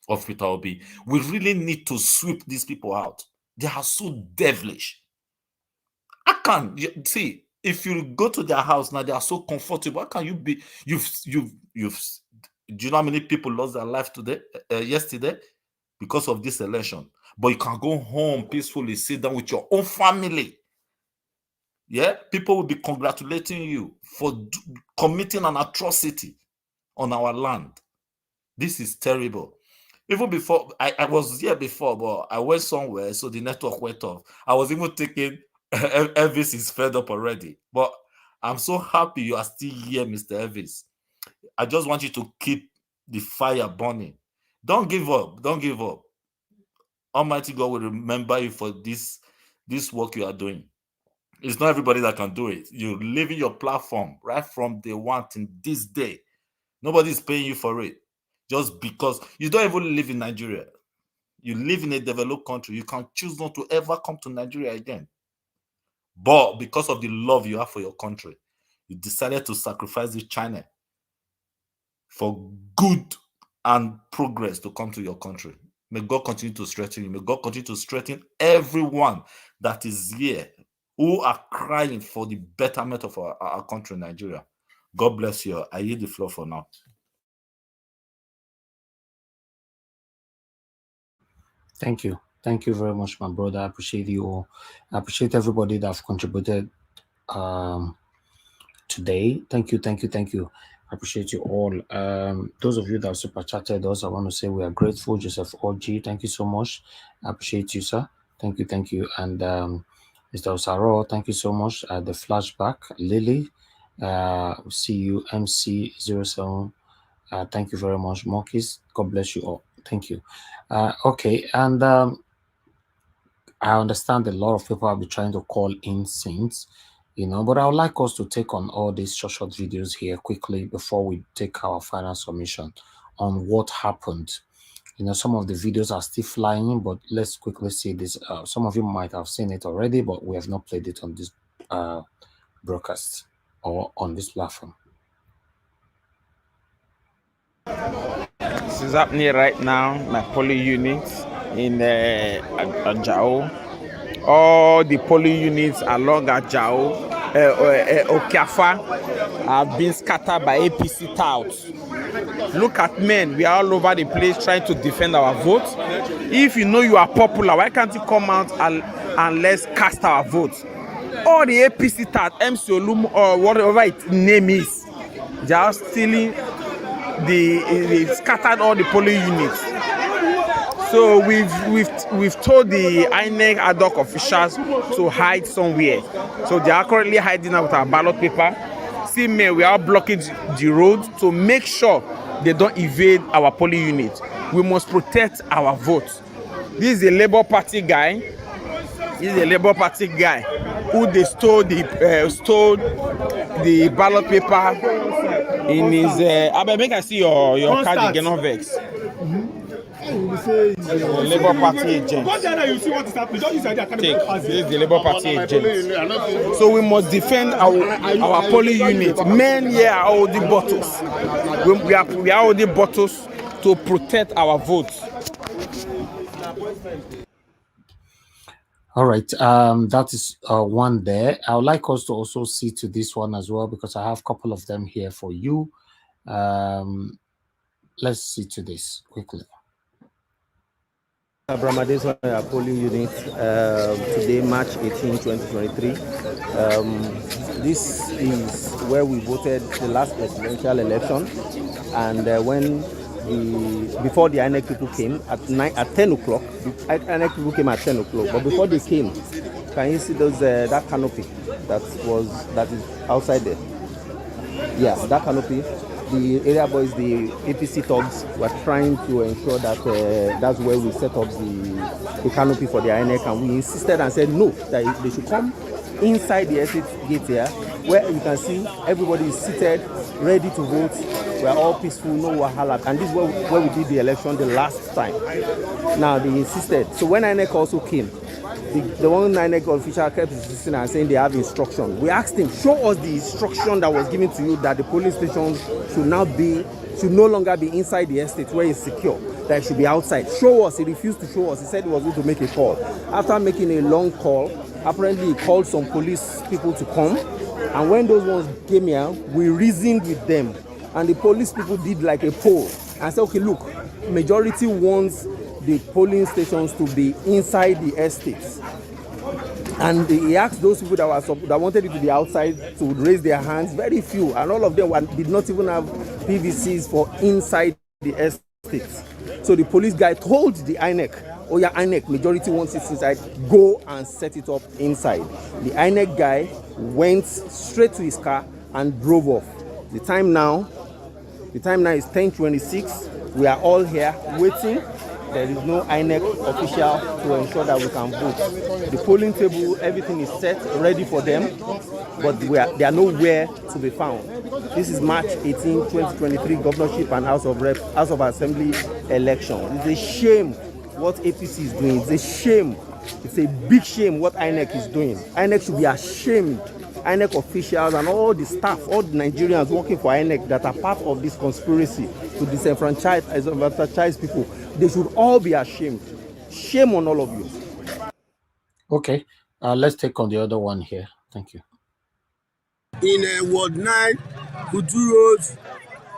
Speaker 13: of Peter Obi. We really need to sweep these people out. They are so devilish. I can't see, if you go to their house now, they are so comfortable. How can you be? Do you know how many people lost their life yesterday because of this election? But you can go home peacefully, sit down with your own family. Yeah, people will be congratulating you for committing an atrocity on our land. This is terrible. Even before, I was here before, but I went somewhere, so the network went off. I was even thinking Elvis is fed up already. But I'm so happy you are still here, Mr. Elvis. I just want you to keep the fire burning. Don't give up. Don't give up. Almighty God will remember you for this work you are doing. It's not everybody that can do it. You're leaving your platform right from day one to this day. Nobody's paying you for it. Just because you don't even live in Nigeria. You live in a developed country. You can choose not to ever come to Nigeria again. But because of the love you have for your country, you decided to sacrifice this China for good and progress to come to your country. May God continue to strengthen you. May God continue to strengthen everyone that is here who are crying for the betterment of our country, Nigeria. God bless you. I yield the floor for now.
Speaker 10: Thank you. Thank you very much, my brother. I appreciate you all. I appreciate everybody that have contributed today. Thank you. I appreciate you all. Those of you that have super chatted us, I want to say we are grateful. Joseph OG, thank you so much. I appreciate you, sir. Thank you. And Mr. Osaro, thank you so much. The flashback, Lily, see you, MC07. Thank you very much, Marquis. God bless you all. Thank you. Okay, and I understand a lot of people have been trying to call in saints, but I would like us to take on all these short videos here quickly before we take our final submission on what happened. Some of the videos are still flying, but let's quickly see this. Some of you might have seen it already, but we have not played it on this broadcast or on this platform.
Speaker 8: This is happening right now, my polling units in Ajao. All the polling units along Ajao, Okafa, have been scattered by APC touts. Look at men, we are all over the place trying to defend our votes. If you know you are popular, why can't you come out and let's cast our votes? All the APC touts, MC Olum, or whatever its name is, they are stealing. They scattered all the polling units. So we've told the Inec ad hoc officials to hide somewhere. So they are currently hiding out with our ballot paper. See, men, we are blocking the road to make sure they don't evade our polling unit. We must protect our votes. This is a Labour Party guy. Who they stole the ballot paper in his. Make I see your card again, no vex. Labour Party agent. This is the Labour Party agent. So we must defend our polling unit. Men here are holding bottles. We are holding bottles to protect our votes.
Speaker 10: All right, that is one there. I would like us to also see to this one as well, because I have a couple of them here for you. Let's see to this quickly.
Speaker 14: Brahmade's polling unit today, March 18, 2023. This is where we voted the last presidential election, and when before the Inec people came at 10 o'clock. The Inec people came at 10 o'clock, but before they came, can you see those that canopy that is outside there? Yeah, that canopy. The area boys, the APC thugs, were trying to ensure that that's where we set up the canopy for the Inec, and we insisted and said no, that they should come inside the exit gate here, where you can see everybody is seated, ready to vote. We are all peaceful, no wahala, and this is where we did the election the last time. Now they insisted. So when Inec also came, the one Inec official kept insisting and saying they have instruction. We asked him, show us the instruction that was given to you that the polling stations should no longer be inside the estate where it's secure, that it should be outside. Show us. He refused to show us. He said he was going to make a call. After making a long call, apparently he called some police people to come, and when those ones came here, we reasoned with them, and the police people did like a poll and said, okay, look, majority wants the polling stations to be inside the estates, and he asked those people that wanted it to be outside to raise their hands. Very few, and all of them did not even have PVCs for inside the estates. So the police guy told the Inec, oh yeah, Inec, majority wants it inside, go and set it up inside. The Inec guy went straight to his car and drove off. The time now is 10:26. We are all here waiting. There is no Inec official to ensure that we can vote. The polling table, everything is set, ready for them, but they are nowhere to be found. This is March 18, 2023 governorship and House of Assembly election. It's a shame what APC is doing. It's a shame. It's a big shame what INEC is doing. INEC should be ashamed. INEC officials and all the staff, all the Nigerians working for INEC that are part of this conspiracy to disenfranchise people, they should all be ashamed. Shame on all of you.
Speaker 10: Okay, let's take on the other one here. Thank you.
Speaker 18: In Ward 9, Udu Road,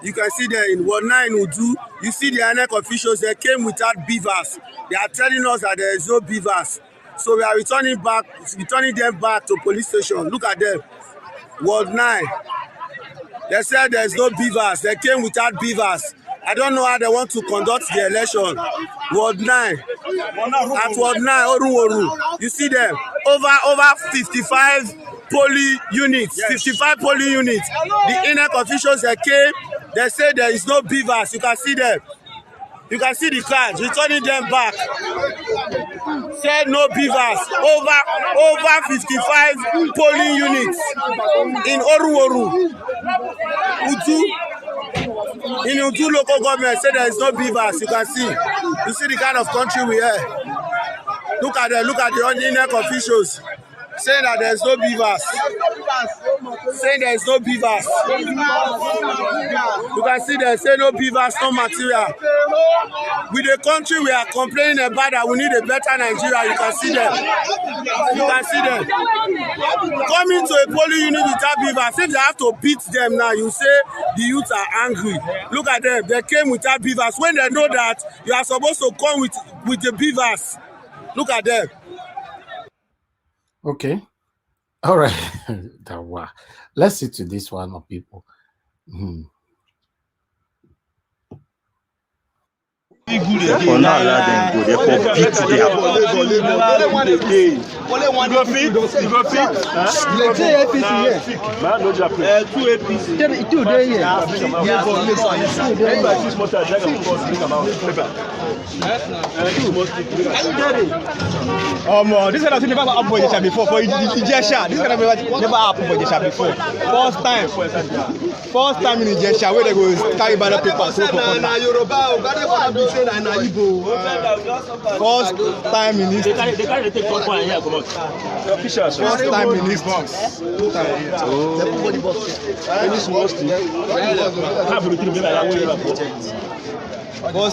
Speaker 18: you can see there in Ward 9 Udu, you see the INEC officials, they came without beavers. They are telling us that there is no beavers. So we are returning them back to police station. Look at them. Ward 9. They said there is no beavers. They came without beavers. I don't know how they want to conduct the election. Ward 9. At Ward 9, Oru. You see them. Over 55 polling units. 55 polling units. The Inec officials that came, they say there is no beavers. You can see them. You can see the cards, returning them back. Said no beavers. Over 55 polling units in Oru. Udu. In Udu local government, said there is no beavers. You can see. You see the kind of country we are. Look at the Inec officials saying that there is no beavers. Saying there is no beavers. You can see they say no beavers, no material. With the country we are complaining about that we need a better Nigeria, you can see them. You can see them. Coming to a polling unit without beavers, if they have to beat them now, you say the youth are angry. Look at them, they came without beavers. When they know that you are supposed to come with the beavers. Look at them.
Speaker 10: Okay. All right. Let's see to this one of people.
Speaker 15: For now, allow them go. Therefore, beat them.
Speaker 21: You go fit. Let's say APC here. Man, no Japan. 2 APC. 2 there here.
Speaker 23: This kind of thing never happened for Jesha before. For Jesha, this kind of thing never happened for Jesha before. First time in Jesha where they go carry ballot papers. First time in history. They carry the take one point here. Officials. First time in history. First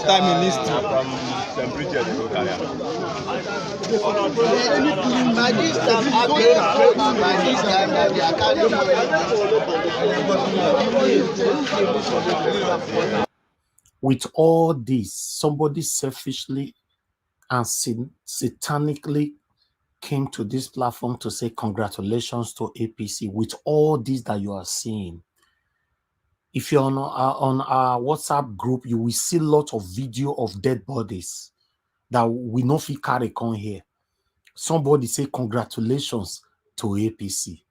Speaker 23: time in history.
Speaker 10: With all this, somebody selfishly and satanically came to this platform to say congratulations to APC. With all this that you are seeing, If you're on our WhatsApp group, you will see lots of video of dead bodies that we know if we carry on here. Somebody say congratulations to APC.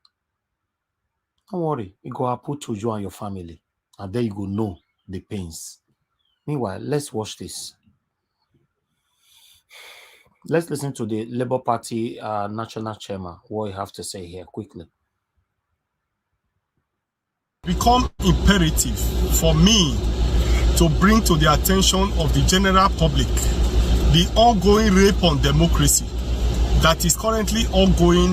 Speaker 10: Don't worry, it go put to you and your family, and then you go know the pains. Meanwhile, let's watch this. Let's listen to the Labour Party national chairman, what you have to say here quickly.
Speaker 21: Become imperative for me to bring to the attention of the general public the ongoing rape on democracy that is currently ongoing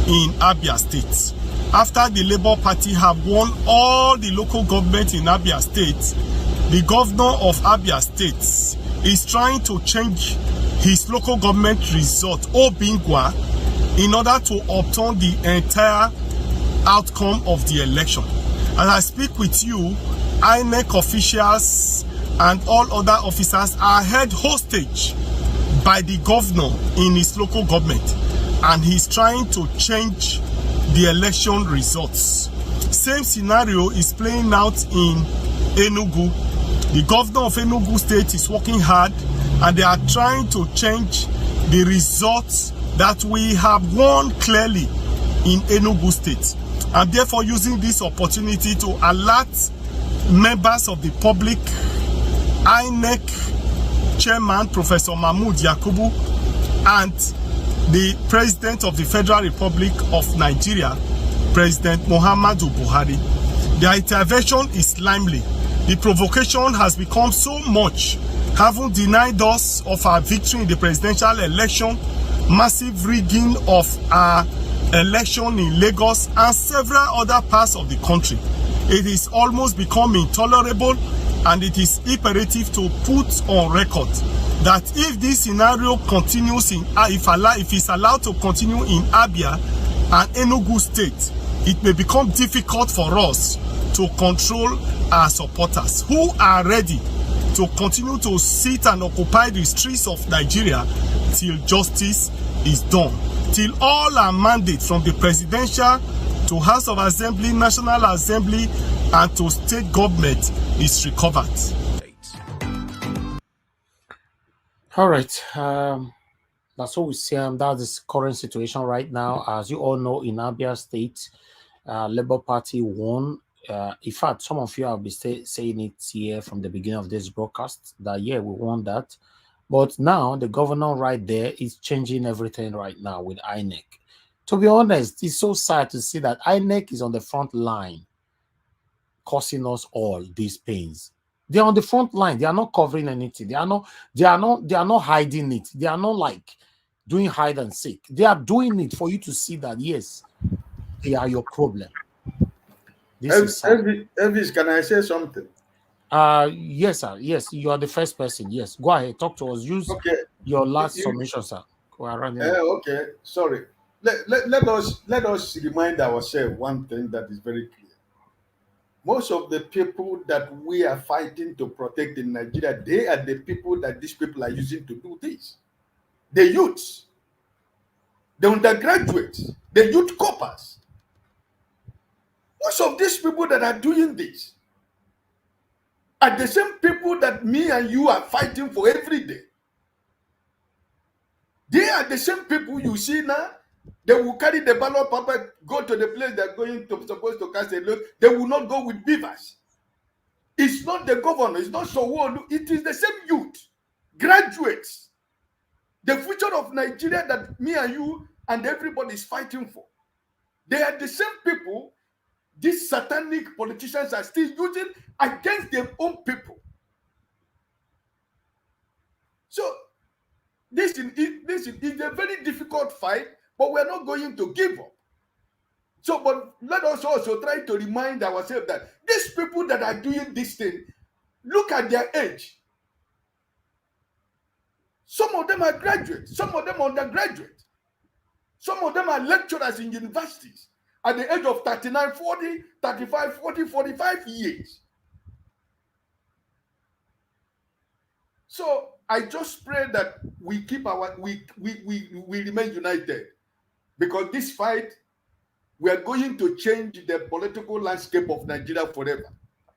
Speaker 21: in Abia State. After the Labour Party have won all the local government in Abia State, the governor of Abia State is trying to change his local government result, Obingwa, in order to obtain the entire outcome of the election. As I speak with you, Inec officials and all other officers are held hostage by the governor in his local government, and he's trying to change the election results. Same scenario is playing out in Enugu. The governor of Enugu State is working hard, and they are trying to change the results that we have won clearly in Enugu State. And therefore using this opportunity to alert members of the public, INEC chairman Professor Mahmoud Yakubu and the President of the Federal Republic of Nigeria, President Muhammadu Buhari. Their intervention is timely. The provocation has become so much, having denied us of our victory in the presidential election, massive rigging of our election in Lagos and several other parts of the country. It is almost become intolerable, and it is imperative to put on record that if this scenario continues if it's allowed to continue in Abia and Enugu State, it may become difficult for us to control our supporters who are ready to continue to sit and occupy the streets of Nigeria till justice is done, till all our mandates from the presidential to House of Assembly, National Assembly, and to state government is recovered.
Speaker 10: All right. That's what we see. That's the current situation right now. As you all know, in Abia State, Labour Party won. In fact, some of you have been saying it here from the beginning of this broadcast that, yeah, we won that. But now the governor right there is changing everything right now with INEC. To be honest, it's so sad to see that INEC is on the front line causing us all these pains. They're on the front line. They are not covering anything. They are not hiding it. They are not like doing hide and seek. They are doing it for you to see that, yes, they are your problem. This is sad.
Speaker 1: Elvis, can I say something?
Speaker 10: Yes, sir. Yes, you are the first person. Yes, go ahead. Talk to us. Use your last submission, sir.
Speaker 1: Okay, sorry. Let us remind ourselves one thing that is very clear. Most of the people that we are fighting to protect in Nigeria, they are the people that these people are using to do this. The youths, the undergraduates, the youth corpers. Most of these people that are doing this are the same people that me and you are fighting for every day. They are the same people you see now. They will carry the ballot paper, go to the place they're supposed to cast a vote. They will not go with beavers. It's not the governor, it's not Sanwolu, it is the same youth, graduates. The future of Nigeria that me and you and everybody is fighting for. They are the same people these satanic politicians are still using against their own people. So this is a very difficult fight, but we're not going to give up. So, but let us also try to remind ourselves that these people that are doing this thing, look at their age. Some of them are graduates, some of them are undergraduates, some of them are lecturers in universities at the age of 39, 40, 35, 40, 45 years. So I just pray that we keep we remain united, because this fight, we are going to change the political landscape of Nigeria forever.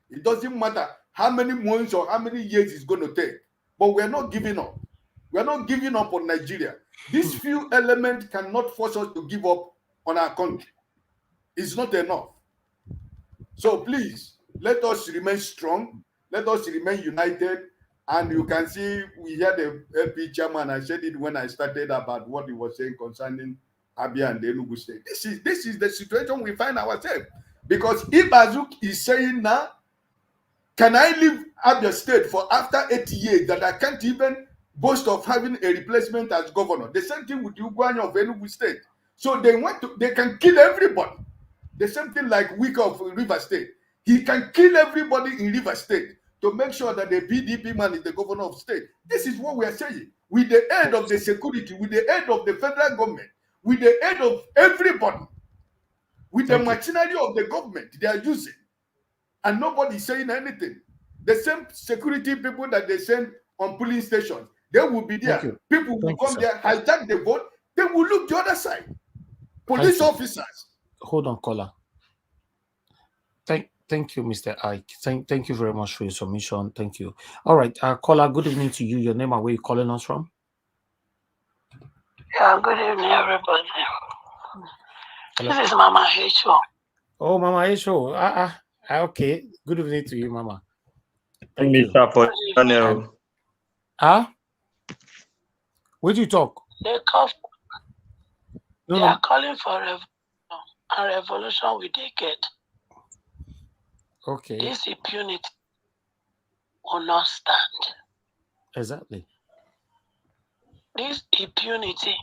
Speaker 1: It doesn't matter how many months or how many years it's going to take. But we're not giving up. We're not giving up on Nigeria. These few elements cannot force us to give up on our country. It's not enough. So please, let us remain strong. Let us remain united. And you can see we had the LP chairman. I said it when I started about what he was saying concerning Abia and the Enugu State. This is the situation we find ourselves. Because if Bazouk is saying now, can I leave Abia State for after 80 years that I can't even boast of having a replacement as governor? The same thing with Ugwanya of Enugu State. So they can kill everybody. The same thing like Wike of River State. He can kill everybody in River State to make sure that the PDP man is the governor of state. This is what we are saying. With the aid of the security, with the aid of the federal government, with the aid of everybody, with the machinery of the government they are using, and nobody is saying anything. The same security people that they send on polling stations, they will be there. People will come there, hijack the vote, they will look the other side. Police officers.
Speaker 10: Hold on, caller. Thank you, Mr. Ike. Thank you very much for your submission. Thank you. All right, caller, good evening to you. Your name and where you calling us from?
Speaker 2: Yeah, good evening, everybody. Hello. This is Mama H.O.
Speaker 10: Oh, Mama H.O. Okay. Good evening to you, Mama. Thank you. Where do you talk?
Speaker 2: They are calling for revolution, and revolution we they get.
Speaker 10: Okay.
Speaker 2: This impunity will not stand.
Speaker 10: Exactly.
Speaker 2: This impunity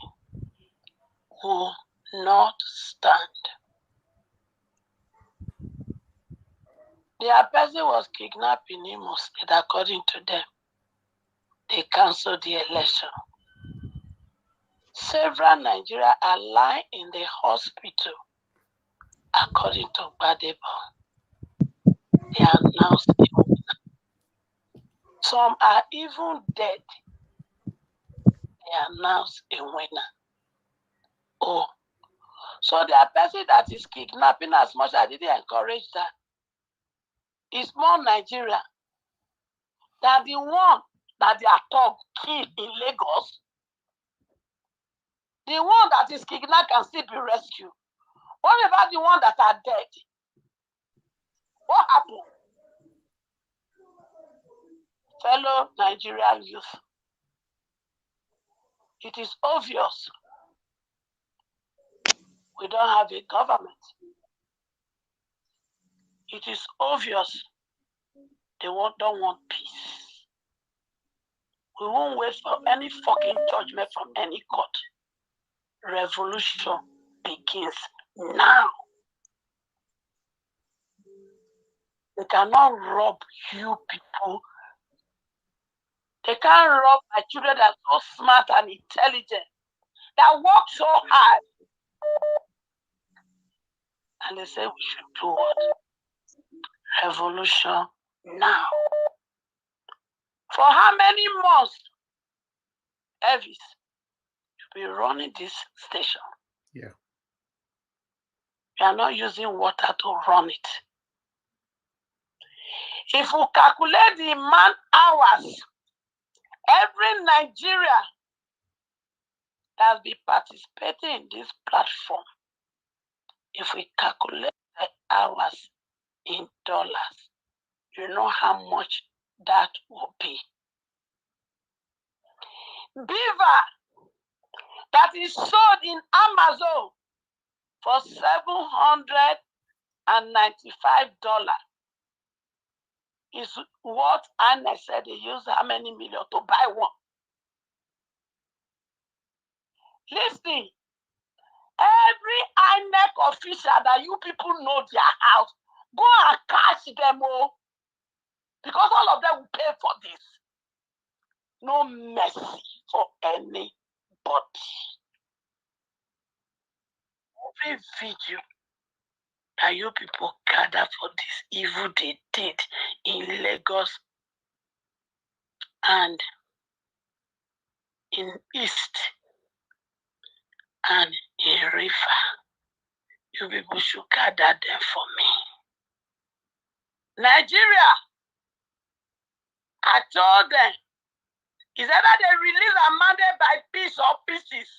Speaker 2: will not stand. Their person was kidnapped in Imo State, according to them. They cancelled the election. Several Nigerians are lying in the hospital, according to Gbadebo. They are now still. Some are even dead. They are now a winner. Oh, so the person that is kidnapping, as much as I didn't encourage that, is more Nigeria than the one that they are told killed in Lagos. The one that is kidnapped can still be rescued. What about the one that are dead? What happened? Fellow Nigerian youth, it is obvious we don't have a government. It is obvious they don't want peace. We won't wait for any fucking judgment from any court. Revolution begins now. They cannot rob you people. They can't rob my children that are so smart and intelligent, that work so hard. And they say we should do what? Revolution now. For how many months, Elvis, you'll be running this station?
Speaker 10: Yeah.
Speaker 2: We are not using water to run it. If we calculate the man hours, every Nigeria that has been participating in this platform, if we calculate the hours in dollars, you know how much that will be. Beaver that is sold in Amazon for $795 is what Anna said they use how many million to buy one. Listen, every Inec official that you people know their house, go and catch them all, because all of them will pay for this. No mercy for anybody. Every video that you people gather for this evil they did in Lagos and in East and in River, you people should gather them for me. Nigeria, I told them, is either they release a mandate by piece or pieces.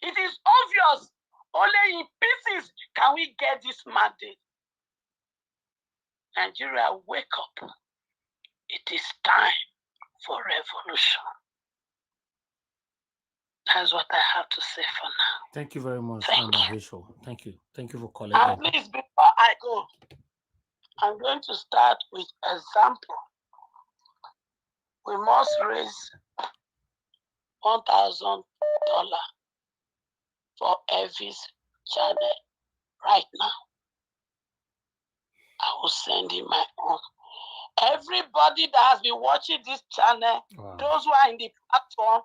Speaker 2: It is obvious, only in pieces can we get this mandate. Nigeria, wake up. It is time for revolution. That's what I have to say for now.
Speaker 10: Thank you very much,
Speaker 2: Thank
Speaker 10: Mama
Speaker 2: you.
Speaker 10: Rachel. Thank you. Thank you for calling
Speaker 2: And
Speaker 10: in.
Speaker 2: please, before I go, I'm going to start with example. We must raise $1,000 for Evie's channel right now. I will send him my own. Everybody that has been watching this channel, those who are in the platform,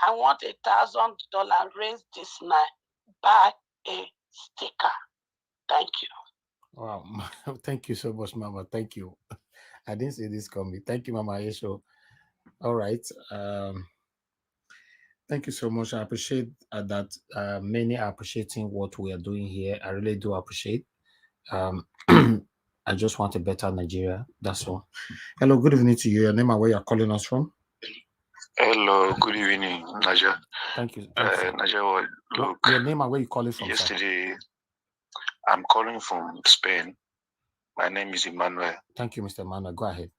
Speaker 2: I want $1,000 raised this night. Buy a sticker. Thank you.
Speaker 10: Wow. Thank you so much, Mama. Thank you. I didn't see this coming. Thank you, Mama Yesho. All right. Thank you so much. I appreciate that many are appreciating what we are doing here. I really do appreciate. I just want a better Nigeria. That's all. Hello, good evening to you. Your name and where you're calling us from?
Speaker 3: Hello, good evening, Naja.
Speaker 10: Thank you.
Speaker 3: Naja, look,
Speaker 10: your name and where you calling from?
Speaker 3: Yesterday, I'm calling from Spain. My name is Emmanuel.
Speaker 10: Thank you, Mr. Emmanuel. Go ahead.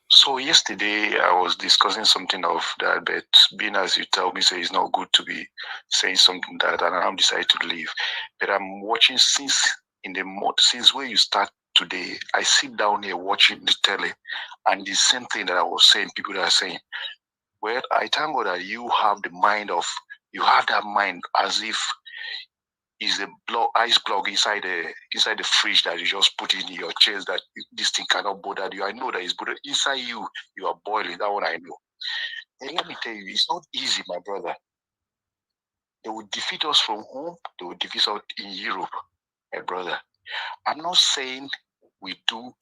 Speaker 3: So yesterday, I was discussing something of that, but being as you tell me, say it's not good to be saying something that, and I'm decided to leave. But I'm watching since where you start today. I sit down here watching the telly, and the same thing that I was saying, people that are saying, well, I thank God that you have that mind as if is a ice block inside the fridge that you just put in your chest, that this thing cannot bother you. I know that it's bothered inside you. You are boiling. That one I know. And let me tell you, it's not easy, my brother. They will defeat us from home. They will defeat us in Europe, my brother. I'm not saying we come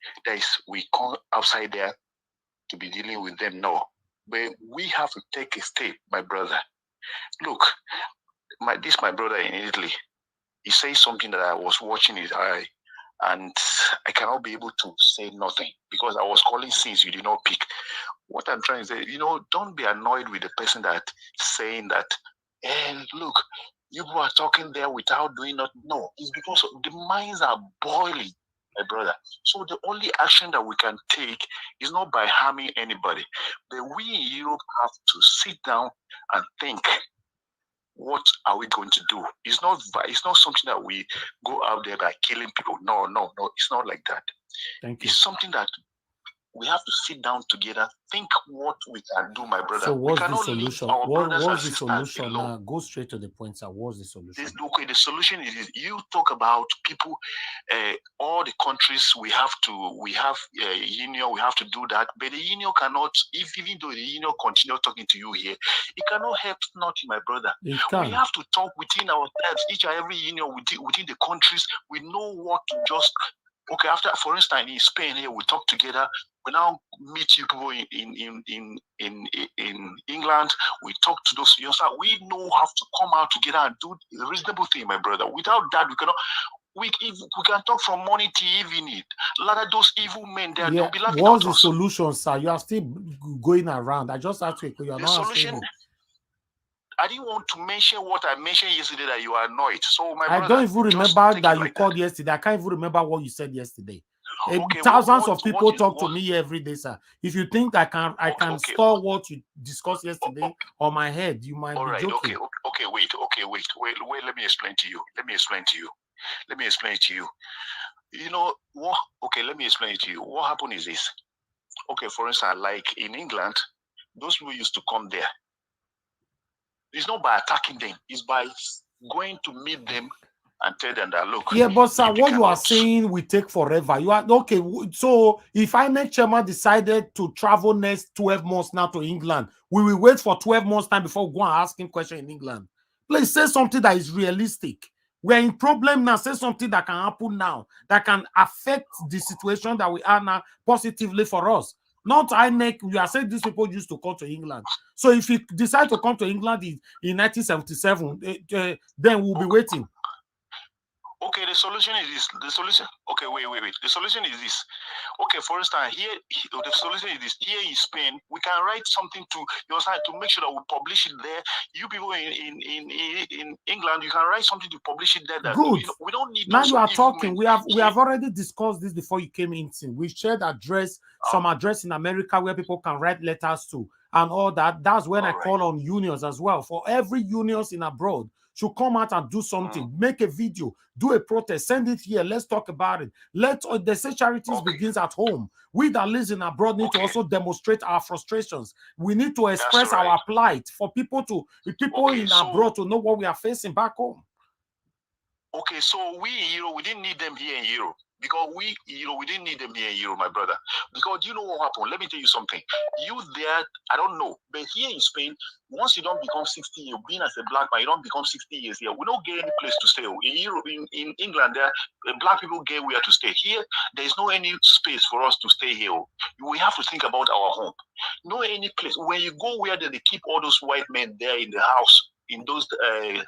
Speaker 3: outside there to be dealing with them. No, but we have to take a step, my brother. Look, my brother in Italy. He says something that I was watching his eye, and I cannot be able to say nothing because I was calling since you did not pick. What I'm trying to say, don't be annoyed with the person that saying that, hey, look, you are talking there without doing nothing. No, it's because the minds are boiling, my brother. So the only action that we can take is not by harming anybody, but we in Europe have to sit down and think. What are we going to do? It's not something that we go out there by killing people. No, it's not like that.
Speaker 10: Thank you.
Speaker 3: It's something that we have to sit down together, think what we can do, my brother.
Speaker 10: So what's the
Speaker 3: solution?
Speaker 10: What's the solution now? Go straight to the point, sir. What's the solution?
Speaker 3: The solution is you talk about people, all the countries we have union, we have to do that, but the union cannot, even though the union continue talking to you here, it cannot help nothing, my brother.
Speaker 10: It can.
Speaker 3: We have to talk within ourselves, each and every union within the countries. We know what to just, okay, after, for instance, in Spain here, we talk together. We now meet you people in England. We talk to those youngsters. We know how to come out together and do the reasonable thing, my brother. Without that, we cannot. We can talk from morning to evening. A lot of those evil men there, they'll be laughing
Speaker 10: what's
Speaker 3: at
Speaker 10: the
Speaker 3: us.
Speaker 10: solution, sir? You are still going around. I just asked you. You're
Speaker 3: The
Speaker 10: not
Speaker 3: solution. I didn't want to mention what I mentioned yesterday that you are annoyed. So my
Speaker 10: I
Speaker 3: brother,
Speaker 10: don't even remember that you called yesterday. I can't even remember what you said yesterday.
Speaker 3: Okay,
Speaker 10: Thousands of people talk to me every day, sir. If you think I can store what you discussed yesterday on my head, you might be joking.
Speaker 3: Okay, wait. Let me explain to you. Let me explain to you. You know what? Okay, let me explain to you. What happened is this. Okay, for instance, like in England, those people used to come there. It's not by attacking them. It's by going to meet them and tell them that, look.
Speaker 10: Yeah, but sir, what you are saying will take forever. You are okay. So if Inec chairman decided to travel next 12 months now to England, we will wait for 12 months time before we go and ask him question in England. Please say something that is realistic. We're in problem now. Say something that can happen now, that can affect the situation that we are now positively for us. Not Inec. We are saying these people used to come to England. So if he decide to come to England in 1977, then we'll be waiting.
Speaker 3: Okay, the solution is this. The solution. Okay, wait. The solution is this. Okay, for instance, here the solution is this. Here in Spain, we can write something to your side to make sure that we publish it there. You people in England, you can write something to publish it there. That
Speaker 10: Good.
Speaker 3: we don't need.
Speaker 10: Now you are talking. We have already discussed this before you came in. We shared some address in America where people can write letters to and all that. That's when I call on unions as well. For every unions in abroad should come out and do something, make a video, do a protest, send it here. Let's talk about it. They say charities begins at home. We that live in abroad need to also demonstrate our frustrations. We need to express our plight for people in abroad to know what we are facing back home.
Speaker 3: Okay, so we didn't need them here in Europe. Because we didn't need them here in Europe, my brother. Because you know what happened? Let me tell you something. You there, I don't know. But here in Spain, once you don't become 60 years, being as a black man, you don't become 60 years here. We don't get any place to stay. In Europe, in England, there, black people get where to stay. Here, there is no any space for us to stay here. We have to think about our home. No any place. When you go where they keep all those white men there in the house, in those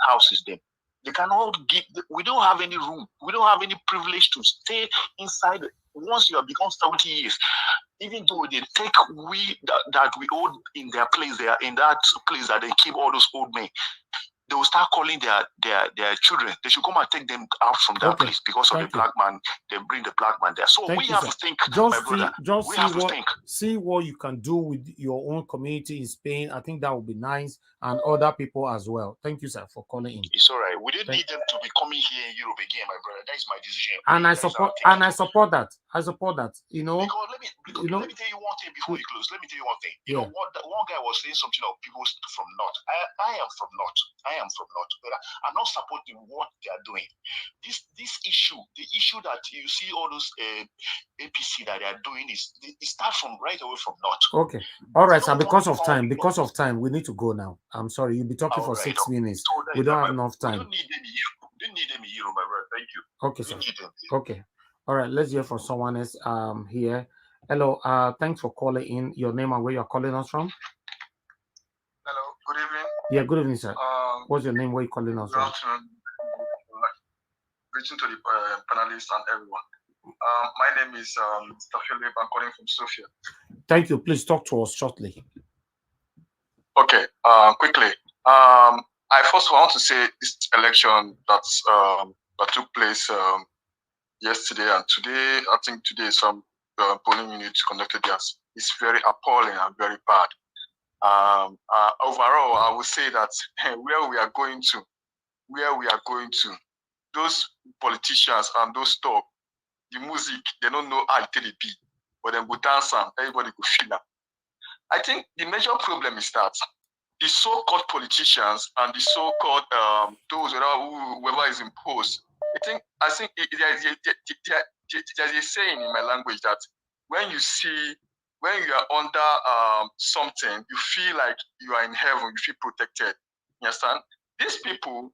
Speaker 3: houses there. They cannot give. We don't have any room. We don't have any privilege to stay inside. Once you have become 70 years, even though they take that we hold in their place, there in that place that they keep all those old men, they will start calling their children. They should come and take them out from that place because of the black man. They bring the black man there. So we have to think, my brother. We have to think.
Speaker 10: See what you can do with your own community in Spain. I think that would be nice, and other people as well. Thank you, sir, for calling in.
Speaker 3: It's all right. We didn't need them to be coming here in Europe again, my brother. That is my decision.
Speaker 10: And I support that. I support that. You know.
Speaker 3: Because let me tell you one thing before you close. Let me tell you one thing. You know what? One guy was saying something of people from North. I am from North. I am from North, but I'm not supporting what they are doing. This issue, the issue that you see all those APC that they are doing it starts from right away from North.
Speaker 10: Okay, all right, sir. Because of time, we need to go now. I'm sorry, you'll be talking for 6 minutes. We don't have enough time.
Speaker 3: We don't need any hero. Didn't need any hero, my brother. Thank you.
Speaker 10: Okay, sir. Okay, all right. Let's hear from someone else. Here. Hello. Thanks for calling in. Your name and where you're calling us from.
Speaker 4: Hello. Good evening.
Speaker 10: Yeah. Good evening, sir. What's your name? Where you calling us from?
Speaker 4: Good afternoon. Greeting to the panelists and everyone. My name is Mr. Philip. I'm calling from Sofia.
Speaker 10: Thank you. Please talk to us shortly.
Speaker 4: Okay. Quickly. I first want to say this election that took place yesterday and today. I think today some polling units conducted this. It's very appalling and very bad. Overall, I would say that where we are going to, those politicians and those stuff, the music, they don't know how it be, but then go dance and everybody go feel it. I think the major problem is that the so-called politicians and the so-called those whoever is imposed. I think there's a saying in my language that when you are under something, you feel like you are in heaven, you feel protected. You understand? These people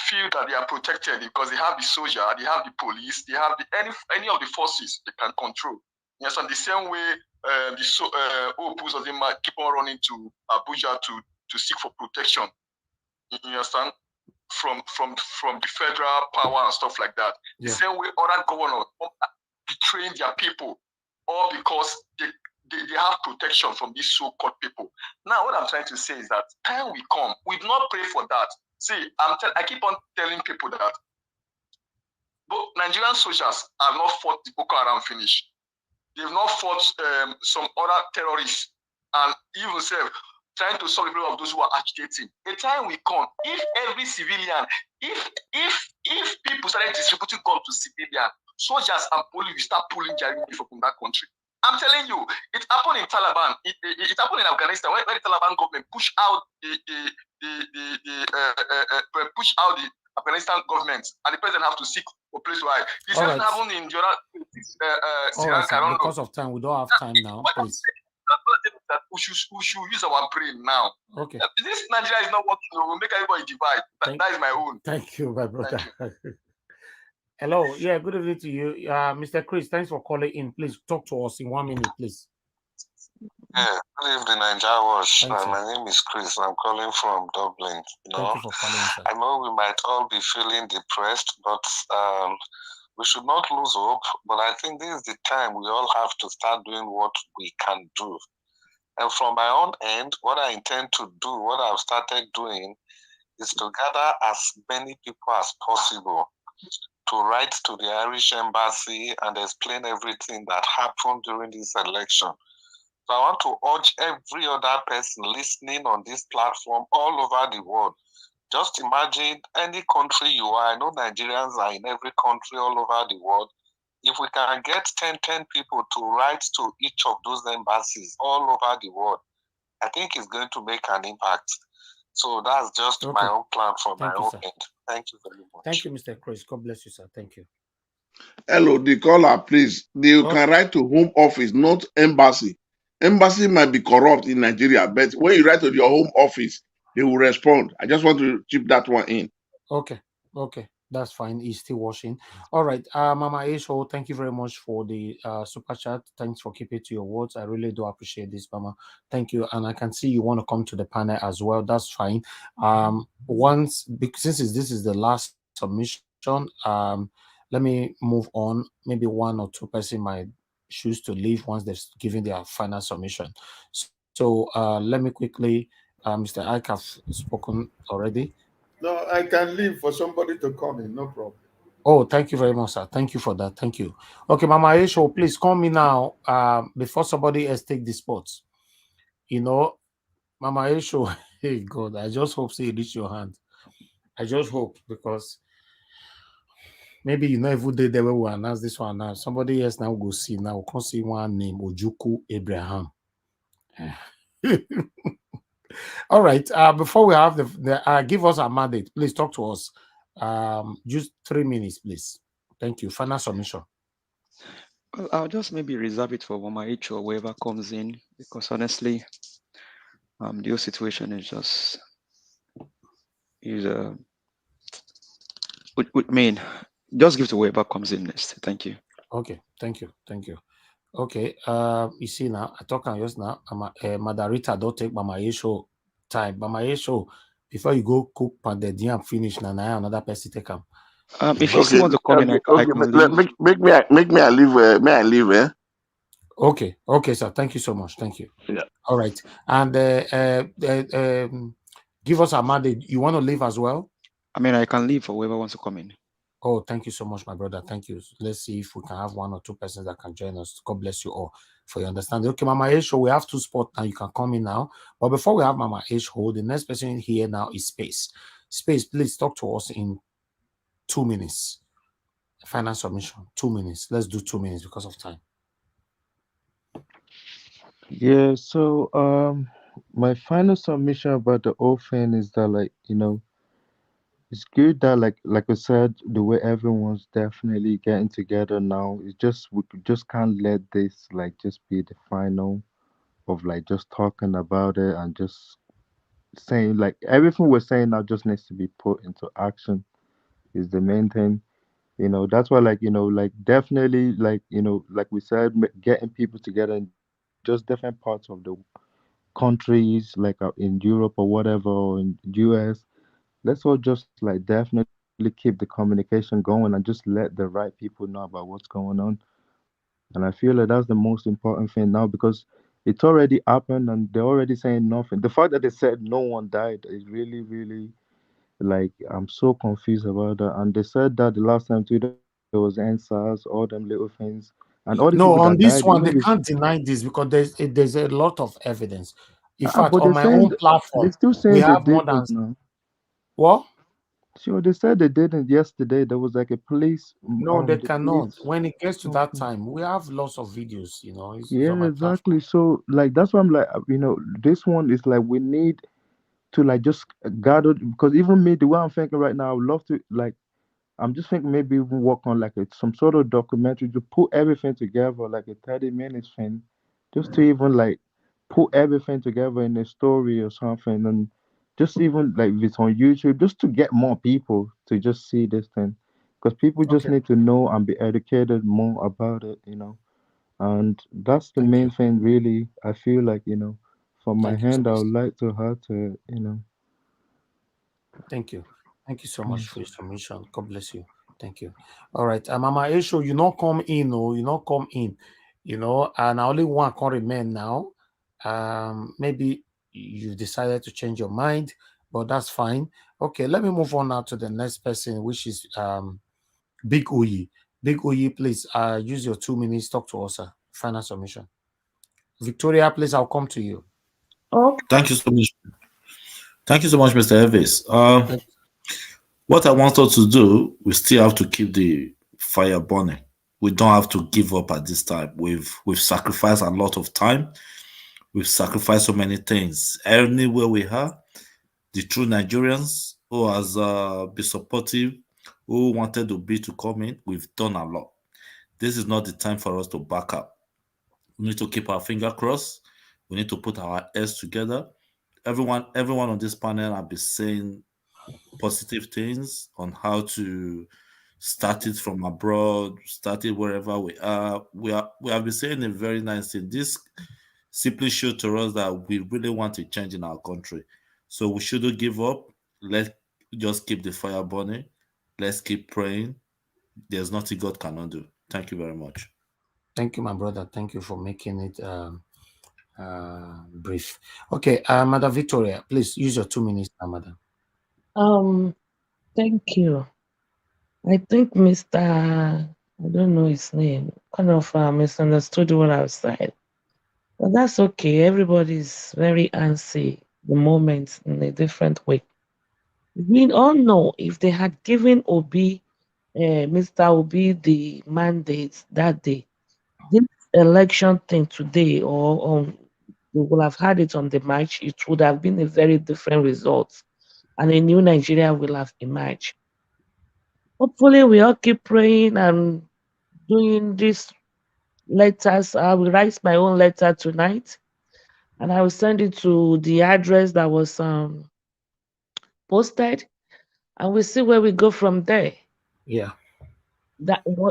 Speaker 4: feel that they are protected because they have the soldier, they have the police, they have any of the forces they can control. You understand? The same way Opus keep on running to Abuja to seek for protection. You understand? From the federal power and stuff like that. The same way other governors betraying their people, all because they have protection from these so-called people. Now, what I'm trying to say is that time will come. We do not pray for that. See, I keep on telling people that Nigerian soldiers have not fought the Boko Haram finish. They've not fought some other terrorists, and even trying to solve the problem of those who are agitating. A time will come if every civilian, if people started distributing guns to civilians, soldiers and police will start pulling their uniform from that country. I'm telling you, it happened in Taliban. It happened in Afghanistan when the Taliban government pushed out the Afghanistan government, and the president have to seek for place to hide. This hasn't happened in the other.
Speaker 10: Because of time, we don't have time now. Please.
Speaker 4: That we should use our brain now.
Speaker 10: Okay.
Speaker 4: This Nigeria is not working. We'll make everybody divide. That is my own.
Speaker 10: Thank you, my brother. Hello. Yeah, good evening to you. Mr. Chris, thanks for calling in. Please talk to us in 1 minute, please.
Speaker 3: Yeah, good evening, Nigeria Watch.
Speaker 10: Thanks, sir.
Speaker 3: My name is Chris. I'm calling from Dublin.
Speaker 10: Thank you for calling, sir.
Speaker 3: I know we might all be feeling depressed, but we should not lose hope. But I think this is the time we all have to start doing what we can do. And from my own end, what I intend to do, what I've started doing, is to gather as many people as possible to write to the Irish embassy and explain everything that happened during this election. So I want to urge every other person listening on this platform all over the world. Just imagine any country you are. I know Nigerians are in every country all over the world. If we can get 10 people to write to each of those embassies all over the world, I think it's going to make an impact. So that's just my own plan for my own end. Thank you very much.
Speaker 10: Thank you, Mr. Chris. God bless you, sir. Thank you.
Speaker 19: Hello, the caller, please. You can write to home office, not embassy. Embassy might be corrupt in Nigeria, but when you write to your home office, they will respond. I just want to chip that one in.
Speaker 10: Okay. That's fine. He's still watching. All right. Mama Aisho, thank you very much for the super chat. Thanks for keeping to your words. I really do appreciate this, Mama. Thank you. And I can see you want to come to the panel as well. That's fine. Since this is the last submission, let me move on. Maybe one or two person might choose to leave once they've given their final submission. So let me quickly, Mr. Ike have spoken already.
Speaker 1: No, I can leave for somebody to come in, no problem.
Speaker 10: Oh, thank you very much, sir. Thank you for that. Thank you. Okay, Mama Aisho, please call me now before somebody else take the spots. You know, Mama Aisho, hey God, I just hope you reach your hand. I just hope, because maybe you know every day they will announce this one now. Somebody else now will go see now. We'll see one name, Ojuku Abraham. All right. Before we have the give us a mandate, please talk to us. Just 3 minutes, please. Thank you. Final submission.
Speaker 7: Well, I'll just maybe reserve it for Mama H or whoever comes in, because honestly, the whole situation is just just give to whoever comes in next. Thank you.
Speaker 10: Okay, thank you. Okay, you see now, I talk on just now. Madarita don't take Mama Aisho time. Mama Aisho, before you go cook pounded yam finish, now another person take them.
Speaker 7: If you still want to come in, I can leave.
Speaker 19: Make me I leave. May I leave?
Speaker 10: Okay, sir. Thank you so much. Thank you.
Speaker 19: Yeah.
Speaker 10: All right, and give us a mandate. You want to leave as well?
Speaker 7: I mean, I can leave for whoever wants to come in.
Speaker 10: Oh, thank you so much, my brother. Thank you. Let's see if we can have one or two persons that can join us. God bless you all for your understanding. Okay, Mama Aisho, we have 2 spots now. You can come in now. But before we have Mama Aisho, the next person here now is Space. Space, please talk to us in 2 minutes. Final submission, 2 minutes. Let's do 2 minutes because of time.
Speaker 12: Yeah, so my final submission about the whole thing is that, like, it's good that, like I said, the way everyone's definitely getting together now. It's just we just can't let this just be the final of just talking about it and just saying everything we're saying now just needs to be put into action is the main thing. That's why definitely like we said, getting people together in just different parts of the countries in Europe or whatever, or in US. Let's all just definitely keep the communication going and just let the right people know about what's going on. And I feel that's the most important thing now, because it's already happened and they're already saying nothing. The fact that they said no one died is really, really, I'm so confused about that. And they said that the last time too there was NSAS, all them little things, and all the people that
Speaker 10: No,
Speaker 12: died.
Speaker 10: on this
Speaker 12: Even
Speaker 10: one,
Speaker 12: this,
Speaker 10: they can't deny this because there's a lot of evidence. In
Speaker 12: but
Speaker 10: fact,
Speaker 12: they're
Speaker 10: on my
Speaker 12: saying
Speaker 10: own
Speaker 12: they're
Speaker 10: platform,
Speaker 12: still
Speaker 10: we
Speaker 12: saying they
Speaker 10: have more than
Speaker 12: didn't now.
Speaker 10: what?
Speaker 12: Sure, they said they didn't yesterday. There was a police,
Speaker 10: No, they
Speaker 12: the
Speaker 10: cannot.
Speaker 12: police.
Speaker 10: When it gets to that
Speaker 12: Okay.
Speaker 10: time, we have lots of videos. It's on
Speaker 12: Yeah,
Speaker 10: my platform.
Speaker 12: exactly. So that's why I'm this one is we need to just gather, because even me, the way I'm thinking right now, I would love to I'm just thinking maybe even work on some sort of documentary to put everything together, like a 30 minutes thing, just to even put everything together in a story or something, and just even if it's on YouTube, just to get more people to just see this thing, because people just
Speaker 10: Okay.
Speaker 12: need to know and be educated more about it. And that's the main thing, really. I feel like, from my
Speaker 10: Thank you so
Speaker 12: hand, I
Speaker 10: much.
Speaker 12: would like to her to,
Speaker 10: Thank you. Thank you so
Speaker 12: yeah.
Speaker 10: much for your submission. God bless you. Thank you. All right. Mama Esho, you not come in, you not come in, and I only one can remain now. Maybe you decided to change your mind, but that's fine. Okay, let me move on now to the next person, which is Big Oyi. Big Oyi, please use your 2 minutes, talk to us, sir. Final submission. Victoria, please, I'll come to you.
Speaker 22: Okay.
Speaker 13: Thank you so much. Thank you so much, Mr. Elvis. What I want us to do, we still have to keep the fire burning. We don't have to give up at this time. We've sacrificed a lot of time. We've sacrificed so many things. Anywhere we are, the true Nigerians who has been supportive, who wanted the bill to come in, we've done a lot. This is not the time for us to back up. We need to keep our finger crossed. We need to put our heads together. Everyone on this panel have been saying positive things on how to start it from abroad, start it wherever we are. We have been saying a very nice thing. This simply showed to us that we really want a change in our country. So we shouldn't give up. Let's just keep the fire burning. Let's keep praying. There's nothing God cannot do. Thank you very much.
Speaker 10: Thank you, my brother. Thank you for making it brief. Okay, Madam Victoria, please use your 2 minutes now, madam.
Speaker 22: Thank you. I think Mr. I don't know his name, kind of misunderstood what I said. But that's okay. Everybody's very antsy the moment in a different way. We all know if they had given Mr. Obi the mandate that day, this election thing today, or we will have had it on the march, it would have been a very different result, and a new Nigeria will have emerged. Hopefully, we all keep praying and doing these letters. I will write my own letter tonight, and I will send it to the address that was posted, and we'll see where we go from there.
Speaker 10: Yeah.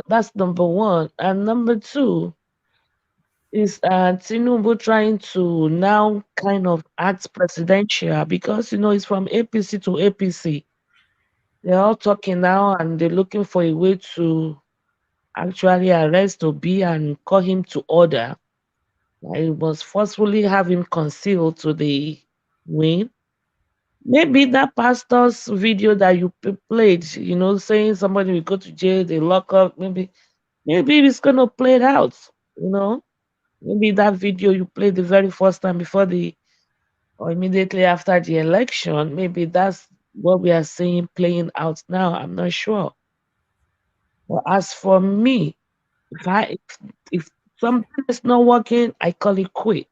Speaker 22: That's number one, and number two is Tinubu trying to now kind of act presidential because it's from APC to APC. They're all talking now, and they're looking for a way to actually arrest Obi and call him to order. I was forcefully have him concealed to the win. Maybe that pastor's video that you played, saying somebody will go to jail, they lock up. Maybe it's gonna play it out. Maybe that video you played the very first time or immediately after the election. Maybe that's what we are seeing playing out now. I'm not sure. But as for me, if something is not working, I call it quit.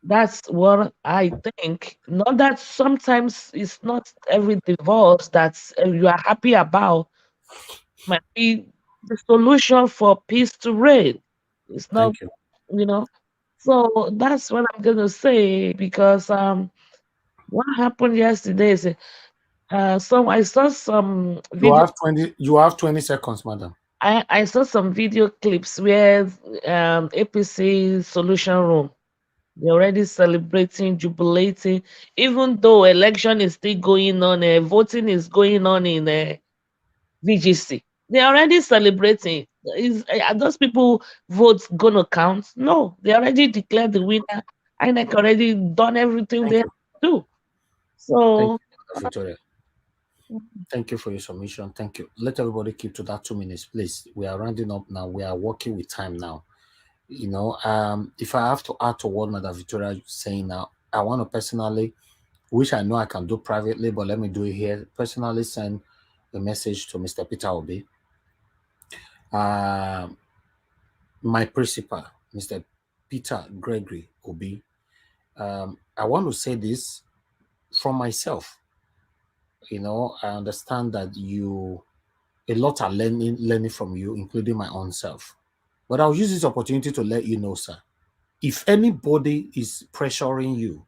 Speaker 22: That's what I think. Not that sometimes it's not every divorce that you are happy about might be the solution for peace to reign. It's not,
Speaker 10: Thank you.
Speaker 22: So that's what I'm gonna say because what happened yesterday is so I saw some
Speaker 10: You
Speaker 22: video.
Speaker 10: have 20. You have 20 seconds, madam.
Speaker 22: I saw some video clips where APC Solution Room, they're already celebrating, jubilating, even though election is still going on, voting is going on in VGC. They're already celebrating. Are those people votes gonna count? No, they already declared the winner. Inec already done everything they
Speaker 10: Thank
Speaker 22: have
Speaker 10: you.
Speaker 22: to do.
Speaker 10: Thank
Speaker 22: So
Speaker 10: you, Victoria. Thank you for your submission. Thank you. Let everybody keep to that 2 minutes, please. We are rounding up now. We are working with time now. If I have to add to what Madam Victoria is saying now, I want to personally, which I know I can do privately, but let me do it here. Personally, send a message to Mr. Peter Obi, my principal, Mr. Peter Gregory Obi. I want to say this from myself. I understand that a lot are learning from you, including my own self. But I'll use this opportunity to let you know, sir, if anybody is pressuring you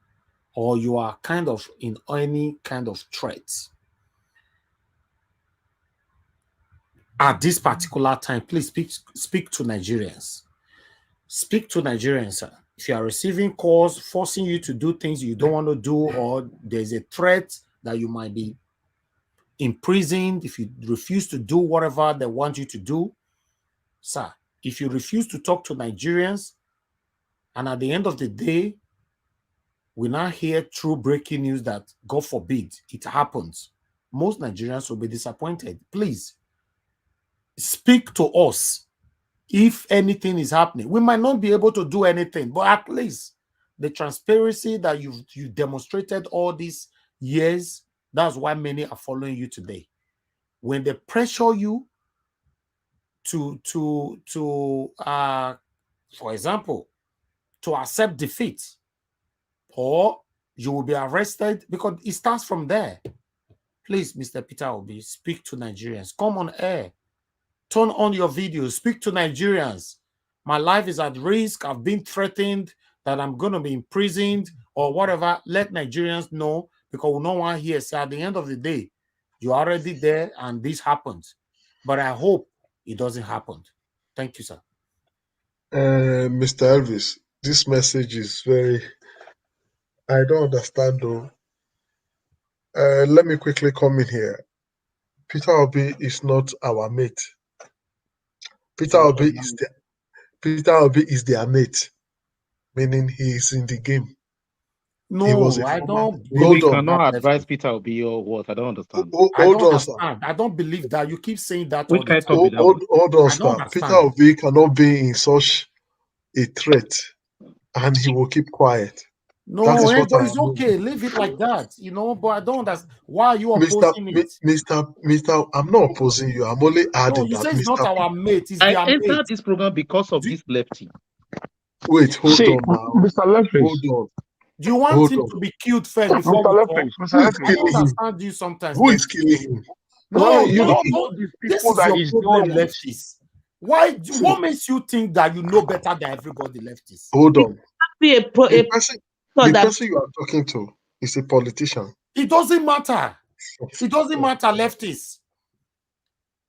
Speaker 10: or you are kind of in any kind of threat, at this particular time, please speak to Nigerians. Speak to Nigerians, sir. If you are receiving calls forcing you to do things you don't want to do, or there's a threat that you might be imprisoned if you refuse to do whatever they want you to do, sir, if you refuse to talk to Nigerians, and at the end of the day, we now hear true breaking news that, God forbid, it happens, most Nigerians will be disappointed. Please, speak to us if anything is happening. We might not be able to do anything, but at least the transparency that you demonstrated all these years, that's why many are following you today. When they pressure you to for example, to accept defeat, or you will be arrested, because it starts from there. Please, Mr. Peter Obi, speak to Nigerians. Come on air. Turn on your videos. Speak to Nigerians. My life is at risk. I've been threatened that I'm going to be imprisoned or whatever. Let Nigerians know, because we don't want to hear. So at the end of the day, you're already there and this happens. But I hope it doesn't happen. Thank you, sir.
Speaker 17: Mr. Elvis, this message is very, I don't understand though. Let me quickly come in here. Peter Obi is not our mate. Peter Obi is their mate, meaning he is in the game.
Speaker 5: No, I don't.
Speaker 17: Hold on.
Speaker 5: Cannot advise Peter Obi or what? I don't understand.
Speaker 10: I don't understand. I don't believe that. You keep saying that all the time.
Speaker 17: Hold on, sir. Peter Obi cannot be in such a threat, and he will keep quiet.
Speaker 10: No, but it's okay. Leave it like that, you know. But I don't understand. Why are you opposing it?
Speaker 17: Mr. I'm not opposing you. I'm only adding
Speaker 10: no, you
Speaker 17: that.
Speaker 10: say it's not our mate. It's
Speaker 5: I
Speaker 10: their
Speaker 5: entered
Speaker 10: mate.
Speaker 5: this program because of this lefty.
Speaker 17: Wait, hold on now.
Speaker 9: Mr. Lefty.
Speaker 17: Hold on.
Speaker 10: Do you want him to be killed first before we talk?
Speaker 17: Who is killing him?
Speaker 10: Understand you sometimes.
Speaker 17: Who is killing him?
Speaker 10: No,
Speaker 9: you
Speaker 10: no,
Speaker 9: don't
Speaker 10: no.
Speaker 9: know these
Speaker 10: This
Speaker 9: people
Speaker 10: is
Speaker 9: that
Speaker 10: your
Speaker 9: he's
Speaker 10: problem,
Speaker 9: doing it.
Speaker 10: lefties. Why? What makes you think that you know better than everybody, lefties?
Speaker 17: Hold on.
Speaker 22: The
Speaker 17: The person you are talking to is a politician.
Speaker 10: It doesn't matter. It doesn't matter, lefties.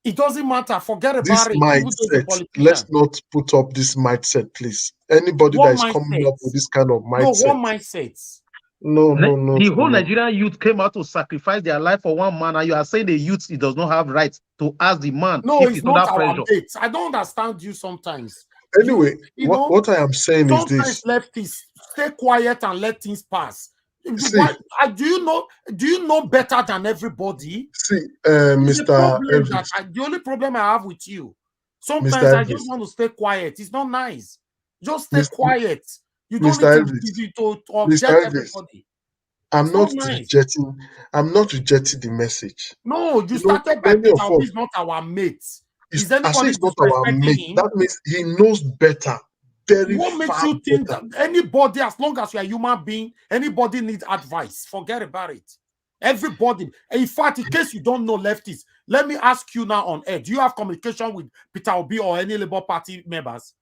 Speaker 10: It doesn't matter. Forget
Speaker 17: This
Speaker 10: about it.
Speaker 17: mindset, let's not put up this mindset, please. Anybody
Speaker 10: What
Speaker 17: that is coming up with this kind of mindset.
Speaker 10: No, what mindset?
Speaker 17: No.
Speaker 5: The whole Nigerian youth came out to sacrifice their life for one man, and you are saying the youth, it does not have rights to ask the man.
Speaker 10: No,
Speaker 5: if
Speaker 10: it's
Speaker 5: he's
Speaker 10: not
Speaker 5: under
Speaker 10: our
Speaker 5: pressure.
Speaker 10: mate. I don't understand you sometimes.
Speaker 17: Anyway, what I am saying is this.
Speaker 10: Sometimes lefties stay quiet and let things pass.
Speaker 17: See,
Speaker 10: do you know better than everybody?
Speaker 17: See,
Speaker 10: Mr.
Speaker 17: Elvis.
Speaker 10: The only problem I have with you, sometimes
Speaker 17: Mr.
Speaker 10: I just want to stay quiet. It's not nice. Just stay
Speaker 17: Mr.
Speaker 10: quiet. You don't
Speaker 17: Mr.
Speaker 10: need to
Speaker 17: Mr.
Speaker 10: object
Speaker 17: Elvis,
Speaker 10: everybody.
Speaker 17: I'm not
Speaker 10: nice.
Speaker 17: rejecting. I'm not rejecting the message.
Speaker 10: No, you started by Peter Obi is not our mate. Is anybody
Speaker 17: it's not our mate?
Speaker 10: him?
Speaker 17: That means he knows better.
Speaker 10: What makes you think that anybody, as long as you're a human being, anybody needs advice? Forget about it. Everybody. In fact, in case you don't know lefties, let me ask you now on air. Do you have communication with Peter Obi or any Labour Party members?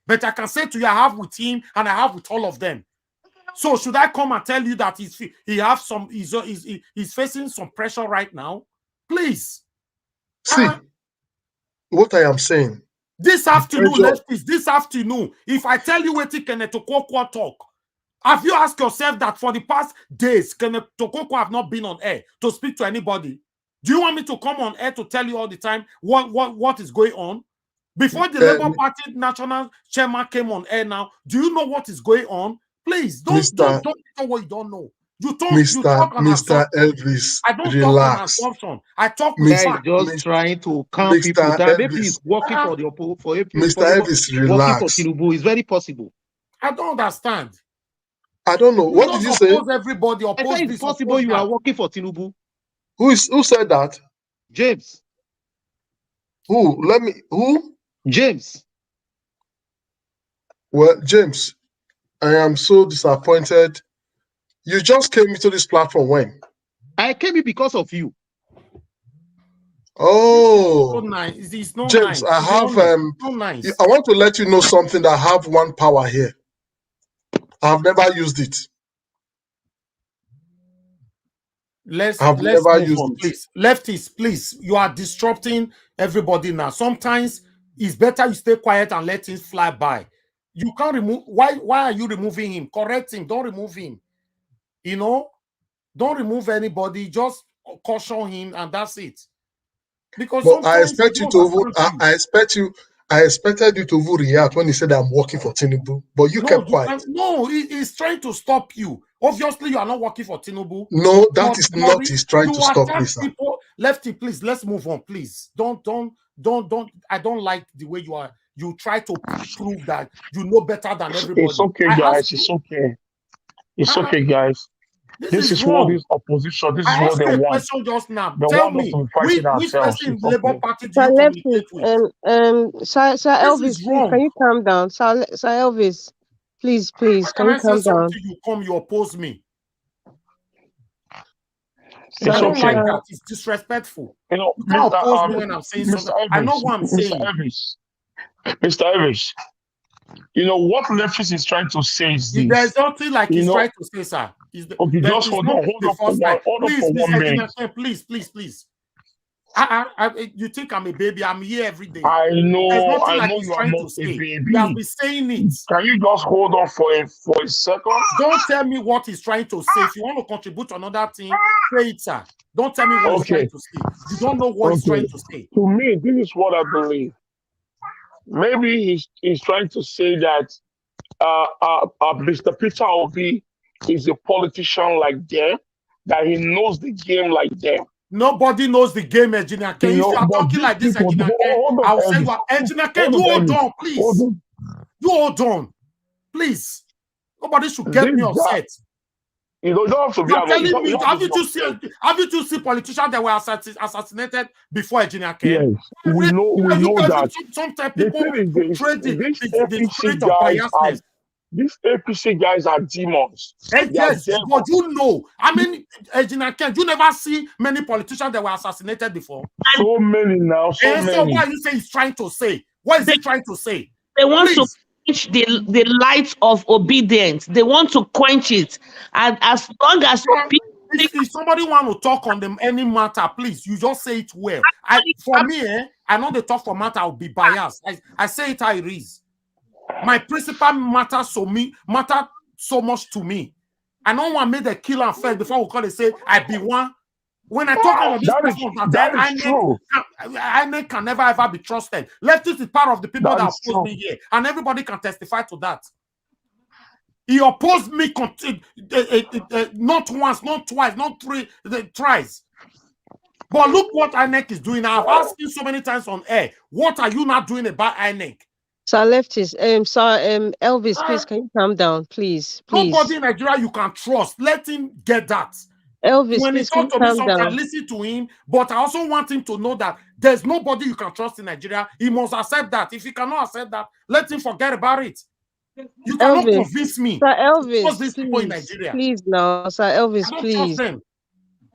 Speaker 10: But I can say to you, I have with him and I have with all of them. So should I come and tell you that he's facing some pressure right now? Please.
Speaker 17: See, what I am saying.
Speaker 10: This afternoon, lefties, this afternoon, if I tell you what Kenneth Okonkwo talk, have you asked yourself that for the past days, Kenneth Okonkwo have not been on air to speak to anybody? Do you want me to come on air to tell you all the time what is going on? Before the Labour Party national chairman came on air now, do you know what is going on? Please, don't tell what you don't know. You talk on
Speaker 17: Mr. Elvis,
Speaker 10: I don't
Speaker 17: relax.
Speaker 10: talk on assumption. I talk with
Speaker 5: facts. Just trying to calm people down. Maybe he's working for the for
Speaker 17: Mr. Elvis, relax.
Speaker 5: Working for Tinubu is very possible.
Speaker 10: I don't understand.
Speaker 17: I don't know. What did you say?
Speaker 10: Everybody
Speaker 5: I say it's possible you are working for Tinubu.
Speaker 17: Who said that?
Speaker 5: James.
Speaker 17: Who?
Speaker 5: James.
Speaker 17: Well, James, I am so disappointed. You just came into this platform when?
Speaker 5: I came in because of you.
Speaker 17: Oh,
Speaker 10: it's not
Speaker 17: James,
Speaker 10: nice.
Speaker 17: I have
Speaker 10: not nice.
Speaker 17: I want to let you know something that I have one power here. I've never used it.
Speaker 10: Let's
Speaker 17: I've
Speaker 10: move
Speaker 17: never
Speaker 10: on,
Speaker 17: used it.
Speaker 10: please. Leftists, please. You are disrupting everybody now. Sometimes it's better you stay quiet and let things fly by. You can't remove. Why are you removing him? Correct him. Don't remove him. You know, don't remove anybody. Just caution him, and that's it. Because
Speaker 17: But I
Speaker 10: sometimes
Speaker 17: expect
Speaker 10: you
Speaker 17: you
Speaker 10: don't
Speaker 17: to
Speaker 10: understand
Speaker 17: I expected you to react when he said I'm working for Tinubu, but you kept quiet.
Speaker 10: No, he's trying to stop you. Obviously, you are not working for Tinubu.
Speaker 17: No, that is not his trying
Speaker 10: You
Speaker 17: to stop me,
Speaker 10: attack
Speaker 17: sir.
Speaker 10: people. Lefty, please, let's move on, please. Don't. I don't like the way you are. You try to prove that you know better than everybody.
Speaker 9: It's okay, guys. It's okay. It's okay, guys. This is what this opposition. This is
Speaker 10: I
Speaker 9: what
Speaker 10: asked
Speaker 9: they
Speaker 10: you a
Speaker 9: want.
Speaker 10: question just now.
Speaker 9: They
Speaker 10: Tell
Speaker 9: want us
Speaker 10: me,
Speaker 9: to be fighting
Speaker 10: which
Speaker 9: ourselves.
Speaker 10: person in
Speaker 9: It's
Speaker 10: the Labour
Speaker 9: okay.
Speaker 10: Party do
Speaker 11: Sir
Speaker 10: you
Speaker 11: Lefty,
Speaker 10: communicate with?
Speaker 11: Sir Elvis,
Speaker 10: This is
Speaker 11: please, can
Speaker 10: wrong.
Speaker 11: you calm down? Sir Elvis, please,
Speaker 10: How
Speaker 11: can
Speaker 10: can
Speaker 11: you
Speaker 10: I say
Speaker 11: calm down?
Speaker 10: something, you oppose me?
Speaker 9: It's
Speaker 10: I don't
Speaker 9: okay.
Speaker 10: like that. It's disrespectful.
Speaker 9: You know,
Speaker 10: You can't oppose me when I'm saying
Speaker 9: Mr.
Speaker 10: something. I know
Speaker 9: Evans,
Speaker 10: what I'm
Speaker 9: Mr.
Speaker 10: saying.
Speaker 9: Evans, Mr. Evans. You know what leftist is trying to say is this.
Speaker 10: There's nothing like he's trying to say, sir.
Speaker 9: Okay, just hold on for one minute.
Speaker 10: Please. You think I'm a baby? I'm here every day.
Speaker 9: I know
Speaker 10: he's
Speaker 9: you are
Speaker 10: trying
Speaker 9: not
Speaker 10: to
Speaker 9: a
Speaker 10: say.
Speaker 9: baby.
Speaker 10: He has been saying it.
Speaker 9: Can you just hold on for a second?
Speaker 10: Don't tell me what he's trying to say. If you want to contribute to another thing, say it, sir. Don't tell me what he's trying to say. You don't know what he's trying to say.
Speaker 9: To me, this is what I believe. Maybe he's trying to say that Mr. Peter Obi is a politician like them, that he knows the game like them.
Speaker 10: Nobody knows the game, Engineer Ken. If you are talking like this, Engineer Ken, I'll say you are Engineer Ken. You hold on, please. You hold on, please. Nobody should get me upset.
Speaker 9: You don't have to be.
Speaker 10: You're telling me, have you two seen politicians that were assassinated before Engineer Ken?
Speaker 9: Yes, we know that.
Speaker 10: Sometimes people portray the spirit of biasness.
Speaker 9: These APC guys are demons.
Speaker 10: Yes, but you know, I mean, Engineer Ken, you never see many politicians that were assassinated before.
Speaker 9: So many now, so many.
Speaker 10: So what you say he's trying to say? What is he trying to say?
Speaker 22: They want to quench the light of obedience. They want to quench it. And as long as
Speaker 10: if somebody want to talk on them any matter, please, you just say it well. For me, I know the talk for matter, I'll be biased. I say it how it is. My principle matters so much to me. I don't want to make the kill and fail before we call it say I be one. When I talk about this person, Inec can never ever be trusted. Leftists is part of the people that oppose me here, and everybody can testify to that. He opposed me not once, not twice, not three tries. But look what Inec is doing. I've asked you so many times on air. What are you not doing about Inec?
Speaker 11: Sir Lefties, Elvis, please, can you calm down, please?
Speaker 10: Nobody in Nigeria you can trust. Let him get that.
Speaker 11: Elvis,
Speaker 10: when
Speaker 11: please,
Speaker 10: he talks to me sometimes, listen to him, but I also want him to know that there's nobody you can trust in Nigeria. He must accept that. If he cannot accept that, let him forget about it. You cannot convince me.
Speaker 11: Sir Elvis,
Speaker 10: to trust these people in Nigeria.
Speaker 11: Please now, Sir Elvis,
Speaker 10: please.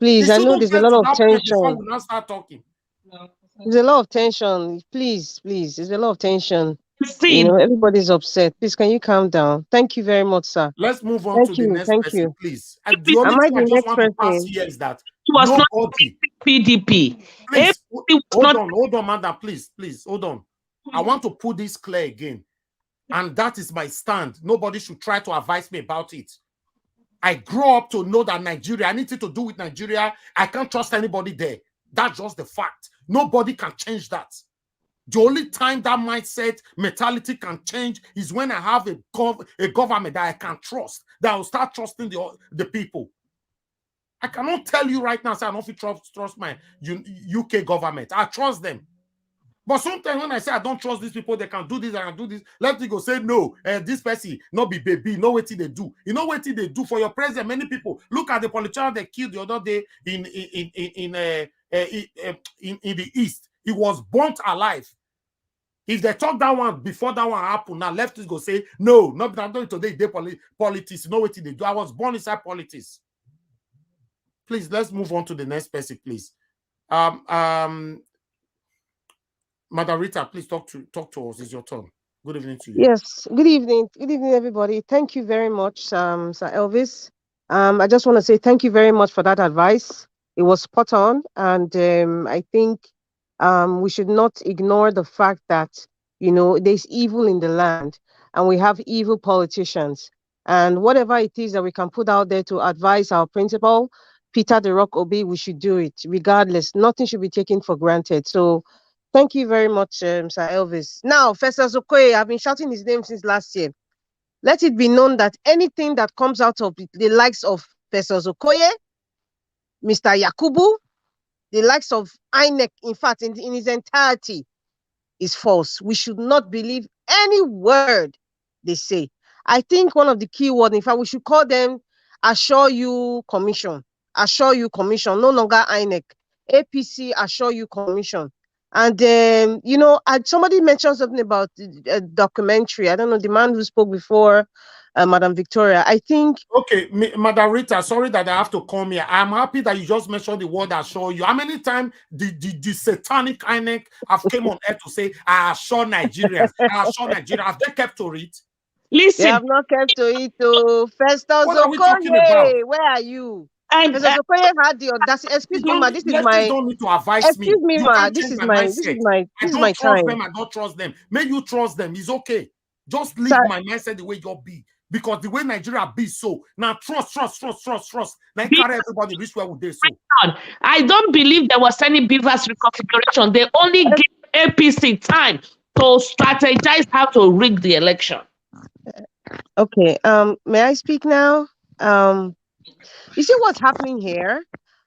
Speaker 11: Please, I know there's a lot of tension.
Speaker 10: Before we now start talking.
Speaker 11: There's a lot of tension. Please, there's a lot of tension. You know, everybody's upset. Please, can you calm down? Thank you very much, sir.
Speaker 10: Let's move on to the next person, please. And the only thing I just want to pass here is that nobody.
Speaker 22: PDP.
Speaker 10: Please, hold on, madam. Please, hold on. I want to put this clear again. And that is my stand. Nobody should try to advise me about it. I grew up to know that Nigeria, anything to do with Nigeria, I can't trust anybody there. That's just the fact. Nobody can change that. The only time that mindset mentality can change is when I have a government that I can trust, that I will start trusting the people. I cannot tell you right now, say I don't trust my UK government. I trust them. But sometimes when I say I don't trust these people, they can do this, I can do this. Let me go say no. This person not be baby. Know what they do. You know what they do for your president. Many people look at the politician they killed the other day in the East. He was burnt alive. If they talk that one before that one happened, now leftists go say no. Not today. They politics. You know what they do. I was born inside politics. Please, let's move on to the next person, please. Madam Rita, please talk to us. It's your turn. Good evening to you.
Speaker 11: Yes. Good evening. Good evening, everybody. Thank you very much, Sir Elvis. I just want to say thank you very much for that advice. It was spot on, and I think we should not ignore the fact that there's evil in the land, and we have evil politicians. And whatever it is that we can put out there to advise our principal, Peter the Rock Obi, we should do it regardless. Nothing should be taken for granted. So, thank you very much, Sir Elvis. Now, Festus Okoye, I've been shouting his name since last year. Let it be known that anything that comes out of the likes of Festus Okoye, Mr. Yakubu, the likes of Inec, in fact, in his entirety, is false. We should not believe any word they say. I think one of the key words, in fact, we should call them Assure You Commission. Assure You Commission, no longer INEC. APC Assure You Commission. And, somebody mentioned something about a documentary. I don't know, the man who spoke before, Madam Victoria. I think...
Speaker 10: Okay, Madam Rita, sorry that I have to come here. I'm happy that you just mentioned the word assure you. How many times the satanic INEC have came on air to say, I assure Nigerians, I assure Nigerians? Have they kept to it?
Speaker 11: Listen. They have not kept to it. Festus
Speaker 10: What are we talking about?
Speaker 11: Okoye, where are you? Festus Okoye had the audacity. Excuse me, ma. This is my.
Speaker 10: Don't need to advise me.
Speaker 11: Excuse me, ma.
Speaker 10: This is my
Speaker 11: time.
Speaker 10: Them. I don't trust them. May you trust them. It's okay. Just leave my mindset the way you be. Because the way Nigeria be so. Now trust. Now carry everybody reach where would they so.
Speaker 22: I don't believe there was any beavers reconfiguration. They only give APC time to strategize how to rig the election.
Speaker 11: Okay. May I speak now? You see what's happening here?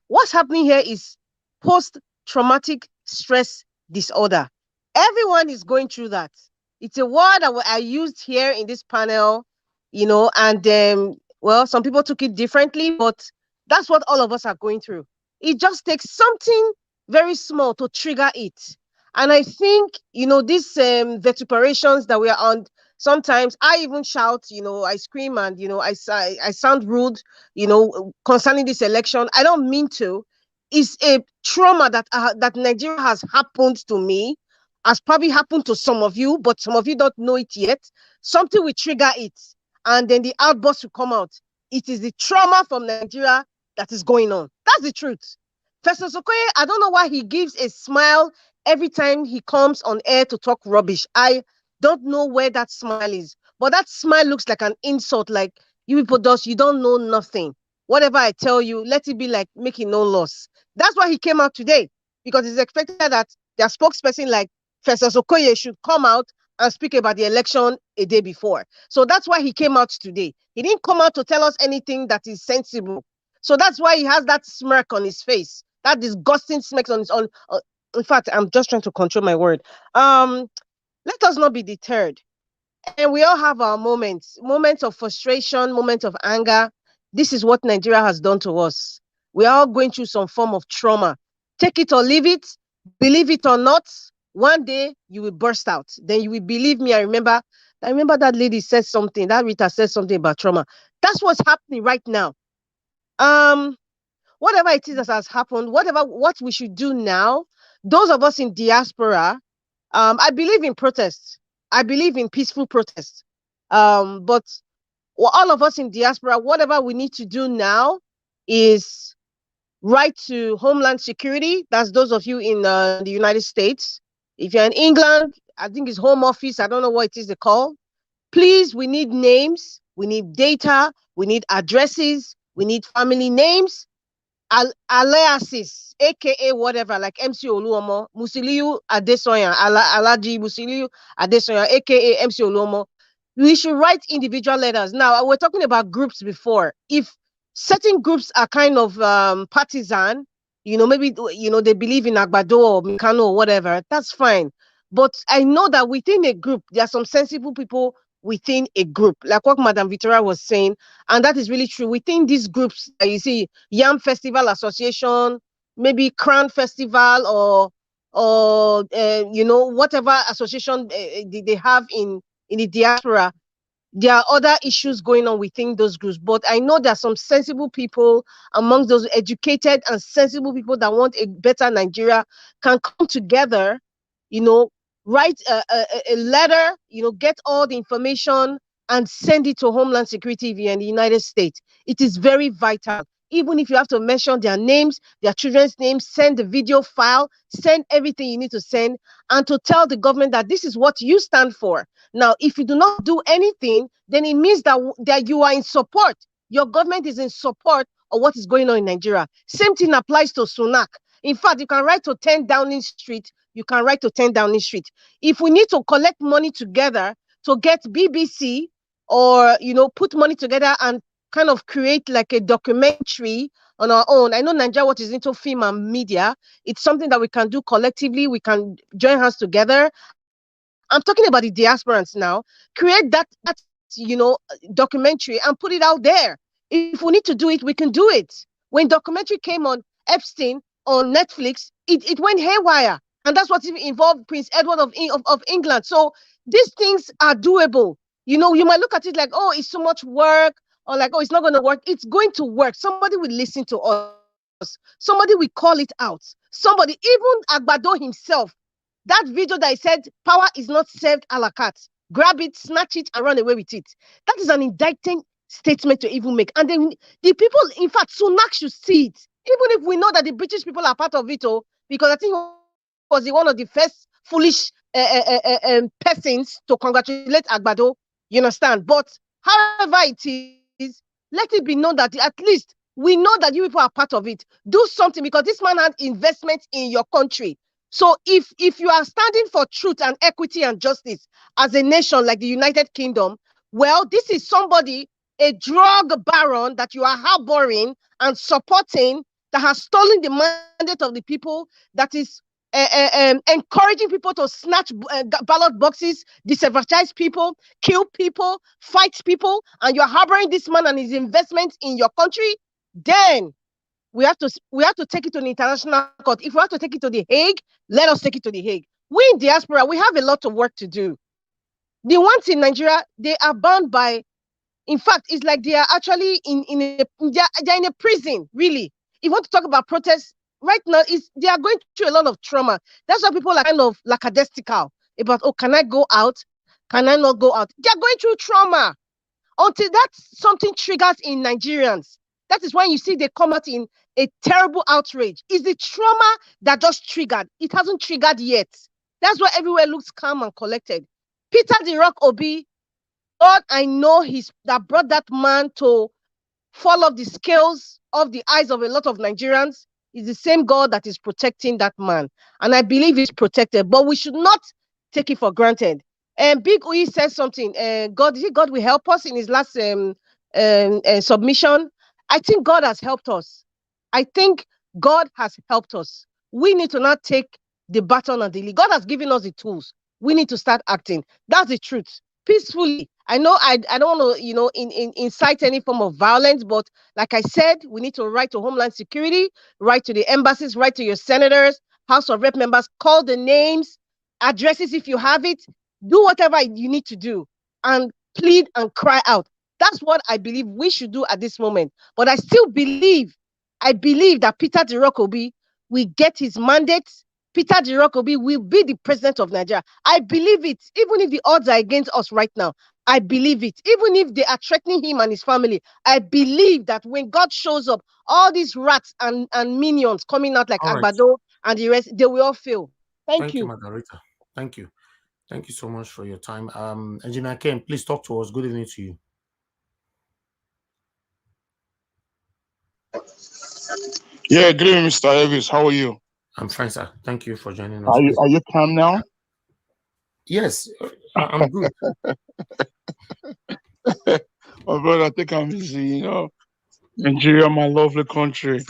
Speaker 11: What's happening here is post-traumatic stress disorder. Everyone is going through that. It's a word that I used here in this panel, and some people took it differently, but that's what all of us are going through. It just takes something very small to trigger it. And I think, these vituperations that we are on, sometimes I even shout, I scream and, I sound rude, concerning this election. I don't mean to. It's a trauma that Nigeria has happened to me, has probably happened to some of you, but some of you don't know it yet. Something will trigger it, and then the outburst will come out. It is the trauma from Nigeria that is going on. That's the truth. Festus Okoye, I don't know why he gives a smile every time he comes on air to talk rubbish. I don't know where that smile is, but that smile looks like an insult, like you people you don't know nothing. Whatever I tell you, let it be like making no loss. That's why he came out today, because it's expected that their spokesperson like Festus Okoye should come out and speak about the election a day before. So that's why he came out today. He didn't come out to tell us anything that is sensible. So that's why he has that smirk on his face, that disgusting smirk on his own. In fact, I'm just trying to control my word. Let us not be deterred. And we all have our moments of frustration, moments of anger. This is what Nigeria has done to us. We are all going through some form of trauma. Take it or leave it, believe it or not, one day you will burst out. Then you will believe me. I remember that lady said something, that Rita said something about trauma. That's what's happening right now. Whatever it is that has happened, what we should do now, those of us in diaspora, I believe in protest. I believe in peaceful protest. But all of us in diaspora, whatever we need to do now is write to Homeland Security. That's those of you in the United States. If you're in England, I think it's Home Office. I don't know what it is they call. Please, we need names. We need data. We need addresses. We need family names. Aliases, aka whatever, like MC Oluomo, Musiliu Adesoyan, Alaji Musiliu Adesoyan, aka MC Oluomo. We should write individual letters. Now, we're talking about groups before. If certain groups are kind of partisan, maybe they believe in Gbadebo or Mikano or whatever, that's fine. But I know that within a group, there are some sensible people within a group, like what Madam Victoria was saying, and that is really true. Within these groups, you see Yam Festival Association, maybe Crown Festival, or whatever association they have in the diaspora, there are other issues going on within those groups. But I know there are some sensible people among those educated and sensible people that want a better Nigeria can come together, write a letter, get all the information, and send it to Homeland Security if you're in the United States. It is very vital. Even if you have to mention their names, their children's names, send the video file, send everything you need to send, and to tell the government that this is what you stand for. Now, if you do not do anything, then it means that you are in support. Your government is in support of what is going on in Nigeria. Same thing applies to Sunak. In fact, you can write to 10 Downing Street. You can write to 10 Downing Street. If we need to collect money together to get BBC or, put money together and kind of create like a documentary on our own. I know Nigeria Watch is into film and media. It's something that we can do collectively. We can join hands together. I'm talking about the diasporans now. Create that documentary and put it out there. If we need to do it, we can do it. When documentary came on Epstein on Netflix, it went haywire. And that's what involved Prince Edward of England. So these things are doable. You might look at it like, oh, it's so much work, or like, oh, it's not going to work. It's going to work. Somebody will listen to us. Somebody will call it out. Somebody, even Gbadebo himself, that video that he said, power is not served a la carte. Grab it, snatch it, and run away with it. That is an indicting statement to even make. And then the people, in fact, Sunak should see it. Even if we know that the British people are part of it, because I think he was one of the first foolish persons to congratulate Gbadebo. You understand? But however it is, let it be known that at least we know that you people are part of it. Do something, because this man had investments in your country. So if you are standing for truth and equity and justice as a nation like the United Kingdom, well, this is somebody, a drug baron that you are harboring and supporting, that has stolen the mandate of the people, that is encouraging people to snatch ballot boxes, disenfranchise people, kill people, fight people, and you're harboring this man and his investments in your country, then we have to take it to the international court. If we have to take it to the Hague, let us take it to the Hague. We in diaspora, we have a lot of work to do. The ones in Nigeria, they are bound by, in fact, it's like they are actually they're in a prison, really. If you want to talk about protests, right now, they are going through a lot of trauma. That's why people are kind of lackadaisical about, oh, can I go out? Can I not go out? They are going through trauma. Until that something triggers in Nigerians, that is when you see they come out in a terrible outrage. It's the trauma that just triggered. It hasn't triggered yet. That's why everywhere looks calm and collected. Peter the Rock Obi, God, I know that brought that man to fall off the scales of the eyes of a lot of Nigerians is the same God that is protecting that man. And I believe he's protected, but we should not take it for granted. And Big Uyi says something. God will help us in his last submission. I think God has helped us. I think God has helped us. We need to not take the baton and the lead. God has given us the tools. We need to start acting. That's the truth. Peacefully. I know I don't want to, incite any form of violence, but like I said, we need to write to Homeland Security, write to the embassies, write to your senators, House of Rep members, call the names, addresses if you have it, do whatever you need to do, and plead and cry out. That's what I believe we should do at this moment. But I believe that Peter the Rock Obi will get his mandate. Peter the Rock Obi will be the president of Nigeria. I believe it, even if the odds are against us right now. I believe it. Even if they are threatening him and his family, I believe that when God shows up, all these rats and minions coming out like Gbadebo and the rest, they will all fail. Thank you.
Speaker 10: Margarita. Thank you. Thank you so much for your time. Engineer Ken, please talk to us. Good evening to you.
Speaker 9: Yeah, good evening, Mr. Elvis. How are you?
Speaker 10: I'm fine, sir. Thank you for joining us.
Speaker 9: Are you calm now?
Speaker 10: Yes, I'm good.
Speaker 9: My brother, I think I'm busy, Nigeria, my lovely country.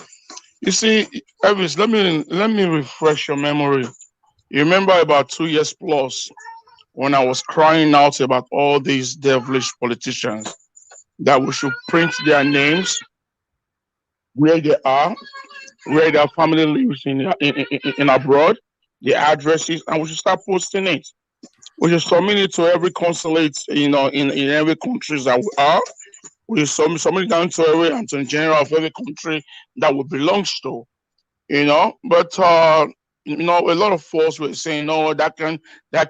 Speaker 9: You see, Elvis, let me refresh your memory. You remember about 2 years plus when I was crying out about all these devilish politicians that we should print their names, where they are, where their family lives in abroad, the addresses, and we should start posting it. We should submit it to every consulate, in every country that we are. We should submit it down to every Attorney General of every country that we belongs to, But a lot of folks were saying, no, that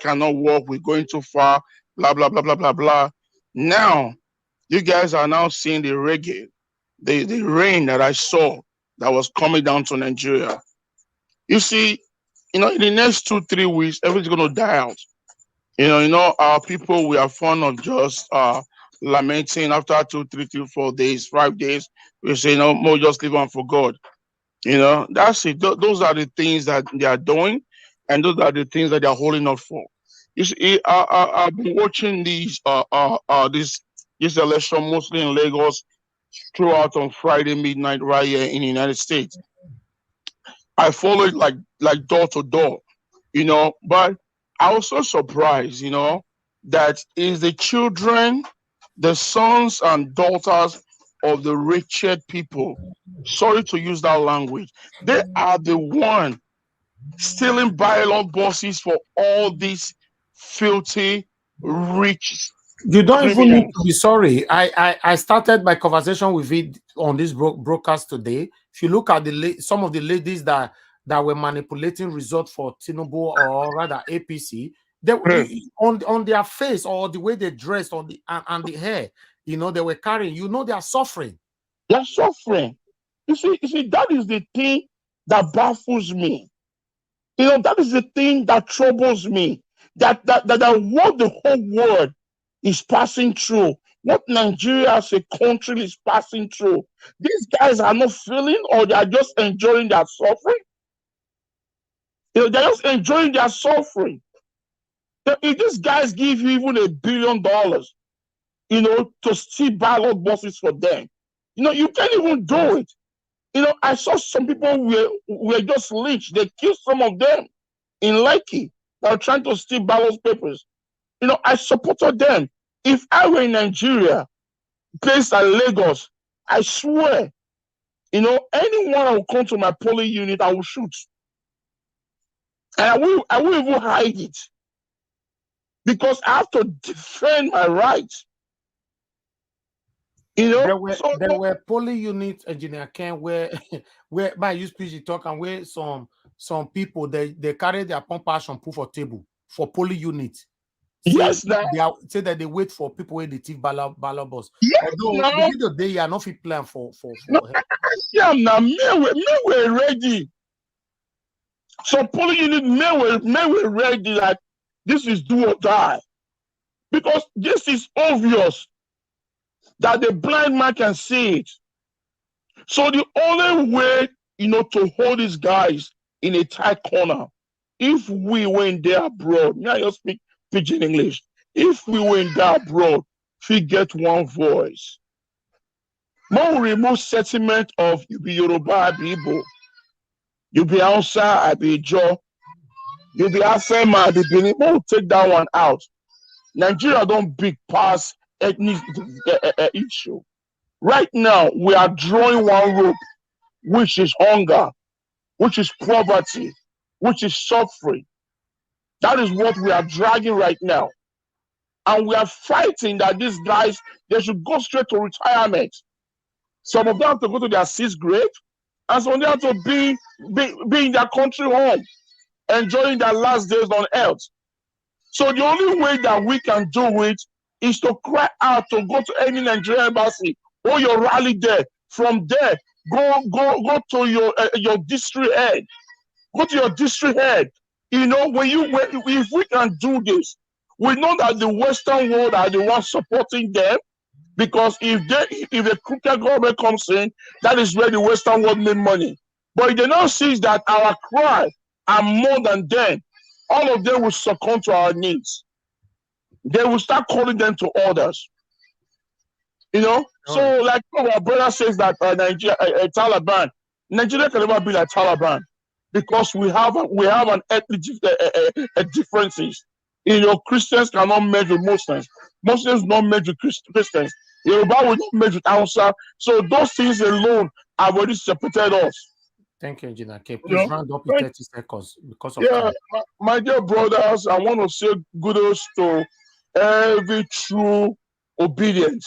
Speaker 9: cannot work. We're going too far. Blah blah blah blah blah blah. Now, you guys are now seeing the reggae, the rain that I saw that was coming down to Nigeria. You see, in the next 2-3 weeks, everything's gonna die out. Our people, we are fond of just lamenting after 2, 3, 4 days, 5 days. We say, more just live on for God. That's it. Those are the things that they are doing, and those are the things that they are holding up for. You see, I've been watching this election mostly in Lagos throughout on Friday midnight right here in the United States. I followed like door to door, but I was so surprised, that is the children, the sons and daughters of the wretched people. Sorry to use that language. They are the one stealing ballot boxes for all these filthy, rich
Speaker 10: You don't even need
Speaker 9: criminals.
Speaker 10: to be sorry. I started my conversation with it on this broadcast today. If you look at some of the ladies that were manipulating results for Tinubu, or rather APC, they on their face, or the way they dressed, on the and the hair, they were carrying. They are suffering.
Speaker 9: They're suffering. You see, that is the thing that baffles me. That is the thing that troubles me. That what the whole world is passing through, what Nigeria as a country is passing through, these guys are not feeling, or they are just enjoying their suffering. They're just enjoying their suffering. If these guys give you even $1 billion, to steal ballot boxes for them, you can't even do it. I saw some people were just lynched. They killed some of them in Lekki that were trying to steal ballot papers. I supported them. If I were in Nigeria, based at Lagos, I swear, anyone who will come to my polling unit, I will shoot. And I will even hide it. Because I have to defend my rights.
Speaker 10: There were polling units, Engineer Ken, where my use PG talk, and where some people they carry their pump action put for table for polling units.
Speaker 9: Yes,
Speaker 10: they say that they wait for people where they take ballot boss.
Speaker 9: Yes,
Speaker 10: although the video they are not fit plan for.
Speaker 9: No, I now me were ready. Some polling unit me were ready, like this is do or die, because this is obvious that the blind man can see it. So the only way, to hold these guys in a tight corner, if we went there abroad, now you speak pidgin English. If we went there abroad, we get one voice. More remove sentiment of you be Yoruba, I be Igbo, you be Hausa, I be Ijaw, you be Afema, I be Benin. We'll take that one out. Nigeria don't big pass ethnic issue. Right now, we are drawing one rope, which is hunger, which is poverty, which is suffering. That is what we are dragging right now. And we are fighting that these guys, they should go straight to retirement. Some of them have to go to their 6th grade, and some of them have to be in their country home, enjoying their last days on earth. So the only way that we can do it is to cry out, to go to any Nigerian embassy or your rally there. From there, go to your district head. Go to your district head. If we can do this, we know that the Western world are the ones supporting them, because if the crooked government comes in, that is where the Western world make money. But if they now see that our cry are more than them, all of them will succumb to our needs. They will start calling them to orders. So like our brother says that Taliban, Nigeria can never be like Taliban, because we have an ethnic differences. Christians cannot merge with Muslims. Muslims not merge with Christians. Yoruba will not merge with Hausa. So those things alone have already separated us.
Speaker 10: Thank you, Engineer K. Please round up in 30 seconds because of
Speaker 9: time.
Speaker 10: time.
Speaker 9: My dear brothers, I want to say kudos to every true obedience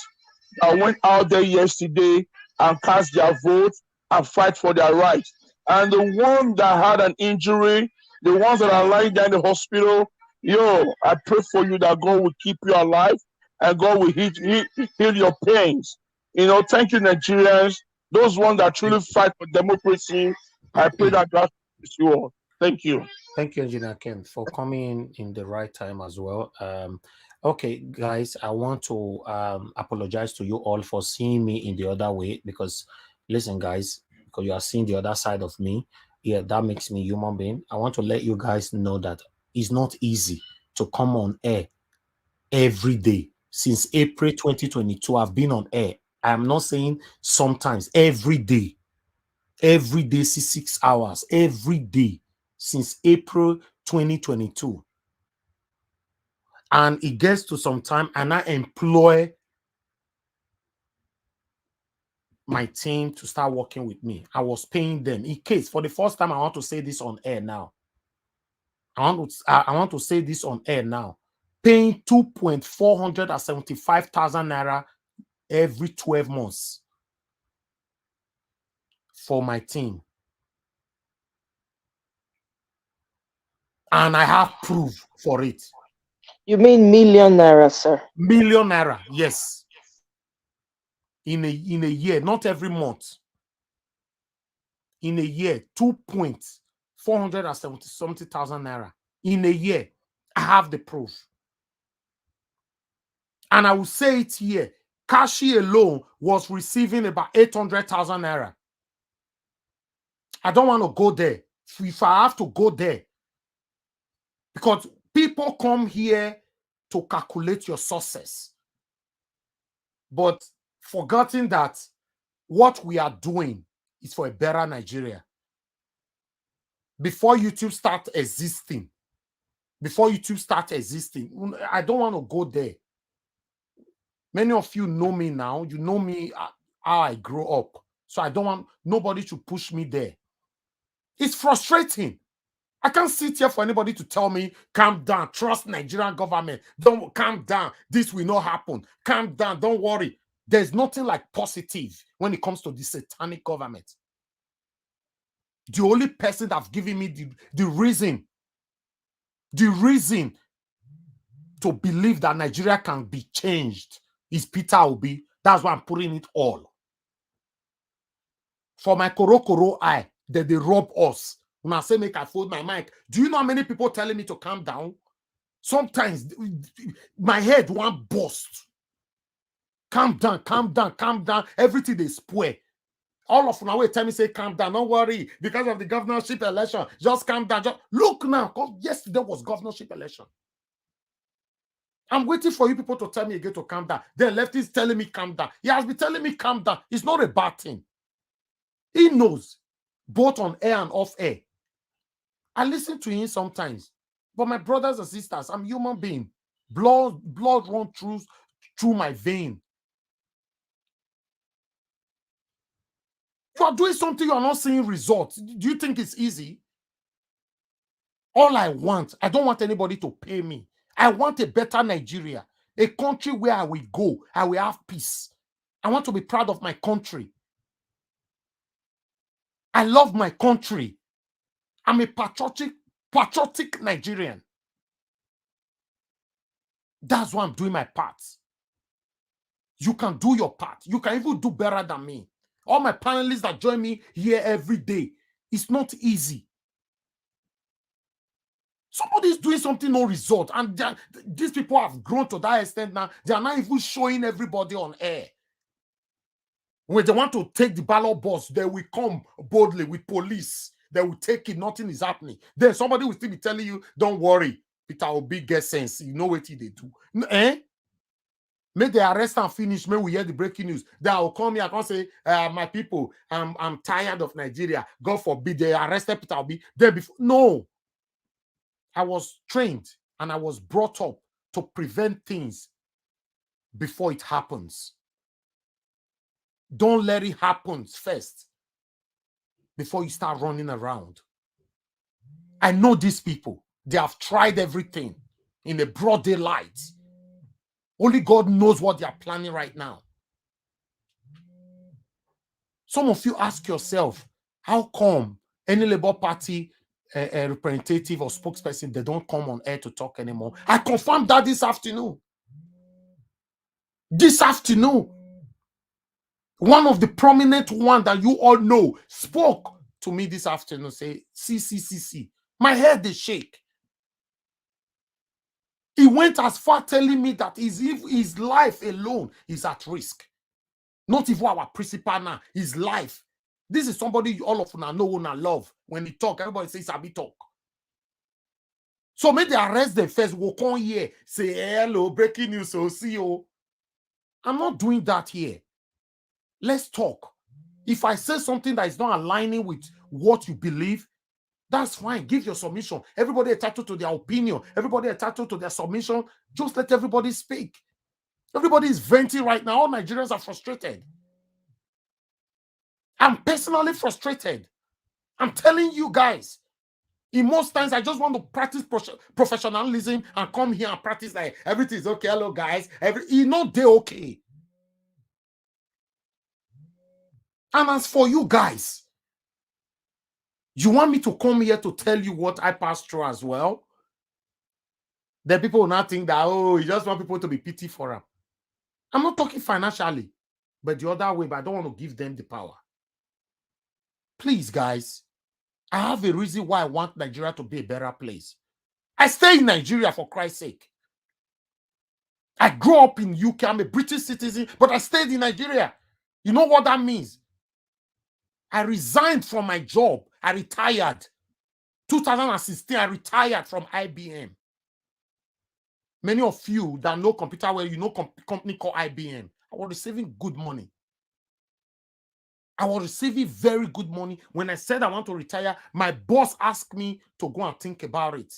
Speaker 9: that went out there yesterday and cast their vote and fight for their rights. And the one that had an injury, the ones that are lying down in the hospital, I pray for you that God will keep you alive and God will heal your pains. Thank you, Nigerians. Those ones that truly fight for democracy, I pray that God bless you all. Thank you.
Speaker 10: Thank you, Engineer Ken, for coming in the right time as well. Okay, guys, I want to apologize to you all for seeing me in the other way, because listen, guys, because you are seeing the other side of me. Yeah, that makes me human being. I want to let you guys know that it's not easy to come on air every day. Since April 2022, I've been on air. I am not saying sometimes, every day. Every day, 6 hours, every day since April 2022. And it gets to some time and I employ my team to start working with me. I was paying them. In case, for the first time, I want to say this on air now. I want to say this on air now. Paying 2,475,000 naira every 12 months for my team. And I have proof for it.
Speaker 22: You mean million naira, sir?
Speaker 10: Million naira, yes. In a year, not every month. In a year, 2,470,000 naira. In a year, I have the proof. And I will say it here. Kashi alone was receiving about 800,000 naira. I don't want to go there. If I have to go there, because people come here to calculate your success, but forgetting that what we are doing is for a better Nigeria. Before YouTube start existing, I don't want to go there. Many of you know me now. You know me how I grew up. So I don't want nobody to push me there. It's frustrating. I can't sit here for anybody to tell me, calm down, trust Nigerian government. Don't calm down. This will not happen. Calm down. Don't worry. There's nothing like positive when it comes to the satanic government. The only person that's giving me the reason to believe that Nigeria can be changed is Peter Obi. That's why I'm putting it all. For my koro eye, that they rob us. When I say make I fold my mic, do you know how many people telling me to calm down? Sometimes my head won't burst. Calm down, calm down, calm down. Everything they spoil. All of now tell me say calm down. Don't worry because of the governorship election. Just calm down. Just look now. Because yesterday was governorship election. I'm waiting for you people to tell me again to calm down. Then leftists telling me calm down. He has been telling me calm down. It's not a bad thing. He knows, both on air and off air. I listen to him sometimes. But my brothers and sisters, I'm a human being. Blood runs through my vein. You are doing something you are not seeing results. Do you think it's easy? All I don't want anybody to pay me. I want a better Nigeria, a country where I will go, I will have peace. I want to be proud of my country. I love my country. I'm a patriotic Nigerian. That's why I'm doing my part. You can do your part. You can even do better than me. All my panelists that join me here every day, it's not easy. Somebody's doing something, no result. And these people have grown to that extent now. They are not even showing everybody on air. When they want to take the ballot box, they will come boldly with police. They will take it, nothing is happening. Then somebody will still be telling you, don't worry, Peter Obi get sense. You know what they do. May they arrest and finish. May we hear the breaking news. Then I'll come here. I can say, my people, I'm tired of Nigeria. God forbid they arrested Peter Obi. No. I was trained and I was brought up to prevent things before it happens. Don't let it happen first before you start running around. I know these people. They have tried everything in a broad daylight. Only God knows what they are planning right now. Some of you ask yourself, how come any Labour Party representative or spokesperson, they don't come on air to talk anymore? I confirmed that this afternoon.
Speaker 6: This afternoon, one of the prominent one that you all know spoke to me this afternoon, say, see. My head is shake. He went as far telling me that his life alone is at risk. Not even our principal now, his life. This is somebody all of you know and love. When he talk, everybody says Sabi talk. So maybe they arrest them first, we'll come here, say hello, breaking news, so see you. I'm not doing that here. Let's talk. If I say something that is not aligning with what you believe, that's fine. Give your submission. Everybody entitled to their opinion. Everybody entitled to their submission. Just let everybody speak. Everybody is venting right now. All Nigerians are frustrated. I'm personally frustrated. I'm telling you guys, in most times, I just want to practice professionalism and come here and practice like everything is okay. Hello, guys. You know they're okay. And as for you guys, you want me to come here to tell you what I passed through as well? Then people will not think that, oh, you just want people to be pity for them. I'm not talking financially, but the other way, but I don't want to give them the power. Please, guys, I have a reason why I want Nigeria to be a better place. I stay in Nigeria for Christ's sake. I grew up in UK. I'm a British citizen, but I stayed in Nigeria. You know what that means? I resigned from my job. I retired. 2016, I retired from IBM. Many of you that know computer well, you know company called IBM. I was receiving good money. I was receiving very good money. When I said I want to retire, my boss asked me to go and think about it.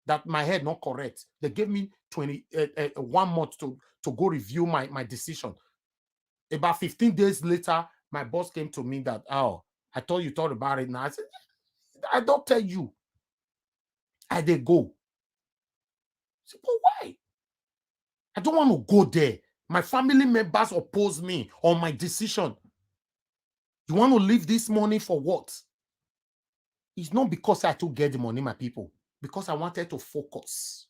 Speaker 6: That my head not correct. They gave me 1 month to go review my decision. About 15 days later, my boss came to me that, oh, I thought you thought about it now. I said, I don't tell you. I did go. I said, but why? I don't want to go there. My family members oppose me on my decision. You want to leave this money for what? It's not because I to get the money, my people. Because I wanted to focus.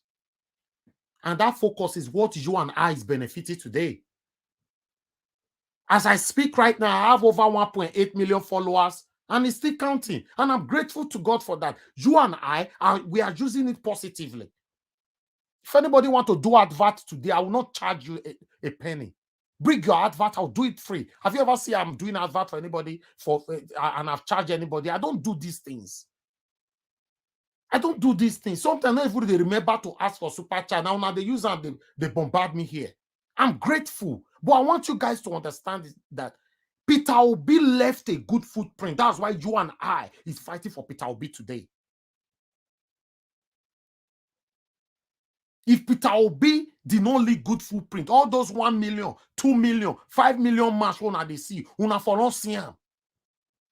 Speaker 6: And that focus is what you and I is benefiting today. As I speak right now, I have over 1.8 million followers and it's still counting. And I'm grateful to God for that. You and I, we are using it positively. If anybody want to do advert today, I will not charge you a penny. Bring your advert, I'll do it free. Have you ever seen I'm doing advert for anybody and I've charged anybody? I don't do these things. I don't do these things. Sometimes everybody remember to ask for super chat. Now they use and they bombard me here. I'm grateful. But I want you guys to understand that Peter Obi left a good footprint. That's why you and I is fighting for Peter Obi today. If Peter Obi did not leave good footprint, all those 1 million, 2 million, 5 million march on they see, una for not see them.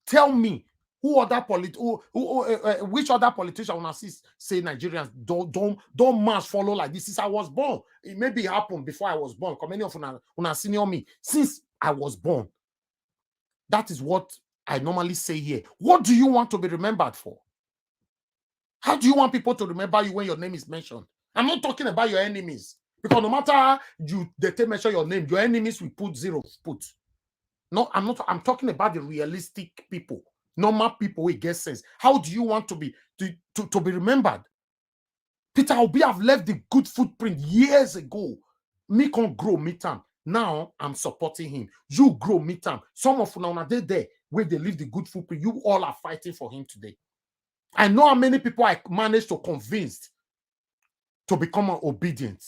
Speaker 6: Tell me, which other politician wanna say Nigerians don't march follow like this since I was born? It maybe happened before I was born. Because many of una senior me since I was born. That is what I normally say here. What do you want to be remembered for? How do you want people to remember you when your name is mentioned? I'm not talking about your enemies. Because no matter how they mention your name, your enemies will put zero. No, I'm not. I'm talking about the realistic people, normal people who get sense. How do you want to be remembered? Peter Obi have left the good footprint years ago. Me can't grow midterm. Now I'm supporting him. You grow midterm. Some of you now there where they leave the good footprint. You all are fighting for him today. I know how many people I managed to convince to become obedient.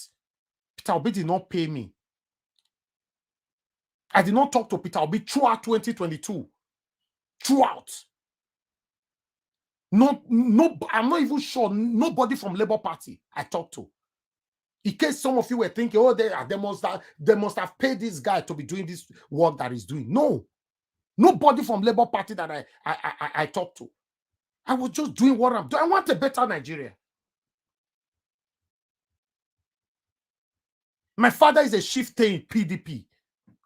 Speaker 6: Peter Obi did not pay me. I did not talk to Peter Obi throughout 2022. Throughout. No, I'm not even sure. Nobody from Labour Party I talked to. In case some of you were thinking, oh, they must have paid this guy to be doing this work that he's doing. No. Nobody from Labour Party that I talked to. I was just doing what I'm doing. I want a better Nigeria. My father is a shifter in PDP.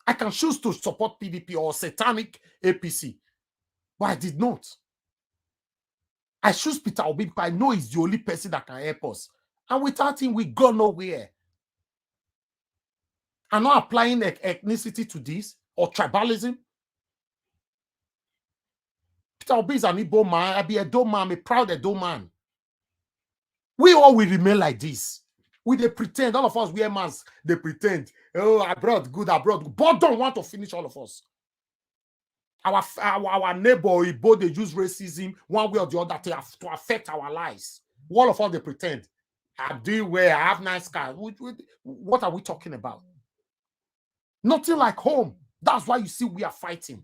Speaker 6: I can choose to support PDP or satanic APC, but I did not. I choose Peter Obi because I know he's the only person that can help us. And without him, we go nowhere. and not applying ethnicity to this or tribalism. Peter Obi is an Igbo man. I be a Edo man. I'm a proud Edo man. We all will remain like this. We they pretend. All of us wear masks. They pretend. Oh, abroad good, abroad good. But don't want to finish all of us. Our neighbor Igbo, they use racism one way or the other to affect our lives. All of us they pretend. I do well. I have nice cars. What are we talking about? Nothing like home. That's why you see we are fighting.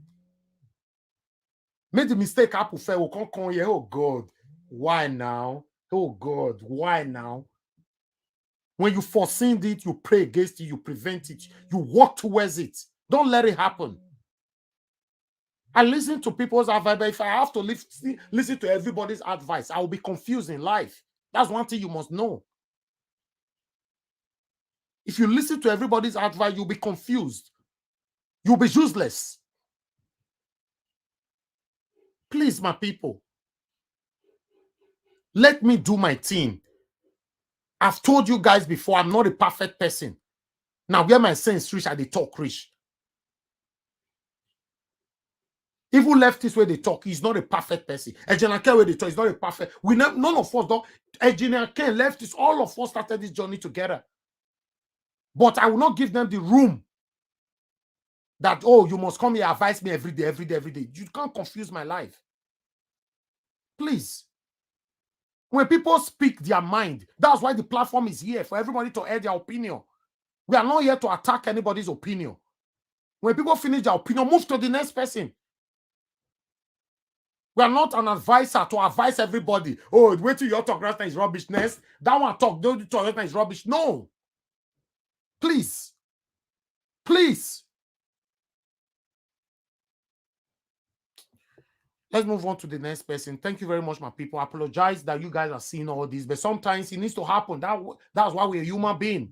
Speaker 6: Made the mistake, Apple fair will come here. Oh God, why now? Oh God, why now? When you foreseen it, you pray against it, you prevent it, you walk towards it. Don't let it happen. I listen to people's advice, but if I have to listen to everybody's advice, I will be confused in life. That's one thing you must know. If you listen to everybody's advice, you'll be confused. You'll be useless. Please, my people, let me do my thing. I've told you guys before, I'm not a perfect person. Now, where my sense reach, I they talk rich. Even leftists where they talk, he's not a perfect person. Engineer Ken where they talk, he's not a perfect. None of us don't. Engineer Ken, leftists, all of us started this journey together. But I will not give them the room that, oh, you must come here, advise me every day, every day, every day. You can't confuse my life. Please. When people speak their mind, that's why the platform is here, for everybody to air their opinion. We are not here to attack anybody's opinion. When people finish their opinion, move to the next person. We are not an advisor to advise everybody. Oh, wait till your talk right now is rubbish. Next, that one talk, don't talk right now is rubbish. No. Please. Please. Let's move on to the next person. Thank you very much, my people. I apologize that you guys are seeing all this, but sometimes it needs to happen. That's why we're a human being.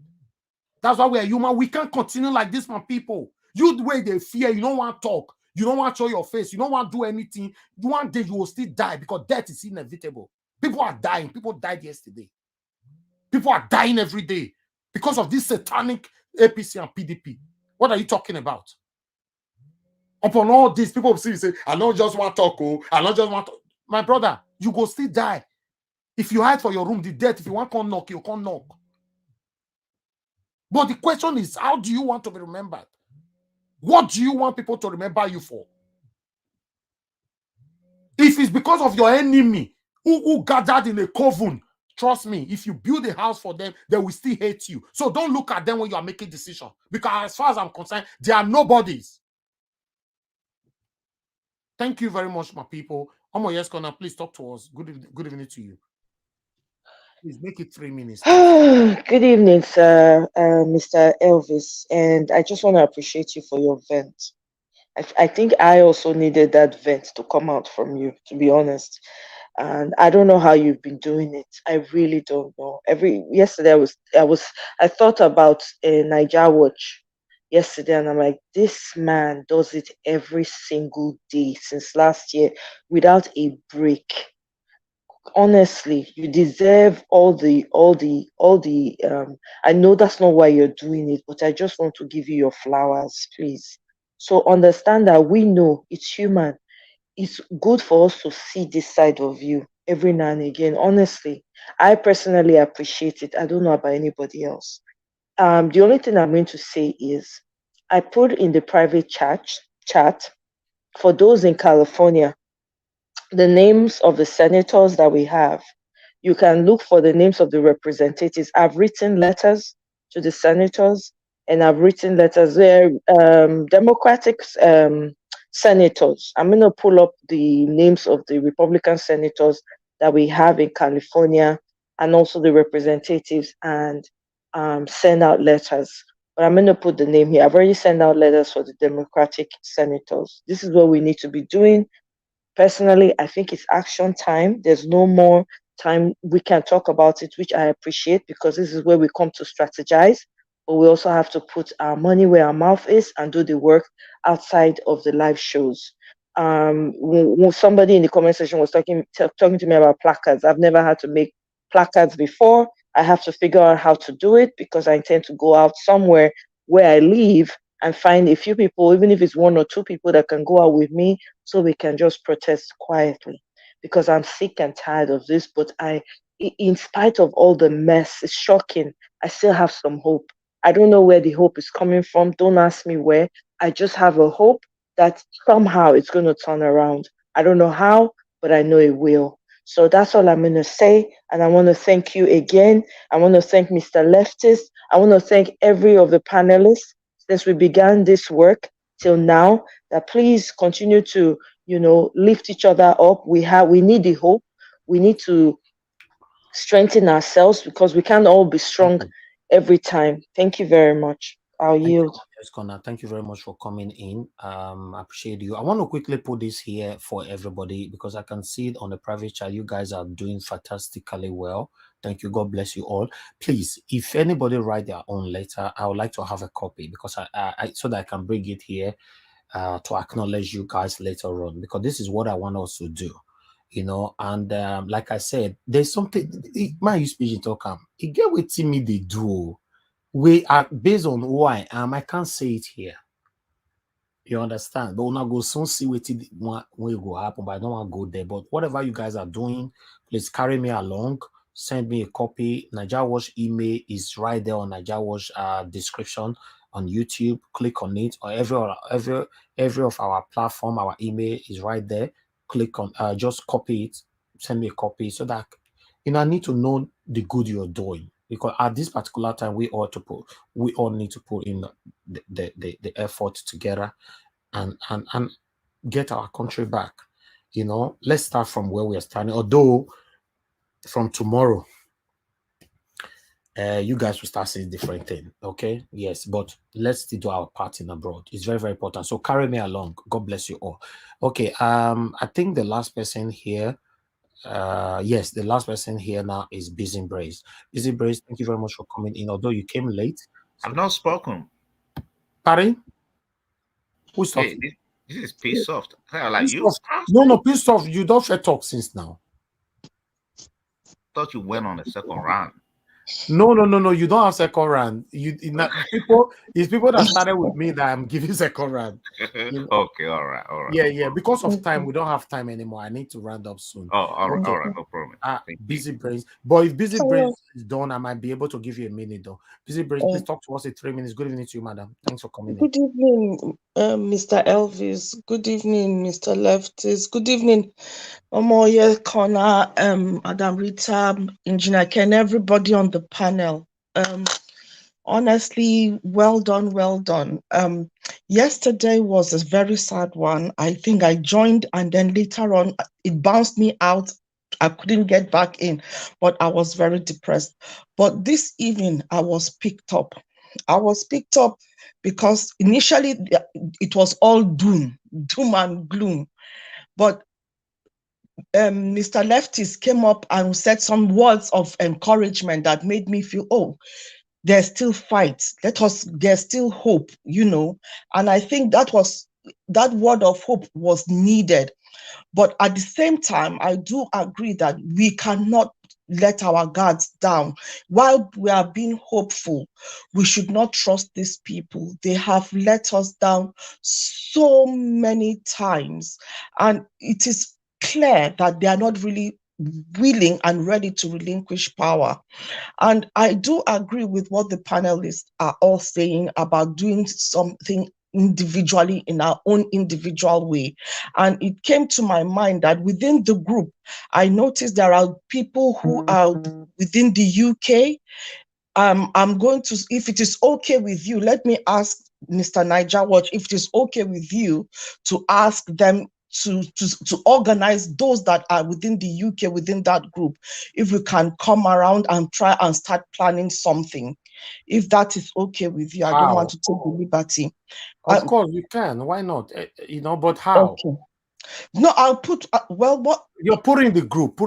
Speaker 6: That's why we're human. We can't continue like this, my people. You the way they fear, you don't want to talk. You don't want to show your face. You don't want to do anything. One day you will still die because death is inevitable. People are dying. People died yesterday. People are dying every day because of this satanic APC and PDP. What are you talking about? Upon all this, people still say, I don't just want to talk. Oh, I don't just want to. My brother, you go still die. If you hide for your room, the death, if you want to come knock, you can't knock. But the question is, how do you want to be remembered? What do you want people to remember you for? If it's because of your enemy who gathered in a coven, trust me, if you build a house for them, they will still hate you. So don't look at them when you are making decisions. Because as far as I'm concerned, they are nobodies. Thank you very much, my people. Omo Yeskona, please talk to us. Good evening to you. Please make it 3 minutes.
Speaker 8: Good evening, sir, Mr. Elvis. And I just want to appreciate you for your vent. I think I also needed that vent to come out from you, to be honest. And I don't know how you've been doing it. I really don't know. Yesterday I thought about a Niger Watch yesterday, and I'm like, this man does it every single day since last year without a break. Honestly, you deserve all the I know that's not why you're doing it, but I just want to give you your flowers, please. So understand that we know it's human. It's good for us to see this side of you every now and again. Honestly, I personally appreciate it. I don't know about anybody else. The only thing I'm going to say is I put in the private chat for those in California the names of the senators that we have. You can look for the names of the representatives. I've written letters to the senators, and I've written letters there. Democratic senators. I'm going to pull up the names of the Republican senators that we have in California, and also the representatives, and send out letters. But I'm going to put the name here. I've already sent out letters for the Democratic senators. This is what we need to be doing. Personally, I think it's action time. There's no more time we can talk about it, which I appreciate, because this is where we come to strategize. But we also have to put our money where our mouth is and do the work outside of the live shows. When somebody in the comment section was talking to me about placards, I've never had to make placards before. I have to figure out how to do it because I intend to go out somewhere where I live and find a few people, even if it's one or two people that can go out with me, so we can just protest quietly. Because I'm sick and tired of this, but in spite of all the mess, it's shocking. I still have some hope. I don't know where the hope is coming from. Don't ask me where. I just have a hope that somehow it's going to turn around. I don't know how, but I know it will. So that's all I'm going to say. And I want to thank you again. I want to thank Mr. Leftist. I want to thank every of the panelists since we began this work till now, that please continue to, lift each other up. We need the hope. We need to strengthen ourselves because we can't all be strong every time. Thank you very much. I'll yield.
Speaker 10: Thank you very much for coming in. I appreciate you. I want to quickly put this here for everybody because I can see it on the private chat. You guys are doing fantastically well. Thank you. God bless you all. Please, if anybody write their own letter, I would like to have a copy because I so that I can bring it here to acknowledge you guys later on, because this is what I want us to do. And like I said, there's something my speech talk. It get with me they do. We are based on who I am. I can't say it here. You understand? But we'll not go soon see what it will happen, but I don't want to go there. But whatever you guys are doing, please carry me along. Send me a copy. Nigeria Watch email is right there on Nigeria Watch description on YouTube. Click on it, or every of our platform. Our email is right there. Click on just copy it. Send me a copy so that I need to know the good you're doing. Because at this particular time, we all need to put in the effort together and get our country back. Let's start from where we are starting. Although from tomorrow, you guys will start seeing different things. Okay, yes, but let's still do our part in abroad. It's very, very important. So carry me along. God bless you all. Okay, I think the last person here. Yes, the last person here now is Busy Brace. Busy Brace, thank you very much for coming in. Although you came late,
Speaker 14: I've not spoken.
Speaker 10: Pardon? Who's talking?
Speaker 14: Hey, this is Peace Soft. Like you?
Speaker 10: No, Peace Soft. You don't fair talk since now.
Speaker 14: Thought you went on the second round.
Speaker 10: No. You don't have second round. It's people that started with me that I'm giving second round.
Speaker 14: Okay, all right.
Speaker 10: Yeah. Because of time, we don't have time anymore. I need to round up soon.
Speaker 14: Oh, all right, no problem.
Speaker 10: Busy Brains. But if Busy Brains is done, I might be able to give you a minute though. Busy Brains, please talk to us in 3 minutes. Good evening to you, madam. Thanks for coming in.
Speaker 8: Good evening, Mr. Elvis. Good evening, Mr. Leftist. Good evening, Omoye, Connor, Madam Rita, Engineer Ken, everybody on the panel. Honestly, well done. Yesterday was a very sad one. I think I joined and then later on it bounced me out. I couldn't get back in, but I was very depressed. But this evening I was picked up. Because initially it was all doom and gloom. But Mr. Leftist came up and said some words of encouragement that made me feel, there's still fight. There's still hope, And I think that word of hope was needed. But at the same time, I do agree that we cannot let our guards down. While we are being hopeful, we should not trust these people. They have let us down so many times. And it is clear that they are not really willing and ready to relinquish power. And I do agree with what the panelists are all saying about doing something individually in our own individual way. And it came to my mind that within the group, I noticed there are people who are within the UK. I'm going to, if it is okay with you, let me ask Mr. Niger Watch if it is okay with you to ask them to organize those that are within the UK, within that group, if we can come around and try and start planning something. If that is okay with you, I don't want to take the liberty.
Speaker 10: Of course, you can. Why not? But how?
Speaker 8: Okay. No, I'll put, what?
Speaker 10: You're putting the group.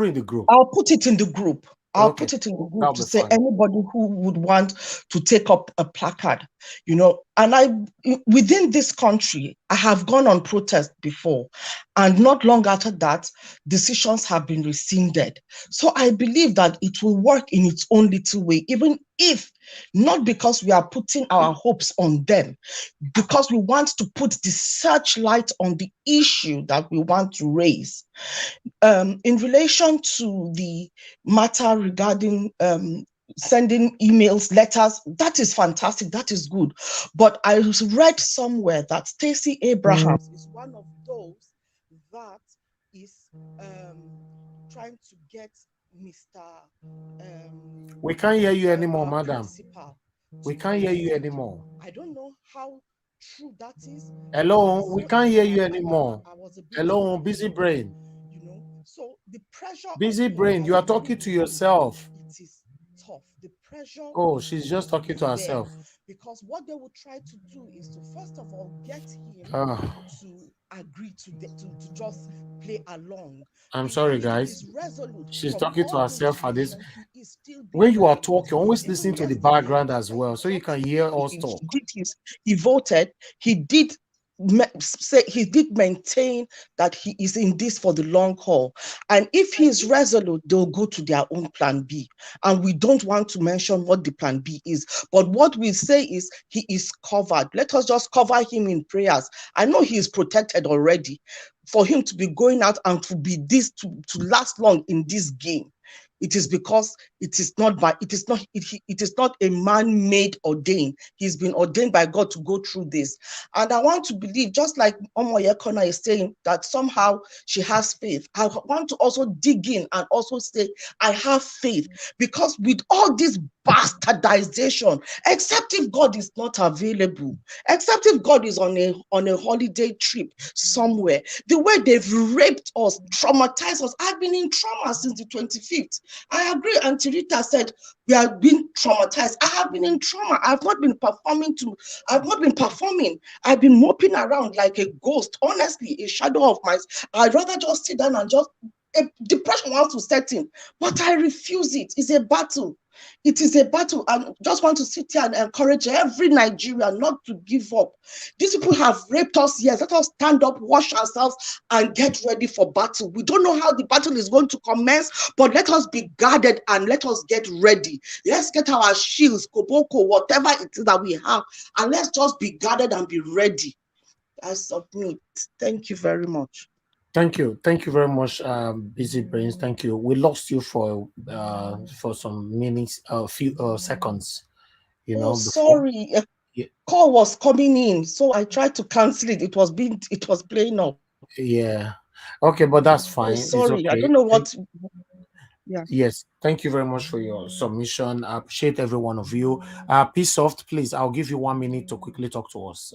Speaker 8: I'll put it in the group.
Speaker 11: I'll put it in the group to say anybody who would want to take up a placard, you know, and within this country, I have gone on protest before, and not long after that, decisions have been rescinded. So I believe that it will work in its own little way, even if not because we are putting our hopes on them, because we want to put the searchlight on the issue that we want to raise. In relation to the matter regarding sending emails, letters, that is fantastic, that is good. But I read somewhere that Stacey Abrams is one of those that is trying to get Mr.
Speaker 6: We can't hear you anymore, madam. We can't hear you anymore.
Speaker 11: I don't know how true that is.
Speaker 6: Hello, we can't hear you anymore. Hello, busy brain.
Speaker 11: You know, so the pressure.
Speaker 6: Busy brain, you are talking to yourself.
Speaker 11: It is tough. The pressure.
Speaker 6: Oh, she's just talking to herself.
Speaker 11: Because what they will try to do is to first of all get him to agree to just play along.
Speaker 6: I'm sorry, guys. She's talking to herself at this. When you are talking, always listen to the background as well, so you can hear us talk.
Speaker 11: He voted. He did maintain that he is in this for the long haul, and if he is resolute, they'll go to their own plan B, and we don't want to mention what the plan B is, but what we say is he is covered. Let us just cover him in prayers. I know he is protected already. For him to be going out and to be this to last long in this game, it is because it is not a man-made ordained. He's been ordained by God to go through this. And I want to believe, just like Omoyekona is saying, that somehow she has faith. I want to also dig in and also say, I have faith, because with all this bastardization, except if God is not available, except if God is on a holiday trip somewhere, the way they've raped us, traumatized us. I've been in trauma since the 25th. I agree. Auntie Rita said we have been traumatized. I have been in trauma. I've not been performing. I've been moping around like a ghost. Honestly, a shadow of myself. I'd rather just sit down and just depression wants to set in, but I refuse it. It's a battle. It is a battle. I just want to sit here and encourage every Nigerian not to give up. These people have raped us. Yes, let us stand up, wash ourselves, and get ready for battle. We don't know how the battle is going to commence, but let us be guarded and let us get ready. Let's get our shields, koboko, whatever it is that we have, and let's just be guarded and be ready. I submit. Thank you very much.
Speaker 6: Thank you very much, Busy Brains. Thank you. We lost you for some minutes, few seconds. You know.
Speaker 11: Sorry, call was coming in, so I tried to cancel it. It was playing up.
Speaker 6: Yeah. Okay, but that's fine.
Speaker 11: Sorry,
Speaker 6: it's okay.
Speaker 11: I don't know what. Yeah.
Speaker 6: Yes. Thank you very much for your submission. I appreciate every one of you. P-Soft, please. I'll give you 1 minute to quickly talk to us.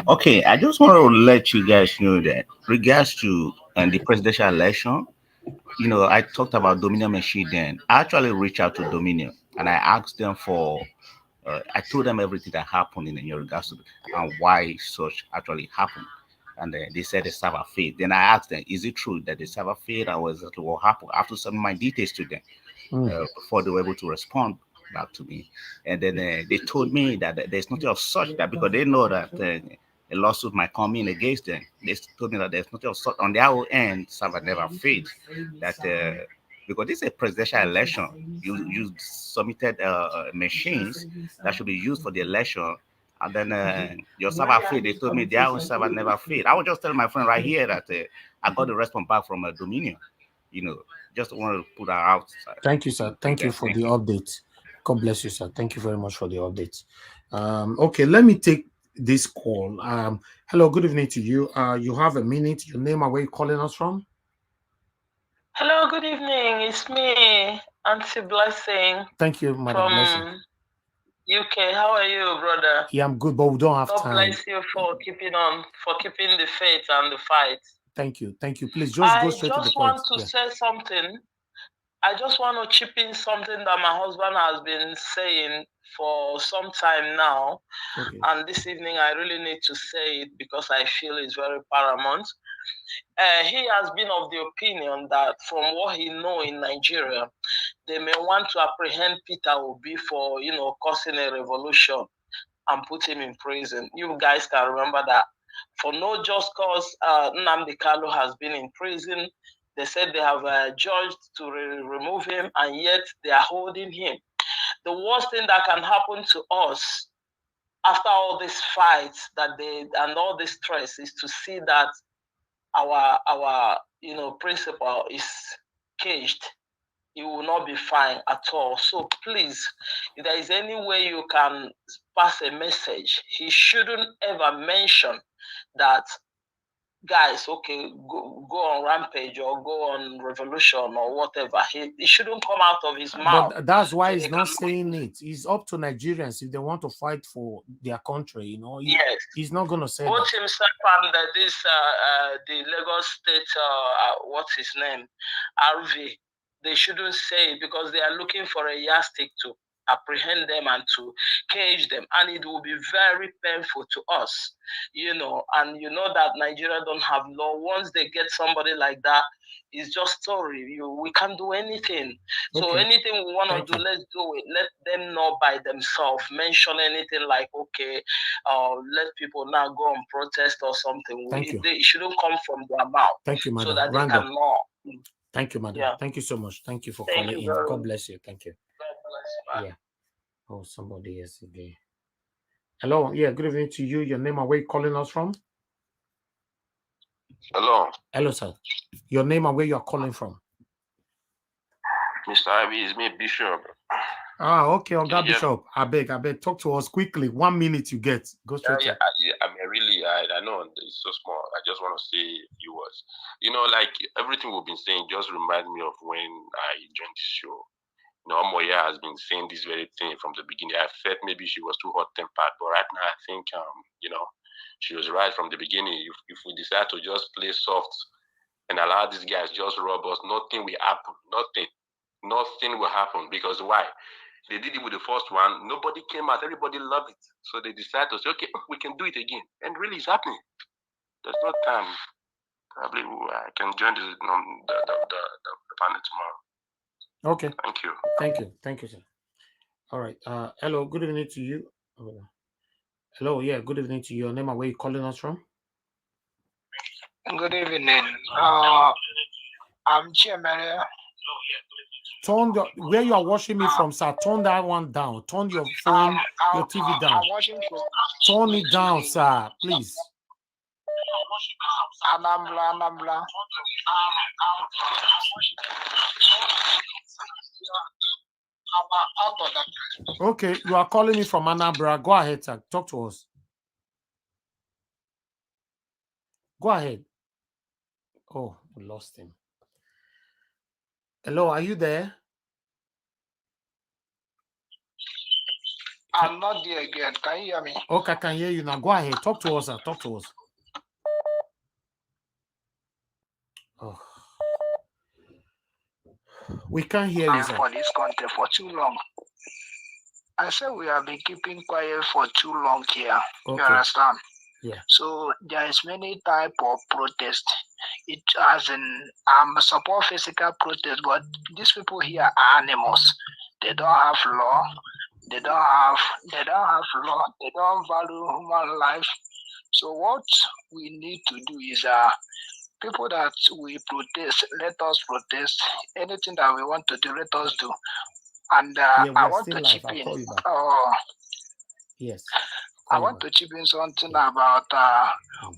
Speaker 14: Okay, I just want to let you guys know that regards to the presidential election, you know, I talked about Dominion machine then. I actually reached out to Dominion and I asked them for, I told them everything that happened in regards to and why such actually happened. And they said they server failed. Then I asked them, is it true that the server failed or was exactly what happened? I have to send my details to them before they were able to respond back to me. And then they told me that there's nothing of such that because they know that a lawsuit might come in against them. They told me that there's nothing of such on their own end. Server never failed. That because this is a presidential election, you submitted machines that should be used for the election. And then your server failed. They told me their own server never failed. I was just telling my friend right here that I got the response back from Dominion. You know, just want to put that out.
Speaker 6: Thank you, sir. Thank you for the update. God bless you, sir. Thank you very much for the update. Okay, let me take this call. Hello, good evening to you. You have a minute. Your name and where you calling us from?
Speaker 2: Hello, good evening. It's me, Auntie Blessing.
Speaker 6: Thank you, Madam Blessing.
Speaker 2: UK. How are you, brother?
Speaker 6: Yeah, I'm good, but we don't have time.
Speaker 2: God bless you for keeping the faith and the fight.
Speaker 6: Thank you. Please just go straight to the point.
Speaker 2: I just want to say something. I just want to chip in something that my husband has been saying for some time now. Okay. And this evening, I really need to say it because I feel it's very paramount. He has been of the opinion that from what he know in Nigeria, they may want to apprehend Peter Obi for, causing a revolution and put him in prison. You guys can remember that. For no just cause, Nnamdi Kanu has been in prison. They said they have judged to remove him, and yet they are holding him. The worst thing that can happen to us after all these fights and all this stress is to see that our principal is caged. He will not be fine at all. So please, if there is any way you can pass a message, he shouldn't ever mention that, guys, okay, go on rampage or go on revolution or whatever. It shouldn't come out of his mouth.
Speaker 10: But that's why he's not saying it. It's up to Nigerians if they want to fight for their country.
Speaker 2: Yes.
Speaker 10: He's not going to say
Speaker 2: both
Speaker 10: that.
Speaker 2: himself and the Lagos State, what's his name, RV, they shouldn't say it because they are looking for a yardstick to apprehend them and to cage them, and it will be very painful to us, and that Nigeria don't have law. Once they get somebody like that, it's just story. We can't do anything. Okay. So anything we want to do, let's do it. Let them know by themselves. Mention anything like, okay, let people now go and protest or something. It shouldn't come from their mouth.
Speaker 10: Thank you, madam.
Speaker 2: So that they can know.
Speaker 10: Thank you, madam. Yeah. Thank you so much. Thank you for calling in. God bless you. Thank you. Yeah. Oh, somebody else again. Hello. Yeah, good evening to you. Your name and where you calling us from?
Speaker 16: Hello.
Speaker 10: Hello, sir. Your name and where you are calling from?
Speaker 16: Mr. Ivy, it's me, Bishop.
Speaker 10: Okay, Oga Bishop. I beg. Talk to us quickly. 1 minute you get. Go straight to
Speaker 16: I know it's so small. I just want to say a few words. Like everything we've been saying just remind me of when I joined this show. Moya has been saying this very thing from the beginning. I felt maybe she was too hot-tempered, but right now I think, she was right from the beginning. If we decide to just play soft and allow these guys just rob us, nothing will happen. Nothing will happen. Because why? They did it with the first one. Nobody came out. Everybody loved it. So they decided to say, okay, we can do it again. And really, it's happening. There's no time. Probably I can join the panel tomorrow.
Speaker 10: Okay.
Speaker 16: Thank you.
Speaker 10: Thank you, sir. All right. Hello. Good evening to you. Hello. Yeah. Good evening to you. Your name and where you calling us from?
Speaker 18: Good evening. I'm Chiemere.
Speaker 10: Turn where you are watching me from, sir. Turn that one down. Turn your phone, your TV down.
Speaker 18: I'm watching from
Speaker 10: Turn it down, sir. Please.
Speaker 18: Anambra.
Speaker 10: Okay, you are calling me from Anambra. Go ahead, sir. Talk to us. Go ahead. Oh, we lost him. Hello, are you there?
Speaker 18: I'm not there again. Can you hear me?
Speaker 10: Okay, I can hear you now. Go ahead. Talk to us, sir. Talk to us. Oh. We can't hear you, sir.
Speaker 18: For this country for too long. I said we have been keeping quiet for too long here. Okay. You understand?
Speaker 10: Yeah.
Speaker 18: So there is many type of protest. It as in support physical protest, but these people here are animals. They don't have law. They don't have law. They don't value human life. So what we need to do is people that we protest, let us protest. Anything that we want to do, let us do. And I want to chip in.
Speaker 10: Yes.
Speaker 18: I want to chip in something about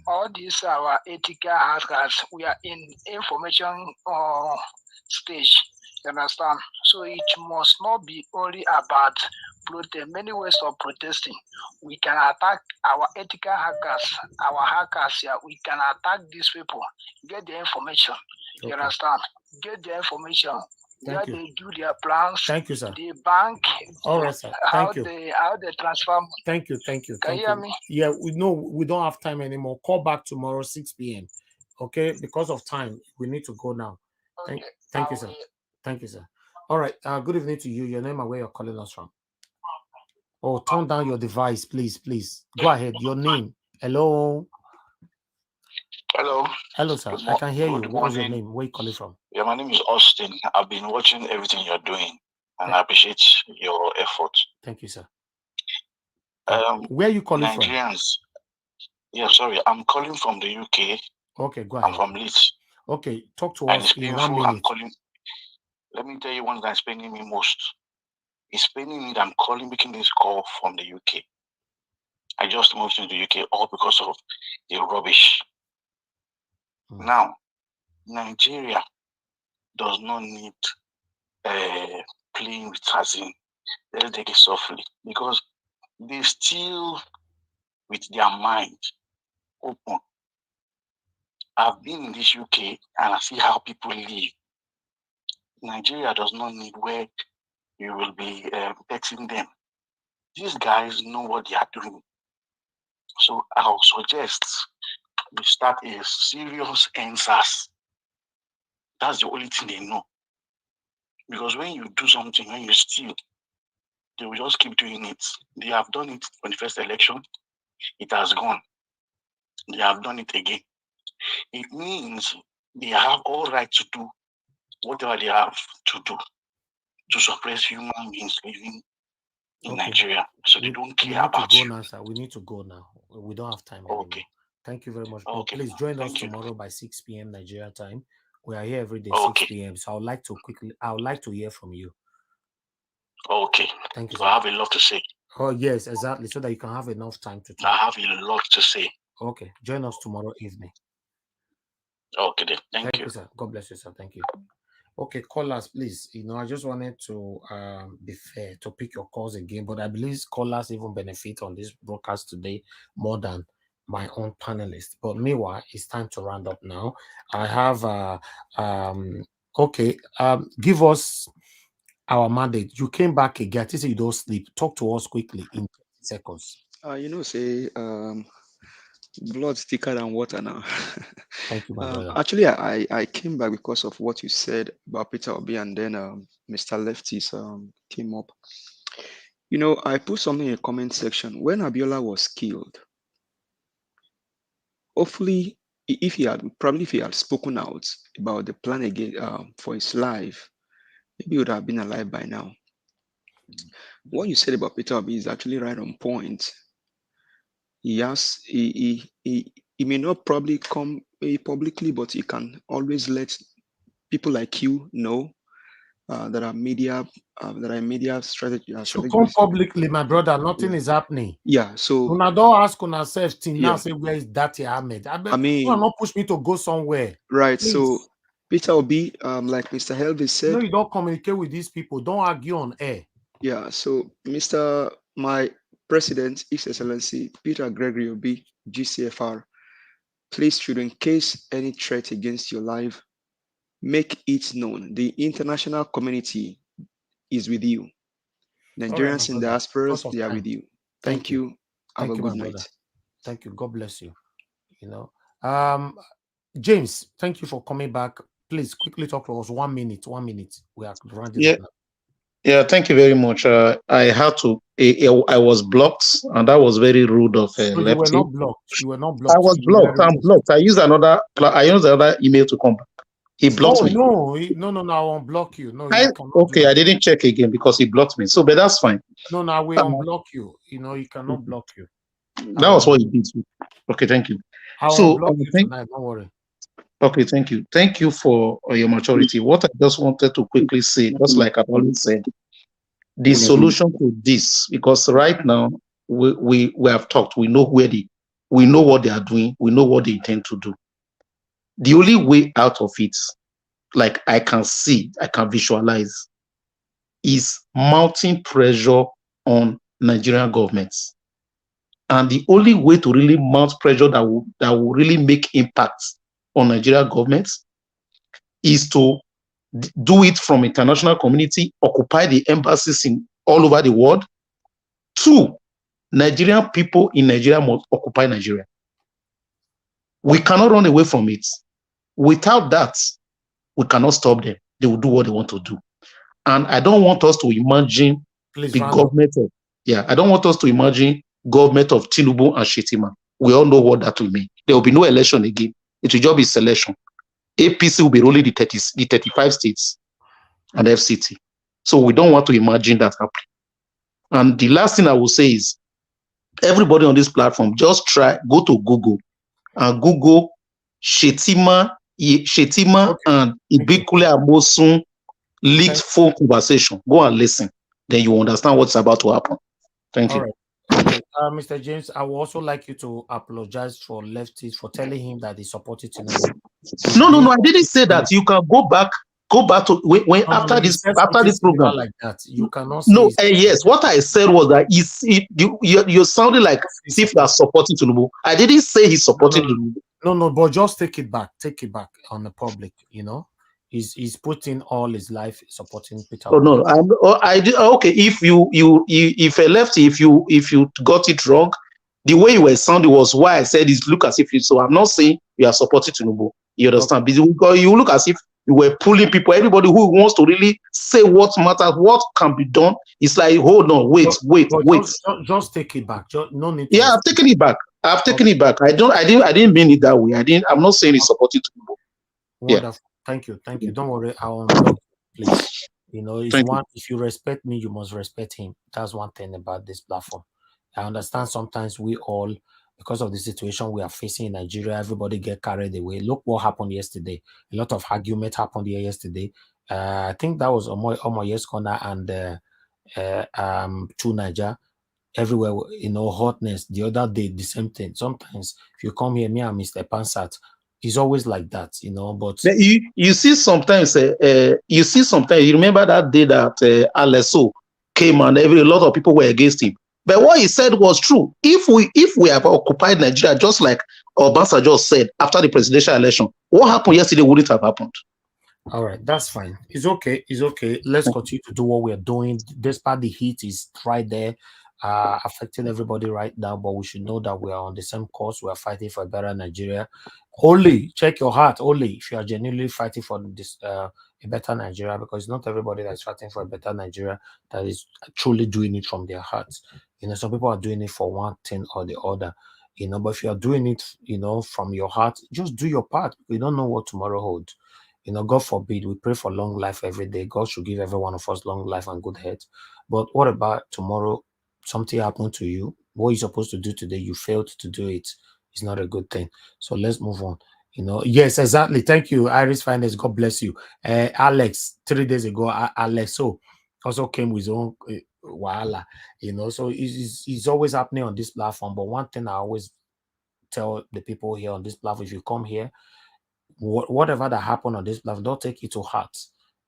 Speaker 18: all these our ethical hackers. We are in information stage. You understand? So it must not be only about protest. Many ways of protesting. We can attack our ethical hackers, our hackers here. We can attack these people. Get the information. Okay. You understand? Get the information. Where they do their plans.
Speaker 10: Thank you, sir.
Speaker 18: The bank.
Speaker 10: All right, sir. Thank you.
Speaker 18: How they transfer.
Speaker 10: Thank you.
Speaker 18: Can you hear me?
Speaker 10: Yeah, we don't have time anymore. Call back tomorrow 6 p.m. Okay, because of time, we need to go now.
Speaker 18: Okay.
Speaker 10: Thank you, sir. Thank you, sir. All right. Good evening to you. Your name and where you're calling us from. Oh, turn down your device, please. Go ahead. Your name. Hello.
Speaker 15: Hello.
Speaker 10: Hello, sir. I can hear you. What was your name? Where you calling from?
Speaker 15: Yeah, my name is Austin. I've been watching everything you're doing, and I appreciate your effort.
Speaker 10: Thank you, sir. Where are you calling
Speaker 15: Nigerians. Yeah, sorry. I'm calling from the UK.
Speaker 10: Okay, go ahead.
Speaker 15: I'm from Leeds.
Speaker 10: Okay, talk to
Speaker 15: And
Speaker 10: us
Speaker 15: it's
Speaker 10: in
Speaker 15: painful.
Speaker 10: 1 minute.
Speaker 15: I'm calling. Let me tell you one that's paining me most. It's paining me that I'm calling, making this call from the UK. I just moved to the UK all because of the rubbish. Now, Nigeria does not need playing with Hazin. Let's take it softly because they still, with their mind open. I've been in this UK and I see how people live. Nigeria does not need where you will be betting them. These guys know what they are doing. So I'll suggest we start a serious NSAS. That's the only thing they know. Because when you do something, when you steal, they will just keep doing it. They have done it for the first election. It has gone. They have done it again. It means they have all right to do whatever they have to do to suppress human beings living in Nigeria. So they don't care about you.
Speaker 10: Now, sir. We need to go now. We don't have time anymore. Thank you very much. But please join us tomorrow by 6 p.m. Nigeria time. We are here every day, 6 p.m. So I would like to hear from you.
Speaker 15: Okay.
Speaker 10: Thank you,
Speaker 15: sir. I have a lot to say.
Speaker 10: Oh, yes, exactly. So that you can have enough time to talk.
Speaker 15: I have a lot to say.
Speaker 10: Okay. Join us tomorrow evening.
Speaker 15: Okay, then. Thank you.
Speaker 10: Sir. God bless you, sir. Thank you. Okay, callers, please. I just wanted to be fair to pick your calls again, but I believe callers even benefit on this broadcast today more than my own panelists. But meanwhile, it's time to round up now. I have give us our mandate. You came back again. I say you don't sleep. Talk to us quickly in 30 seconds.
Speaker 7: Blood thicker than water now.
Speaker 10: Thank you, my brother.
Speaker 7: Actually, I came back because of what you said about Peter Obi, and then Mr. Lefties came up. I put something in the comment section. When Abiola was killed, hopefully, if he had spoken out about the plan again for his life, maybe he would have been alive by now. What you said about Peter Obi is actually right on point. He may not probably come publicly, but he can always let people like you know that are media strategy.
Speaker 10: To come publicly, my brother, nothing is happening.
Speaker 7: Yeah, so
Speaker 10: when I don't ask on ourselves till now, say where is Dati Ahmed? I mean, you not push me to go somewhere.
Speaker 7: Right.
Speaker 10: Please.
Speaker 7: So Peter Obi, like Mr. Helvis said,
Speaker 10: you don't communicate with these people. Don't argue on air.
Speaker 7: Yeah. So my President, His Excellency Peter Gregory Obi, GCFR, please, should in case any threat against your life, make it known. The international community is with you. Nigerians in diasporas, they are with you. Thank you. Have a good night.
Speaker 10: Thank you. God bless you. James, thank you for coming back. Please quickly talk to us. 1 minute. 1 minute. We are running up now.
Speaker 20: Yeah, thank you very much. I had to. I was blocked, and that was very rude of
Speaker 10: so
Speaker 20: Lefty.
Speaker 10: You were not blocked. You were not blocked.
Speaker 20: I was blocked. I'm blocked. I used another email to come back. He blocked me.
Speaker 10: No, I won't block you. No,
Speaker 20: I didn't check again because he blocked me. So, but that's fine.
Speaker 10: No, I will unblock you. You cannot block you.
Speaker 20: That was what he did. Okay, thank you.
Speaker 10: I will block you tonight. Don't worry.
Speaker 20: Okay, thank you. Thank you for your maturity. What I just wanted to quickly say, just like I've always said, the solution to this, because right now we have talked, we know what they are doing, we know what they intend to do. The only way out of it, like I can visualize, is mounting pressure on Nigerian governments. And the only way to really mount pressure that will really make impact on Nigerian governments is to do it from international community, occupy the embassies all over the world. 2, Nigerian people in Nigeria must occupy Nigeria. We cannot run away from it. Without that, we cannot stop them. They will do what they want to do. And I don't want us to imagine government of, I don't want us to imagine government of Tinubu and Shetima. We all know what that will mean. There will be no election again. It will just be selection. APC will be ruling the 35 states and FCT. So we don't want to imagine that happening. And the last thing I will say is, everybody on this platform, just go to Google and Google Shetima and Ibikule Amosun leaked phone conversation. Go and listen. Then you understand what's about to happen. Thank you.
Speaker 10: Right. Okay. Mr. James, I would also like you to apologize for lefties for telling him that he supported Tinubu.
Speaker 20: No, I didn't say that. You can go back to when after this program
Speaker 10: like that. You cannot
Speaker 20: say yes. What I said was that you're sounding like as if you are supporting Tinubu. I didn't say he's supporting Tinubu.
Speaker 10: No, but just take it back on the public. He's putting all his life supporting Peter.
Speaker 20: Oh no, I did. Okay, if a lefty, if you got it wrong, the way you were sounding was why I said is look as if you. So I'm not saying you are supporting Tinubu. You understand? Okay. Because you look as if you were pulling people. Everybody who wants to really say what matters, what can be done. It's like hold on, wait.
Speaker 10: Just take it back. No need.
Speaker 20: Yeah, I've taken it back. Taken it back. I didn't mean it that way. I'm not saying it's supporting Tinubu.
Speaker 10: Wonderful. Yeah. Thank you. Don't worry. I'll unblock you, please. If you respect me, you must respect him. That's one thing about this platform. I understand sometimes we all, because of the situation we are facing in Nigeria, everybody get carried away. Look what happened yesterday. A lot of argument happened here yesterday. I think that was Omoye's corner and to Niger. Everywhere, hotness. The other day, the same thing. Sometimes if you come here, me and Mr. Pansat, it's always like that, but
Speaker 20: you see sometimes you remember that day that Alesso came and a lot of people were against him. But what he said was true. If we have occupied Nigeria, just like Obasa just said after the presidential election, what happened yesterday wouldn't have happened.
Speaker 10: All right, that's fine. It's okay. Let's continue to do what we are doing. Despite the heat is right there, affecting everybody right now, but we should know that we are on the same course. We are fighting for a better Nigeria. Only check your heart. Only if you are genuinely fighting for this a better Nigeria, because not everybody that is fighting for a better Nigeria that is truly doing it from their hearts. Some people are doing it for one thing or the other. But if you are doing it, from your heart, just do your part. We don't know what tomorrow holds. God forbid, we pray for long life every day. God should give every one of us long life and good health. But what about tomorrow? Something happened to you. What you're supposed to do today, you failed to do it. It's not a good thing. So let's move on. Yes, exactly. Thank you, Iris Finance. God bless you. Alex, 3 days ago, Alex also came with his own wahala. So it's always happening on this platform. But one thing I always tell the people here on this platform, if you come here, whatever that happened on this platform, don't take it to heart.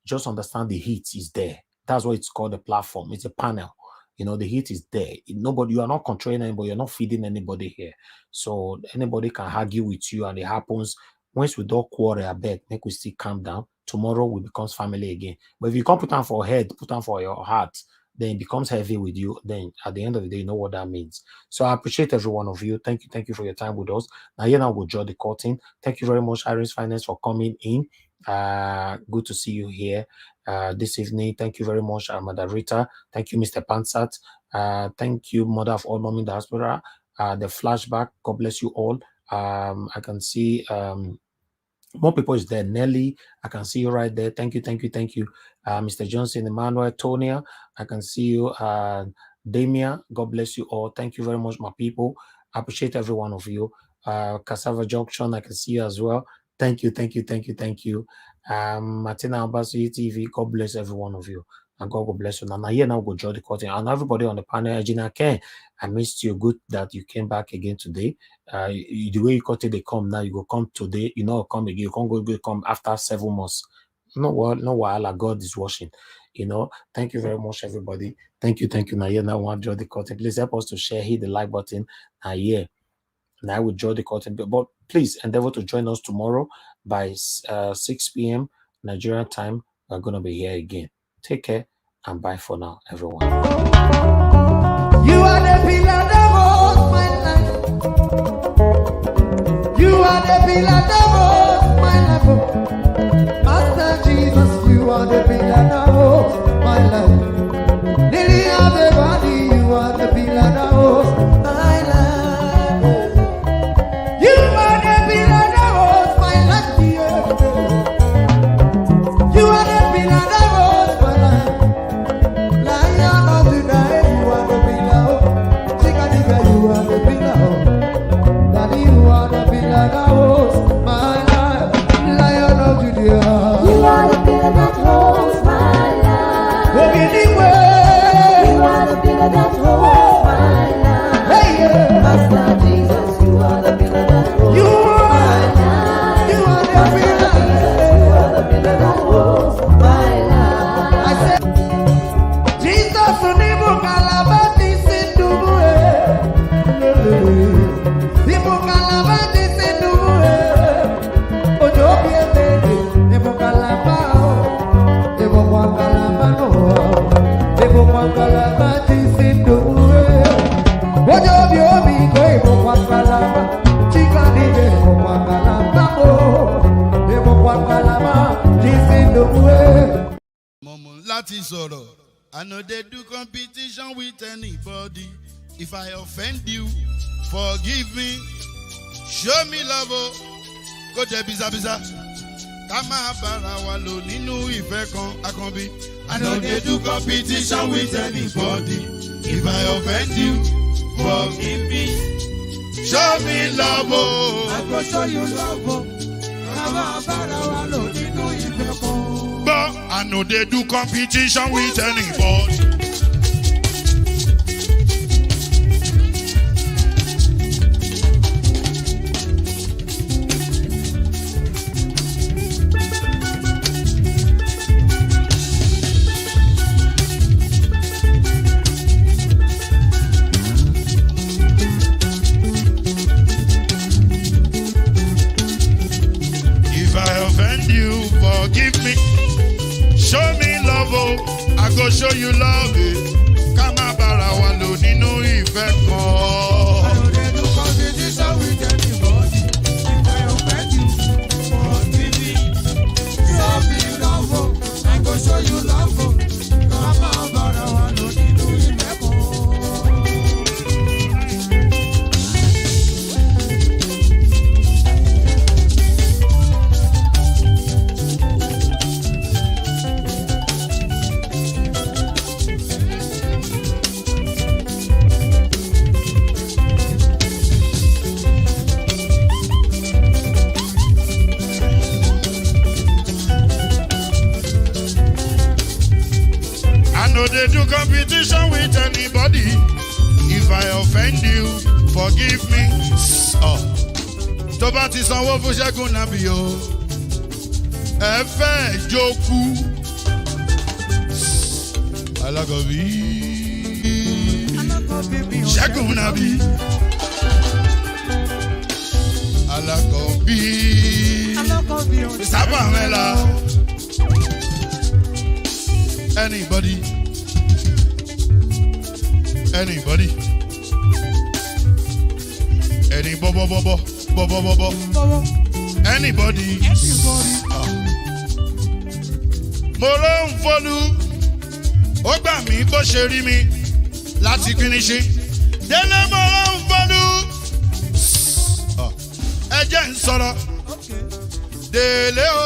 Speaker 10: Just understand the heat is there. That's what it's called, a platform. It's a panel. The heat is there. You are not controlling anybody. You're not feeding anybody here. So anybody can argue with you, and it happens. Once we don't quarrel, I beg, make we still calm down. Tomorrow we becomes family again. But if you can't put on for head, put on for your heart, then it becomes heavy with you. Then at the end of the day, you know what that means. So I appreciate every one of you. Thank you for your time with us. Now we'll draw the curtain. Thank you very much, Iris Finance, for coming in. Good to see you here this evening. Thank you very much, Mother Rita. Thank you, Mr. Pansat. Thank you, Mother of all Mommy Diaspora. The flashback, God bless you all. I can see more people is there. Nelly, I can see you right there. Thank you. Mr. Johnson, Emmanuel, Tonia, I can see you. Damia, God bless you all. Thank you very much, my people. I appreciate every one of you. Cassava Junction, I can see you as well. Thank you. Martina Ambassi TV, God bless every one of you. And God will bless you. Now here now we'll draw the curtain. And everybody on the panel, Gina Ken, I missed you. Good that you came back again today. The way you got it, they come now. You go come today. Come again. You can't come after 7 months. No while God is watching. Thank you very much, everybody. Thank you. Now here now we'll draw the curtain. Please help us to share. Hit the like button. Now I will draw the curtain. But please endeavor to join us tomorrow by 6 p.m. Nigerian time. We're going to be here again. Take care and bye for now, everyone.
Speaker 4: You are the pillar that holds my life. You are the pillar that holds my life. Master Jesus, you are the pillar that holds my life. Lily of the body, you are the pillar that holds my life. You are the pillar that holds my life. Lion of Judah.
Speaker 3: You are the pillar that holds my life.
Speaker 4: Walk anywhere.
Speaker 3: You are the pillar that holds my life.
Speaker 4: Hey, yeah.
Speaker 3: Master Jesus, you are the pillar that holds
Speaker 4: You
Speaker 3: my
Speaker 4: are.
Speaker 3: life.
Speaker 4: You are the
Speaker 3: Master
Speaker 4: pillar.
Speaker 3: Jesus, you are the pillar that holds my life.
Speaker 4: I said, Jesus, unibu kalabati sindubue. Ibu kalabati sindubue. Ojo biemede, ibu kalabao. Ibu kwa kalabano. Ibu kwa kalabati sindubue. Ojo biomiko, ibu kwa kalaba. Chika nije, ibu kwa kalabao. Ibu kwa kalabati sindubue.
Speaker 21: Láti sọ̀rọ̀, I no dey do competition with anybody. If I offend you, forgive me. Show me love, oh. Kó jẹ́ bísàbísà. Ká máa bára wa lò nínú ìfẹ́ kan akànbí. I no dey do competition with anybody. If I offend you, forgive me. Show me love, oh.
Speaker 4: I go show you love, oh. Ká máa bára wa lò nínú ìfẹ́ kan.
Speaker 21: But I no dey do competition with anybody. If I offend you, forgive me. Show me love, oh, I go show you love, eh. Ká má bára wa lò nínú ìfẹ́ kan.
Speaker 4: I no dey do competition with anybody. If I offend you, forgive me. Show me love, oh. I go show you love, oh. Ká máa bára wa lò nínú ìfẹ́ kan.
Speaker 21: I no dey do competition with anybody. If I offend you, forgive me. Oh. Tó bá ti sanwó fún Ṣẹ́gun Nàbí o, ẹ fẹ́ jókù. Alákọ̀bí. Ṣẹ́gun Nàbí. Alákọ̀bí. Sábà mẹ́la. Anybody? Anybody? Any bobo bobo bobo bobo? Anybody? Mo ló ń folú, ó gbà mí bó ṣe rí mi láti kíníṣí. Délé mo ló ń folú, ẹ jẹ́ ń sọ̀rọ̀. Délé o